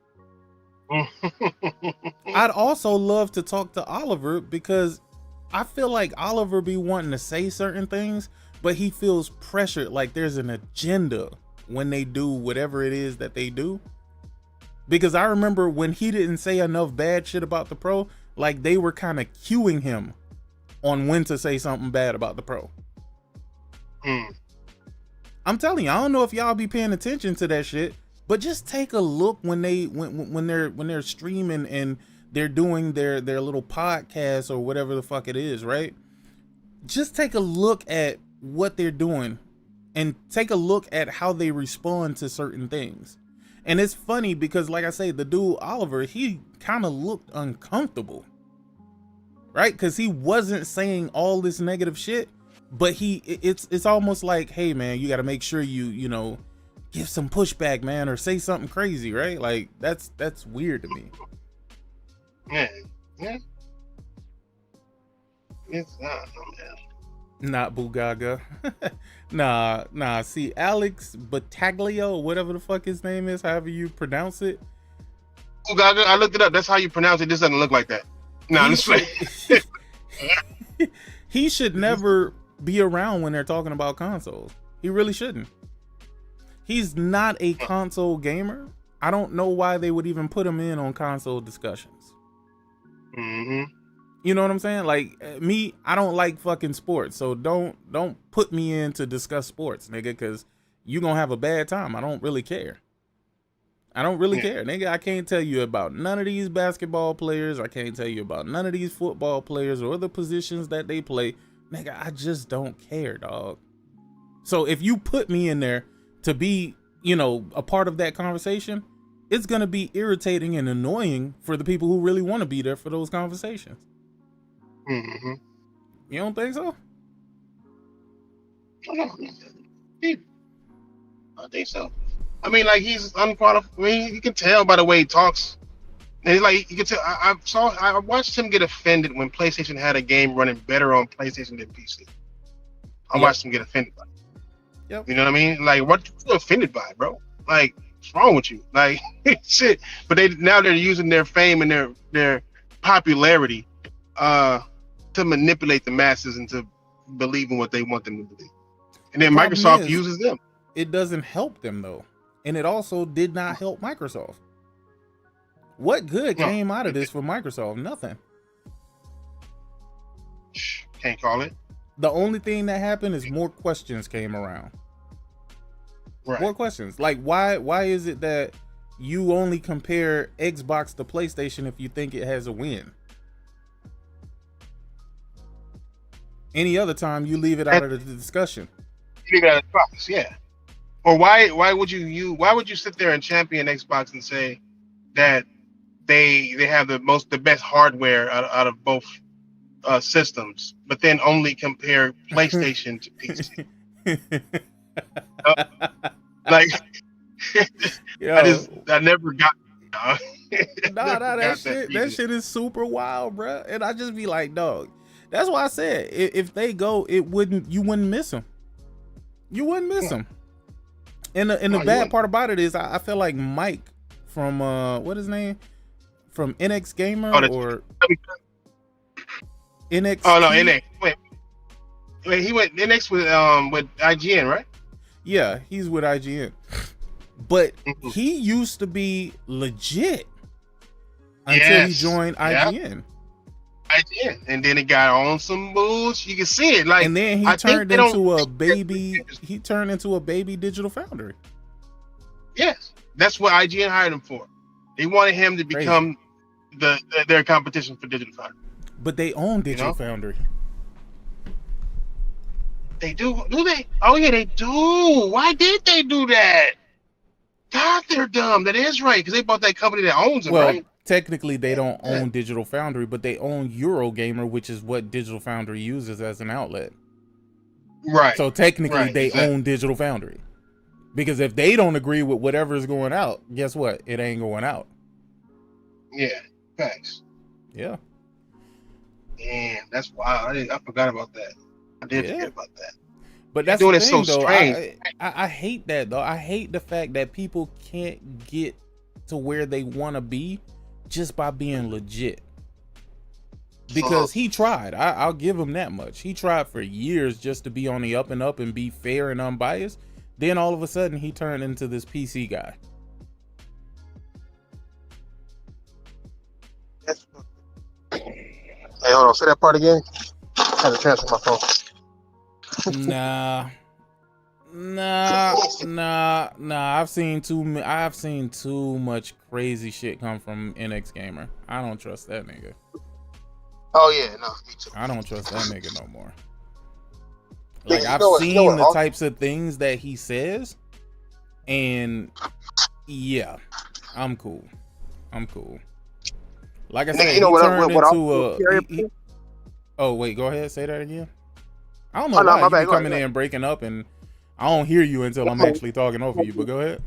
Speaker 1: I'd also love to talk to Oliver because I feel like Oliver be wanting to say certain things, but he feels pressured, like there's an agenda when they do whatever it is that they do. Because I remember when he didn't say enough bad shit about the Pro, like they were kind of cueing him on when to say something bad about the Pro. I'm telling you, I don't know if y'all be paying attention to that shit, but just take a look when they're streaming and they're doing their little podcast or whatever the fuck it is, right? Just take a look at what they're doing and take a look at how they respond to certain things. And it's funny because, like I say, the dude Oliver, he kind of looked uncomfortable, right? Because he wasn't saying all this negative shit, but it's almost like, hey man, you got to make sure you know, give some pushback, man, or say something crazy, right? Like that's weird to me.
Speaker 7: Yeah. It's man.
Speaker 1: Not Bugaga. Nah. See, Alex Battaglia, or whatever the fuck his name is, however you pronounce it.
Speaker 7: Bugaga, I looked it up. That's how you pronounce it. This doesn't look like that. No,
Speaker 1: he should never be around when they're talking about consoles. He really shouldn't. He's not a console gamer. I don't know why they would even put him in on console discussions. You know what I'm saying? Like me, I don't like fucking sports, so don't put me in to discuss sports, nigga, because you gonna have a bad time. I don't really care. I don't really care, nigga. I can't tell you about none of these basketball players. I can't tell you about none of these football players or the positions that they play. Nigga, I just don't care, dog. So if you put me in there to be, you know, a part of that conversation, it's gonna be irritating and annoying for the people who really want to be there for those conversations. You don't think so?
Speaker 7: I think so. I mean, like, he's unqualified. I mean, you can tell by the way he talks. And he's like, you can tell. I watched him get offended when PlayStation had a game running better on PlayStation than PC. I watched him get offended by it.
Speaker 1: Yep.
Speaker 7: You know what I mean? Like, what you offended by, bro? Like, what's wrong with you? Like, shit. But they're using their fame and their popularity to manipulate the masses into believing what they want them to believe. And then Microsoft uses them.
Speaker 1: It doesn't help them though. And it also did not help Microsoft. What good came out of this for Microsoft? Nothing.
Speaker 7: Can't call it.
Speaker 1: The only thing that happened is more questions came around. Right. More questions. Like why is it that you only compare Xbox to PlayStation if you think it has a win. Any other time, you leave it out of the discussion.
Speaker 7: You leave it out of the box, yeah. Or why would you sit there and champion Xbox and say that they have the best hardware out of both systems, but then only compare PlayStation to PC? Like, I never got.
Speaker 1: That shit is super wild, bro. And I just be like, dog. That's why I said if they go, you wouldn't miss them. You wouldn't miss them. And the bad part about it is I feel like Mike from what his name? From NX Gamer or NX.
Speaker 7: Oh no, NX. Wait, he went NX with IGN, right?
Speaker 1: Yeah, he's with IGN. But he used to be legit until he joined IGN.
Speaker 7: IGN, and then it got on some moves. You can see it, like,
Speaker 1: and then he turned into a baby. He turned into a baby Digital Foundry.
Speaker 7: Yes, that's what IGN hired him for. They wanted him to become their competition for Digital Foundry.
Speaker 1: But they own Digital Foundry.
Speaker 7: They do they? Oh yeah, they do. Why did they do that? God, they're dumb. That is right, because they bought that company that owns them, right?
Speaker 1: Technically, they don't own Digital Foundry, but they own Eurogamer, which is what Digital Foundry uses as an outlet.
Speaker 7: Right.
Speaker 1: So technically, they own Digital Foundry. Because if they don't agree with whatever is going out, guess what? It ain't going out.
Speaker 7: Yeah, thanks.
Speaker 1: Yeah.
Speaker 7: Damn, that's wild. I forgot about that. I did forget about that.
Speaker 1: But that's
Speaker 7: doing
Speaker 1: the thing,
Speaker 7: it so
Speaker 1: though.
Speaker 7: strange.
Speaker 1: I hate that, though. I hate the fact that people can't get to where they want to be just by being legit. Because he tried. I'll give him that much. He tried for years just to be on the up and up and be fair and unbiased. Then all of a sudden he turned into this PC guy.
Speaker 5: Hey, hold on. Say that part again. I had to transfer my phone.
Speaker 1: Nah. I've seen too much crazy shit come from NX Gamer. I don't trust that nigga.
Speaker 5: Oh yeah, no, me too.
Speaker 1: I don't trust that nigga no more. Like, I've seen the types of things that he says, and yeah, I'm cool. Like I said, he turned into a. Oh wait, go ahead, say that again. I don't know why you be coming in and breaking up, and I don't hear you until I'm actually talking over you. But go ahead.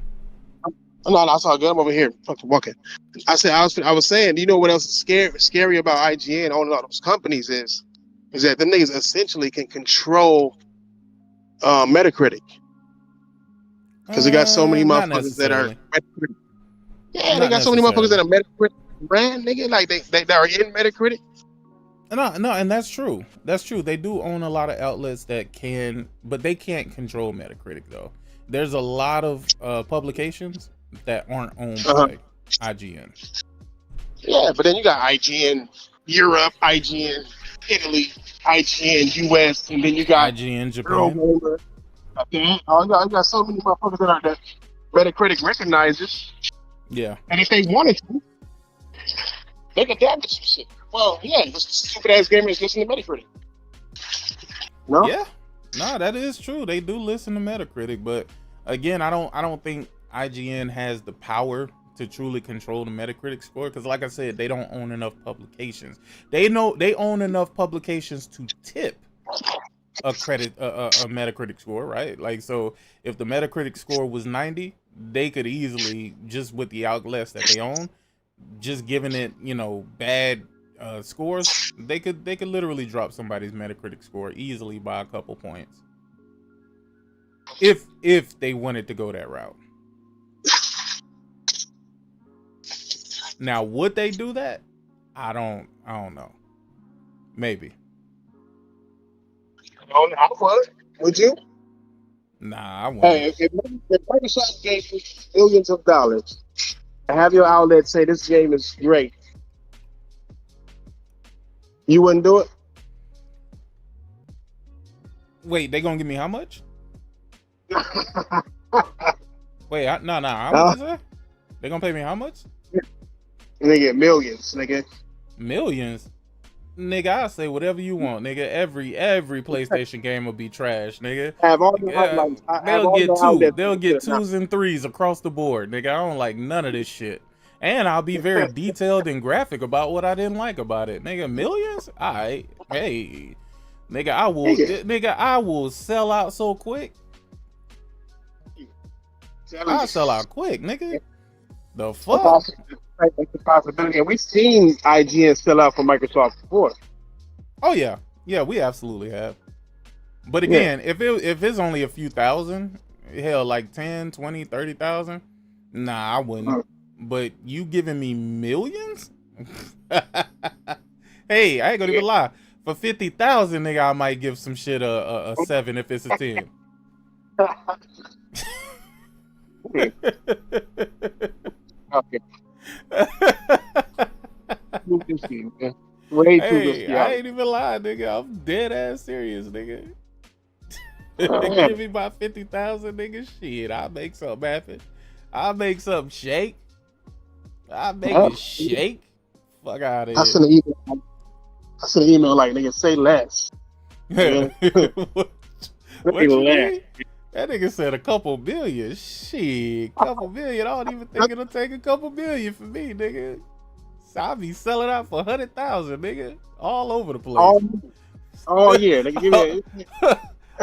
Speaker 5: No, that's all good. I'm over here fucking walking. I was saying, you know what else is scary about IGN owning all those companies is that the niggas essentially can control Metacritic, because they got so many motherfuckers that are Metacritic. Yeah, they got so many motherfuckers that are Metacritic brand, nigga. Like they are in Metacritic.
Speaker 1: No, and that's true. That's true. They do own a lot of outlets that can, but they can't control Metacritic though. There's a lot of publications that aren't owned by IGN.
Speaker 5: Yeah, but then you got IGN Europe, IGN Italy, IGN US, and then you got
Speaker 1: IGN Japan.
Speaker 5: I got so many motherfuckers that Metacritic recognizes.
Speaker 1: Yeah.
Speaker 5: And if they wanted to, they could damage some shit. Well, yeah, this stupid ass gamers listen to Metacritic. No?
Speaker 1: Yeah. No, that is true. They do listen to Metacritic, but again, I don't think IGN has the power to truly control the Metacritic score, because like I said, they don't own enough publications. They own enough publications to tip a Metacritic score, right? Like, so if the Metacritic score was 90, they could easily, just with the outlets that they own, just giving it, bad scores, they could literally drop somebody's Metacritic score easily by a couple points if they wanted to go that route. Now, would they do that? I don't know. Maybe.
Speaker 5: I would. Would you?
Speaker 1: Nah, I wouldn't.
Speaker 5: Hey, if Microsoft gave you billions of dollars and have your outlet say this game is great, you wouldn't do it?
Speaker 1: Wait, they gonna give me how much? Wait, how much is that? They gonna pay me how much?
Speaker 5: And they get millions, nigga.
Speaker 1: Millions? Nigga, I'll say whatever you want, nigga. Every PlayStation game will be trash, nigga.
Speaker 5: Have all the highlights.
Speaker 1: They'll get 2s and 3s across the board, nigga. I don't like none of this shit. And I'll be very detailed and graphic about what I didn't like about it. Nigga, millions? Alright. Hey. Nigga, I will sell out so quick. I'll sell out quick, nigga. The fuck?
Speaker 5: It's a possibility. And we've seen IGN sell out for Microsoft before.
Speaker 1: Oh yeah. Yeah, we absolutely have. But again, if it's only a few thousand, hell, like 10, 20, 30,000, nah, I wouldn't. But you giving me millions? Hey, I ain't gonna even lie. For 50,000, nigga, I might give some shit a 7 if it's a 10.
Speaker 5: Okay. Way too risky.
Speaker 1: I ain't even lying, nigga. I'm dead ass serious, nigga. Give me my 50,000, nigga. Shit, I'll make something happen. I'll make something shake. I'll make it shake. Fuck out of here.
Speaker 5: I sent an email like, nigga, say less.
Speaker 1: What you mean? That nigga said a couple million. Shit, couple million. I don't even think it'll take a couple million for me, nigga. So I'll be selling out for 100,000, nigga. All over the place.
Speaker 5: Oh yeah, nigga, give me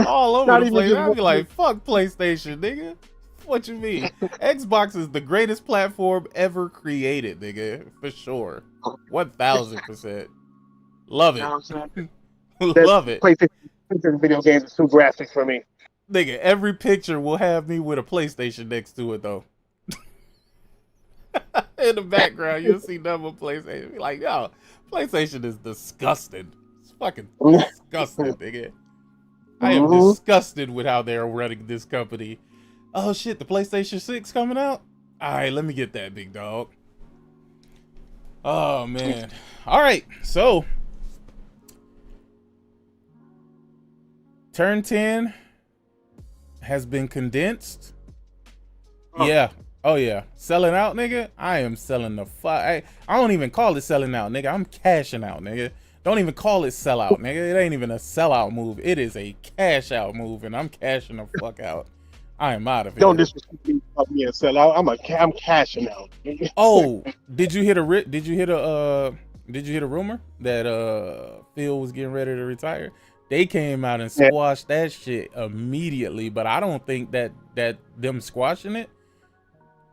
Speaker 1: all over the place. I'll be like, fuck PlayStation, nigga. What you mean? Xbox is the greatest platform ever created, nigga. For sure. 1,000%. Love it. Love it.
Speaker 5: PlayStation video games is too graphic for me.
Speaker 1: Nigga, every picture will have me with a PlayStation next to it, though. In the background, you'll see number PlayStation. Be like, yo, PlayStation is disgusting. It's fucking disgusting, nigga. I am disgusted with how they're running this company. Oh shit, the PlayStation 6 coming out? Alright, let me get that, big dog. Oh man. Alright, so Turn 10 has been condensed. Yeah. Oh yeah. Selling out, nigga. I am selling the fuck. I don't even call it selling out, nigga. I'm cashing out, nigga. Don't even call it sellout, nigga. It ain't even a sellout move. It is a cash out move, and I'm cashing the fuck out. I am out of here.
Speaker 5: Don't disrespect me and sell out. I'm cashing out.
Speaker 1: Oh, did you hit a rumor that Phil was getting ready to retire? They came out and squashed that shit immediately, but I don't think that them squashing it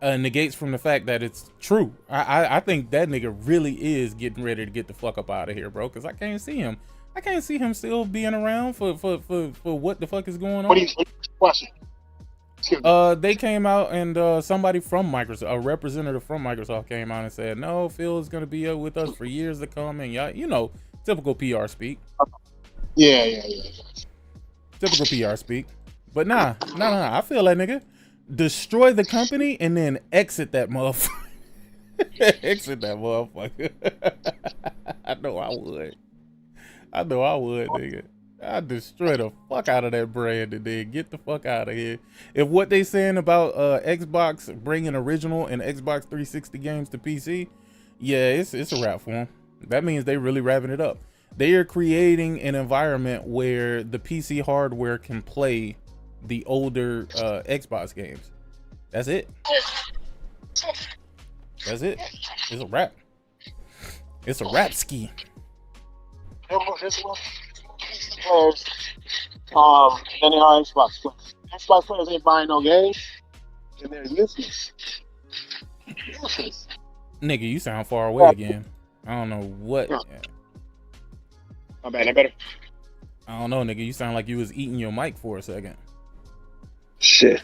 Speaker 1: negates from the fact that it's true. I think that nigga really is getting ready to get the fuck up out of here, bro, because I can't see him. I can't see him still being around for what the fuck is going on.
Speaker 5: What are you squashing?
Speaker 1: They came out and somebody from Microsoft, a representative from Microsoft, came out and said, no, Phil is gonna be with us for years to come, and y'all, you know, typical PR speak.
Speaker 5: Yeah.
Speaker 1: Typical PR speak. But nah. I feel like, nigga, destroy the company and then exit that motherfucker. Exit that motherfucker. I know I would, nigga. I'd destroy the fuck out of that brand and then get the fuck out of here. If what they saying about Xbox bringing original and Xbox 360 games to PC, yeah, it's a wrap for them. That means they really wrapping it up. They are creating an environment where the PC hardware can play the older Xbox games. That's it. That's it. It's a wrap. It's a wrap ski.
Speaker 5: Then they are Xbox players. Xbox players ain't buying no games, and they're useless.
Speaker 1: Nigga, you sound far away again. I don't know what.
Speaker 5: My bad, that better?
Speaker 1: I don't know, nigga. You sound like you was eating your mic for a second.
Speaker 5: Shit.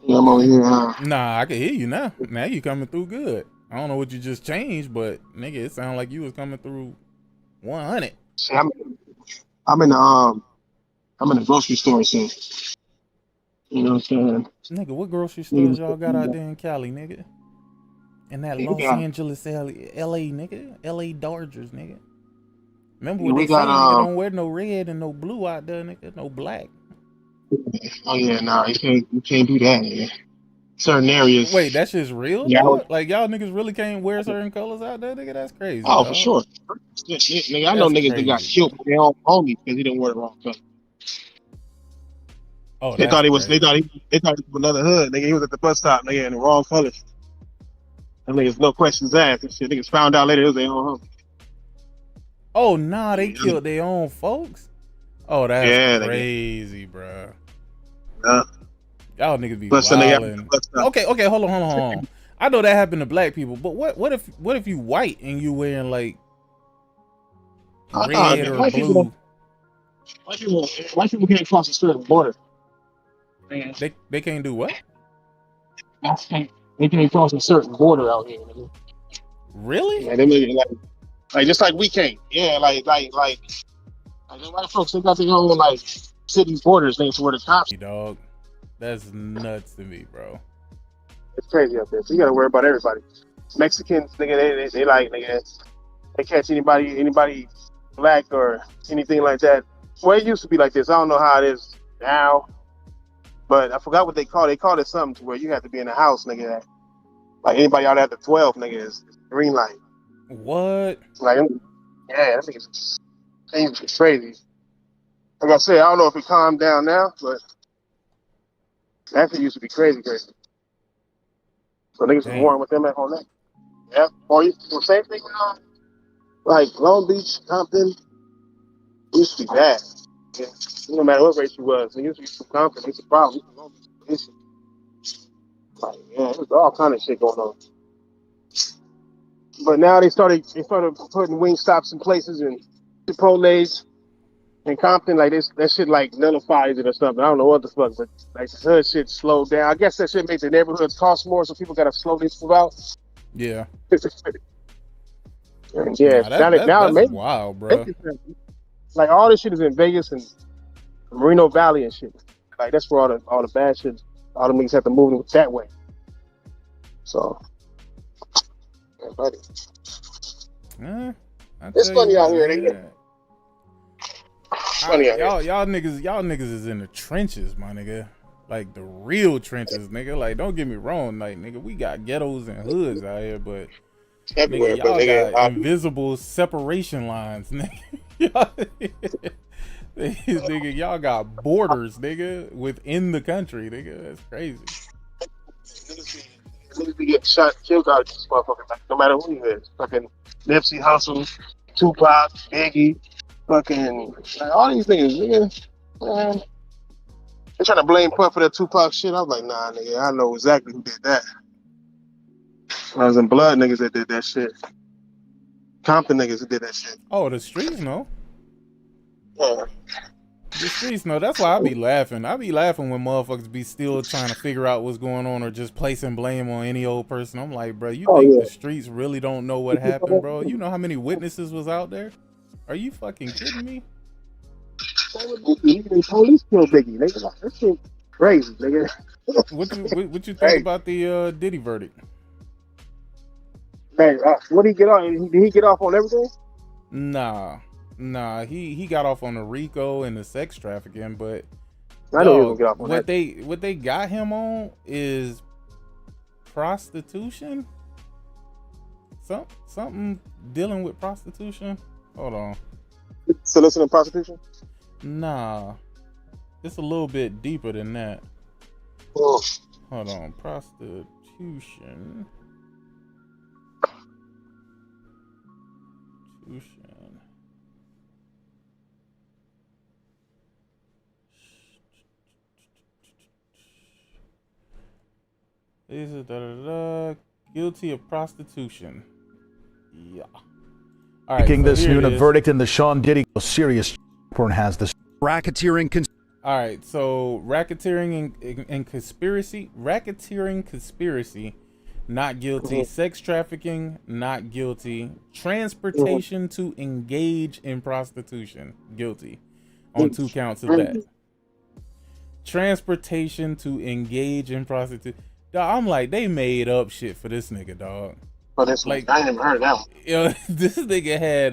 Speaker 5: Yeah, I'm over here.
Speaker 1: Nah, I can hear you now. Now you coming through good. I don't know what you just changed, but nigga, it sounded like you was coming through 100.
Speaker 5: See, I'm in the grocery store, so you know what I'm saying.
Speaker 1: Nigga, what grocery stores y'all got out there in Cali, nigga? In that Los Angeles, LA, nigga, LA Dodgers, nigga. Remember what they said? Nigga, don't wear no red and no blue out there, nigga. No black.
Speaker 5: Oh yeah, nah, you can't do that, nigga.
Speaker 7: certain areas.
Speaker 1: Wait, that shit's real,
Speaker 7: Yeah.
Speaker 1: dog? Like y'all niggas really can't wear certain colors out there, nigga? That's crazy.
Speaker 7: Oh,
Speaker 1: dog.
Speaker 7: for sure. Nigga, I know
Speaker 1: That's
Speaker 7: niggas that got
Speaker 1: crazy,
Speaker 7: killed by their own homie because he didn't wear the wrong color.
Speaker 1: Oh,
Speaker 7: They
Speaker 1: that's
Speaker 7: thought he was.
Speaker 1: crazy.
Speaker 7: They thought he was from another hood. Nigga, he was at the bus stop. Nigga, in the wrong colors. And niggas, no questions asked. And shit, niggas found out later it was their own homie.
Speaker 1: Oh, nah, they killed their own folks. Oh, that's
Speaker 7: Yeah,
Speaker 1: crazy, bruh.
Speaker 7: Yeah.
Speaker 1: Y'all niggas be
Speaker 7: Plus, then they got
Speaker 1: wildin'.
Speaker 7: the bus stop.
Speaker 1: Okay, hold on. I know that happened to black people, but what if you white and you wearing like red or blue?
Speaker 7: White people can't cross a certain border.
Speaker 1: They can't do what?
Speaker 7: They can't cross a certain border out here. Nigga.
Speaker 1: Really?
Speaker 7: Yeah, they make it like just like we can't. Yeah, like the white folks, they got their own like city borders named to where the cops.
Speaker 1: Dog, that's nuts to me, bro.
Speaker 5: It's crazy up there. So you gotta worry about everybody. Mexicans, nigga, they like, nigga, they catch anybody black or anything like that. Well, it used to be like this. I don't know how it is now, but I forgot what they call it. They called it something to where you have to be in the house, nigga. Like anybody out after 12, nigga, is green light.
Speaker 1: What?
Speaker 5: Like, yeah, that nigga's it's crazy. Like I said, I don't know if it calmed down now, but that shit used to be crazy. So niggas was warring with them at home. Yeah, or same thing. Like Long Beach, Compton, used to be bad. Yeah. No matter what race you was, it used to be from Compton. It's a problem. Like, yeah, there's all kind of shit going on. But now they started putting wing stops in places and Chipotle's in Compton. Like this, that shit like nullifies it or something. I don't know what the fuck, but like the hood shit slowed down. I guess that shit makes the neighborhoods cost more, so people gotta slow these move out.
Speaker 1: Yeah.
Speaker 5: Yeah,
Speaker 1: nah, that's
Speaker 5: maybe,
Speaker 1: wild, bro.
Speaker 5: Like all this shit is in Vegas and Moreno Valley and shit. Like that's where all the bad shit. All the niggas have to move that way. So, yeah, buddy. It's funny out here, nigga. Funny out
Speaker 1: y'all niggas is in the trenches, my nigga. Like the real trenches, nigga. Like don't get me wrong, like nigga, we got ghettos and hoods out here, but
Speaker 5: everywhere,
Speaker 1: nigga, y'all got invisible separation lines, nigga. Nigga, y'all got borders, nigga, within the country, nigga. That's crazy.
Speaker 5: Niggas be getting shot, killed out of this motherfucker, like, no matter who you is. Fucking Nipsey Hussle, Tupac, Biggie, fucking like, all these niggas, nigga. Man, they trying to blame Puff for that Tupac shit. I was like, nah, nigga, I know exactly who did that. I was in blood niggas that did that shit. Compton niggas that did that shit.
Speaker 1: Oh, the streets know.
Speaker 5: Yeah.
Speaker 1: The streets know. That's why I be laughing. I be laughing when motherfuckers be still trying to figure out what's going on or just placing blame on any old person. I'm like, bro, you think the streets really don't know what happened, bro? You know how many witnesses was out there? Are you fucking kidding me?
Speaker 5: The police killed Biggie. Nigga, like, that shit crazy, nigga.
Speaker 1: What you think about the Diddy verdict?
Speaker 5: Man, what did he get off? Did he get off on everything?
Speaker 1: Nah, he got off on the RICO and the sex trafficking, but
Speaker 5: I know he was get off on
Speaker 1: what they got him on is prostitution. Something dealing with prostitution. Hold on.
Speaker 5: Soliciting prostitution?
Speaker 1: Nah, it's a little bit deeper than that.
Speaker 5: Oh.
Speaker 1: Hold on, prostitution. Guilty of prostitution. Yeah. All right.
Speaker 15: Making this noon a verdict in the Sean Diddy serious porn has this racketeering.
Speaker 1: All right. So racketeering and conspiracy. Racketeering conspiracy. Not guilty. Sex trafficking. Not guilty. Transportation to engage in prostitution. Guilty. On 2 counts of that. Transportation to engage in prostitution. Dog, I'm like, they made up shit for this nigga, dog.
Speaker 5: Oh, that's like I never heard that one.
Speaker 1: Yo, this nigga had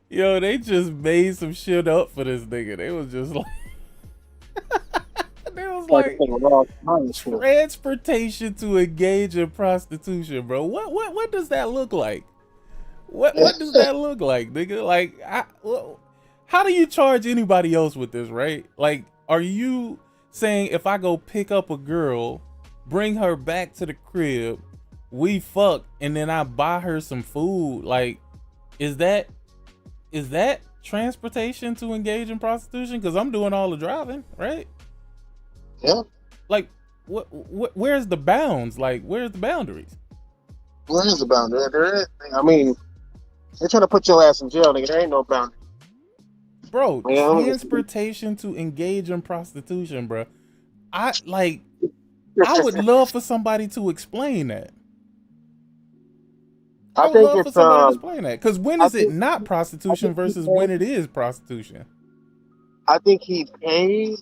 Speaker 1: yo, they just made some shit up for this nigga. They was just like, They was like transportation to engage in prostitution, bro. What does that look like? What does that look like, nigga? Like, how do you charge anybody else with this, right? Like, are you saying if I go pick up a girl, bring her back to the crib, we fuck, and then I buy her some food? Like, is that transportation to engage in prostitution? Because I'm doing all the driving, right?
Speaker 5: Yeah.
Speaker 1: Like, where's the bounds? Like, where's the boundaries?
Speaker 5: Where is the boundary? I mean, they're trying to put your ass in jail, nigga. There ain't no boundary.
Speaker 1: Bro, transportation to engage in prostitution, bro. I would love for somebody to explain that. I would love for somebody to explain that. Because when is it not prostitution versus when it is prostitution?
Speaker 5: I think he paid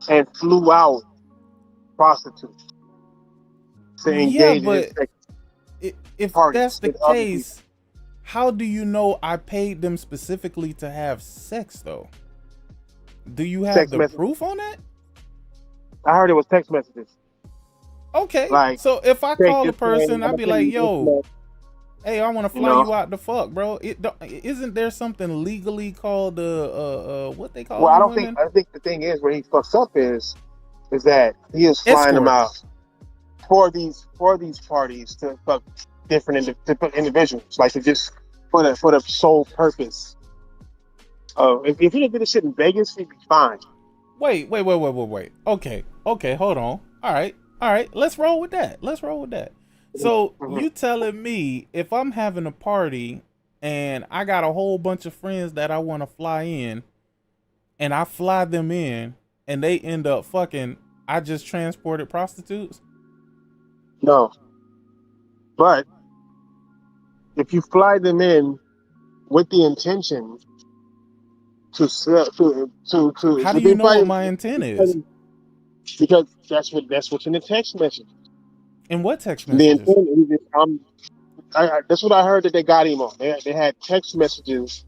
Speaker 5: and flew out prostitutes to engage in sex.
Speaker 1: If that's the case, how do you know I paid them specifically to have sex, though? Do you have the proof on that?
Speaker 5: I heard it was text messages.
Speaker 1: Okay, like, so if I call a person, I'd be like, yo, hey, I want to fly you out the fuck, bro. Isn't there something legally called what they call?
Speaker 5: Well, I think the thing is where he fucks up is that he is flying them out for these parties to fuck different individuals, like to just for the sole purpose of if he didn't do this shit in Vegas, he'd be fine.
Speaker 1: Wait. Okay, hold on. All right. Let's roll with that. So you telling me if I'm having a party and I got a whole bunch of friends that I want to fly in, and I fly them in, and they end up fucking, I just transported prostitutes?
Speaker 5: No. But if you fly them in with the intention to
Speaker 1: how do you know what my intent is?
Speaker 5: Because that's what's in the text message.
Speaker 1: In what text messages?
Speaker 5: The intent is, that's what I heard that they got him on. They had text messages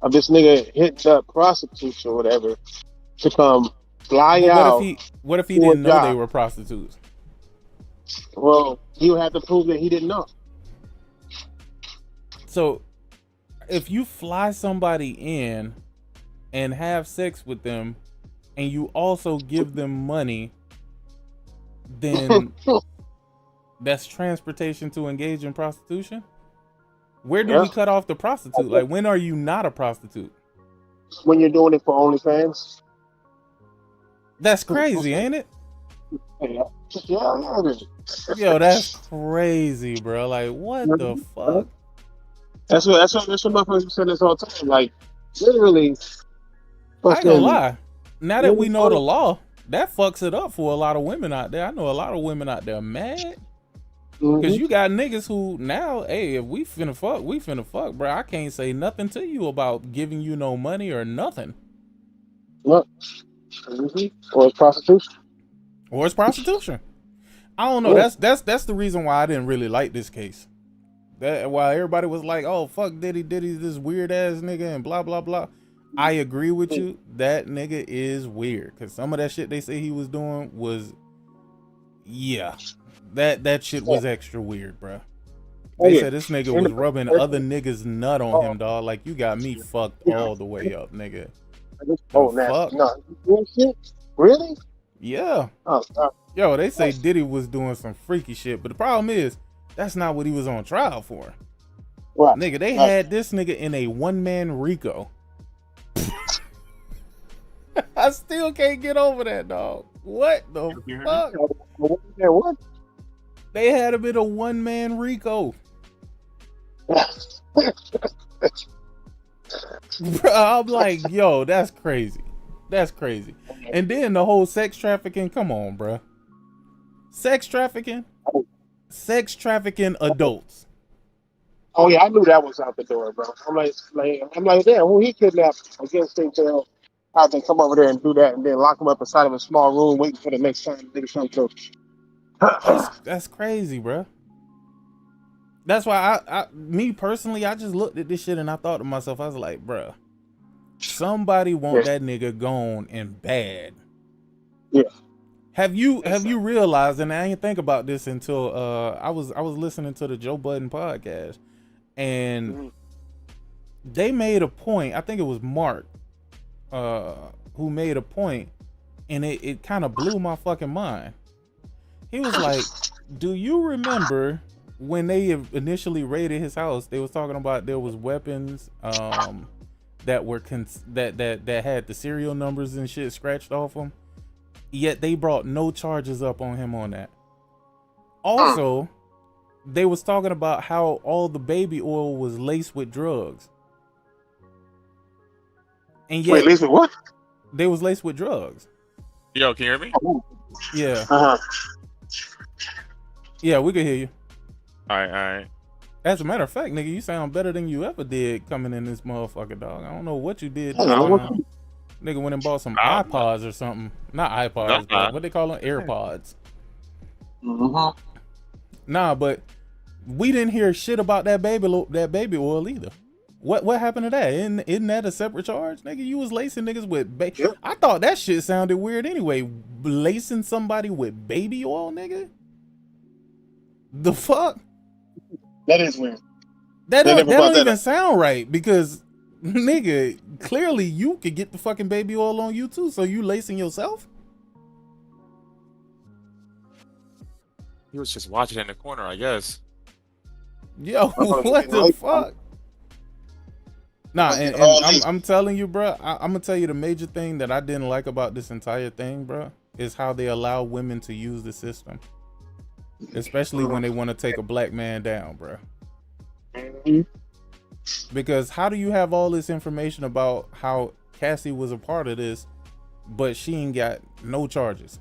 Speaker 5: of this nigga hitting up prostitutes or whatever to come fly out.
Speaker 1: What if he didn't know they were prostitutes?
Speaker 5: Well, you have to prove that he didn't know.
Speaker 1: So, if you fly somebody in and have sex with them, and you also give them money, then that's transportation to engage in prostitution? Where do we cut off the prostitute? Like, when are you not a prostitute?
Speaker 5: When you're doing it for OnlyFans.
Speaker 1: That's crazy, ain't it?
Speaker 5: Yeah, it is.
Speaker 1: Yo, that's crazy, bro. Like, what the fuck?
Speaker 5: That's what motherfuckers say this all the time. Like, literally.
Speaker 1: I ain't gonna lie. Now that we know the law, that fucks it up for a lot of women out there. I know a lot of women out there mad. Because you got niggas who now, hey, if we finna fuck, bro. I can't say nothing to you about giving you no money or nothing.
Speaker 5: What? Or it's prostitution.
Speaker 1: I don't know. That's the reason why I didn't really like this case. That why everybody was like, oh, fuck Diddy's this weird ass nigga and blah blah blah. I agree with you. That nigga is weird. Cause some of that shit they say he was doing was, yeah, that shit was extra weird, bro. They said this nigga was rubbing other niggas' nut on him, dog. Like, you got me fucked all the way up, nigga.
Speaker 5: Fuck? No, shit? Really?
Speaker 1: Yeah. Yo, they say Diddy was doing some freaky shit, but the problem is that's not what he was on trial for.
Speaker 5: What?
Speaker 1: Nigga, they had this nigga in a one-man RICO. I still can't get over that, dog. What the fuck?
Speaker 5: What?
Speaker 1: They had him in a one-man RICO. Bro, I'm like, yo, that's crazy. That's crazy. And then the whole sex trafficking. Come on, bro. Sex trafficking adults.
Speaker 5: Oh yeah, I knew that was out the door, bro. I'm like, damn, who he kidnapped against they tell how they come over there and do that and then lock him up inside of a small room waiting for the next time nigga come through.
Speaker 1: That's crazy, bro. That's why me personally, I just looked at this shit and I thought to myself, I was like, bro, somebody want that nigga gone and bad.
Speaker 5: Yeah.
Speaker 1: Have you realized, and I didn't think about this until I was listening to the Joe Budden podcast, and they made a point. I think it was Mark who made a point, and it kind of blew my fucking mind. He was like, do you remember when they initially raided his house? They was talking about there was weapons that were that had the serial numbers and shit scratched off them, yet they brought no charges up on him on that. Also, they was talking about how all the baby oil was laced with drugs. And yet,
Speaker 5: wait, laced with what?
Speaker 1: They was laced with drugs.
Speaker 16: Yo, can you hear me?
Speaker 1: Yeah. Yeah, we can hear you.
Speaker 16: All right.
Speaker 1: As a matter of fact, nigga, you sound better than you ever did coming in this motherfucker, dog. I don't know what you did. Nigga went and bought some iPods or something. Not iPods, but what they call them? AirPods. Nah, but we didn't hear shit about that baby oil either. What happened to that? Isn't that a separate charge? Nigga, you was lacing niggas with I thought that shit sounded weird anyway. Lacing somebody with baby oil, nigga? The fuck?
Speaker 5: That is weird.
Speaker 1: That don't even sound right, because nigga, clearly you could get the fucking baby oil on you too, so you lacing yourself?
Speaker 16: He was just watching in the corner, I guess.
Speaker 1: Yo, what the fuck? Nah, and I'm telling you, bro, I'm gonna tell you the major thing that I didn't like about this entire thing, bro, is how they allow women to use the system. Especially when they want to take a black man down, bro. Because how do you have all this information about how Cassie was a part of this, but she ain't got no charges?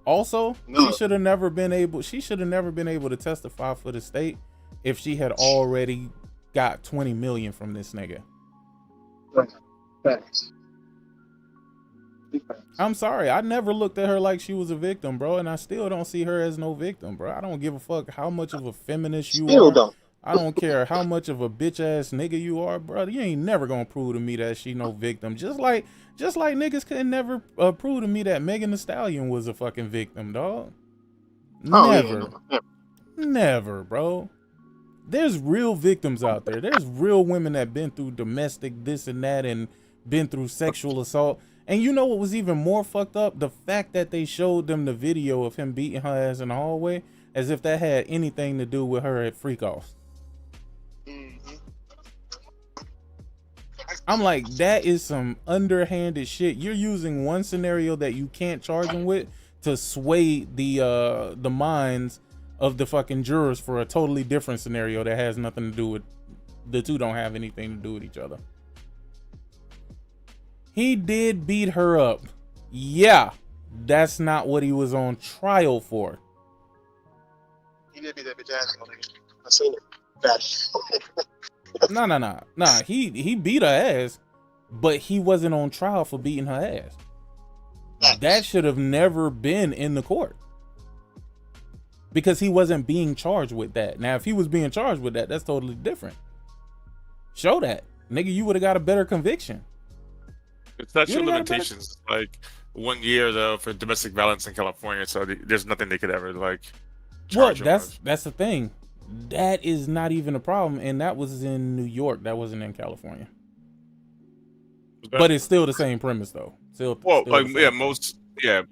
Speaker 1: Also, she should have never been able to testify for the state if she had already got 20 million from this nigga.
Speaker 5: Thanks.
Speaker 1: I'm sorry, I never looked at her like she was a victim, bro, and I still don't see her as no victim, bro. I don't give a fuck how much of a feminist you are. I don't care how much of a bitch ass nigga you are, bro. You ain't never gonna prove to me that she no victim. Just like niggas couldn't never prove to me that Megan Thee Stallion was a fucking victim, dog. Never, bro. There's real victims out there. There's real women that been through domestic this and that and been through sexual assault. And you know what was even more fucked up? The fact that they showed them the video of him beating her ass in the hallway as if that had anything to do with her at freak offs. I'm like, that is some underhanded shit. You're using one scenario that you can't charge him with to sway the minds of the fucking jurors for a totally different scenario that has nothing to do with, the two don't have anything to do with each other. He did beat her up. Yeah, that's not what he was on trial for.
Speaker 5: He did beat that bitch ass. I seen it.
Speaker 1: Nah. He beat her ass, but he wasn't on trial for beating her ass. That should have never been in the court. Because he wasn't being charged with that. Now, if he was being charged with that, that's totally different. Show that. Nigga, you would have got a better conviction.
Speaker 16: It's statute of limitations, like 1 year though for domestic violence in California, so there's nothing they could ever like charge.
Speaker 1: Well, that's the thing. That is not even a problem, and that was in New York. That wasn't in California. But it's still the same premise, though.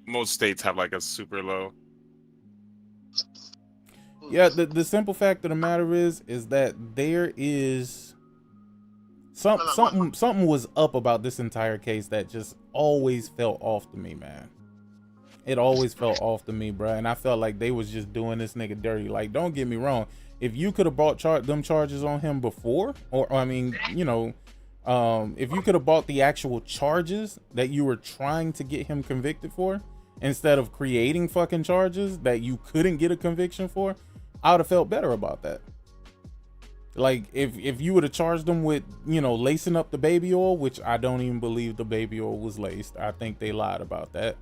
Speaker 16: Most states have like a super low.
Speaker 1: Yeah, the simple fact of the matter is that there is something was up about this entire case that just always felt off to me, man. It always felt off to me, bro, and I felt like they was just doing this nigga dirty. Like, don't get me wrong, if you could have brought them charges on him before, or I mean, you know, if you could have brought the actual charges that you were trying to get him convicted for, instead of creating fucking charges that you couldn't get a conviction for, I would have felt better about that. Like, if you would have charged them with, you know, lacing up the baby oil, which I don't even believe the baby oil was laced. I think they lied about that.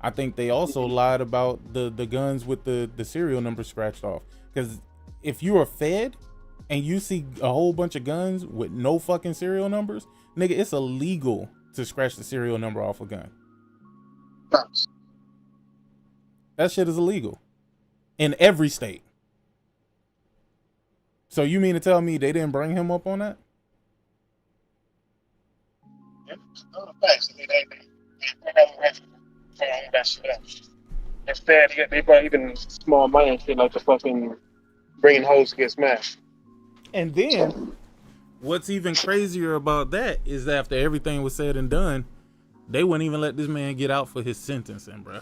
Speaker 1: I think they also lied about the guns with the serial number scratched off. Because if you are fed and you see a whole bunch of guns with no fucking serial numbers, nigga, it's illegal to scratch the serial number off a gun. That shit is illegal in every state. So you mean to tell me they didn't bring him up on that?
Speaker 5: Instead, they brought even small money and shit like the fucking bringing hoes against Smash.
Speaker 1: And then, what's even crazier about that is that after everything was said and done, they wouldn't even let this man get out for his sentencing, bro.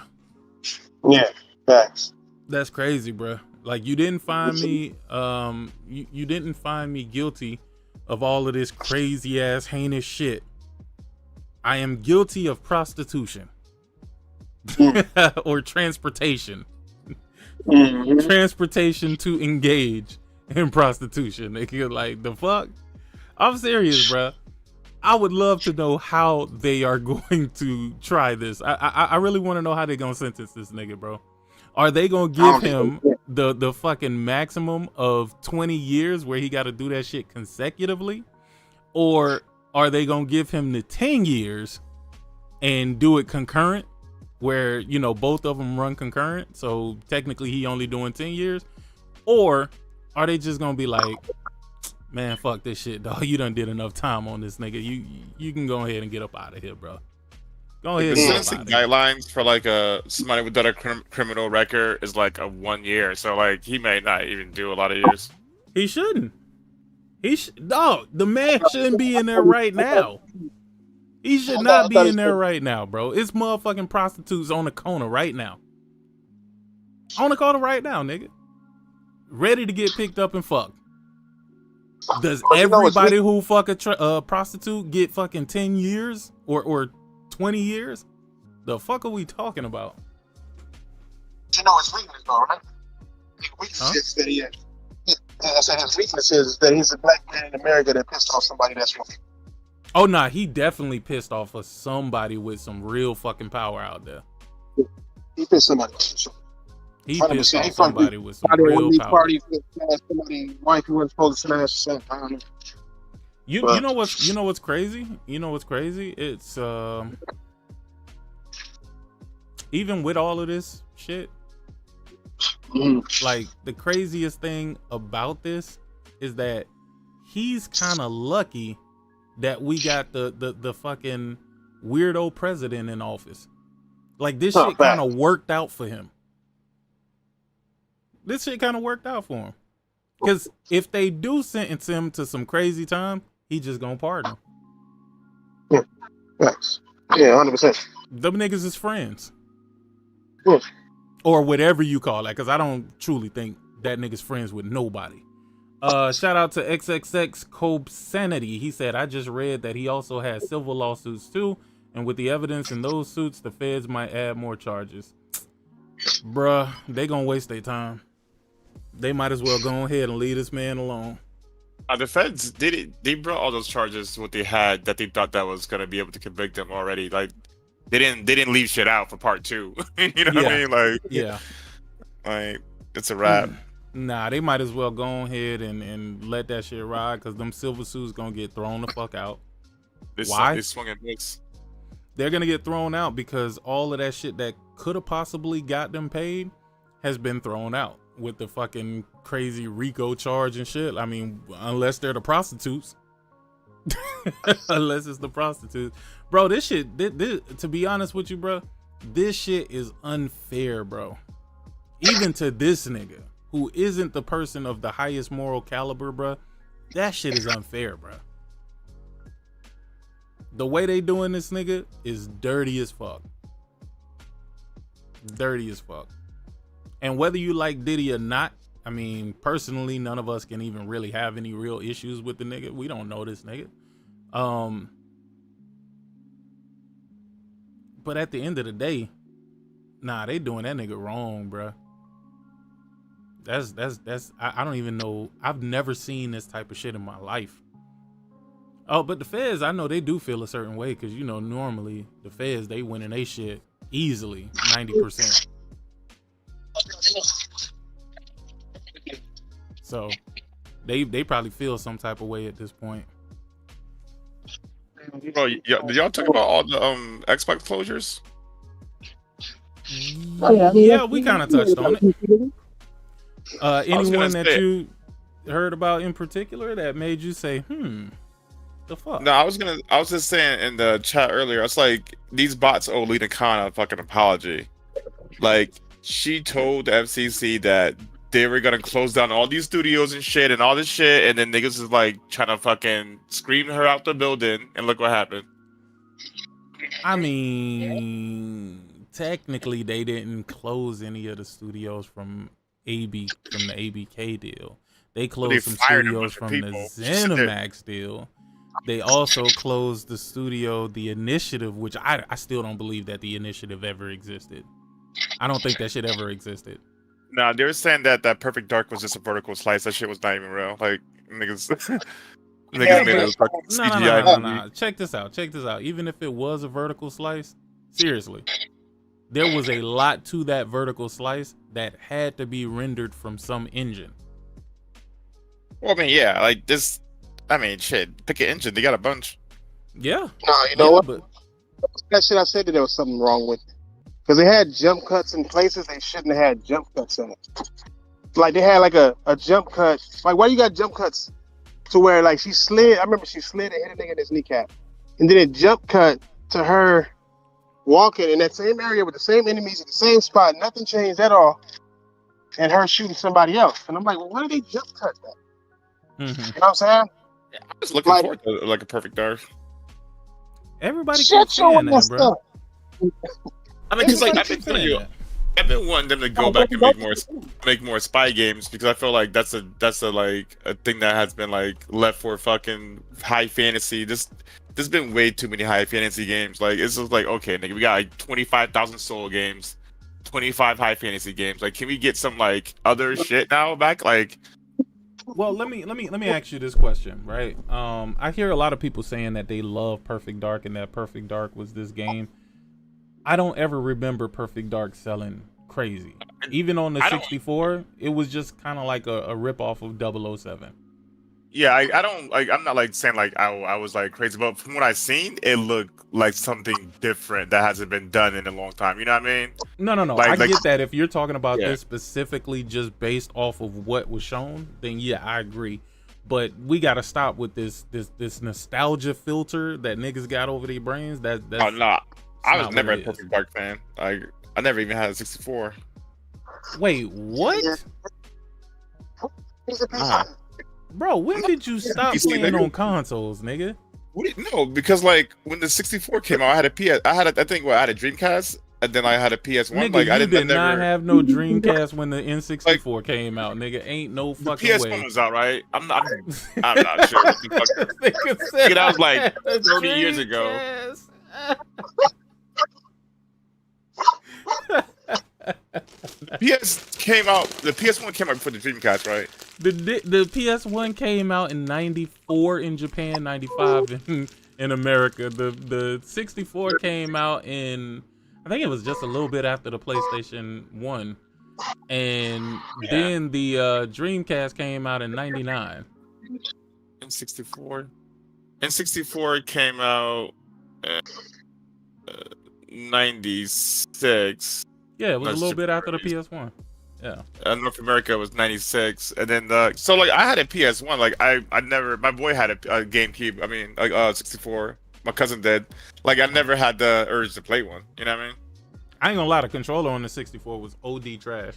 Speaker 5: Yeah, facts.
Speaker 1: That's crazy, bro. Like, you didn't find me, you didn't find me guilty of all of this crazy ass heinous shit. I am guilty of prostitution or transportation. Transportation to engage in prostitution. Nigga, like, the fuck? I'm serious, bro. I would love to know how they are going to try this. I really want to know how they're going to sentence this nigga, bro. Are they going to give him the fucking maximum of 20 years where he got to do that shit consecutively? Or are they going to give him the 10 years and do it concurrent where, you know, both of them run concurrent? So technically he only doing 10 years. Or are they just going to be like, man, fuck this shit, dog. You done did enough time on this nigga. You can go ahead and get up out of here, bro. Go ahead.
Speaker 16: The sentencing guidelines for like somebody with a criminal record is like a 1 year. So like he may not even do a lot of years.
Speaker 1: He shouldn't. Dog, the man shouldn't be in there right now. He should not be in there right now, bro. It's motherfucking prostitutes on the corner right now. On the corner right now, nigga. Ready to get picked up and fucked. Does everybody who fuck a prostitute get fucking 10 years or 20 years? The fuck are we talking about?
Speaker 5: You know his weakness, though, right? His weakness is that he. I said his weakness is that he's a black man in America that pissed off somebody that's wrong.
Speaker 1: Oh nah, he definitely pissed off of somebody with some real fucking power out there.
Speaker 5: He pissed somebody off.
Speaker 1: He pissed off somebody with some real power.
Speaker 5: Parties with somebody wife who wasn't supposed to smash the same time.
Speaker 1: You know what's crazy? You know what's crazy? It's even with all of this shit, like the craziest thing about this is that he's kind of lucky that we got the fucking weirdo president in office. Like this shit kind of worked out for him. This shit kind of worked out for him. Because if they do sentence him to some crazy time, he just gonna pardon.
Speaker 5: Yeah, facts. Yeah, 100%.
Speaker 1: Them niggas is friends.
Speaker 5: Yeah.
Speaker 1: Or whatever you call that, because I don't truly think that nigga's friends with nobody. Shout out to XXX Cobesanity. He said, I just read that he also has civil lawsuits too, and with the evidence in those suits, the feds might add more charges. Bruh, they gonna waste their time. They might as well go ahead and leave this man alone.
Speaker 16: The feds they brought all those charges what they had that they thought that was gonna be able to convict them already. Like they didn't leave shit out for part 2. You know what I mean? Like like it's a wrap.
Speaker 1: Nah, they might as well go ahead and let that shit ride because them silver suits gonna get thrown the fuck out. Why?
Speaker 16: They swung at this.
Speaker 1: They're gonna get thrown out because all of that shit that could have possibly got them paid has been thrown out with the fucking crazy RICO charge and shit. I mean, unless they're the prostitutes. Unless it's the prostitutes. Bro, this shit, this, to be honest with you, bro, this shit is unfair, bro. Even to this nigga, who isn't the person of the highest moral caliber, bro, that shit is unfair, bro. The way they doing this nigga is dirty as fuck. Dirty as fuck. And whether you like Diddy or not, I mean, personally, none of us can even really have any real issues with the nigga. We don't know this nigga. But at the end of the day, nah, they doing that nigga wrong, bro. That's I don't even know. I've never seen this type of shit in my life. Oh, but the feds, I know they do feel a certain way because, you know, normally the feds, they winning they shit easily, 90%. So they probably feel some type of way at this point.
Speaker 16: Oh, yeah, did y'all talk about all the Xbox closures?
Speaker 1: Yeah, we kind of touched on it. Anyone that you heard about in particular that made you say, the fuck?
Speaker 16: No, I was just saying in the chat earlier, it's like these bots owe Lena Khan a fucking apology. Like, she told the FCC that they were gonna close down all these studios and shit and all this shit, and then niggas is like trying to fucking scream her out the building, and look what happened.
Speaker 1: I mean, technically they didn't close any of the studios from the ABK deal. They closed some studios from the ZeniMax deal. They also closed the studio, The Initiative, which I still don't believe that The Initiative ever existed. I don't think that shit ever existed.
Speaker 16: No, they were saying that Perfect Dark was just a vertical slice. That shit was not even real. Like, niggas made a fucking CGI.
Speaker 1: No. Check this out. Even if it was a vertical slice, seriously, there was a lot to that vertical slice that had to be rendered from some engine.
Speaker 16: Well, I mean, yeah, like this. I mean, shit. Pick an engine. They got a bunch.
Speaker 1: Yeah.
Speaker 5: No, you know what? But that shit I said that there was something wrong with it. Because they had jump cuts in places they shouldn't have had jump cuts in it. Like they had like a jump cut. Like why you got jump cuts to where like she slid? I remember she slid and hit a nigga in his kneecap, and then it jump cut to her walking in that same area with the same enemies at the same spot. Nothing changed at all, and her shooting somebody else. And I'm like, well, why did they jump cut that?
Speaker 1: Mm-hmm.
Speaker 5: You know what I'm saying?
Speaker 16: Yeah, I was looking forward to like a Perfect Dark.
Speaker 1: Everybody keeps saying that, bro.
Speaker 16: I mean, because like I've been wanting them to go back and make more spy games, because I feel like that's a thing that has been like left for fucking high fantasy. There's been way too many high fantasy games. Like it's just like, okay, nigga, we got like 25,000 soul games, 25 high fantasy games. Like, can we get some like other shit now back? Like,
Speaker 1: well, let me ask you this question, right? I hear a lot of people saying that they love Perfect Dark and that Perfect Dark was this game. I don't ever remember Perfect Dark selling crazy. Even on the 64, it was just kind of like a ripoff of 007.
Speaker 16: Yeah, I don't like. I'm not like saying like I was like crazy, but from what I've seen, it looked like something different that hasn't been done in a long time. You know what I mean?
Speaker 1: No.
Speaker 16: Like,
Speaker 1: I get that. If you're talking about this specifically just based off of what was shown, then yeah, I agree. But we gotta stop with this nostalgia filter that niggas got over their brains. That's
Speaker 16: oh no. I was never a Perfect Dark fan. Like, I never even had a 64.
Speaker 1: Wait, what? Bro, when did you stop playing on consoles, nigga?
Speaker 16: No, because like when the 64 came out, I had a Dreamcast, and then I had a PS1.
Speaker 1: Nigga,
Speaker 16: like I
Speaker 1: did not have no Dreamcast when the N64 came out, nigga. Ain't no fucking
Speaker 16: PS1
Speaker 1: way.
Speaker 16: was out, right? I'm not sure. Nigga, that was like 30 years ago. The PS1 came out before the Dreamcast, right?
Speaker 1: The PS1 came out in 94 in Japan, 95 in America. The 64 came out in, I think it was just a little bit after the PlayStation 1. And then the Dreamcast came out in 99.
Speaker 16: N64 came out 96.
Speaker 1: Yeah, it was a little bit after the PS1. Yeah.
Speaker 16: North America was 96, and then so like I had a PS1. Like I never. My boy had a GameCube. I mean, like 64. My cousin did. Like I never had the urge to play one. You know what I mean?
Speaker 1: I ain't gonna lie. The controller on the 64 was OD trash.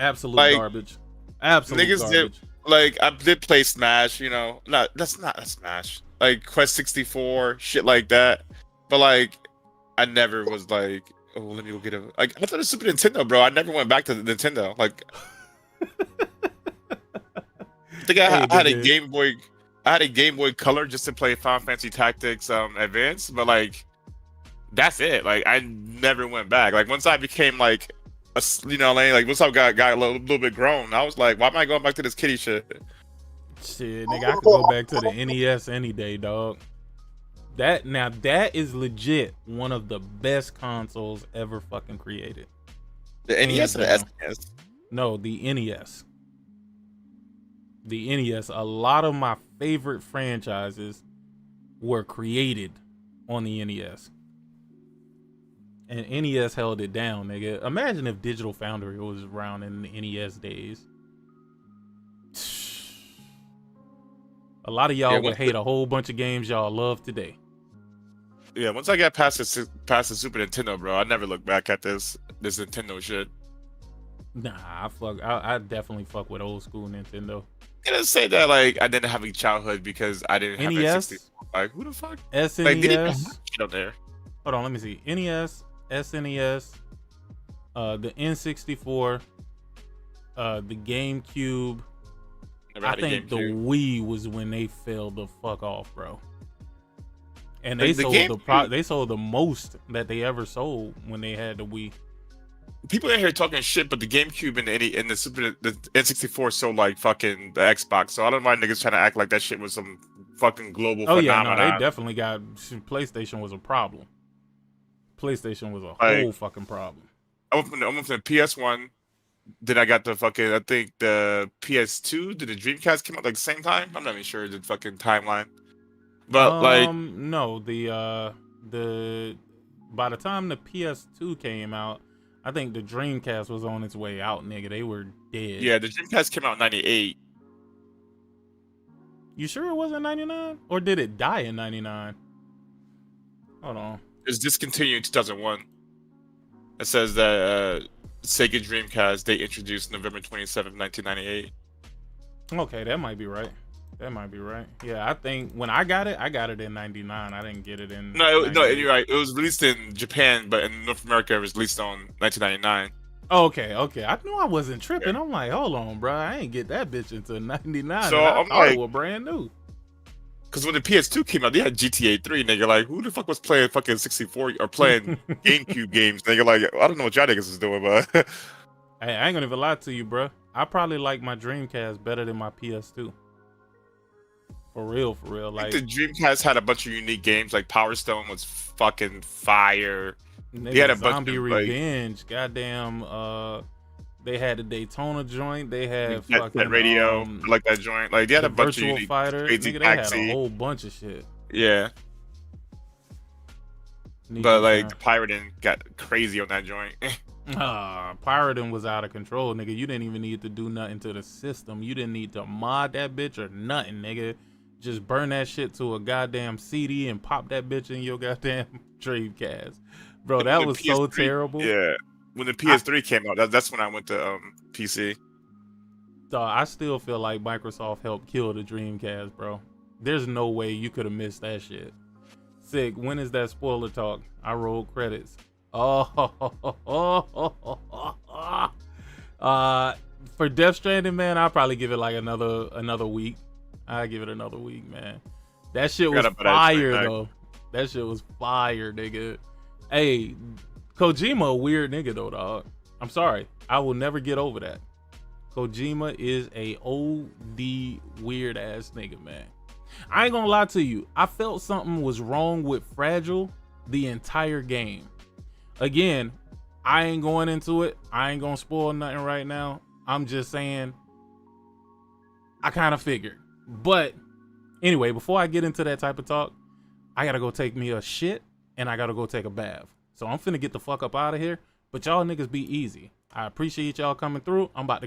Speaker 1: Absolute garbage. Absolute
Speaker 16: niggas
Speaker 1: garbage.
Speaker 16: Did, like I did play Smash. You know, that's not a Smash. Like Quest 64, shit like that. But like, I never was like, oh, let me go get a. Like, I thought it was Super Nintendo, bro. I never went back to the Nintendo. Like, I think I had a Game Boy. I had a Game Boy Color just to play Final Fantasy Tactics Advance, but like, that's it. Like, I never went back. Like, once I became like, like once I got a little bit grown, I was like, why am I going back to this kiddie shit?
Speaker 1: Shit, nigga, I could go back to the NES any day, dog. That is legit one of the best consoles ever fucking created.
Speaker 16: The NES or the SNES?
Speaker 1: No, the NES. The NES. A lot of my favorite franchises were created on the NES. And NES held it down, nigga. Imagine if Digital Foundry was around in the NES days. A lot of y'all would hate a whole bunch of games y'all love today.
Speaker 16: Yeah, once I got past the Super Nintendo, bro, I never look back at this Nintendo shit.
Speaker 1: Nah, I definitely fuck with old school Nintendo.
Speaker 16: I didn't say that like I didn't have a childhood because I didn't have
Speaker 1: NES?
Speaker 16: 64. Like who the fuck?
Speaker 1: SNES.
Speaker 16: Like, they didn't have shit up there.
Speaker 1: Hold on, let me see. NES, SNES, the N64, the GameCube. I think the Wii was when they fell the fuck off, bro. And they sold the most that they ever sold when they had the Wii.
Speaker 16: People in here talking shit, but the GameCube and the N64 sold like fucking the Xbox. So I don't mind niggas trying to act like that shit was some fucking global phenomenon.
Speaker 1: Yeah, no, they definitely got PlayStation was a problem. PlayStation was a whole fucking problem.
Speaker 16: I went from the PS1. Then I got the fucking, I think the PS2, did the Dreamcast come out like the same time? I'm not even sure the fucking timeline. But
Speaker 1: no, by the time the PS2 came out, I think the Dreamcast was on its way out, nigga. They were dead.
Speaker 16: Yeah, the Dreamcast came out in 98.
Speaker 1: You sure it wasn't 99? Or did it die in 99? Hold on.
Speaker 16: It was discontinued in 2001. It says that Sega Dreamcast, they introduced November 27th, 1998.
Speaker 1: Okay, that might be right. That might be right. Yeah, I think when I got it in 99. I didn't get it in...
Speaker 16: No, you're right. It was released in Japan, but in North America, it was released on 1999.
Speaker 1: Okay. I knew I wasn't tripping. Yeah. I'm like, hold on, bro. I ain't get that bitch until 99.
Speaker 16: So I'm like...
Speaker 1: it was brand new.
Speaker 16: Because when the PS2 came out, they had GTA 3, nigga. Like, who the fuck was playing fucking 64 or playing GameCube games, nigga? Like, I don't know what y'all niggas is doing, but...
Speaker 1: Hey, I ain't gonna even lie to you, bro. I probably like my Dreamcast better than my PS2. For real. Like,
Speaker 16: the Dreamcast had a bunch of unique games. Like, Power Stone was fucking fire.
Speaker 1: They had a Zombie Revenge. Like, goddamn, they had the Daytona joint. They had fucking
Speaker 16: radio, like that joint. Like they had a bunch of unique
Speaker 1: Fighter. Nigga, they had a whole bunch of shit.
Speaker 16: Yeah. But like the pirating got crazy on that joint.
Speaker 1: Pirating was out of control, nigga. You didn't even need to do nothing to the system. You didn't need to mod that bitch or nothing, nigga. Just burn that shit to a goddamn CD and pop that bitch in your goddamn Dreamcast. Bro, that was so terrible.
Speaker 16: Yeah. When the PS3 came out, that's when I went to PC.
Speaker 1: Dog, I still feel like Microsoft helped kill the Dreamcast, bro. There's no way you could have missed that shit. Sick, when is that spoiler talk? I roll credits. For Death Stranding, man, I'll probably give it like another week. I'll give it another week, man. That shit was fire, though. That shit was fire, nigga. Hey, Kojima a weird nigga, though, dog. I'm sorry. I will never get over that. Kojima is a OD weird ass nigga, man. I ain't gonna lie to you. I felt something was wrong with Fragile the entire game. Again, I ain't going into it. I ain't gonna spoil nothing right now. I'm just saying I kind of figured. But anyway, before I get into that type of talk, I gotta go take me a shit and I gotta go take a bath. So I'm finna get the fuck up out of here. But y'all niggas be easy. I appreciate y'all coming through. I'm about to go